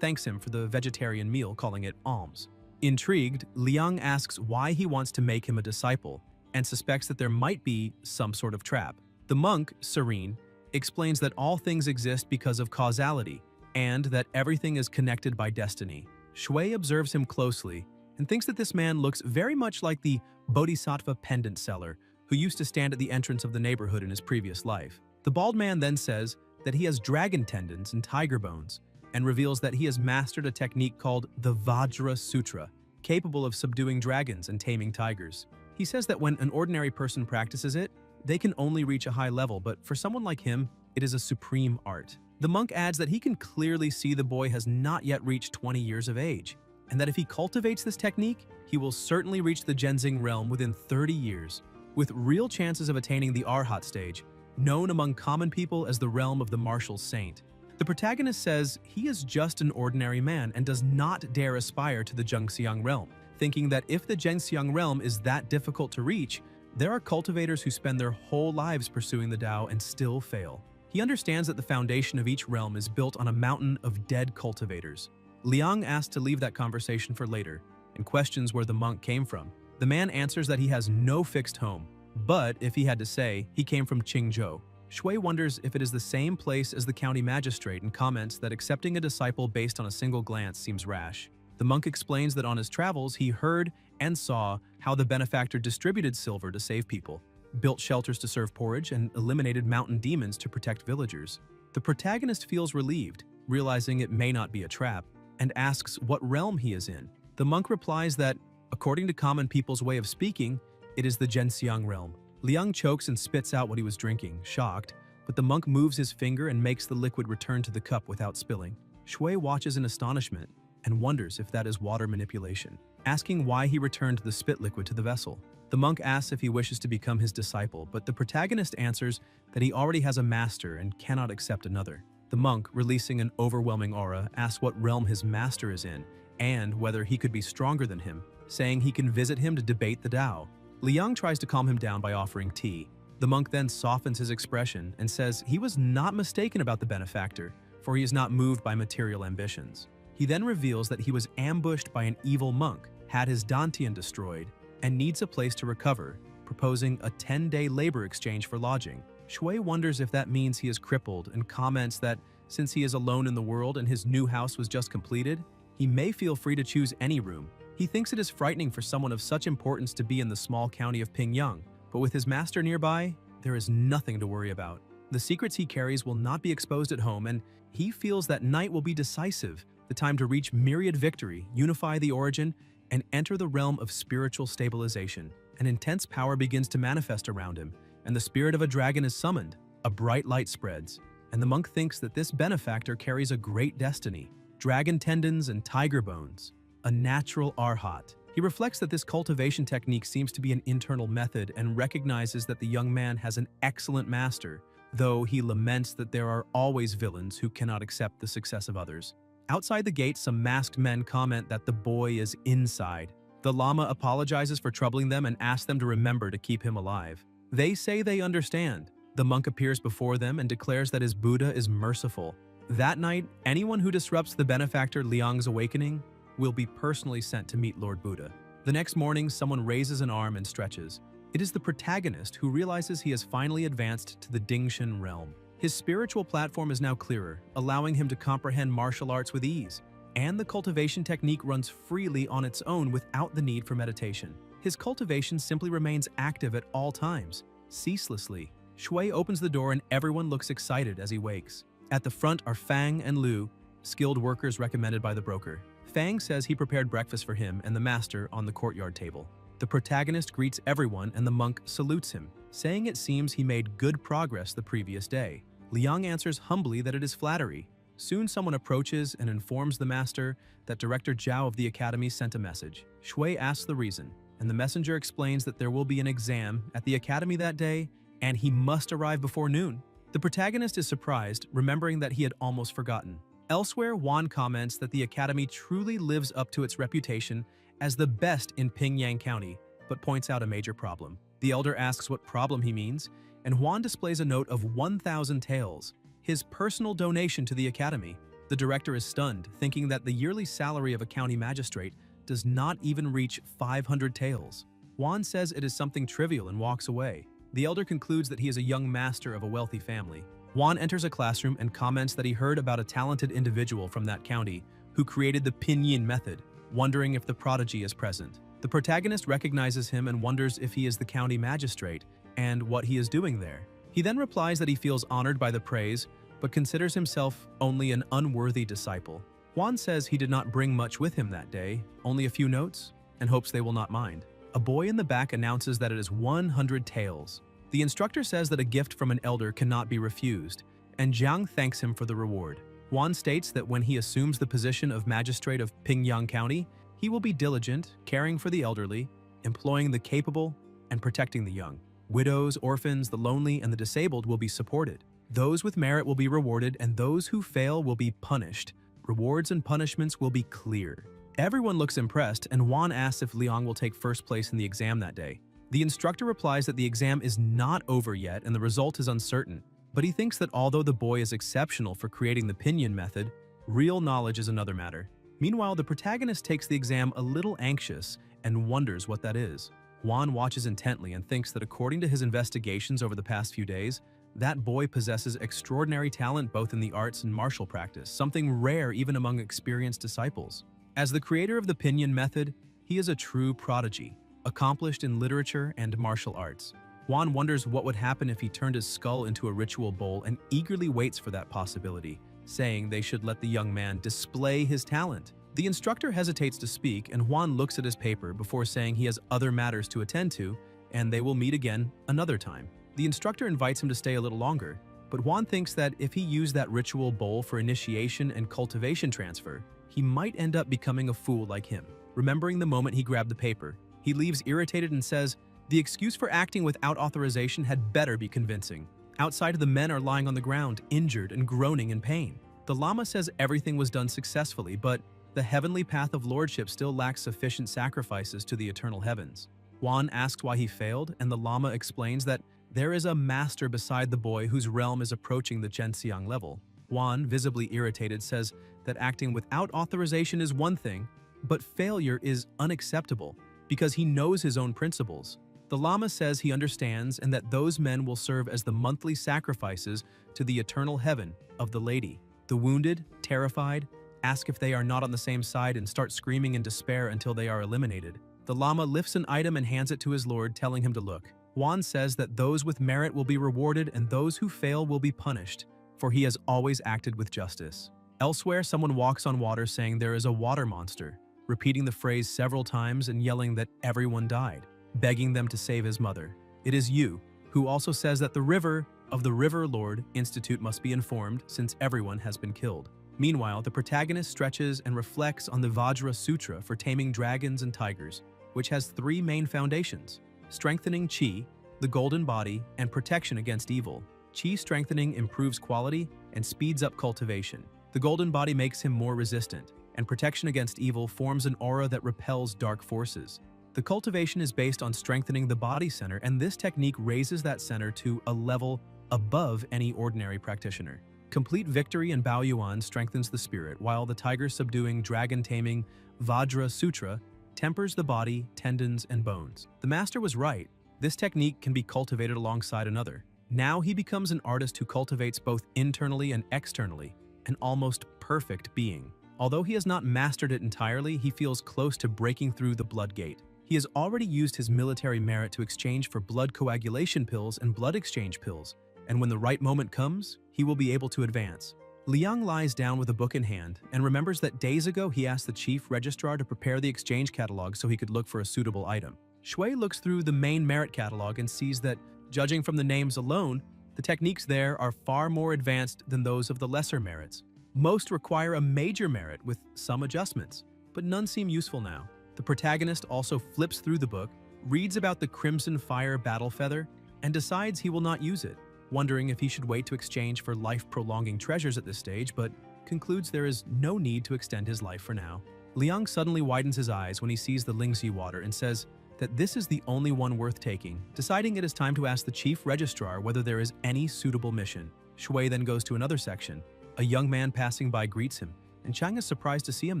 thanks him for the vegetarian meal, calling it alms. Intrigued, Liang asks why he wants to make him a disciple, and suspects that there might be some sort of trap. The monk, serene, explains that all things exist because of causality, and that everything is connected by destiny. Shui observes him closely and thinks that this man looks very much like the bodhisattva pendant seller who used to stand at the entrance of the neighborhood in his previous life. The bald man then says that he has dragon tendons and tiger bones, and reveals that he has mastered a technique called the Vajra Sutra, capable of subduing dragons and taming tigers. He says that when an ordinary person practices it, they can only reach a high level, but for someone like him, it is a supreme art. The monk adds that he can clearly see the boy has not yet reached 20 years of age, and that if he cultivates this technique, he will certainly reach the Genzing realm within 30 years, with real chances of attaining the Arhat stage, known among common people as the realm of the martial saint. The protagonist says he is just an ordinary man and does not dare aspire to the Zhengxiang realm, thinking that if the Zhengxiang realm is that difficult to reach, there are cultivators who spend their whole lives pursuing the Tao and still fail. He understands that the foundation of each realm is built on a mountain of dead cultivators. Liang asks to leave that conversation for later and questions where the monk came from. The man answers that he has no fixed home, but if he had to say, he came from Qingzhou. Shui wonders if it is the same place as the county magistrate and comments that accepting a disciple based on a single glance seems rash. The monk explains that on his travels he heard and saw how the benefactor distributed silver to save people, built shelters to serve porridge, and eliminated mountain demons to protect villagers. The protagonist feels relieved, realizing it may not be a trap, and asks what realm he is in. The monk replies that, according to common people's way of speaking, it is the Zhenxiang realm. Liang chokes and spits out what he was drinking, shocked, but the monk moves his finger and makes the liquid return to the cup without spilling. Shui watches in astonishment and wonders if that is water manipulation, asking why he returned the spit liquid to the vessel. The monk asks if he wishes to become his disciple, but the protagonist answers that he already has a master and cannot accept another. The monk, releasing an overwhelming aura, asks what realm his master is in and whether he could be stronger than him, saying he can visit him to debate the Tao. Liang tries to calm him down by offering tea. The monk then softens his expression and says he was not mistaken about the benefactor, for he is not moved by material ambitions. He then reveals that he was ambushed by an evil monk, had his dantian destroyed, and needs a place to recover, proposing a 10-day labor exchange for lodging. Shui wonders if that means he is crippled and comments that since he is alone in the world and his new house was just completed, he may feel free to choose any room. He thinks it is frightening for someone of such importance to be in the small county of Pingyang, but with his master nearby, there is nothing to worry about. The secrets he carries will not be exposed at home, and he feels that night will be decisive, the time to reach myriad victory, unify the origin, and enter the realm of spiritual stabilization. An intense power begins to manifest around him, and the spirit of a dragon is summoned. A bright light spreads, and the monk thinks that this benefactor carries a great destiny, dragon tendons and tiger bones. A natural arhat. He reflects that this cultivation technique seems to be an internal method and recognizes that the young man has an excellent master, though he laments that there are always villains who cannot accept the success of others. Outside the gate, some masked men comment that the boy is inside. The Lama apologizes for troubling them and asks them to remember to keep him alive. They say they understand. The monk appears before them and declares that his Buddha is merciful. That night, anyone who disrupts the benefactor Liang's awakening will be personally sent to meet Lord Buddha. The next morning, someone raises an arm and stretches. It is the protagonist who realizes he has finally advanced to the Dingshan realm. His spiritual platform is now clearer, allowing him to comprehend martial arts with ease, and the cultivation technique runs freely on its own without the need for meditation. His cultivation simply remains active at all times, ceaselessly. Shui opens the door and everyone looks excited as he wakes. At the front are Fang and Lu, skilled workers recommended by the broker. Fang says he prepared breakfast for him and the master on the courtyard table. The protagonist greets everyone and the monk salutes him, saying it seems he made good progress the previous day. Liang answers humbly that it is flattery. Soon someone approaches and informs the master that Director Zhao of the academy sent a message. Shui asks the reason, and the messenger explains that there will be an exam at the academy that day and he must arrive before noon. The protagonist is surprised, remembering that he had almost forgotten. Elsewhere, Wan comments that the academy truly lives up to its reputation as the best in Pingyang County, but points out a major problem. The elder asks what problem he means, and Juan displays a note of 1,000 taels, his personal donation to the academy. The director is stunned, thinking that the yearly salary of a county magistrate does not even reach 500 taels. Juan says it is something trivial and walks away. The elder concludes that he is a young master of a wealthy family. Juan enters a classroom and comments that he heard about a talented individual from that county who created the pinyin method, wondering if the prodigy is present. The protagonist recognizes him and wonders if he is the county magistrate and what he is doing there. He then replies that he feels honored by the praise, but considers himself only an unworthy disciple. Juan says he did not bring much with him that day, only a few notes, and hopes they will not mind. A boy in the back announces that it is 100 taels. The instructor says that a gift from an elder cannot be refused, and Jiang thanks him for the reward. Juan states that when he assumes the position of magistrate of Pingyang County, he will be diligent, caring for the elderly, employing the capable, and protecting the young. Widows, orphans, the lonely, and the disabled will be supported. Those with merit will be rewarded, and those who fail will be punished. Rewards and punishments will be clear. Everyone looks impressed, and Juan asks if Liang will take first place in the exam that day. The instructor replies that the exam is not over yet and the result is uncertain, but he thinks that although the boy is exceptional for creating the pinyin method, real knowledge is another matter. Meanwhile, the protagonist takes the exam a little anxious and wonders what that is. Juan watches intently and thinks that according to his investigations over the past few days, that boy possesses extraordinary talent both in the arts and martial practice, something rare even among experienced disciples. As the creator of the pinyin method, he is a true prodigy, accomplished in literature and martial arts. Juan wonders what would happen if he turned his skull into a ritual bowl and eagerly waits for that possibility, saying they should let the young man display his talent. The instructor hesitates to speak, and Juan looks at his paper before saying he has other matters to attend to, and they will meet again another time. The instructor invites him to stay a little longer, but Juan thinks that if he used that ritual bowl for initiation and cultivation transfer, he might end up becoming a fool like him. Remembering the moment he grabbed the paper, he leaves irritated and says, "The excuse for acting without authorization had better be convincing." Outside, the men are lying on the ground, injured and groaning in pain. The Lama says everything was done successfully, but the heavenly path of lordship still lacks sufficient sacrifices to the eternal heavens. Juan asks why he failed, and the Lama explains that there is a master beside the boy whose realm is approaching the Zhenxiang level. Juan, visibly irritated, says that acting without authorization is one thing, but failure is unacceptable because he knows his own principles. The Lama says he understands and that those men will serve as the monthly sacrifices to the eternal heaven of the lady. The wounded, terrified, ask if they are not on the same side and start screaming in despair until they are eliminated. The Lama lifts an item and hands it to his lord, telling him to look. Juan says that those with merit will be rewarded and those who fail will be punished, for he has always acted with justice. Elsewhere, someone walks on water saying there is a water monster, repeating the phrase several times and yelling that everyone died, begging them to save his mother. It is Yu, who also says that the river of the River Lord Institute must be informed since everyone has been killed. Meanwhile, the protagonist stretches and reflects on the Vajra Sutra for taming dragons and tigers, which has three main foundations: strengthening Qi, the golden body, and protection against evil. Qi strengthening improves quality and speeds up cultivation. The golden body makes him more resistant, and protection against evil forms an aura that repels dark forces. The cultivation is based on strengthening the body center, and this technique raises that center to a level above any ordinary practitioner. Complete victory in Baoyuan strengthens the spirit, while the tiger subduing, dragon taming Vajra Sutra tempers the body, tendons, and bones. The master was right. This technique can be cultivated alongside another. Now he becomes an artist who cultivates both internally and externally, an almost perfect being. Although he has not mastered it entirely, he feels close to breaking through the blood gate. He has already used his military merit to exchange for blood coagulation pills and blood exchange pills, and when the right moment comes, he will be able to advance. Liang lies down with a book in hand and remembers that days ago he asked the chief registrar to prepare the exchange catalog so he could look for a suitable item. Shui looks through the main merit catalog and sees that, judging from the names alone, the techniques there are far more advanced than those of the lesser merits. Most require a major merit with some adjustments, but none seem useful now. The protagonist also flips through the book, reads about the Crimson Fire battle feather, and decides he will not use it, wondering if he should wait to exchange for life-prolonging treasures at this stage, but concludes there is no need to extend his life for now. Liang suddenly widens his eyes when he sees the Lingxi water and says that this is the only one worth taking, deciding it is time to ask the chief registrar whether there is any suitable mission. Shui then goes to another section. A young man passing by greets him, and Chang is surprised to see him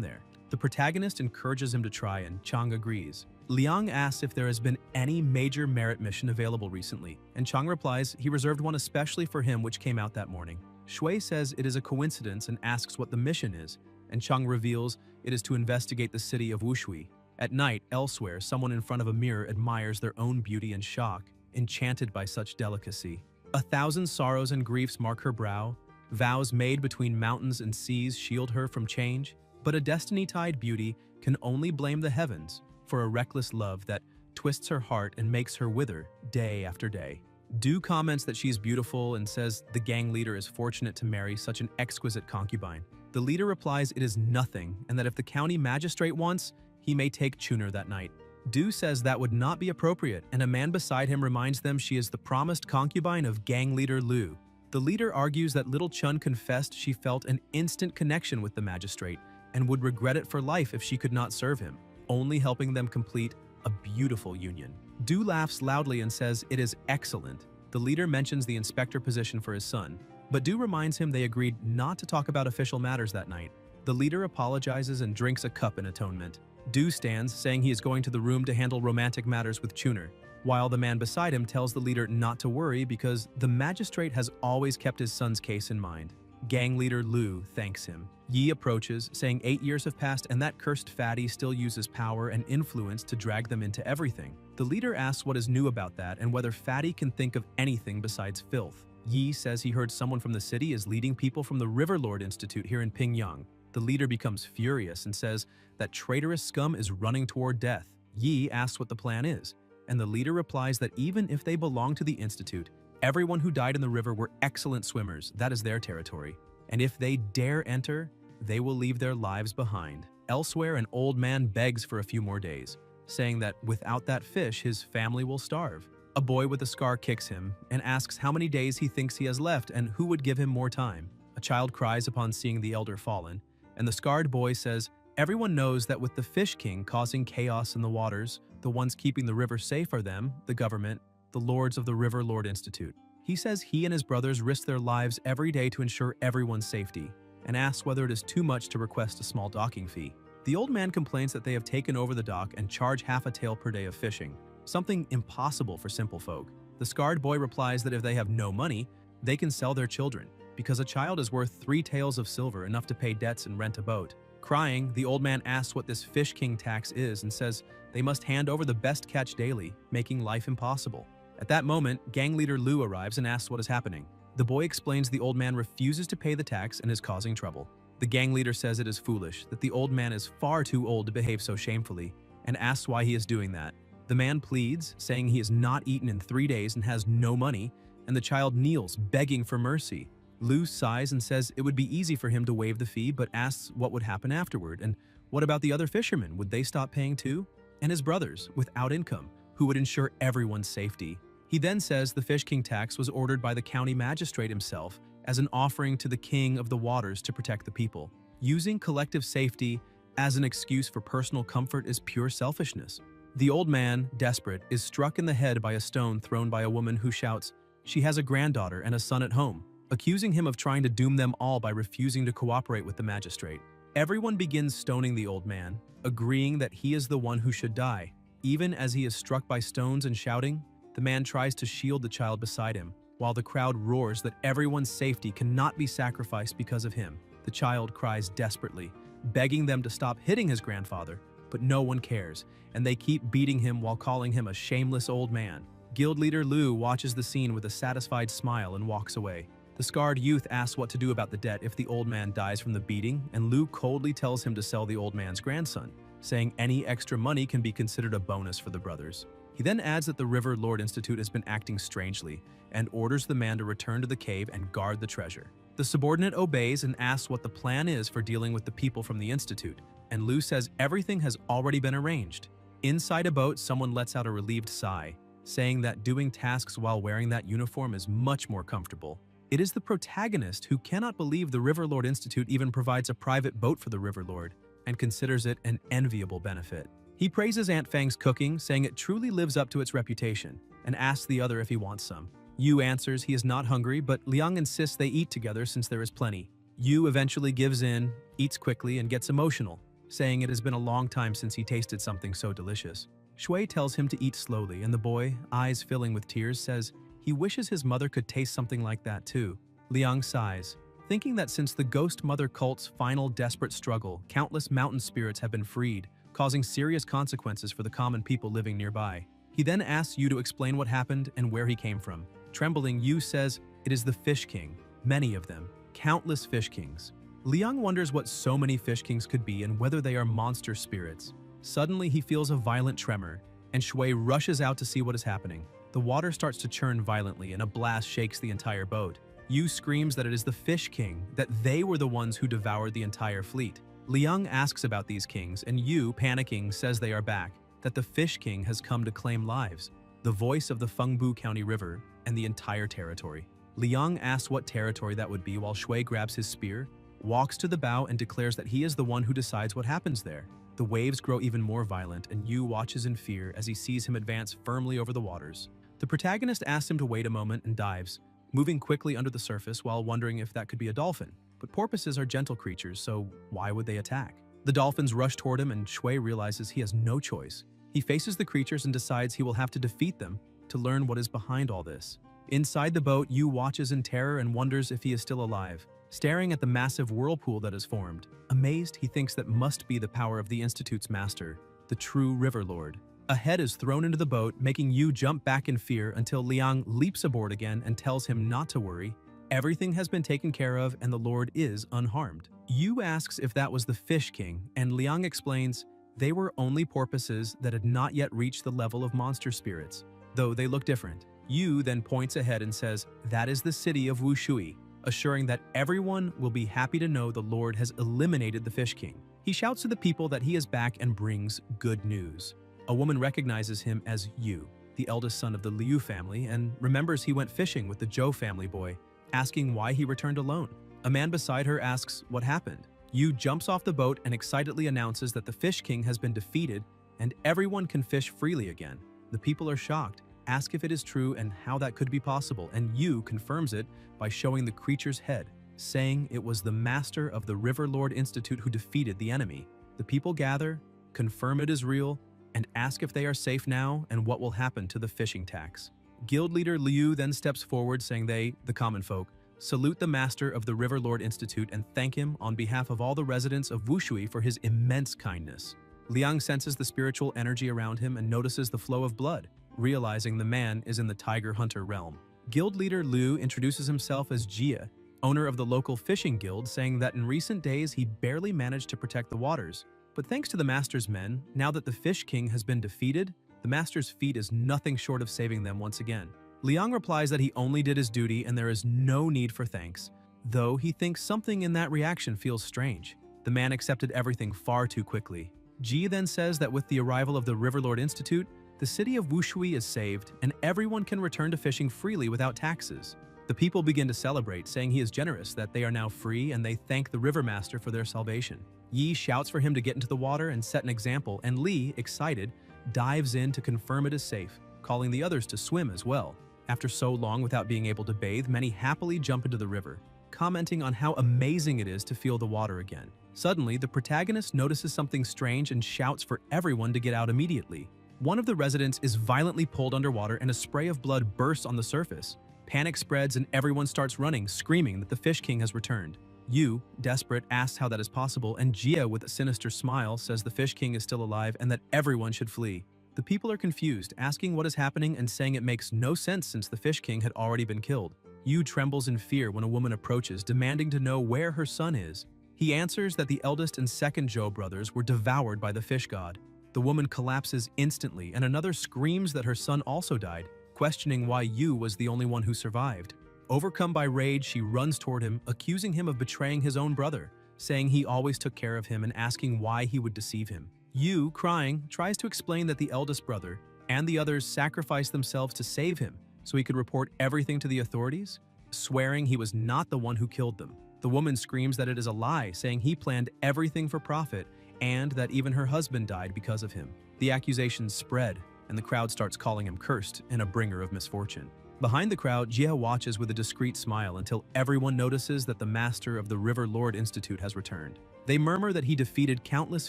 there. The protagonist encourages him to try, and Chang agrees. Liang asks if there has been any major merit mission available recently, and Chang replies he reserved one especially for him which came out that morning. Shui says it is a coincidence and asks what the mission is, and Chang reveals it is to investigate the city of Wushui. At night, elsewhere, someone in front of a mirror admires their own beauty and shock, enchanted by such delicacy. 1,000 sorrows and griefs mark her brow, vows made between mountains and seas shield her from change, but a destiny-tied beauty can only blame the heavens for a reckless love that twists her heart and makes her wither day after day. Du comments that she's beautiful and says the gang leader is fortunate to marry such an exquisite concubine. The leader replies it is nothing and that if the county magistrate wants, he may take Chuner that night. Du says that would not be appropriate, and a man beside him reminds them she is the promised concubine of gang leader Lu. The leader argues that little Chun confessed she felt an instant connection with the magistrate and would regret it for life if she could not serve him, only helping them complete a beautiful union. Du laughs loudly and says it is excellent. The leader mentions the inspector position for his son, but Du reminds him they agreed not to talk about official matters that night. The leader apologizes and drinks a cup in atonement. Du stands, saying he is going to the room to handle romantic matters with Chuner, while the man beside him tells the leader not to worry because the magistrate has always kept his son's case in mind. Gang leader Lu thanks him. Yi approaches, saying 8 years have passed and that cursed fatty still uses power and influence to drag them into everything. The leader asks what is new about that and whether Fatty can think of anything besides filth. Yi says he heard someone from the city is leading people from the Riverlord Institute here in Pingyang. The leader becomes furious and says that traitorous scum is running toward death. Yi asks what the plan is, and the leader replies that even if they belong to the institute, everyone who died in the river were excellent swimmers, that is their territory. And if they dare enter, they will leave their lives behind. Elsewhere, an old man begs for a few more days, saying that without that fish, his family will starve. A boy with a scar kicks him and asks how many days he thinks he has left and who would give him more time. A child cries upon seeing the elder fallen, and the scarred boy says, everyone knows that with the Fish King causing chaos in the waters, the ones keeping the river safe are them, the government, the lords of the River Lord Institute. He says he and his brothers risk their lives every day to ensure everyone's safety, and asks whether it is too much to request a small docking fee. The old man complains that they have taken over the dock and charge half a tael per day of fishing, something impossible for simple folk. The scarred boy replies that if they have no money, they can sell their children, because a child is worth 3 taels of silver, enough to pay debts and rent a boat. Crying, the old man asks what this Fish King tax is and says they must hand over the best catch daily, making life impossible. At that moment, gang leader Lu arrives and asks what is happening. The boy explains the old man refuses to pay the tax and is causing trouble. The gang leader says it is foolish, that the old man is far too old to behave so shamefully, and asks why he is doing that. The man pleads, saying he has not eaten in 3 days and has no money, and the child kneels, begging for mercy. Lu sighs and says it would be easy for him to waive the fee, but asks what would happen afterward, and what about the other fishermen, would they stop paying too? And his brothers, without income, who would ensure everyone's safety. He then says the Fish King tax was ordered by the county magistrate himself as an offering to the king of the waters to protect the people. Using collective safety as an excuse for personal comfort is pure selfishness. The old man, desperate, is struck in the head by a stone thrown by a woman who shouts she has a granddaughter and a son at home, accusing him of trying to doom them all by refusing to cooperate with the magistrate. Everyone begins stoning the old man, agreeing that he is the one who should die. Even as he is struck by stones and shouting, the man tries to shield the child beside him, while the crowd roars that everyone's safety cannot be sacrificed because of him. The child cries desperately, begging them to stop hitting his grandfather, but no one cares, and they keep beating him while calling him a shameless old man. Guild leader Lu watches the scene with a satisfied smile and walks away. The scarred youth asks what to do about the debt if the old man dies from the beating, and Lu coldly tells him to sell the old man's grandson, saying any extra money can be considered a bonus for the brothers. He then adds that the River Lord Institute has been acting strangely and orders the man to return to the cave and guard the treasure. The subordinate obeys and asks what the plan is for dealing with the people from the Institute, and Lu says everything has already been arranged. Inside a boat, someone lets out a relieved sigh, saying that doing tasks while wearing that uniform is much more comfortable. It is the protagonist who cannot believe the River Lord Institute even provides a private boat for the River Lord and considers it an enviable benefit. He praises Aunt Fang's cooking, saying it truly lives up to its reputation, and asks the other if he wants some. Yu answers he is not hungry, but Liang insists they eat together since there is plenty. Yu eventually gives in, eats quickly, and gets emotional, saying it has been a long time since he tasted something so delicious. Shui tells him to eat slowly, and the boy, eyes filling with tears, says he wishes his mother could taste something like that too. Liang sighs, thinking that since the Ghost Mother cult's final desperate struggle, countless mountain spirits have been freed, causing serious consequences for the common people living nearby. He then asks Yu to explain what happened and where he came from. Trembling, Yu says it is the Fish King, many of them, countless Fish Kings. Liang wonders what so many Fish Kings could be and whether they are monster spirits. Suddenly, he feels a violent tremor, and Shui rushes out to see what is happening. The water starts to churn violently and a blast shakes the entire boat. Yu screams that it is the Fish King, that they were the ones who devoured the entire fleet. Liang asks about these kings, and Yu, panicking, says they are back, that the Fish King has come to claim lives, the voice of the Fengbu County River, and the entire territory. Liang asks what territory that would be while Shui grabs his spear, walks to the bow, and declares that he is the one who decides what happens there. The waves grow even more violent, and Yu watches in fear as he sees him advance firmly over the waters. The protagonist asks him to wait a moment and dives, moving quickly under the surface while wondering if that could be a dolphin. But porpoises are gentle creatures, so why would they attack? The dolphins rush toward him, and Shui realizes he has no choice. He faces the creatures and decides he will have to defeat them to learn what is behind all this. Inside the boat, Yu watches in terror and wonders if he is still alive, staring at the massive whirlpool that has formed. Amazed, he thinks that must be the power of the Institute's master, the true River Lord. A head is thrown into the boat, making Yu jump back in fear until Liang leaps aboard again and tells him not to worry. Everything has been taken care of and the Lord is unharmed. Yu asks if that was the Fish King, and Liang explains they were only porpoises that had not yet reached the level of monster spirits, though they look different. Yu then points ahead and says that is the city of Wushui, assuring that everyone will be happy to know the Lord has eliminated the Fish King. He shouts to the people that he is back and brings good news. A woman recognizes him as Yu, the eldest son of the Liu family, and remembers he went fishing with the Zhou family boy, asking why he returned alone. A man beside her asks what happened. Yu jumps off the boat and excitedly announces that the Fish King has been defeated and everyone can fish freely again. The people are shocked, ask if it is true and how that could be possible, and Yu confirms it by showing the creature's head, saying it was the master of the River Lord Institute who defeated the enemy. The people gather, confirm it is real, and ask if they are safe now and what will happen to the fishing tax. Guild leader Liu then steps forward, saying they, the common folk, salute the master of the River Lord Institute and thank him on behalf of all the residents of Wushui for his immense kindness. Liang senses the spiritual energy around him and notices the flow of blood, realizing the man is in the tiger hunter realm. Guild leader Liu introduces himself as Jia, owner of the local fishing guild, saying that in recent days he barely managed to protect the waters. But thanks to the master's men, now that the Fish King has been defeated, the master's feat is nothing short of saving them once again. Liang replies that he only did his duty and there is no need for thanks, though he thinks something in that reaction feels strange. The man accepted everything far too quickly. Ji then says that with the arrival of the Riverlord Institute, the city of Wushui is saved and everyone can return to fishing freely without taxes. The people begin to celebrate, saying he is generous, that they are now free, and they thank the River Master for their salvation. Yi shouts for him to get into the water and set an example, and Li, excited, dives in to confirm it is safe, calling the others to swim as well. After so long without being able to bathe, many happily jump into the river, commenting on how amazing it is to feel the water again. Suddenly, the protagonist notices something strange and shouts for everyone to get out immediately. One of the residents is violently pulled underwater and a spray of blood bursts on the surface. Panic spreads and everyone starts running, screaming that the Fish King has returned. Yu, desperate, asks how that is possible, and Jia, with a sinister smile, says the Fish King is still alive and that everyone should flee. The people are confused, asking what is happening and saying it makes no sense since the Fish King had already been killed. Yu trembles in fear when a woman approaches, demanding to know where her son is. He answers that the eldest and second Zhou brothers were devoured by the fish god. The woman collapses instantly, and another screams that her son also died, questioning why Yu was the only one who survived. Overcome by rage, she runs toward him, accusing him of betraying his own brother, saying he always took care of him and asking why he would deceive him. Yu, crying, tries to explain that the eldest brother and the others sacrificed themselves to save him so he could report everything to the authorities, swearing he was not the one who killed them. The woman screams that it is a lie, saying he planned everything for profit and that even her husband died because of him. The accusations spread, and the crowd starts calling him cursed and a bringer of misfortune. Behind the crowd, Jia watches with a discreet smile until everyone notices that the master of the River Lord Institute has returned. They murmur that he defeated countless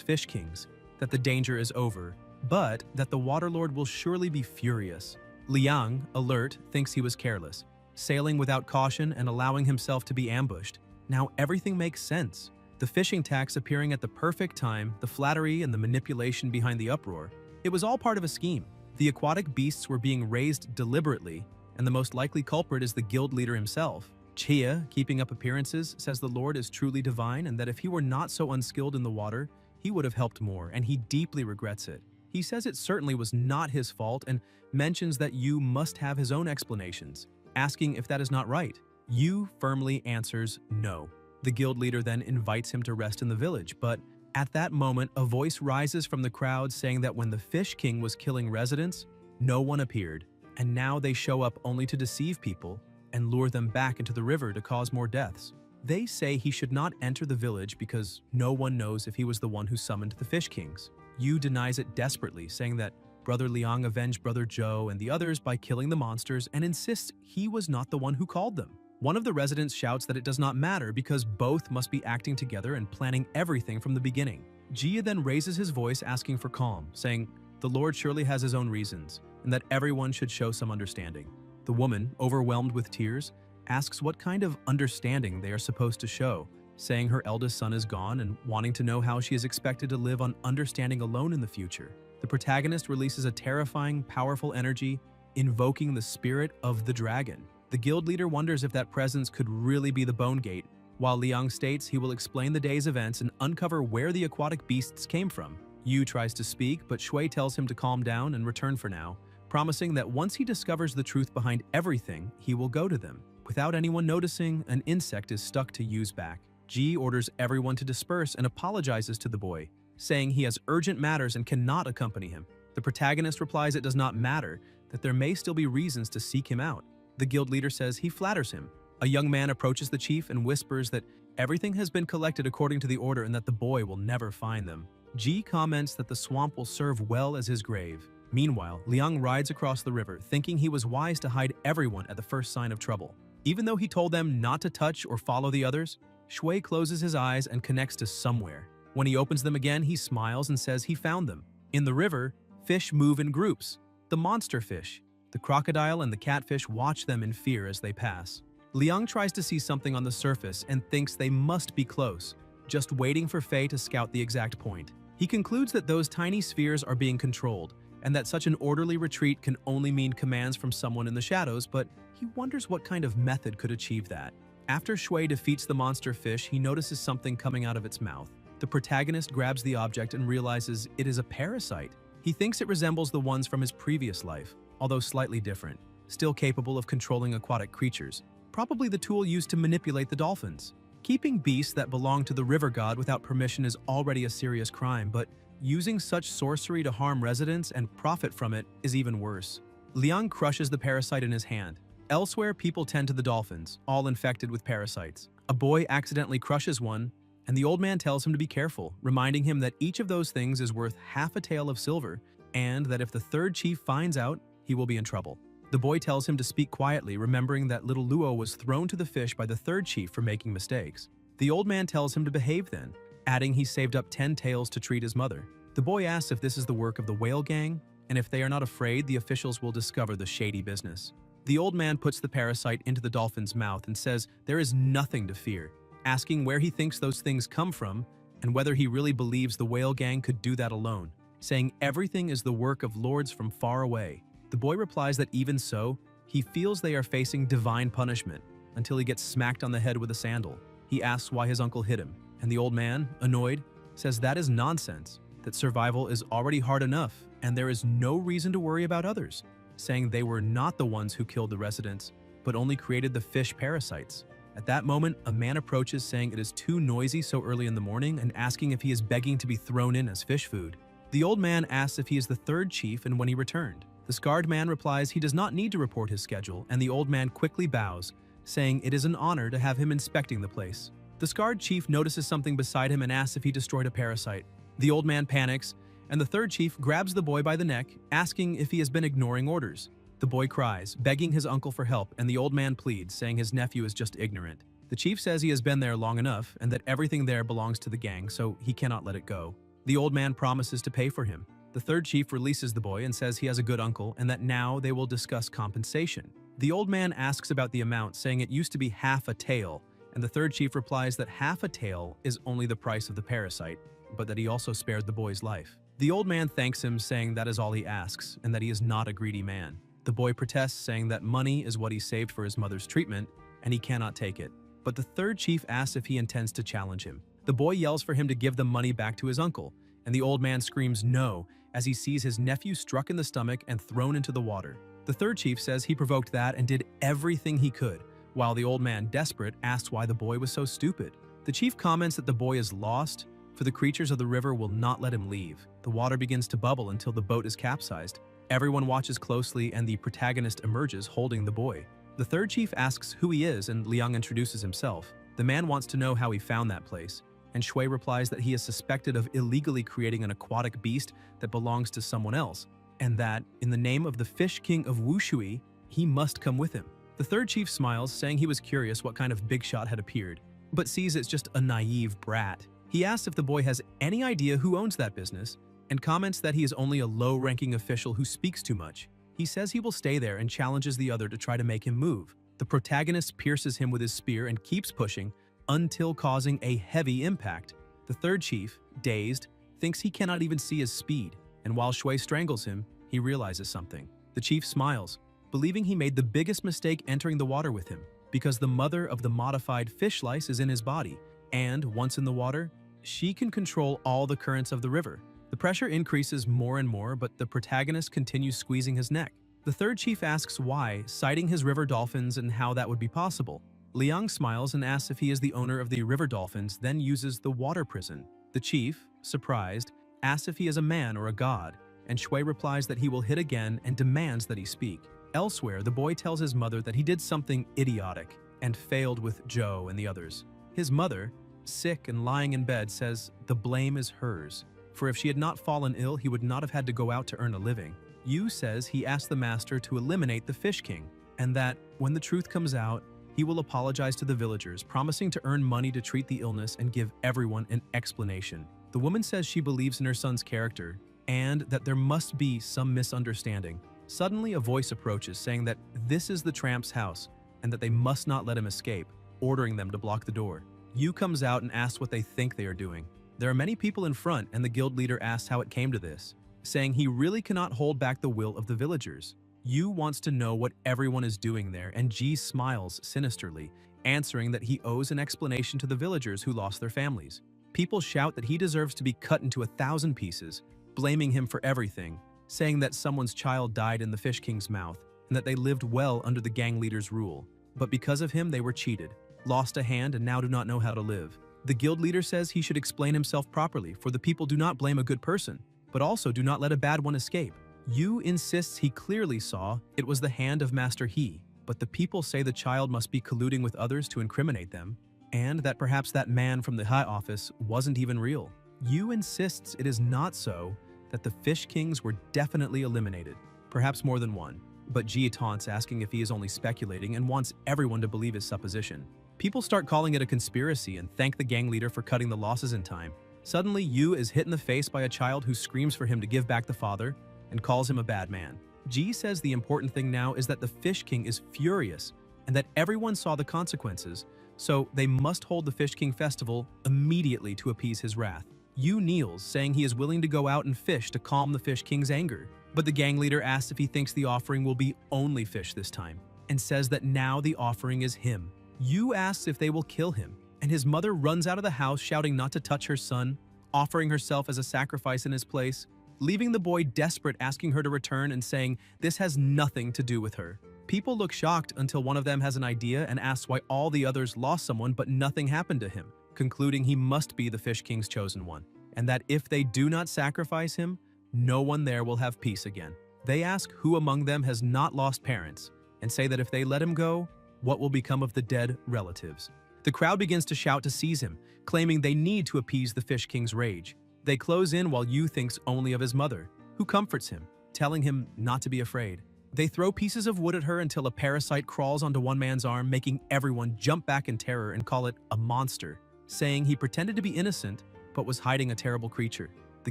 fish kings, that the danger is over, but that the Water Lord will surely be furious. Liang, alert, thinks he was careless, sailing without caution and allowing himself to be ambushed. Now everything makes sense. The fishing tax appearing at the perfect time, the flattery and the manipulation behind the uproar. It was all part of a scheme. The aquatic beasts were being raised deliberately, and the most likely culprit is the guild leader himself. Chia, keeping up appearances, says the Lord is truly divine and that if he were not so unskilled in the water, he would have helped more, and he deeply regrets it. He says it certainly was not his fault and mentions that Yu must have his own explanations, asking if that is not right. Yu firmly answers no. The guild leader then invites him to rest in the village, but at that moment, a voice rises from the crowd saying that when the Fish King was killing residents, no one appeared, and now they show up only to deceive people and lure them back into the river to cause more deaths. They say he should not enter the village because no one knows if he was the one who summoned the Fish Kings. Yu denies it desperately, saying that Brother Liang avenged Brother Zhou and the others by killing the monsters and insists he was not the one who called them. One of the residents shouts that it does not matter because both must be acting together and planning everything from the beginning. Jia then raises his voice asking for calm, saying, "The Lord surely has his own reasons, and that everyone should show some understanding." The woman, overwhelmed with tears, asks what kind of understanding they are supposed to show, saying her eldest son is gone and wanting to know how she is expected to live on understanding alone in the future. The protagonist releases a terrifying, powerful energy, invoking the spirit of the dragon. The guild leader wonders if that presence could really be the Bone Gate, while Liang states he will explain the day's events and uncover where the aquatic beasts came from. Yu tries to speak, but Shui tells him to calm down and return for now, promising that once he discovers the truth behind everything, he will go to them. Without anyone noticing, an insect is stuck to Yu's back. Ji orders everyone to disperse and apologizes to the boy, saying he has urgent matters and cannot accompany him. The protagonist replies it does not matter, that there may still be reasons to seek him out. The guild leader says he flatters him. A young man approaches the chief and whispers that everything has been collected according to the order and that the boy will never find them. Ji comments that the swamp will serve well as his grave. Meanwhile, Liang rides across the river, thinking he was wise to hide everyone at the first sign of trouble. Even though he told them not to touch or follow the others, Shui closes his eyes and connects to somewhere. When he opens them again, he smiles and says he found them. In the river, fish move in groups. The monster fish, the crocodile and the catfish watch them in fear as they pass. Liang tries to see something on the surface and thinks they must be close, just waiting for Fei to scout the exact point. He concludes that those tiny spheres are being controlled, and that such an orderly retreat can only mean commands from someone in the shadows, but he wonders what kind of method could achieve that. After Shui defeats the monster fish, he notices something coming out of its mouth. The protagonist grabs the object and realizes it is a parasite. He thinks it resembles the ones from his previous life, although slightly different, still capable of controlling aquatic creatures, probably the tool used to manipulate the dolphins. Keeping beasts that belong to the river god without permission is already a serious crime, but using such sorcery to harm residents and profit from it is even worse. Liang crushes the parasite in his hand. Elsewhere, people tend to the dolphins, all infected with parasites. A boy accidentally crushes one, and the old man tells him to be careful, reminding him that each of those things is worth half a tael of silver, and that if the third chief finds out, he will be in trouble. The boy tells him to speak quietly, remembering that little Luo was thrown to the fish by the third chief for making mistakes. The old man tells him to behave then, adding he saved up 10 taels to treat his mother. The boy asks if this is the work of the whale gang, and if they are not afraid, the officials will discover the shady business. The old man puts the parasite into the dolphin's mouth and says there is nothing to fear, asking where he thinks those things come from and whether he really believes the whale gang could do that alone. saying everything is the work of lords from far away. The boy replies that even so, he feels they are facing divine punishment until he gets smacked on the head with a sandal. He asks why his uncle hit him, and the old man, annoyed, says that is nonsense, that survival is already hard enough and there is no reason to worry about others, saying they were not the ones who killed the residents, but only created the fish parasites. At that moment, a man approaches saying it is too noisy so early in the morning and asking if he is begging to be thrown in as fish food. The old man asks if he is the third chief and when he returned. The scarred man replies he does not need to report his schedule, and the old man quickly bows, saying it is an honor to have him inspecting the place. The scarred chief notices something beside him and asks if he destroyed a parasite. The old man panics, and the third chief grabs the boy by the neck, asking if he has been ignoring orders. The boy cries, begging his uncle for help, and the old man pleads, saying his nephew is just ignorant. The chief says he has been there long enough and that everything there belongs to the gang, so he cannot let it go. The old man promises to pay for him. The third chief releases the boy and says he has a good uncle and that now they will discuss compensation. The old man asks about the amount, saying it used to be half a tael, and the third chief replies that half a tael is only the price of the parasite, but that he also spared the boy's life. The old man thanks him, saying that is all he asks and that he is not a greedy man. The boy protests, saying that money is what he saved for his mother's treatment and he cannot take it. But the third chief asks if he intends to challenge him. The boy yells for him to give the money back to his uncle, and the old man screams no as he sees his nephew struck in the stomach and thrown into the water. The third chief says he provoked that and did everything he could, while the old man, desperate, asks why the boy was so stupid. The chief comments that the boy is lost, for the creatures of the river will not let him leave. The water begins to bubble until the boat is capsized. Everyone watches closely and the protagonist emerges holding the boy. The third chief asks who he is and Liang introduces himself. The man wants to know how he found that place, and Shui replies that he is suspected of illegally creating an aquatic beast that belongs to someone else, and that, in the name of the Fish King of Wushui, he must come with him. The third chief smiles, saying he was curious what kind of big shot had appeared, but sees it's just a naive brat. He asks if the boy has any idea who owns that business, and comments that he is only a low-ranking official who speaks too much. He says he will stay there and challenges the other to try to make him move. The protagonist pierces him with his spear and keeps pushing until causing a heavy impact. The third chief, dazed, thinks he cannot even see his speed, and while Shui strangles him, he realizes something. The chief smiles, believing he made the biggest mistake entering the water with him, because the mother of the modified fish lice is in his body, and once in the water, she can control all the currents of the river. The pressure increases more and more, but the protagonist continues squeezing his neck. The third chief asks why, citing his river dolphins and how that would be possible. Liang smiles and asks if he is the owner of the river dolphins, then uses the water prison. The chief, surprised, asks if he is a man or a god, and Shui replies that he will hit again and demands that he speak. Elsewhere, the boy tells his mother that he did something idiotic and failed with Joe and the others. His mother, sick and lying in bed, says the blame is hers, for if she had not fallen ill, he would not have had to go out to earn a living. Yu says he asked the master to eliminate the Fish King, and that, when the truth comes out, he will apologize to the villagers, promising to earn money to treat the illness and give everyone an explanation. The woman says she believes in her son's character, and that there must be some misunderstanding. Suddenly, a voice approaches, saying that this is the tramp's house, and that they must not let him escape, ordering them to block the door. Yu comes out and asks what they think they are doing. There are many people in front, and the guild leader asks how it came to this, saying he really cannot hold back the will of the villagers. Yu wants to know what everyone is doing there, and Ji smiles sinisterly, answering that he owes an explanation to the villagers who lost their families. People shout that he deserves to be cut into 1,000 pieces, blaming him for everything, saying that someone's child died in the Fish King's mouth, and that they lived well under the gang leader's rule. But because of him, they were cheated, lost a hand, and now do not know how to live. The guild leader says he should explain himself properly, for the people do not blame a good person, but also do not let a bad one escape. Yu insists he clearly saw it was the hand of Master He, but the people say the child must be colluding with others to incriminate them, and that perhaps that man from the high office wasn't even real. Yu insists it is not so, that the Fish Kings were definitely eliminated, perhaps more than one, but Ji taunts, asking if he is only speculating and wants everyone to believe his supposition. People start calling it a conspiracy and thank the gang leader for cutting the losses in time. Suddenly, Yu is hit in the face by a child who screams for him to give back the father and calls him a bad man. Ji says the important thing now is that the Fish King is furious and that everyone saw the consequences, so they must hold the Fish King festival immediately to appease his wrath. Yu kneels, saying he is willing to go out and fish to calm the Fish King's anger. But the gang leader asks if he thinks the offering will be only fish this time, and says that now the offering is him. Yu asks if they will kill him, and his mother runs out of the house shouting not to touch her son, offering herself as a sacrifice in his place, leaving the boy desperate, asking her to return and saying this has nothing to do with her. People look shocked until one of them has an idea and asks why all the others lost someone but nothing happened to him, concluding he must be the Fish King's chosen one, and that if they do not sacrifice him, no one there will have peace again. They ask who among them has not lost parents, and say that if they let him go, what will become of the dead relatives? The crowd begins to shout to seize him, claiming they need to appease the Fish King's rage. They close in while Yu thinks only of his mother, who comforts him, telling him not to be afraid. They throw pieces of wood at her until a parasite crawls onto one man's arm, making everyone jump back in terror and call it a monster, saying he pretended to be innocent but was hiding a terrible creature. The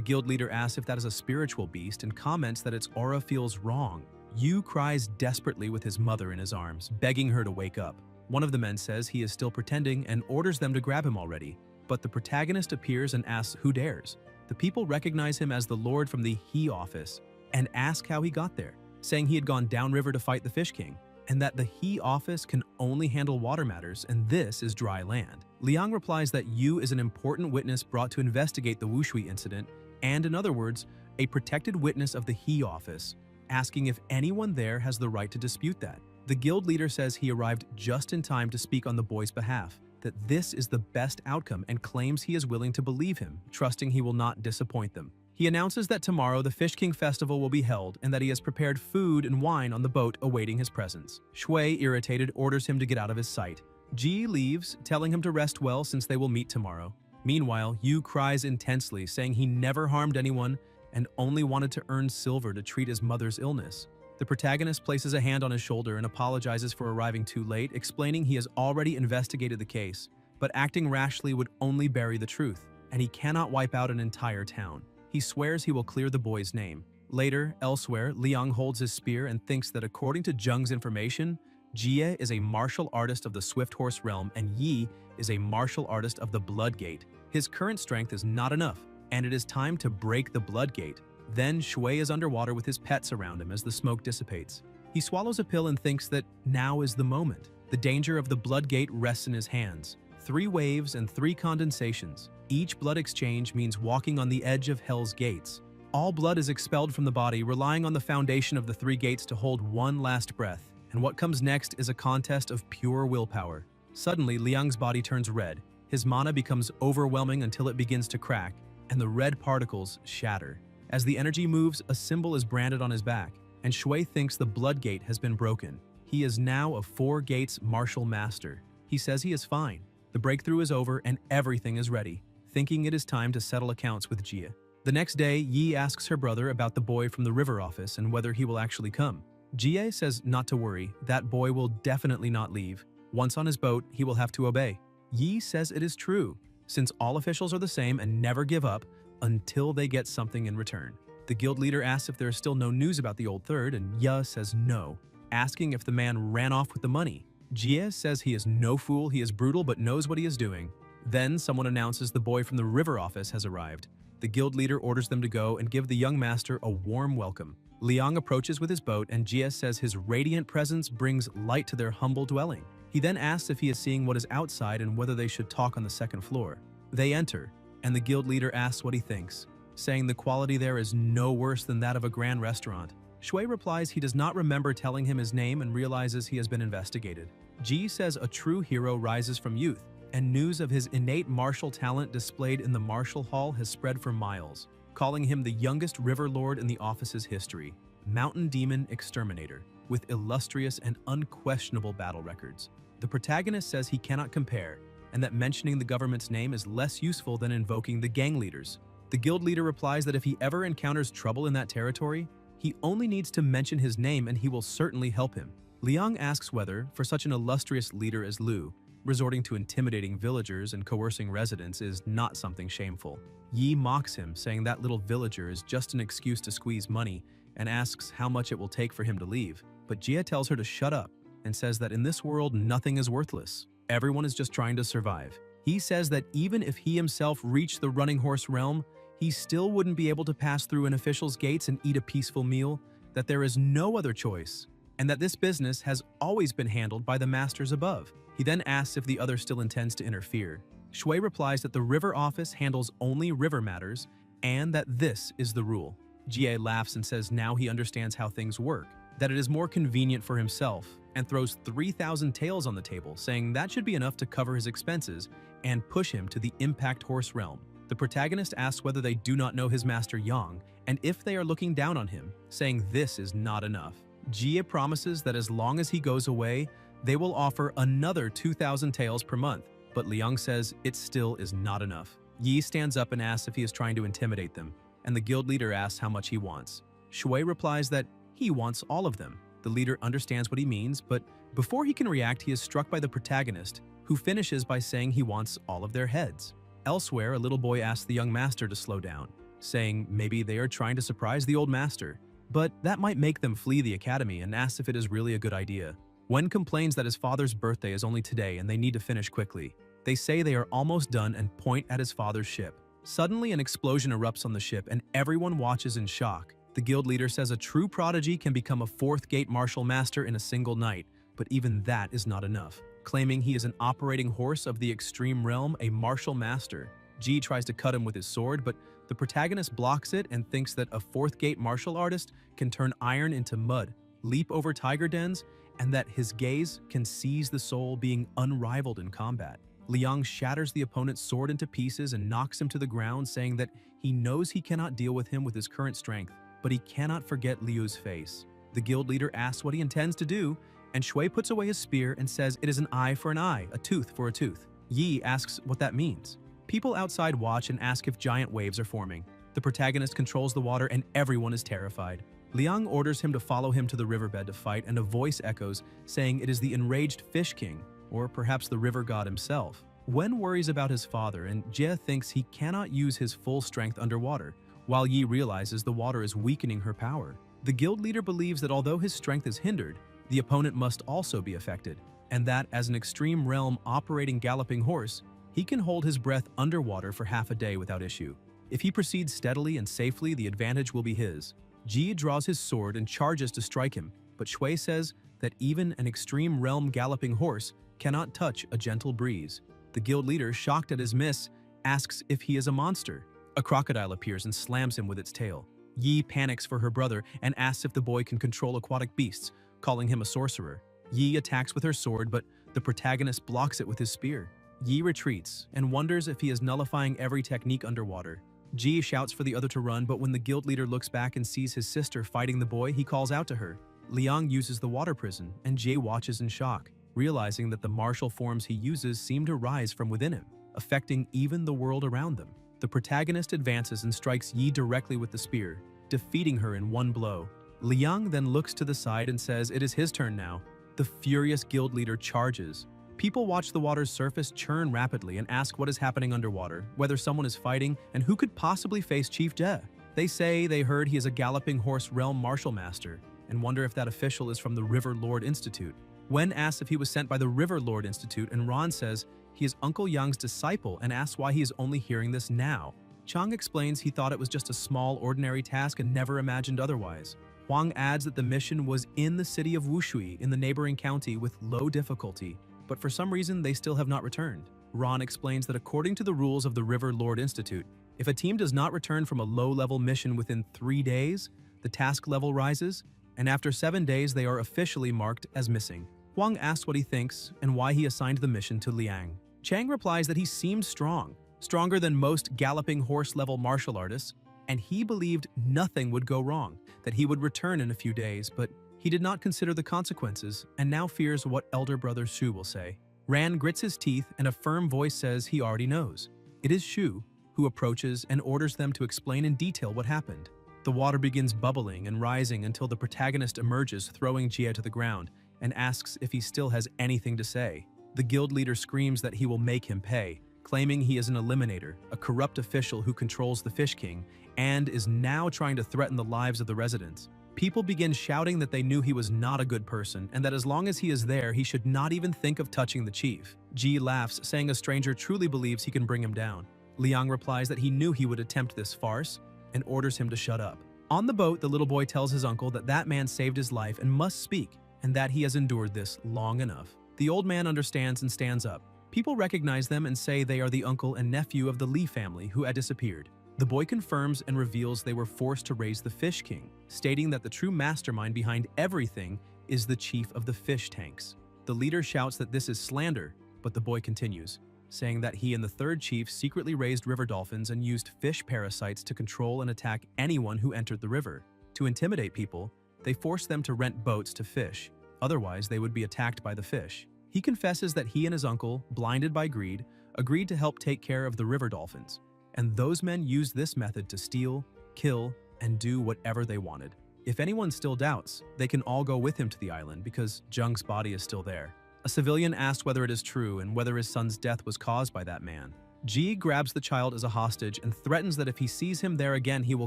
guild leader asks if that is a spiritual beast and comments that its aura feels wrong. Yu cries desperately with his mother in his arms, begging her to wake up. One of the men says he is still pretending and orders them to grab him already, but the protagonist appears and asks who dares. The people recognize him as the Lord from the He office and ask how he got there, saying he had gone downriver to fight the Fish King, and that the He office can only handle water matters and this is dry land. Liang replies that Yu is an important witness brought to investigate the Wushui incident, and in other words, a protected witness of the He office, asking if anyone there has the right to dispute that. The guild leader says he arrived just in time to speak on the boy's behalf, that this is the best outcome, and claims he is willing to believe him, trusting he will not disappoint them. He announces that tomorrow the Fish King festival will be held and that he has prepared food and wine on the boat awaiting his presence. Shui, irritated, orders him to get out of his sight. Ji leaves, telling him to rest well since they will meet tomorrow. Meanwhile, Yu cries intensely, saying he never harmed anyone and only wanted to earn silver to treat his mother's illness. The protagonist places a hand on his shoulder and apologizes for arriving too late, explaining he has already investigated the case, but acting rashly would only bury the truth, and he cannot wipe out an entire town. He swears he will clear the boy's name. Later, elsewhere, Liang holds his spear and thinks that according to Zheng's information, Jie is a martial artist of the Swift Horse realm and Yi is a martial artist of the Blood Gate. His current strength is not enough, and it is time to break the Blood Gate. Then Shui is underwater with his pets around him as the smoke dissipates. He swallows a pill and thinks that now is the moment. The danger of the Blood Gate rests in his hands. 3 waves and 3 condensations. Each blood exchange means walking on the edge of Hell's gates. All blood is expelled from the body, relying on the foundation of the 3 gates to hold one last breath. And what comes next is a contest of pure willpower. Suddenly, Liang's body turns red. His mana becomes overwhelming until it begins to crack, and the red particles shatter. As the energy moves, a symbol is branded on his back, and Shui thinks the Blood Gate has been broken. He is now a 4 gates martial master. He says he is fine. The breakthrough is over and everything is ready, thinking it is time to settle accounts with Jia. The next day, Yi asks her brother about the boy from the river office and whether he will actually come. Jie says not to worry, that boy will definitely not leave. Once on his boat, he will have to obey. Yi says it is true, since all officials are the same and never give up until they get something in return. The guild leader asks if there is still no news about the old third, and Ye says no, asking if the man ran off with the money. Jie says he is no fool, he is brutal but knows what he is doing. Then someone announces the boy from the river office has arrived. The guild leader orders them to go and give the young master a warm welcome. Liang approaches with his boat and Jie says his radiant presence brings light to their humble dwelling. He then asks if he is seeing what is outside and whether they should talk on the 2nd floor. They enter, and the guild leader asks what he thinks, saying the quality there is no worse than that of a grand restaurant. Shui replies he does not remember telling him his name and realizes he has been investigated. Ji says a true hero rises from youth, and news of his innate martial talent displayed in the martial hall has spread for miles, calling him the youngest river lord in the office's history, Mountain Demon Exterminator, with illustrious and unquestionable battle records. The protagonist says he cannot compare, and that mentioning the government's name is less useful than invoking the gang leaders. The guild leader replies that if he ever encounters trouble in that territory, he only needs to mention his name and he will certainly help him. Liang asks whether, for such an illustrious leader as Lu, resorting to intimidating villagers and coercing residents is not something shameful. Yi mocks him, saying that little villager is just an excuse to squeeze money, and asks how much it will take for him to leave. But Jia tells her to shut up and says that in this world nothing is worthless. Everyone is just trying to survive. He says that even if he himself reached the running horse realm, he still wouldn't be able to pass through an official's gates and eat a peaceful meal, that there is no other choice, and that this business has always been handled by the masters above. He then asks if the other still intends to interfere. Shui replies that the river office handles only river matters, and that this is the rule. Jie laughs and says now he understands how things work, that it is more convenient for himself, and throws 3,000 taels on the table, saying that should be enough to cover his expenses and push him to the impact horse realm. The protagonist asks whether they do not know his master Yang, and if they are looking down on him, saying this is not enough. Jie promises that as long as he goes away, they will offer another 2,000 taels per month, but Liang says it still is not enough. Yi stands up and asks if he is trying to intimidate them, and the guild leader asks how much he wants. Shui replies that he wants all of them. The leader understands what he means, but before he can react, he is struck by the protagonist, who finishes by saying he wants all of their heads. Elsewhere, a little boy asks the young master to slow down, saying maybe they are trying to surprise the old master, but that might make them flee the academy, and asks if it is really a good idea. Wen complains that his father's birthday is only today and they need to finish quickly. They say they are almost done and point at his father's ship. Suddenly, an explosion erupts on the ship and everyone watches in shock. The guild leader says a true prodigy can become a fourth gate martial master in a single night, but even that is not enough. Claiming he is an operating horse of the extreme realm, a martial master. Ji tries to cut him with his sword, but the protagonist blocks it and thinks that a fourth gate martial artist can turn iron into mud, leap over tiger dens, and that his gaze can seize the soul, being unrivaled in combat. Liang shatters the opponent's sword into pieces and knocks him to the ground, saying that he knows he cannot deal with him with his current strength, but he cannot forget Liu's face. The guild leader asks what he intends to do, and Shui puts away his spear and says it is an eye for an eye, a tooth for a tooth. Yi asks what that means. People outside watch and ask if giant waves are forming. The protagonist controls the water and everyone is terrified. Liang orders him to follow him to the riverbed to fight, and a voice echoes, saying it is the enraged Fish King, or perhaps the river god himself. Wen worries about his father, and Jie thinks he cannot use his full strength underwater, while Yi realizes the water is weakening her power. The guild leader believes that although his strength is hindered, the opponent must also be affected, and that as an extreme realm operating galloping horse, he can hold his breath underwater for half a day without issue. If he proceeds steadily and safely, the advantage will be his. Ji draws his sword and charges to strike him, but Shui says that even an extreme realm galloping horse cannot touch a gentle breeze. The guild leader, shocked at his miss, asks if he is a monster. A crocodile appears and slams him with its tail. Yi panics for her brother and asks if the boy can control aquatic beasts, calling him a sorcerer. Yi attacks with her sword, but the protagonist blocks it with his spear. Yi retreats and wonders if he is nullifying every technique underwater. Ji shouts for the other to run, but when the guild leader looks back and sees his sister fighting the boy, he calls out to her. Liang uses the water prison, and Jie watches in shock, realizing that the martial forms he uses seem to rise from within him, affecting even the world around them. The protagonist advances and strikes Yi directly with the spear, defeating her in one blow. Liang then looks to the side and says it is his turn now. The furious guild leader charges. People watch the water's surface churn rapidly and ask what is happening underwater, whether someone is fighting, and who could possibly face Chief Jie. They say they heard he is a galloping horse realm martial master, and wonder if that official is from the River Lord Institute. Wen asks if he was sent by the River Lord Institute, and Ron says he is Uncle Yang's disciple and asks why he is only hearing this now. Chang explains he thought it was just a small, ordinary task and never imagined otherwise. Huang adds that the mission was in the city of Wushui in the neighboring county with low difficulty, but for some reason they still have not returned. Ron explains that according to the rules of the River Lord Institute, if a team does not return from a low-level mission within 3 days, the task level rises, and after 7 days they are officially marked as missing. Huang asks what he thinks and why he assigned the mission to Liang. Chang replies that he seemed strong, stronger than most galloping horse-level martial artists, and he believed nothing would go wrong, that he would return in a few days, but he did not consider the consequences and now fears what elder brother Shu will say. Ran grits his teeth and a firm voice says he already knows. It is Shu who approaches and orders them to explain in detail what happened. The water begins bubbling and rising until the protagonist emerges, throwing Jie to the ground, and asks if he still has anything to say. The guild leader screams that he will make him pay, claiming he is an eliminator, a corrupt official who controls the Fish King, and is now trying to threaten the lives of the residents. People begin shouting that they knew he was not a good person and that as long as he is there, he should not even think of touching the chief. Ji laughs, saying a stranger truly believes he can bring him down. Liang replies that he knew he would attempt this farce and orders him to shut up. On the boat, the little boy tells his uncle that that man saved his life and must speak, and that he has endured this long enough. The old man understands and stands up. People recognize them and say they are the uncle and nephew of the Li family who had disappeared. The boy confirms and reveals they were forced to raise the Fish King, stating that the true mastermind behind everything is the chief of the fish tanks. The leader shouts that this is slander, but the boy continues, saying that he and the third chief secretly raised river dolphins and used fish parasites to control and attack anyone who entered the river. To intimidate people, they forced them to rent boats to fish, otherwise they would be attacked by the fish. He confesses that he and his uncle, blinded by greed, agreed to help take care of the river dolphins, and those men used this method to steal, kill, and do whatever they wanted. If anyone still doubts, they can all go with him to the island because Zheng's body is still there. A civilian asks whether it is true and whether his son's death was caused by that man. Ji grabs the child as a hostage and threatens that if he sees him there again, he will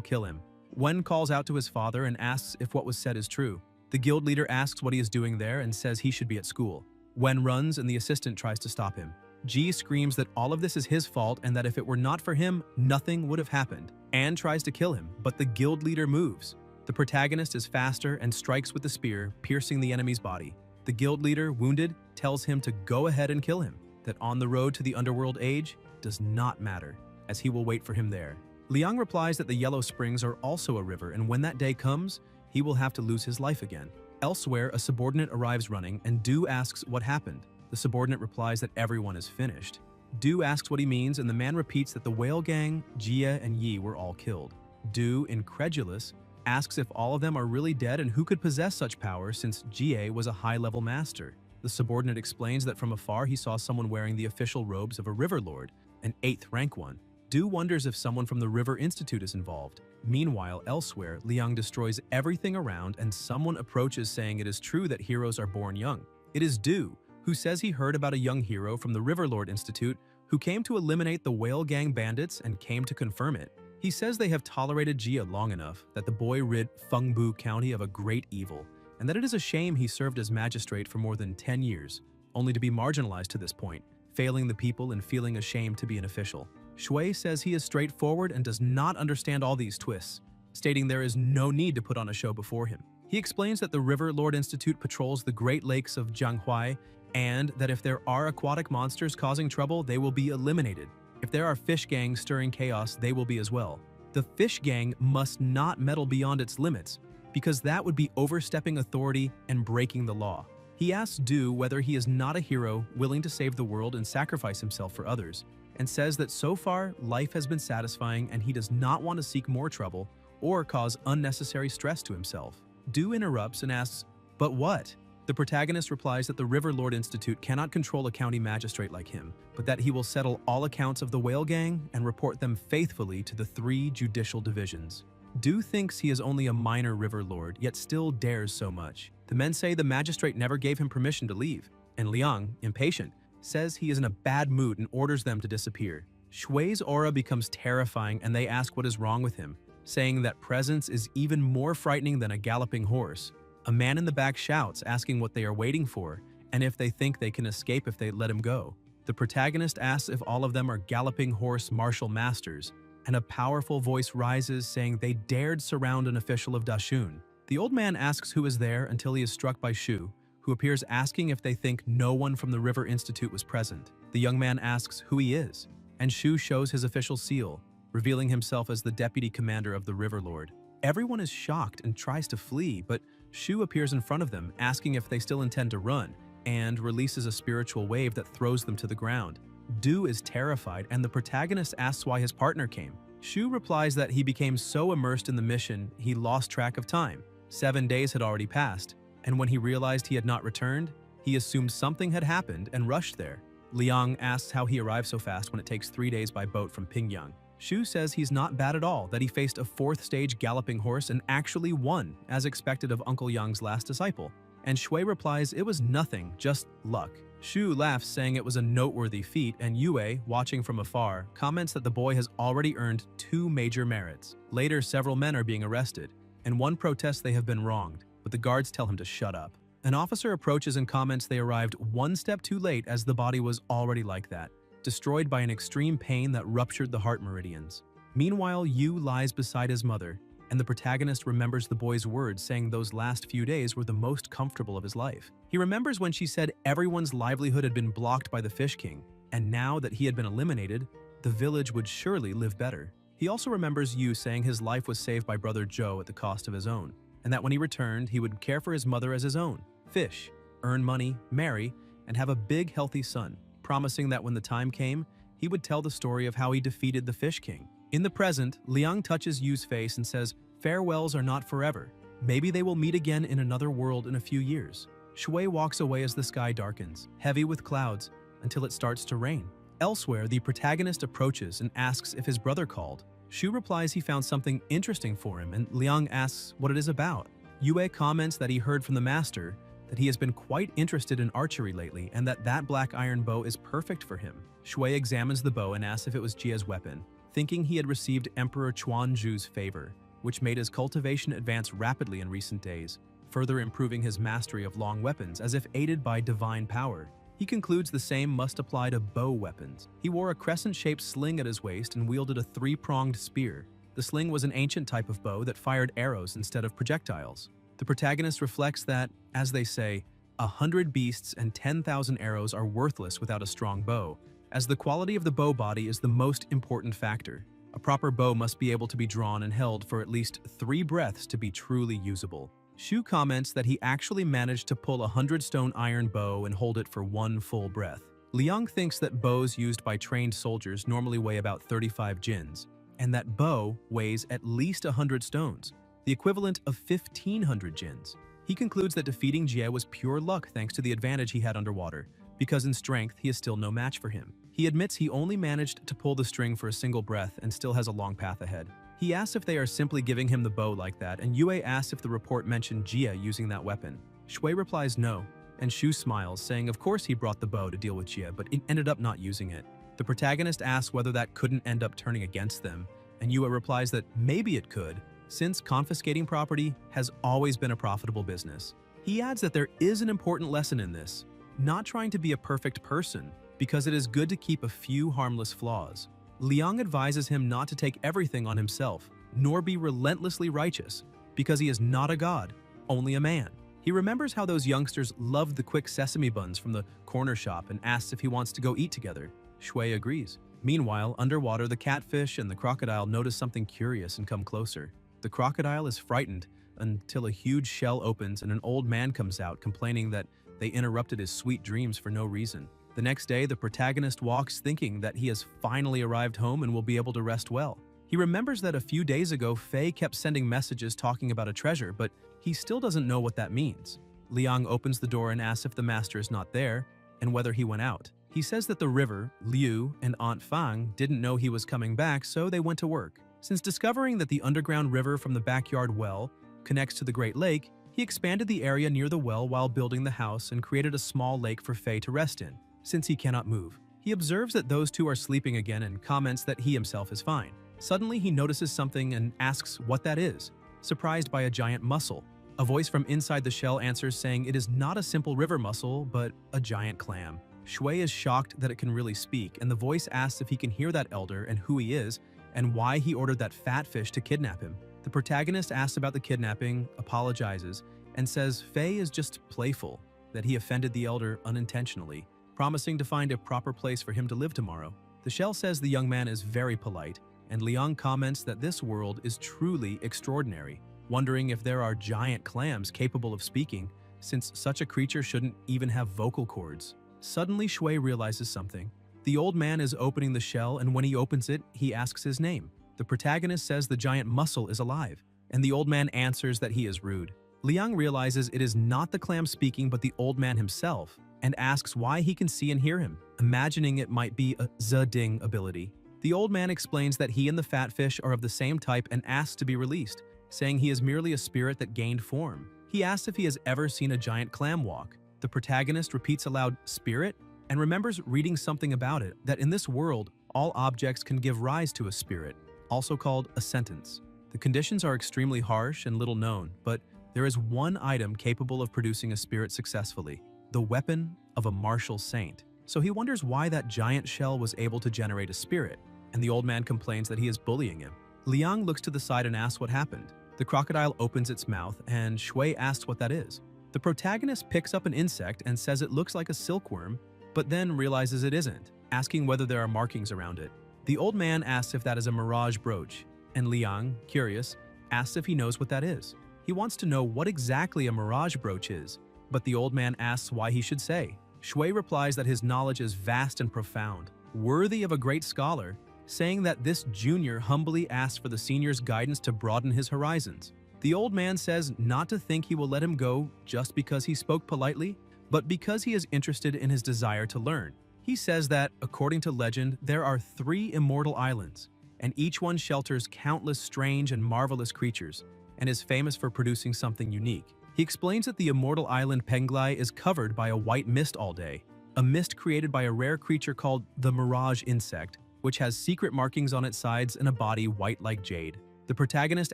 kill him. Wen calls out to his father and asks if what was said is true. The guild leader asks what he is doing there and says he should be at school. Wen runs and the assistant tries to stop him. Ji screams that all of this is his fault and that if it were not for him, nothing would have happened. Anne tries to kill him, but the guild leader moves. The protagonist is faster and strikes with the spear, piercing the enemy's body. The guild leader, wounded, tells him to go ahead and kill him, that on the road to the underworld age does not matter, as he will wait for him there. Liang replies that the Yellow Springs are also a river, and when that day comes, he will have to lose his life again. Elsewhere, a subordinate arrives running, and Du asks what happened. The subordinate replies that everyone is finished. Du asks what he means, and the man repeats that the whale gang, Jie and Yi, were all killed. Du, incredulous, asks if all of them are really dead and who could possess such power since Jie was a high-level master. The subordinate explains that from afar he saw someone wearing the official robes of a river lord, an 8th rank one. Du wonders if someone from the River Institute is involved. Meanwhile, elsewhere, Liang destroys everything around and someone approaches saying it is true that heroes are born young. It is Du, who says he heard about a young hero from the Riverlord Institute who came to eliminate the Whale Gang bandits and came to confirm it. He says they have tolerated Jia long enough that the boy rid Fengbu County of a great evil, and that it is a shame he served as magistrate for more than 10 years, only to be marginalized to this point, failing the people and feeling ashamed to be an official. Shui says he is straightforward and does not understand all these twists, stating there is no need to put on a show before him. He explains that the River Lord Institute patrols the Great Lakes of Jianghuai, and that if there are aquatic monsters causing trouble, they will be eliminated. If there are fish gangs stirring chaos, they will be as well. The fish gang must not meddle beyond its limits, because that would be overstepping authority and breaking the law. He asks Du whether he is not a hero willing to save the world and sacrifice himself for others, and says that so far, life has been satisfying and he does not want to seek more trouble or cause unnecessary stress to himself. Du interrupts and asks, "But what?" The protagonist replies that the River Lord Institute cannot control a county magistrate like him, but that he will settle all accounts of the Whale Gang and report them faithfully to the 3 judicial divisions. Du thinks he is only a minor river lord, yet still dares so much. The men say the magistrate never gave him permission to leave, and Liang, impatient, says he is in a bad mood and orders them to disappear. Shui's aura becomes terrifying and they ask what is wrong with him, saying that presence is even more frightening than a galloping horse. A man in the back shouts, asking what they are waiting for, and if they think they can escape if they let him go. The protagonist asks if all of them are galloping horse martial masters, and a powerful voice rises saying they dared surround an official of Dashun. The old man asks who is there until he is struck by Shu, who appears asking if they think no one from the River Institute was present. The young man asks who he is, and Shu shows his official seal, revealing himself as the deputy commander of the River Lord. Everyone is shocked and tries to flee, but Shu appears in front of them, asking if they still intend to run, and releases a spiritual wave that throws them to the ground. Du is terrified, and the protagonist asks why his partner came. Shu replies that he became so immersed in the mission, he lost track of time. 7 days had already passed, and when he realized he had not returned, he assumed something had happened and rushed there. Liang asks how he arrived so fast when it takes 3 days by boat from Pingyang. Shu says he's not bad at all, that he faced a 4th stage galloping horse and actually won, as expected of Uncle Yang's last disciple. And Shui replies it was nothing, just luck. Shu laughs, saying it was a noteworthy feat, and Yue, watching from afar, comments that the boy has already earned 2 major merits. Later, several men are being arrested. and one protests they have been wronged, but the guards tell him to shut up. An officer approaches and comments they arrived one step too late as the body was already like that, destroyed by an extreme pain that ruptured the heart meridians. Meanwhile, Yu lies beside his mother, and the protagonist remembers the boy's words saying those last few days were the most comfortable of his life. He remembers when she said everyone's livelihood had been blocked by the Fish King, and now that he had been eliminated, the village would surely live better. He also remembers Yu saying his life was saved by brother Joe at the cost of his own, and that when he returned, he would care for his mother as his own, fish, earn money, marry, and have a big, healthy son, promising that when the time came, he would tell the story of how he defeated the Fish King. In the present, Liang touches Yu's face and says, "Farewells are not forever. Maybe they will meet again in another world in a few years." Shui walks away as the sky darkens, heavy with clouds, until it starts to rain. Elsewhere, the protagonist approaches and asks if his brother called. Shu replies he found something interesting for him, and Liang asks what it is about. Yue comments that he heard from the master that he has been quite interested in archery lately and that black iron bow is perfect for him. Shui examines the bow and asks if it was Jia's weapon, thinking he had received Emperor Chuanzhu's favor, which made his cultivation advance rapidly in recent days, further improving his mastery of long weapons as if aided by divine power. He concludes the same must apply to bow weapons. He wore a crescent-shaped sling at his waist and wielded a three-pronged spear. The sling was an ancient type of bow that fired arrows instead of projectiles. The protagonist reflects that, as they say, 100 beasts and 10,000 arrows are worthless without a strong bow, as the quality of the bow body is the most important factor. A proper bow must be able to be drawn and held for at least 3 breaths to be truly usable. Shu comments that he actually managed to pull a 100-stone iron bow and hold it for 1 full breath. Liang thinks that bows used by trained soldiers normally weigh about 35 jins, and that bow weighs at least 100 stones, the equivalent of 1,500 jins. He concludes that defeating Jie was pure luck thanks to the advantage he had underwater, because in strength he is still no match for him. He admits he only managed to pull the string for a single breath and still has a long path ahead. He asks if they are simply giving him the bow like that, and Yue asks if the report mentioned Jia using that weapon. Shui replies no, and Shu smiles, saying of course he brought the bow to deal with Jia, but it ended up not using it. The protagonist asks whether that couldn't end up turning against them, and Yue replies that maybe it could, since confiscating property has always been a profitable business. He adds that there is an important lesson in this, not trying to be a perfect person, because it is good to keep a few harmless flaws. Liang advises him not to take everything on himself, nor be relentlessly righteous, because he is not a god, only a man. He remembers how those youngsters loved the quick sesame buns from the corner shop and asks if he wants to go eat together. Shui agrees. Meanwhile, underwater, the catfish and the crocodile notice something curious and come closer. The crocodile is frightened until a huge shell opens and an old man comes out complaining that they interrupted his sweet dreams for no reason. The next day, the protagonist walks thinking that he has finally arrived home and will be able to rest well. He remembers that a few days ago, Faye kept sending messages talking about a treasure, but he still doesn't know what that means. Liang opens the door and asks if the master is not there and whether he went out. He says that the river, Liu, and Aunt Fang didn't know he was coming back, so they went to work. Since discovering that the underground river from the backyard well connects to the Great Lake, he expanded the area near the well while building the house and created a small lake for Faye to rest in, since he cannot move. He observes that those two are sleeping again and comments that he himself is fine. Suddenly, he notices something and asks what that is, surprised by a giant mussel. A voice from inside the shell answers saying it is not a simple river mussel, but a giant clam. Shui is shocked that it can really speak, and the voice asks if he can hear that elder and who he is, and why he ordered that fat fish to kidnap him. The protagonist asks about the kidnapping, apologizes, and says Faye is just playful, that he offended the elder unintentionally, promising to find a proper place for him to live tomorrow. The shell says the young man is very polite, and Liang comments that this world is truly extraordinary, wondering if there are giant clams capable of speaking, since such a creature shouldn't even have vocal cords. Suddenly, Shui realizes something. The old man is opening the shell, and when he opens it, he asks his name. The protagonist says the giant mussel is alive, and the old man answers that he is rude. Liang realizes it is not the clam speaking but the old man himself, and asks why he can see and hear him, imagining it might be a Zeding ability. The old man explains that he and the fat fish are of the same type and asks to be released, saying he is merely a spirit that gained form. He asks if he has ever seen a giant clam walk. The protagonist repeats aloud, "Spirit?" and remembers reading something about it, that in this world, all objects can give rise to a spirit, also called a sentence. The conditions are extremely harsh and little known, but there is one item capable of producing a spirit successfully, the weapon of a martial saint. So he wonders why that giant shell was able to generate a spirit, and the old man complains that he is bullying him. Liang looks to the side and asks what happened. The crocodile opens its mouth, and Shui asks what that is. The protagonist picks up an insect and says it looks like a silkworm, but then realizes it isn't, asking whether there are markings around it. The old man asks if that is a mirage brooch, and Liang, curious, asks if he knows what that is. He wants to know what exactly a mirage brooch is, but the old man asks why he should say. Shui replies that his knowledge is vast and profound, worthy of a great scholar, saying that this junior humbly asks for the senior's guidance to broaden his horizons. The old man says not to think he will let him go just because he spoke politely, but because he is interested in his desire to learn. He says that, according to legend, there are 3 immortal islands, and each one shelters countless strange and marvelous creatures, and is famous for producing something unique. He explains that the immortal island Penglai is covered by a white mist all day, a mist created by a rare creature called the mirage insect, which has secret markings on its sides and a body white like jade. The protagonist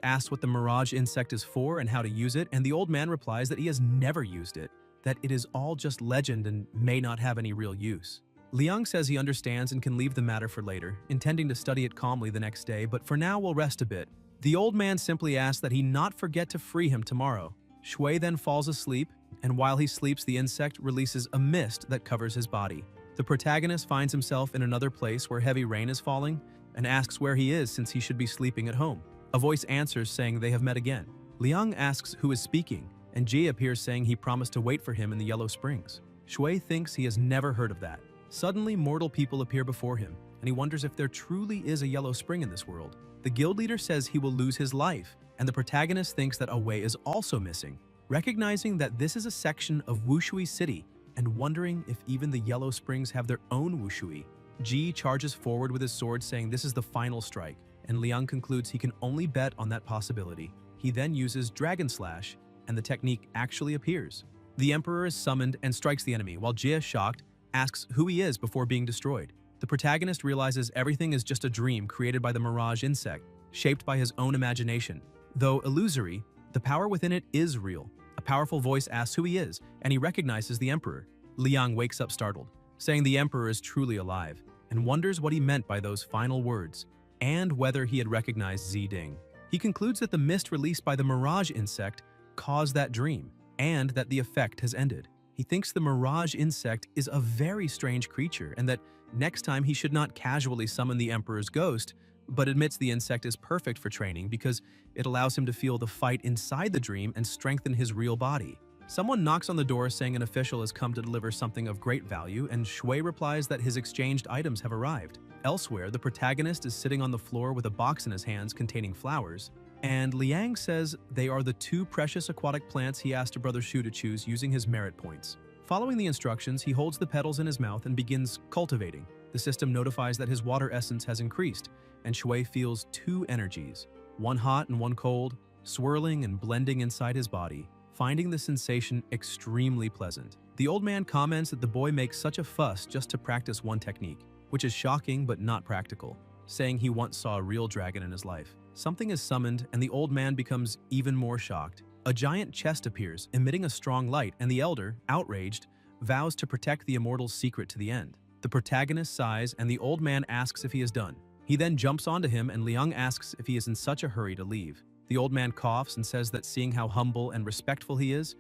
asks what the mirage insect is for and how to use it, and the old man replies that he has never used it, that it is all just legend and may not have any real use. Liang says he understands and can leave the matter for later, intending to study it calmly the next day, but for now will rest a bit. The old man simply asks that he not forget to free him tomorrow. Shui then falls asleep, and while he sleeps, the insect releases a mist that covers his body. The protagonist finds himself in another place where heavy rain is falling, and asks where he is since he should be sleeping at home. A voice answers saying they have met again. Liang asks who is speaking, and Ji appears saying he promised to wait for him in the Yellow Springs. Shui thinks he has never heard of that. Suddenly, mortal people appear before him, and he wonders if there truly is a yellow spring in this world. The guild leader says he will lose his life, and the protagonist thinks that a way is also missing. Recognizing that this is a section of Wushui City, and wondering if even the Yellow Springs have their own Wushui, Ji charges forward with his sword saying this is the final strike, and Liang concludes he can only bet on that possibility. He then uses Dragon Slash, and the technique actually appears. The Emperor is summoned and strikes the enemy, while Jia, shocked, asks who he is before being destroyed. The protagonist realizes everything is just a dream created by the mirage insect, shaped by his own imagination. Though illusory, the power within it is real. A powerful voice asks who he is, and he recognizes the Emperor. Liang wakes up startled, saying the Emperor is truly alive, and wonders what he meant by those final words, and whether he had recognized Ziding. He concludes that the mist released by the mirage insect caused that dream, and that the effect has ended. He thinks the mirage insect is a very strange creature, and that next time he should not casually summon the Emperor's ghost, but admits the insect is perfect for training because it allows him to feel the fight inside the dream and strengthen his real body. Someone knocks on the door saying an official has come to deliver something of great value, and Shui replies that his exchanged items have arrived. Elsewhere, the protagonist is sitting on the floor with a box in his hands containing flowers, and Liang says they are the 2 precious aquatic plants he asked Brother Shu to choose using his merit points. Following the instructions, he holds the petals in his mouth and begins cultivating. The system notifies that his water essence has increased, and Shui feels 2 energies, one hot and one cold, swirling and blending inside his body, finding the sensation extremely pleasant. The old man comments that the boy makes such a fuss just to practice one technique, which is shocking but not practical, saying he once saw a real dragon in his life. Something is summoned, and the old man becomes even more shocked. A giant chest appears, emitting a strong light, and the elder, outraged, vows to protect the immortal's secret to the end. The protagonist sighs, and the old man asks if he is done. He then jumps onto him, and Liang asks if he is in such a hurry to leave. The old man coughs and says that seeing how humble and respectful he has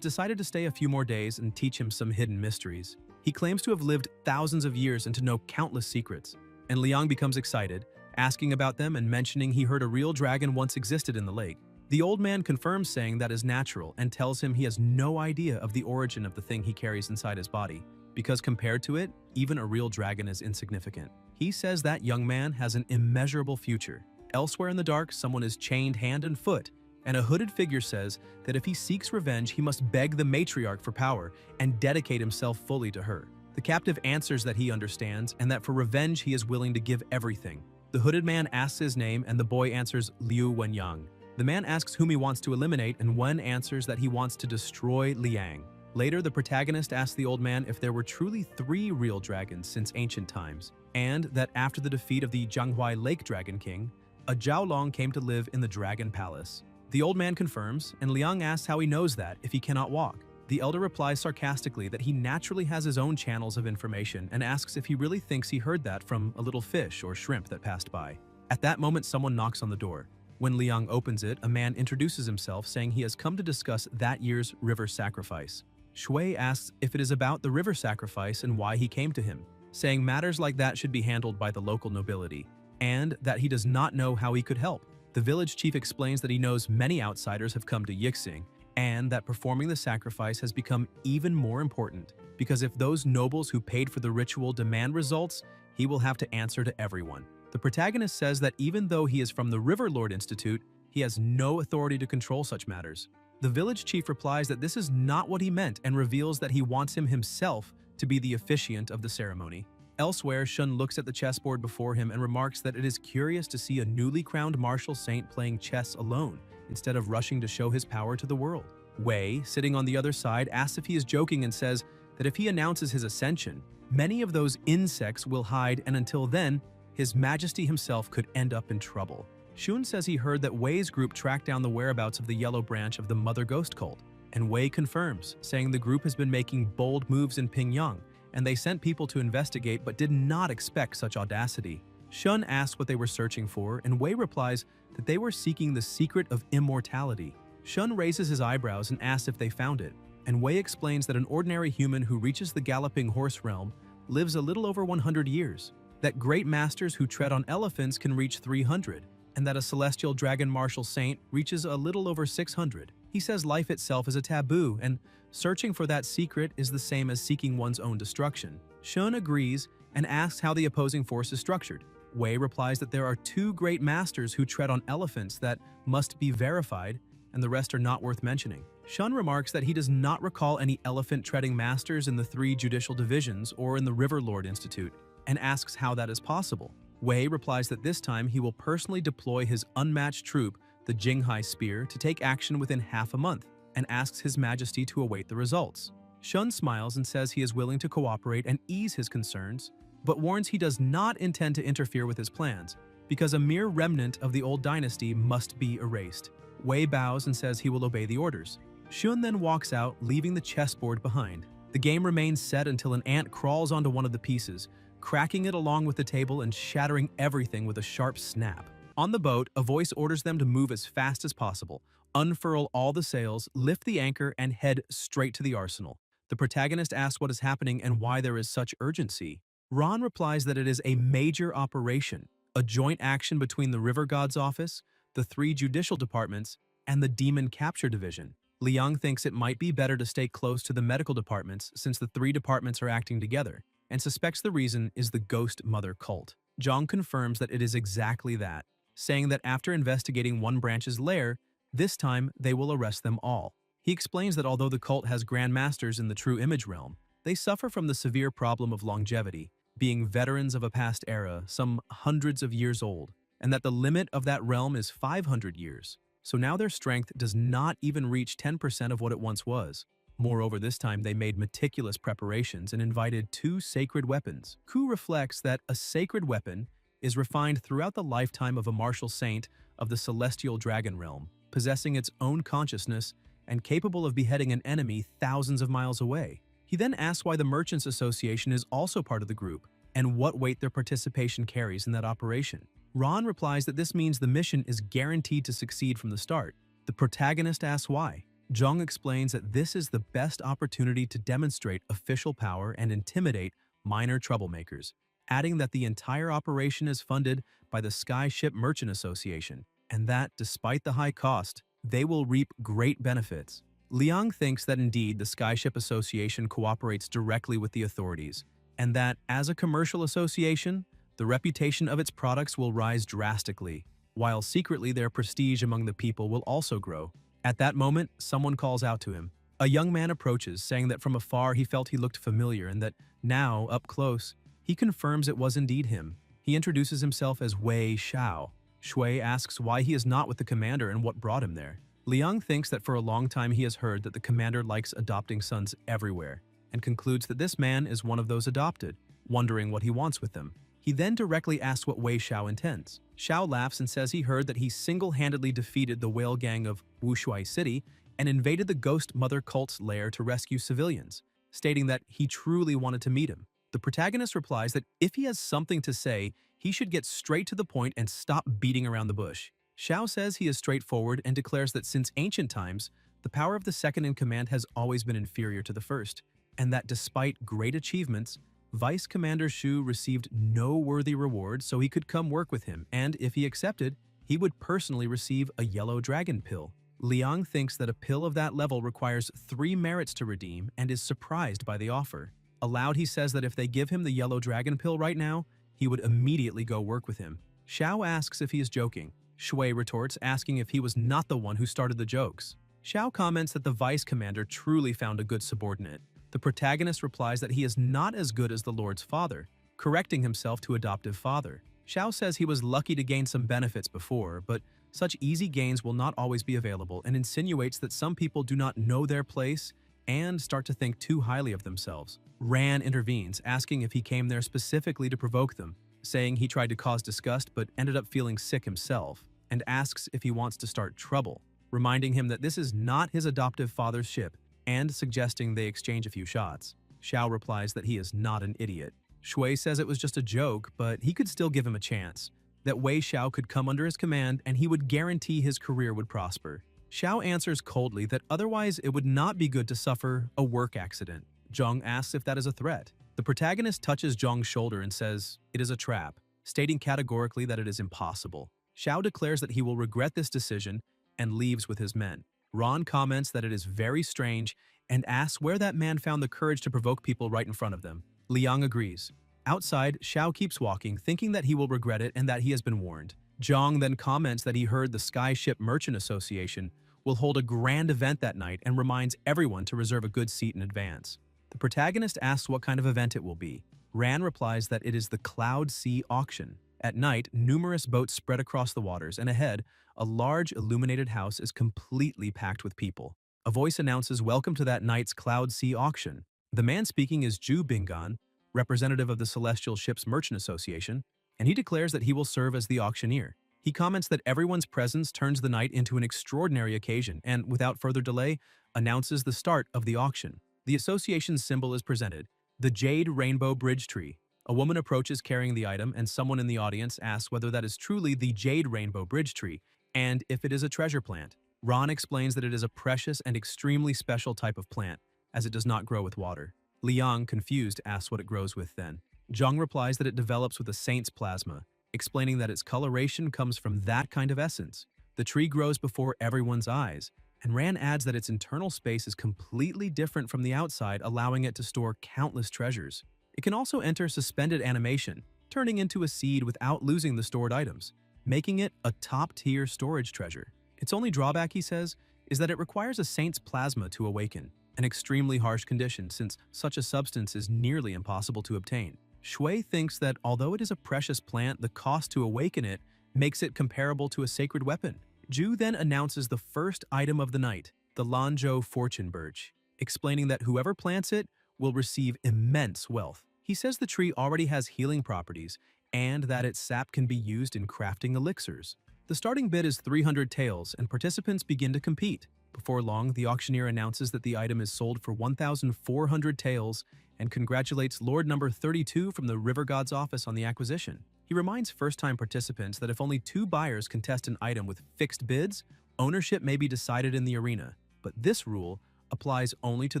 decided to stay a few more days and teach him some hidden mysteries. He claims to have lived thousands of years and to know countless secrets, and Liang becomes excited, asking about them and mentioning he heard a real dragon once existed in the lake. The old man confirms saying that is natural and tells him he has no idea of the origin of the thing he carries inside his body, because compared to it, even a real dragon is insignificant. He says that young man has an immeasurable future. Elsewhere in the dark, someone is chained hand and foot, and a hooded figure says that if he seeks revenge, he must beg the matriarch for power and dedicate himself fully to her. The captive answers that he understands and that for revenge he is willing to give everything. The hooded man asks his name, and the boy answers Liu Wenyang. The man asks whom he wants to eliminate, and Wen answers that he wants to destroy Liang. Later, the protagonist asks the old man if there were truly 3 real dragons since ancient times, and that after the defeat of the Jianghuai Lake Dragon King, a Jiaolong came to live in the Dragon Palace. The old man confirms, and Liang asks how he knows that if he cannot walk. The elder replies sarcastically that he naturally has his own channels of information and asks if he really thinks he heard that from a little fish or shrimp that passed by. At that moment, someone knocks on the door. When Liang opens it, a man introduces himself saying he has come to discuss that year's river sacrifice. Shui asks if it is about the river sacrifice and why he came to him, saying matters like that should be handled by the local nobility, and that he does not know how he could help. The village chief explains that he knows many outsiders have come to Yixing, and that performing the sacrifice has become even more important, because if those nobles who paid for the ritual demand results, he will have to answer to everyone. The protagonist says that even though he is from the River Lord Institute, he has no authority to control such matters. The village chief replies that this is not what he meant and reveals that he wants him himself to be the officiant of the ceremony. Elsewhere, Shun looks at the chessboard before him and remarks that it is curious to see a newly crowned martial saint playing chess alone, instead of rushing to show his power to the world. Wei, sitting on the other side, asks if he is joking and says that if he announces his ascension, many of those insects will hide, and until then, His Majesty himself could end up in trouble. Shun says he heard that Wei's group tracked down the whereabouts of the yellow branch of the Mother Ghost cult, and Wei confirms, saying the group has been making bold moves in Pingyang, and they sent people to investigate but did not expect such audacity. Shun asks what they were searching for, and Wei replies that they were seeking the secret of immortality. Shun raises his eyebrows and asks if they found it, and Wei explains that an ordinary human who reaches the galloping horse realm lives a little over 100 years, that great masters who tread on elephants can reach 300, and that a celestial dragon martial saint reaches a little over 600. He says life itself is a taboo, and searching for that secret is the same as seeking one's own destruction. Shun agrees and asks how the opposing force is structured. Wei replies that there are 2 great masters who tread on elephants that must be verified, and the rest are not worth mentioning. Shun remarks that he does not recall any elephant-treading masters in the 3 judicial divisions or in the River Lord Institute, and asks how that is possible. Wei replies that this time he will personally deploy his unmatched troop, the Jinghai Spear, to take action within half a month, and asks His Majesty to await the results. Shun smiles and says he is willing to cooperate and ease his concerns, but warns he does not intend to interfere with his plans, because a mere remnant of the old dynasty must be erased. Wei bows and says he will obey the orders. Shun then walks out, leaving the chessboard behind. The game remains set until an ant crawls onto one of the pieces, cracking it along with the table and shattering everything with a sharp snap. On the boat, a voice orders them to move as fast as possible, unfurl all the sails, lift the anchor, and head straight to the arsenal. The protagonist asks what is happening and why there is such urgency. Ron replies that it is a major operation, a joint action between the River God's office, the 3 judicial departments, and the Demon Capture Division. Liang thinks it might be better to stay close to the medical departments since the 3 departments are acting together, and suspects the reason is the Ghost Mother cult. Zhang confirms that it is exactly that, saying that after investigating one branch's lair, this time they will arrest them all. He explains that although the cult has Grand Masters in the True Image realm, they suffer from the severe problem of longevity, being veterans of a past era, some hundreds of years old, and that the limit of that realm is 500 years. So now their strength does not even reach 10% of what it once was. Moreover, this time they made meticulous preparations and invited 2 sacred weapons. Ku reflects that a sacred weapon is refined throughout the lifetime of a martial saint of the celestial dragon realm, possessing its own consciousness and capable of beheading an enemy thousands of miles away. He then asks why the Merchants Association is also part of the group, and what weight their participation carries in that operation. Ron replies that this means the mission is guaranteed to succeed from the start. The protagonist asks why. Zhang explains that this is the best opportunity to demonstrate official power and intimidate minor troublemakers, adding that the entire operation is funded by the Skyship Merchant Association, and that, despite the high cost, they will reap great benefits. Liang thinks that indeed the Skyship Association cooperates directly with the authorities, and that, as a commercial association, the reputation of its products will rise drastically, while secretly their prestige among the people will also grow. At that moment, someone calls out to him. A young man approaches, saying that from afar he felt he looked familiar and that now, up close, he confirms it was indeed him. He introduces himself as Wei Xiao. Shui asks why he is not with the commander and what brought him there. Liang thinks that for a long time he has heard that the commander likes adopting sons everywhere, and concludes that this man is one of those adopted, wondering what he wants with them. He then directly asks what Wei Xiao intends. Xiao laughs and says he heard that he single-handedly defeated the whale gang of Wushuai City and invaded the Ghost Mother cult's lair to rescue civilians, stating that he truly wanted to meet him. The protagonist replies that if he has something to say, he should get straight to the point and stop beating around the bush. Xiao says he is straightforward and declares that since ancient times, the power of the second in command has always been inferior to the first, and that despite great achievements, Vice Commander Shu received no worthy reward so he could come work with him, and if he accepted, he would personally receive a yellow dragon pill. Liang thinks that a pill of that level requires 3 merits to redeem and is surprised by the offer. Aloud, he says that if they give him the yellow dragon pill right now, he would immediately go work with him. Xiao asks if he is joking. Shui retorts, asking if he was not the one who started the jokes. Xiao comments that the vice commander truly found a good subordinate. The protagonist replies that he is not as good as the Lord's father, correcting himself to adoptive father. Xiao says he was lucky to gain some benefits before, but such easy gains will not always be available, and insinuates that some people do not know their place and start to think too highly of themselves. Ran intervenes, asking if he came there specifically to provoke them, saying he tried to cause disgust but ended up feeling sick himself, and asks if he wants to start trouble, reminding him that this is not his adoptive father's ship, and suggesting they exchange a few shots. Xiao replies that he is not an idiot. Shui says it was just a joke, but he could still give him a chance, that Wei Xiao could come under his command and he would guarantee his career would prosper. Xiao answers coldly that otherwise it would not be good to suffer a work accident. Zhang asks if that is a threat. The protagonist touches Zhang's shoulder and says it is a trap, stating categorically that it is impossible. Xiao declares that he will regret this decision and leaves with his men. Ron comments that it is very strange and asks where that man found the courage to provoke people right in front of them. Liang agrees. Outside, Xiao keeps walking, thinking that he will regret it and that he has been warned. Zhang then comments that he heard the Skyship Merchant Association will hold a grand event that night and reminds everyone to reserve a good seat in advance. The protagonist asks what kind of event it will be. Ran replies that it is the Cloud Sea Auction. At night, numerous boats spread across the waters, and ahead, a large illuminated house is completely packed with people. A voice announces welcome to that night's Cloud Sea Auction. The man speaking is Zhu Bingan, representative of the Celestial Ships Merchant Association, and he declares that he will serve as the auctioneer. He comments that everyone's presence turns the night into an extraordinary occasion and, without further delay, announces the start of the auction. The association's symbol is presented, the Jade Rainbow Bridge Tree. A woman approaches carrying the item, and someone in the audience asks whether that is truly the Jade Rainbow Bridge Tree, and if it is a treasure plant. Ron explains that it is a precious and extremely special type of plant, as it does not grow with water. Liang, confused, asks what it grows with then. Zhang replies that it develops with a saint's plasma, explaining that its coloration comes from that kind of essence. The tree grows before everyone's eyes, and Ran adds that its internal space is completely different from the outside, allowing it to store countless treasures. It can also enter suspended animation, turning into a seed without losing the stored items, making it a top-tier storage treasure. Its only drawback, he says, is that it requires a saint's plasma to awaken, an extremely harsh condition since such a substance is nearly impossible to obtain. Shui thinks that although it is a precious plant, the cost to awaken it makes it comparable to a sacred weapon. Zhu then announces the first item of the night, the Lanzhou Fortune Birch, explaining that whoever plants it will receive immense wealth. He says the tree already has healing properties and that its sap can be used in crafting elixirs. The starting bid is 300 taels, and participants begin to compete. Before long, the auctioneer announces that the item is sold for 1,400 taels and congratulates Lord Number 32 from the River God's office on the acquisition. He reminds first-time participants that if only 2 buyers contest an item with fixed bids, ownership may be decided in the arena, but this rule applies only to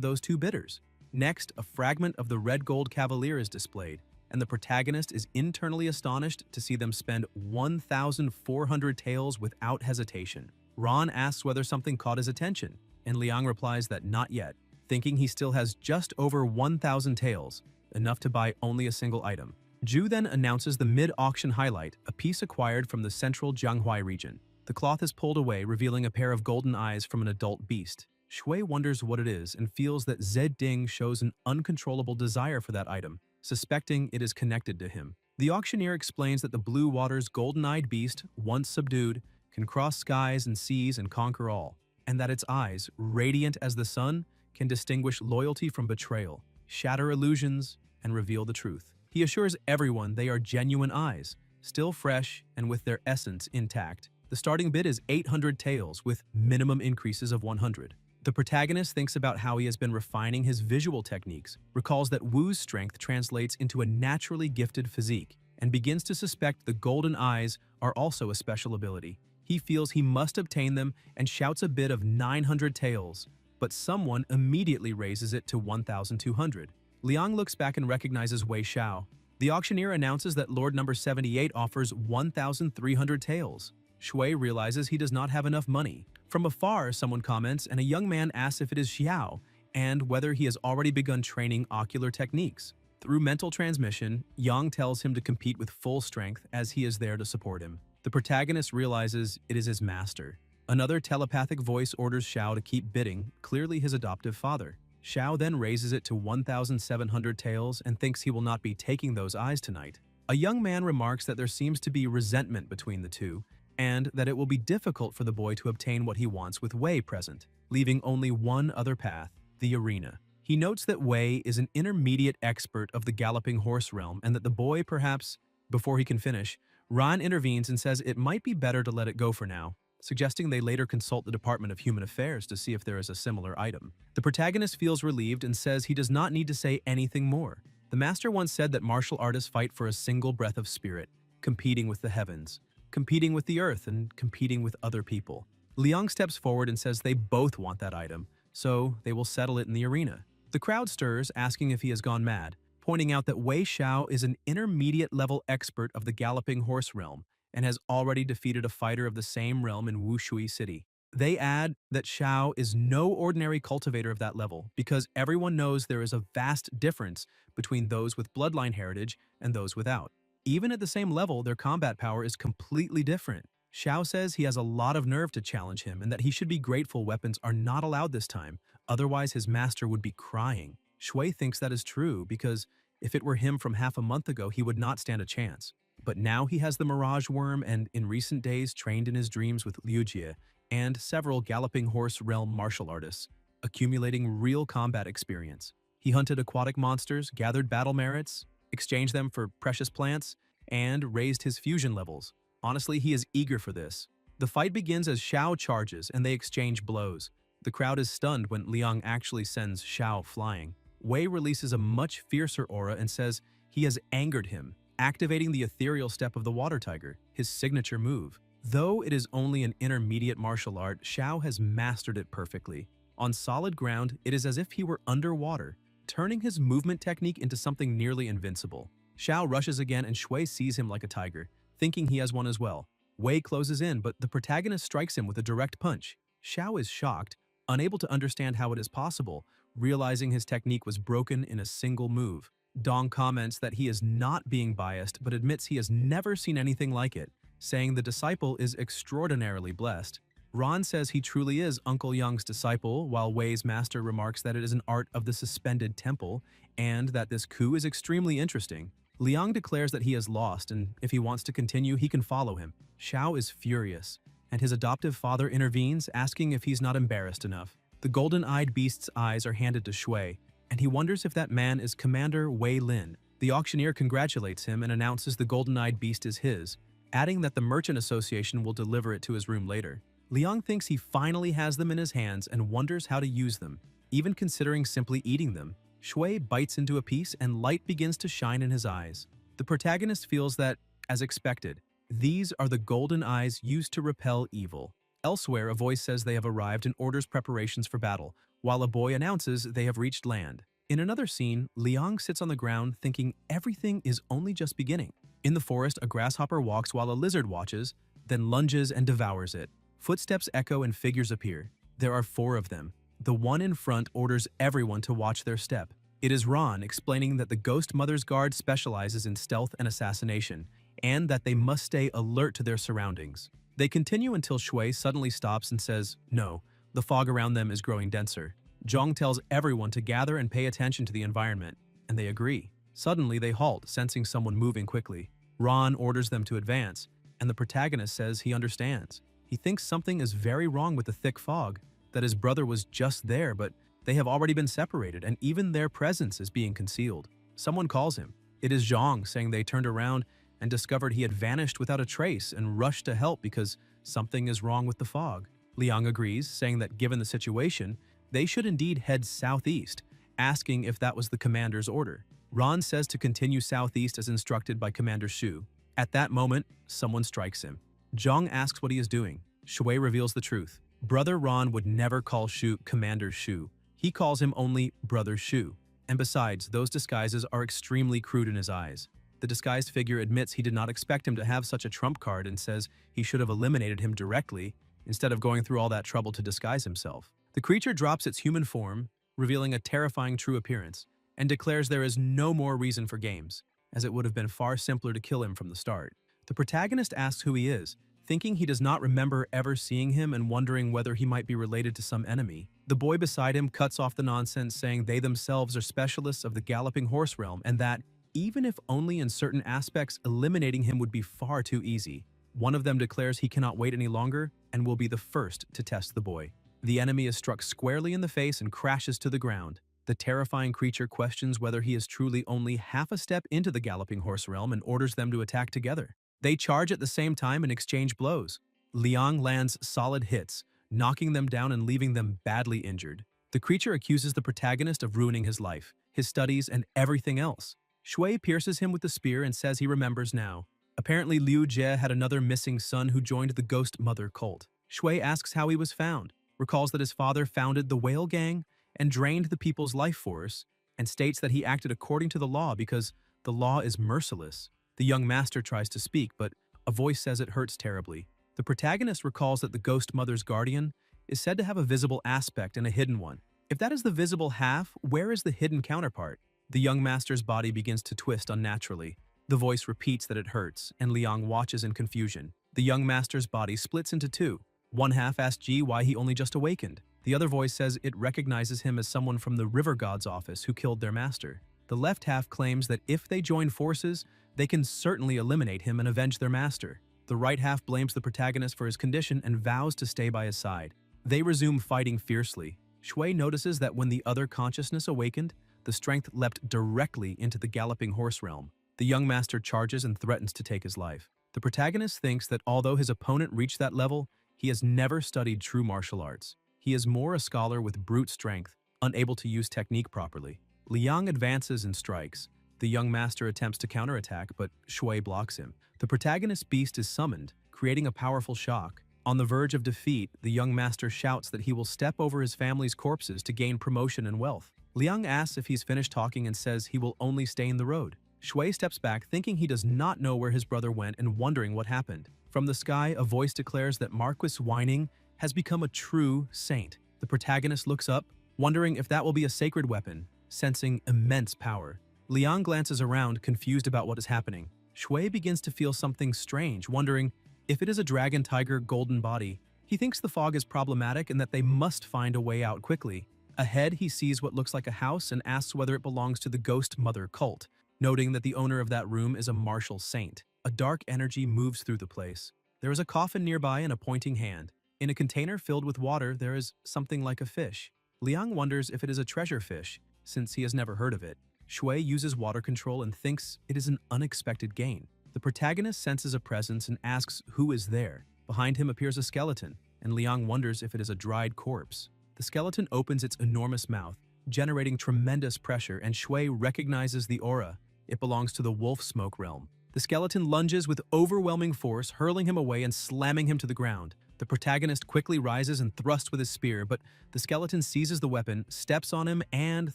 those 2 bidders. Next, a fragment of the Red Gold Cavalier is displayed, and the protagonist is internally astonished to see them spend 1,400 taels without hesitation. Ron asks whether something caught his attention, and Liang replies that not yet, thinking he still has just over 1,000 taels, enough to buy only a single item. Zhu then announces the mid-auction highlight, a piece acquired from the central Jianghuai region. The cloth is pulled away, revealing a pair of golden eyes from an adult beast. Shui wonders what it is and feels that Zed Ding shows an uncontrollable desire for that item, suspecting it is connected to him. The auctioneer explains that the Blue Water's golden-eyed beast, once subdued, can cross skies and seas and conquer all, and that its eyes, radiant as the sun, can distinguish loyalty from betrayal, shatter illusions, and reveal the truth. He assures everyone they are genuine eyes, still fresh and with their essence intact. The starting bid is 800 taels with minimum increases of 100. The protagonist thinks about how he has been refining his visual techniques, recalls that Wu's strength translates into a naturally gifted physique, and begins to suspect the golden eyes are also a special ability. He feels he must obtain them and shouts a bid of 900 taels, but someone immediately raises it to 1,200. Liang looks back and recognizes Wei Xiao. The auctioneer announces that Lord Number 78 offers 1,300 taels. Shui realizes he does not have enough money. From afar, someone comments, and a young man asks if it is Xiao and whether he has already begun training ocular techniques. Through mental transmission, Yang tells him to compete with full strength as he is there to support him. The protagonist realizes it is his master. Another telepathic voice orders Xiao to keep bidding, clearly his adoptive father. Xiao then raises it to 1,700 taels and thinks he will not be taking those eyes tonight. A young man remarks that there seems to be resentment between the two, and that it will be difficult for the boy to obtain what he wants with Wei present, leaving only one other path, the arena. He notes that Wei is an intermediate expert of the galloping horse realm and that the boy perhaps, before he can finish, Ran intervenes and says it might be better to let it go for now, suggesting they later consult the Department of Human Affairs to see if there is a similar item. The protagonist feels relieved and says he does not need to say anything more. The master once said that martial artists fight for a single breath of spirit, competing with the heavens, competing with the earth, and competing with other people. Liang steps forward and says they both want that item, so they will settle it in the arena. The crowd stirs, asking if he has gone mad, pointing out that Wei Xiao is an intermediate-level expert of the galloping horse realm and has already defeated a fighter of the same realm in Wushui City. They add that Xiao is no ordinary cultivator of that level because everyone knows there is a vast difference between those with bloodline heritage and those without. Even at the same level, their combat power is completely different. Xiao says he has a lot of nerve to challenge him and that he should be grateful weapons are not allowed this time, otherwise his master would be crying. Shui thinks that is true because if it were him from half a month ago, he would not stand a chance. But now he has the Mirage Worm and in recent days trained in his dreams with Liu Jie and several galloping horse realm martial artists, accumulating real combat experience. He hunted aquatic monsters, gathered battle merits, exchanged them for precious plants, and raised his fusion levels. Honestly, he is eager for this. The fight begins as Xiao charges and they exchange blows. The crowd is stunned when Liang actually sends Xiao flying. Wei releases a much fiercer aura and says he has angered him, activating the ethereal step of the water tiger, his signature move. Though it is only an intermediate martial art, Xiao has mastered it perfectly. On solid ground, it is as if he were underwater, turning his movement technique into something nearly invincible. Xiao rushes again and Shui sees him like a tiger, thinking he has won as well. Wei closes in, but the protagonist strikes him with a direct punch. Xiao is shocked, unable to understand how it is possible, realizing his technique was broken in a single move. Dong comments that he is not being biased, but admits he has never seen anything like it, saying the disciple is extraordinarily blessed. Ron says he truly is Uncle Young's disciple, while Wei's master remarks that it is an art of the suspended temple, and that this coup is extremely interesting. Liang declares that he has lost, and if he wants to continue, he can follow him. Xiao is furious, and his adoptive father intervenes, asking if he's not embarrassed enough. The golden-eyed beast's eyes are handed to Shui, and he wonders if that man is Commander Wei Lin. The auctioneer congratulates him and announces the golden-eyed beast is his, adding that the Merchant Association will deliver it to his room later. Liang thinks he finally has them in his hands and wonders how to use them, even considering simply eating them. Shui bites into a piece and light begins to shine in his eyes. The protagonist feels that, as expected, these are the golden eyes used to repel evil. Elsewhere, a voice says they have arrived and orders preparations for battle, while a boy announces they have reached land. In another scene, Liang sits on the ground thinking everything is only just beginning. In the forest, a grasshopper walks while a lizard watches, then lunges and devours it. Footsteps echo and figures appear. There are 4 of them. The one in front orders everyone to watch their step. It is Ron explaining that the Ghost Mother's Guard specializes in stealth and assassination, and that they must stay alert to their surroundings. They continue until Shui suddenly stops and says, "No, the fog around them is growing denser." Zhong tells everyone to gather and pay attention to the environment, and they agree. Suddenly, they halt, sensing someone moving quickly. Ron orders them to advance, and the protagonist says he understands. He thinks something is very wrong with the thick fog, that his brother was just there, but they have already been separated, and even their presence is being concealed. Someone calls him. It is Zhong, saying they turned around and discovered he had vanished without a trace and rushed to help because something is wrong with the fog. Liang agrees, saying that given the situation, they should indeed head southeast, asking if that was the commander's order. Ron says to continue southeast as instructed by Commander Shu. At that moment, someone strikes him. Zhang asks what he is doing. Shui reveals the truth. Brother Ron would never call Shu Commander Shu. He calls him only Brother Shu. And besides, those disguises are extremely crude in his eyes. The disguised figure admits he did not expect him to have such a trump card and says he should have eliminated him directly instead of going through all that trouble to disguise himself. The creature drops its human form, revealing a terrifying true appearance, and declares there is no more reason for games, as it would have been far simpler to kill him from the start. The protagonist asks who he is, thinking he does not remember ever seeing him and wondering whether he might be related to some enemy. The boy beside him cuts off the nonsense, saying they themselves are specialists of the galloping horse realm and that, even if only in certain aspects, eliminating him would be far too easy. One of them declares he cannot wait any longer and will be the first to test the boy. The enemy is struck squarely in the face and crashes to the ground. The terrifying creature questions whether he is truly only half a step into the galloping horse realm and orders them to attack together. They charge at the same time and exchange blows. Liang lands solid hits, knocking them down and leaving them badly injured. The creature accuses the protagonist of ruining his life, his studies, and everything else. Shui pierces him with the spear and says he remembers now. Apparently Liu Jie had another missing son who joined the Ghost Mother cult. Shui asks how he was found, recalls that his father founded the Whale Gang and drained the people's life force, and states that he acted according to the law because the law is merciless. The young master tries to speak, but a voice says it hurts terribly. The protagonist recalls that the Ghost Mother's guardian is said to have a visible aspect and a hidden one. If that is the visible half, where is the hidden counterpart? The young master's body begins to twist unnaturally. The voice repeats that it hurts, and Liang watches in confusion. The young master's body splits into two. One half asks Ji why he only just awakened. The other voice says it recognizes him as someone from the River God's office who killed their master. The left half claims that if they join forces, they can certainly eliminate him and avenge their master. The right half blames the protagonist for his condition and vows to stay by his side. They resume fighting fiercely. Shui notices that when the other consciousness awakened, the strength leapt directly into the galloping horse realm. The young master charges and threatens to take his life. The protagonist thinks that although his opponent reached that level, he has never studied true martial arts. He is more a scholar with brute strength, unable to use technique properly. Liang advances and strikes. The young master attempts to counterattack, but Shui blocks him. The protagonist's beast is summoned, creating a powerful shock. On the verge of defeat, the young master shouts that he will step over his family's corpses to gain promotion and wealth. Liang asks if he's finished talking and says he will only stay in the road. Shui steps back, thinking he does not know where his brother went and wondering what happened. From the sky, a voice declares that Marquis Whining has become a true saint. The protagonist looks up, wondering if that will be a sacred weapon, sensing immense power. Liang glances around, confused about what is happening. Shui begins to feel something strange, wondering if it is a dragon tiger golden body. He thinks the fog is problematic and that they must find a way out quickly. Ahead, he sees what looks like a house and asks whether it belongs to the Ghost Mother cult, noting that the owner of that room is a martial saint. A dark energy moves through the place. There is a coffin nearby and a pointing hand. In a container filled with water, there is something like a fish. Liang wonders if it is a treasure fish, since he has never heard of it. Shui uses water control and thinks it is an unexpected gain. The protagonist senses a presence and asks who is there. Behind him appears a skeleton, and Liang wonders if it is a dried corpse. The skeleton opens its enormous mouth, generating tremendous pressure, and Shui recognizes the aura. It belongs to the wolf smoke realm. The skeleton lunges with overwhelming force, hurling him away and slamming him to the ground. The protagonist quickly rises and thrusts with his spear, but the skeleton seizes the weapon, steps on him, and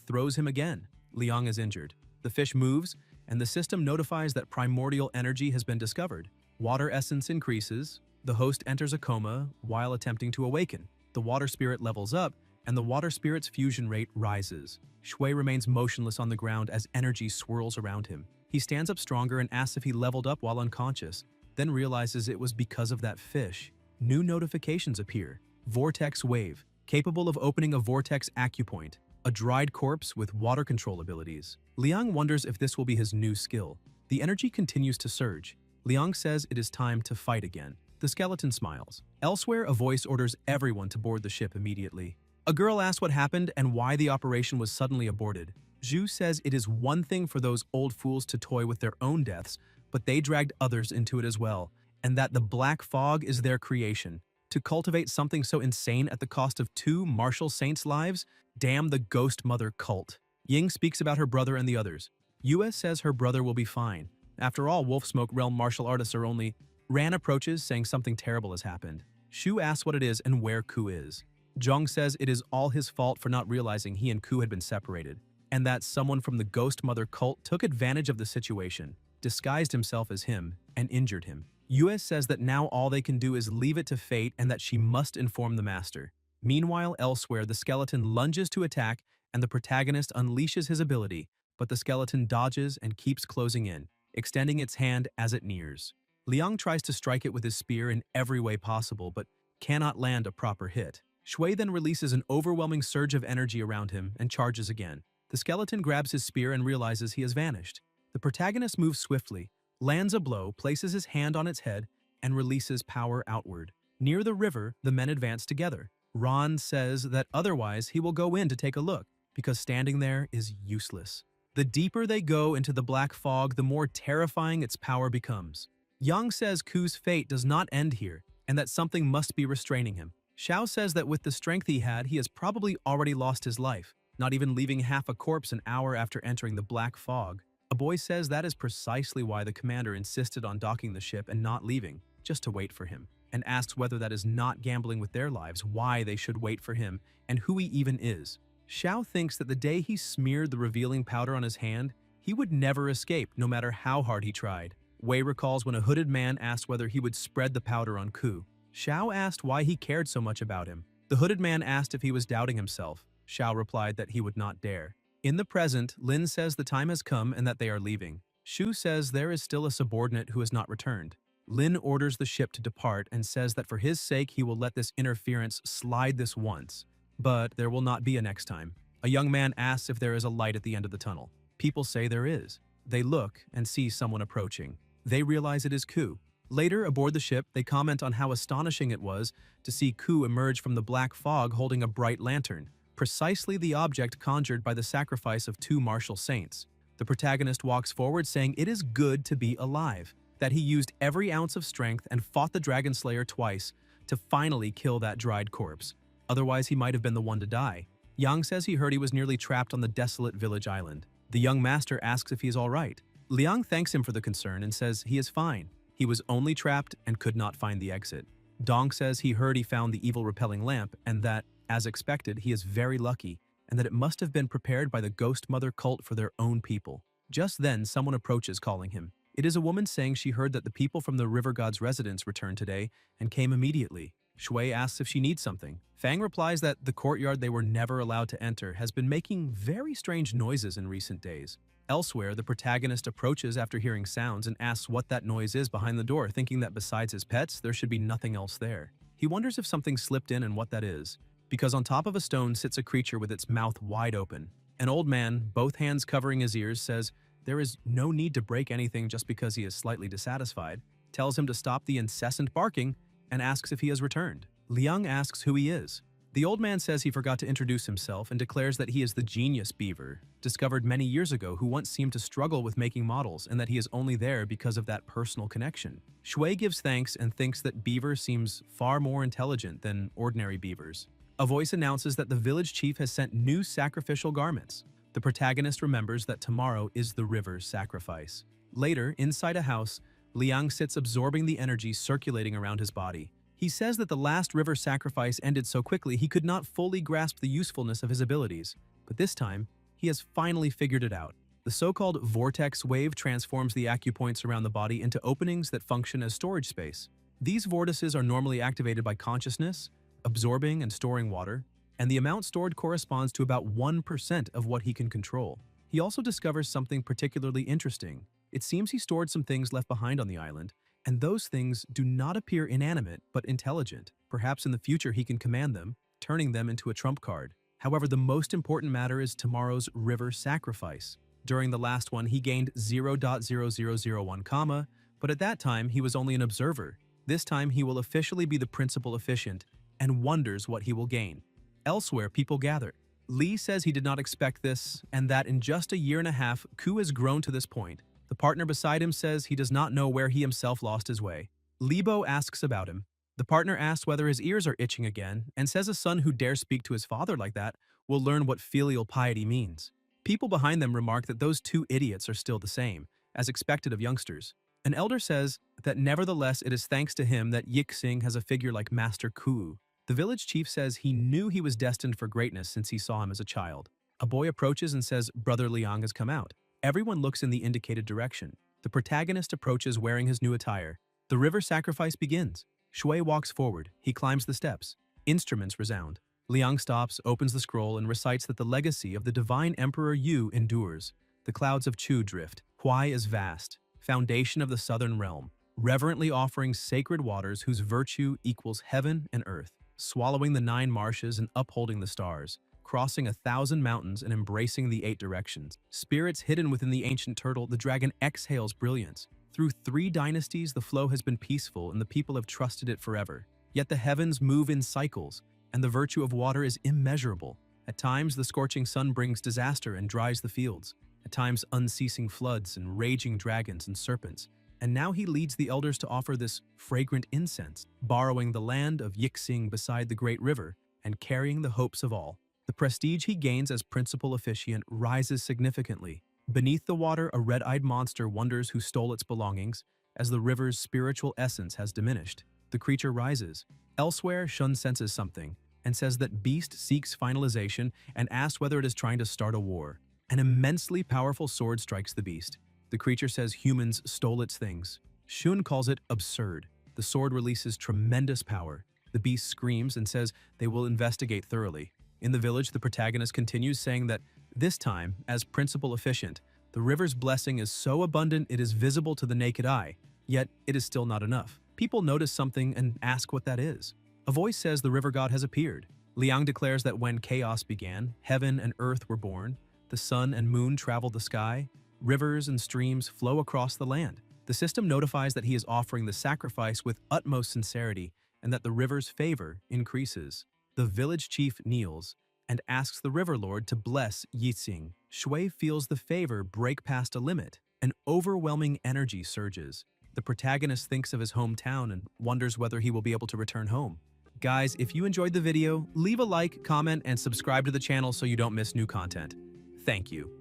throws him again. Liang is injured. The fish moves, and the system notifies that primordial energy has been discovered. Water essence increases. The host enters a coma while attempting to awaken. The water spirit levels up, and the water spirit's fusion rate rises. Shui remains motionless on the ground as energy swirls around him. He stands up stronger and asks if he leveled up while unconscious, then realizes it was because of that fish. New notifications appear. Vortex Wave, capable of opening a vortex acupoint. A dried corpse with water control abilities. Liang wonders if this will be his new skill. The energy continues to surge. Liang says it is time to fight again. The skeleton smiles. Elsewhere, a voice orders everyone to board the ship immediately. A girl asks what happened and why the operation was suddenly aborted. Zhu says it is one thing for those old fools to toy with their own deaths, but they dragged others into it as well, and that the black fog is their creation. To cultivate something so insane at the cost of 2 martial saints' lives? Damn the Ghost Mother cult. Ying speaks about her brother and the others. US says her brother will be fine. After all, Wolf Smoke Realm martial artists are only... Ran approaches, saying something terrible has happened. Shu asks what it is and where Ku is. Zhong says it is all his fault for not realizing he and Ku had been separated, and that someone from the Ghost Mother cult took advantage of the situation, disguised himself as him, and injured him. US says that now all they can do is leave it to fate and that she must inform the master. Meanwhile, elsewhere, the skeleton lunges to attack and the protagonist unleashes his ability, but the skeleton dodges and keeps closing in, extending its hand as it nears. Liang tries to strike it with his spear in every way possible, but cannot land a proper hit. Shui then releases an overwhelming surge of energy around him and charges again. The skeleton grabs his spear and realizes he has vanished. The protagonist moves swiftly, lands a blow, places his hand on its head, and releases power outward. Near the river, the men advance together. Ron says that otherwise he will go in to take a look, because standing there is useless. The deeper they go into the black fog, the more terrifying its power becomes. Yang says Ku's fate does not end here, and that something must be restraining him. Xiao says that with the strength he had, he has probably already lost his life, not even leaving half a corpse an hour after entering the black fog. A boy says that is precisely why the commander insisted on docking the ship and not leaving, just to wait for him, and asks whether that is not gambling with their lives, why they should wait for him, and who he even is. Xiao thinks that the day he smeared the revealing powder on his hand, he would never escape, no matter how hard he tried. Wei recalls when a hooded man asked whether he would spread the powder on Ku. Xiao asked why he cared so much about him. The hooded man asked if he was doubting himself. Xiao replied that he would not dare. In the present, Lin says the time has come and that they are leaving. Shu says there is still a subordinate who has not returned. Lin orders the ship to depart and says that for his sake he will let this interference slide this once. But there will not be a next time. A young man asks if there is a light at the end of the tunnel. People say there is. They look and see someone approaching. They realize it is Ku. Later, aboard the ship, they comment on how astonishing it was to see Ku emerge from the black fog holding a bright lantern, precisely the object conjured by the sacrifice of 2 martial saints. The protagonist walks forward saying it is good to be alive, that he used every ounce of strength and fought the Dragon Slayer twice to finally kill that dried corpse. Otherwise, he might have been the one to die. Yang says he heard he was nearly trapped on the desolate village island. The young master asks if he is all right. Liang thanks him for the concern and says he is fine. He was only trapped and could not find the exit. Dong says he heard he found the evil-repelling lamp and that, as expected, he is very lucky and that it must have been prepared by the Ghost Mother cult for their own people. Just then, someone approaches calling him. It is a woman saying she heard that the people from the River God's residence returned today and came immediately. Shui asks if she needs something. Fang replies that the courtyard they were never allowed to enter has been making very strange noises in recent days. Elsewhere, the protagonist approaches after hearing sounds and asks what that noise is behind the door, thinking that besides his pets, there should be nothing else there. He wonders if something slipped in and what that is, because on top of a stone sits a creature with its mouth wide open. An old man, both hands covering his ears, says there is no need to break anything just because he is slightly dissatisfied, tells him to stop the incessant barking, and asks if he has returned. Liang asks who he is. The old man says he forgot to introduce himself and declares that he is the genius beaver, discovered many years ago, who once seemed to struggle with making models and that he is only there because of that personal connection. Shui gives thanks and thinks that beaver seems far more intelligent than ordinary beavers. A voice announces that the village chief has sent new sacrificial garments. The protagonist remembers that tomorrow is the river's sacrifice. Later, inside a house, Liang sits absorbing the energy circulating around his body. He says that the last river sacrifice ended so quickly he could not fully grasp the usefulness of his abilities, but this time, he has finally figured it out. The so-called vortex wave transforms the acupoints around the body into openings that function as storage space. These vortices are normally activated by consciousness, absorbing and storing water, and the amount stored corresponds to about 1% of what he can control. He also discovers something particularly interesting. It seems he stored some things left behind on the island, and those things do not appear inanimate but intelligent. Perhaps in the future he can command them, turning them into a trump card. However, the most important matter is tomorrow's river sacrifice. During the last one, he gained 0.0001 comma, but at that time he was only an observer. This time he will officially be the principal officiant and wonders what he will gain. Elsewhere, people gather. Li says he did not expect this and that in just a year and a half, Ku has grown to this point. The partner beside him says he does not know where he himself lost his way. Lebo asks about him. The partner asks whether his ears are itching again and says a son who dares speak to his father like that will learn what filial piety means. People behind them remark that those two idiots are still the same, as expected of youngsters. An elder says that nevertheless it is thanks to him that Yixing has a figure like Master Ku. The village chief says he knew he was destined for greatness since he saw him as a child. A boy approaches and says Brother Liang has come out. Everyone looks in the indicated direction. The protagonist approaches wearing his new attire. The river sacrifice begins. Shui walks forward. He climbs the steps. Instruments resound. Liang stops, opens the scroll, and recites that the legacy of the divine Emperor Yu endures. The clouds of Chu drift. Huai is vast, foundation of the southern realm, reverently offering sacred waters whose virtue equals heaven and earth, swallowing the 9 marshes and upholding the stars, crossing 1,000 mountains and embracing the 8 directions. Spirits hidden within the ancient turtle, the dragon exhales brilliance. Through 3 dynasties, the flow has been peaceful and the people have trusted it forever. Yet the heavens move in cycles, and the virtue of water is immeasurable. At times, the scorching sun brings disaster and dries the fields. At times, unceasing floods and raging dragons and serpents. And now he leads the elders to offer this fragrant incense, borrowing the land of Yixing beside the great river and carrying the hopes of all. The prestige he gains as principal officiant rises significantly. Beneath the water, a red-eyed monster wonders who stole its belongings, as the river's spiritual essence has diminished. The creature rises. Elsewhere, Shun senses something, and says that Beast seeks finalization and asks whether it is trying to start a war. An immensely powerful sword strikes the beast. The creature says humans stole its things. Shun calls it absurd. The sword releases tremendous power. The beast screams and says they will investigate thoroughly. In the village, the protagonist continues saying that this time, as principal officiant, the river's blessing is so abundant it is visible to the naked eye, yet it is still not enough. People notice something and ask what that is. A voice says the river god has appeared. Liang declares that when chaos began, heaven and earth were born, the sun and moon traveled the sky, rivers and streams flow across the land. The system notifies that he is offering the sacrifice with utmost sincerity and that the river's favor increases. The village chief kneels and asks the river lord to bless Yixing. Shui feels the favor break past a limit. An overwhelming energy surges. The protagonist thinks of his hometown and wonders whether he will be able to return home. Guys, if you enjoyed the video, leave a like, comment, and subscribe to the channel so you don't miss new content. Thank you.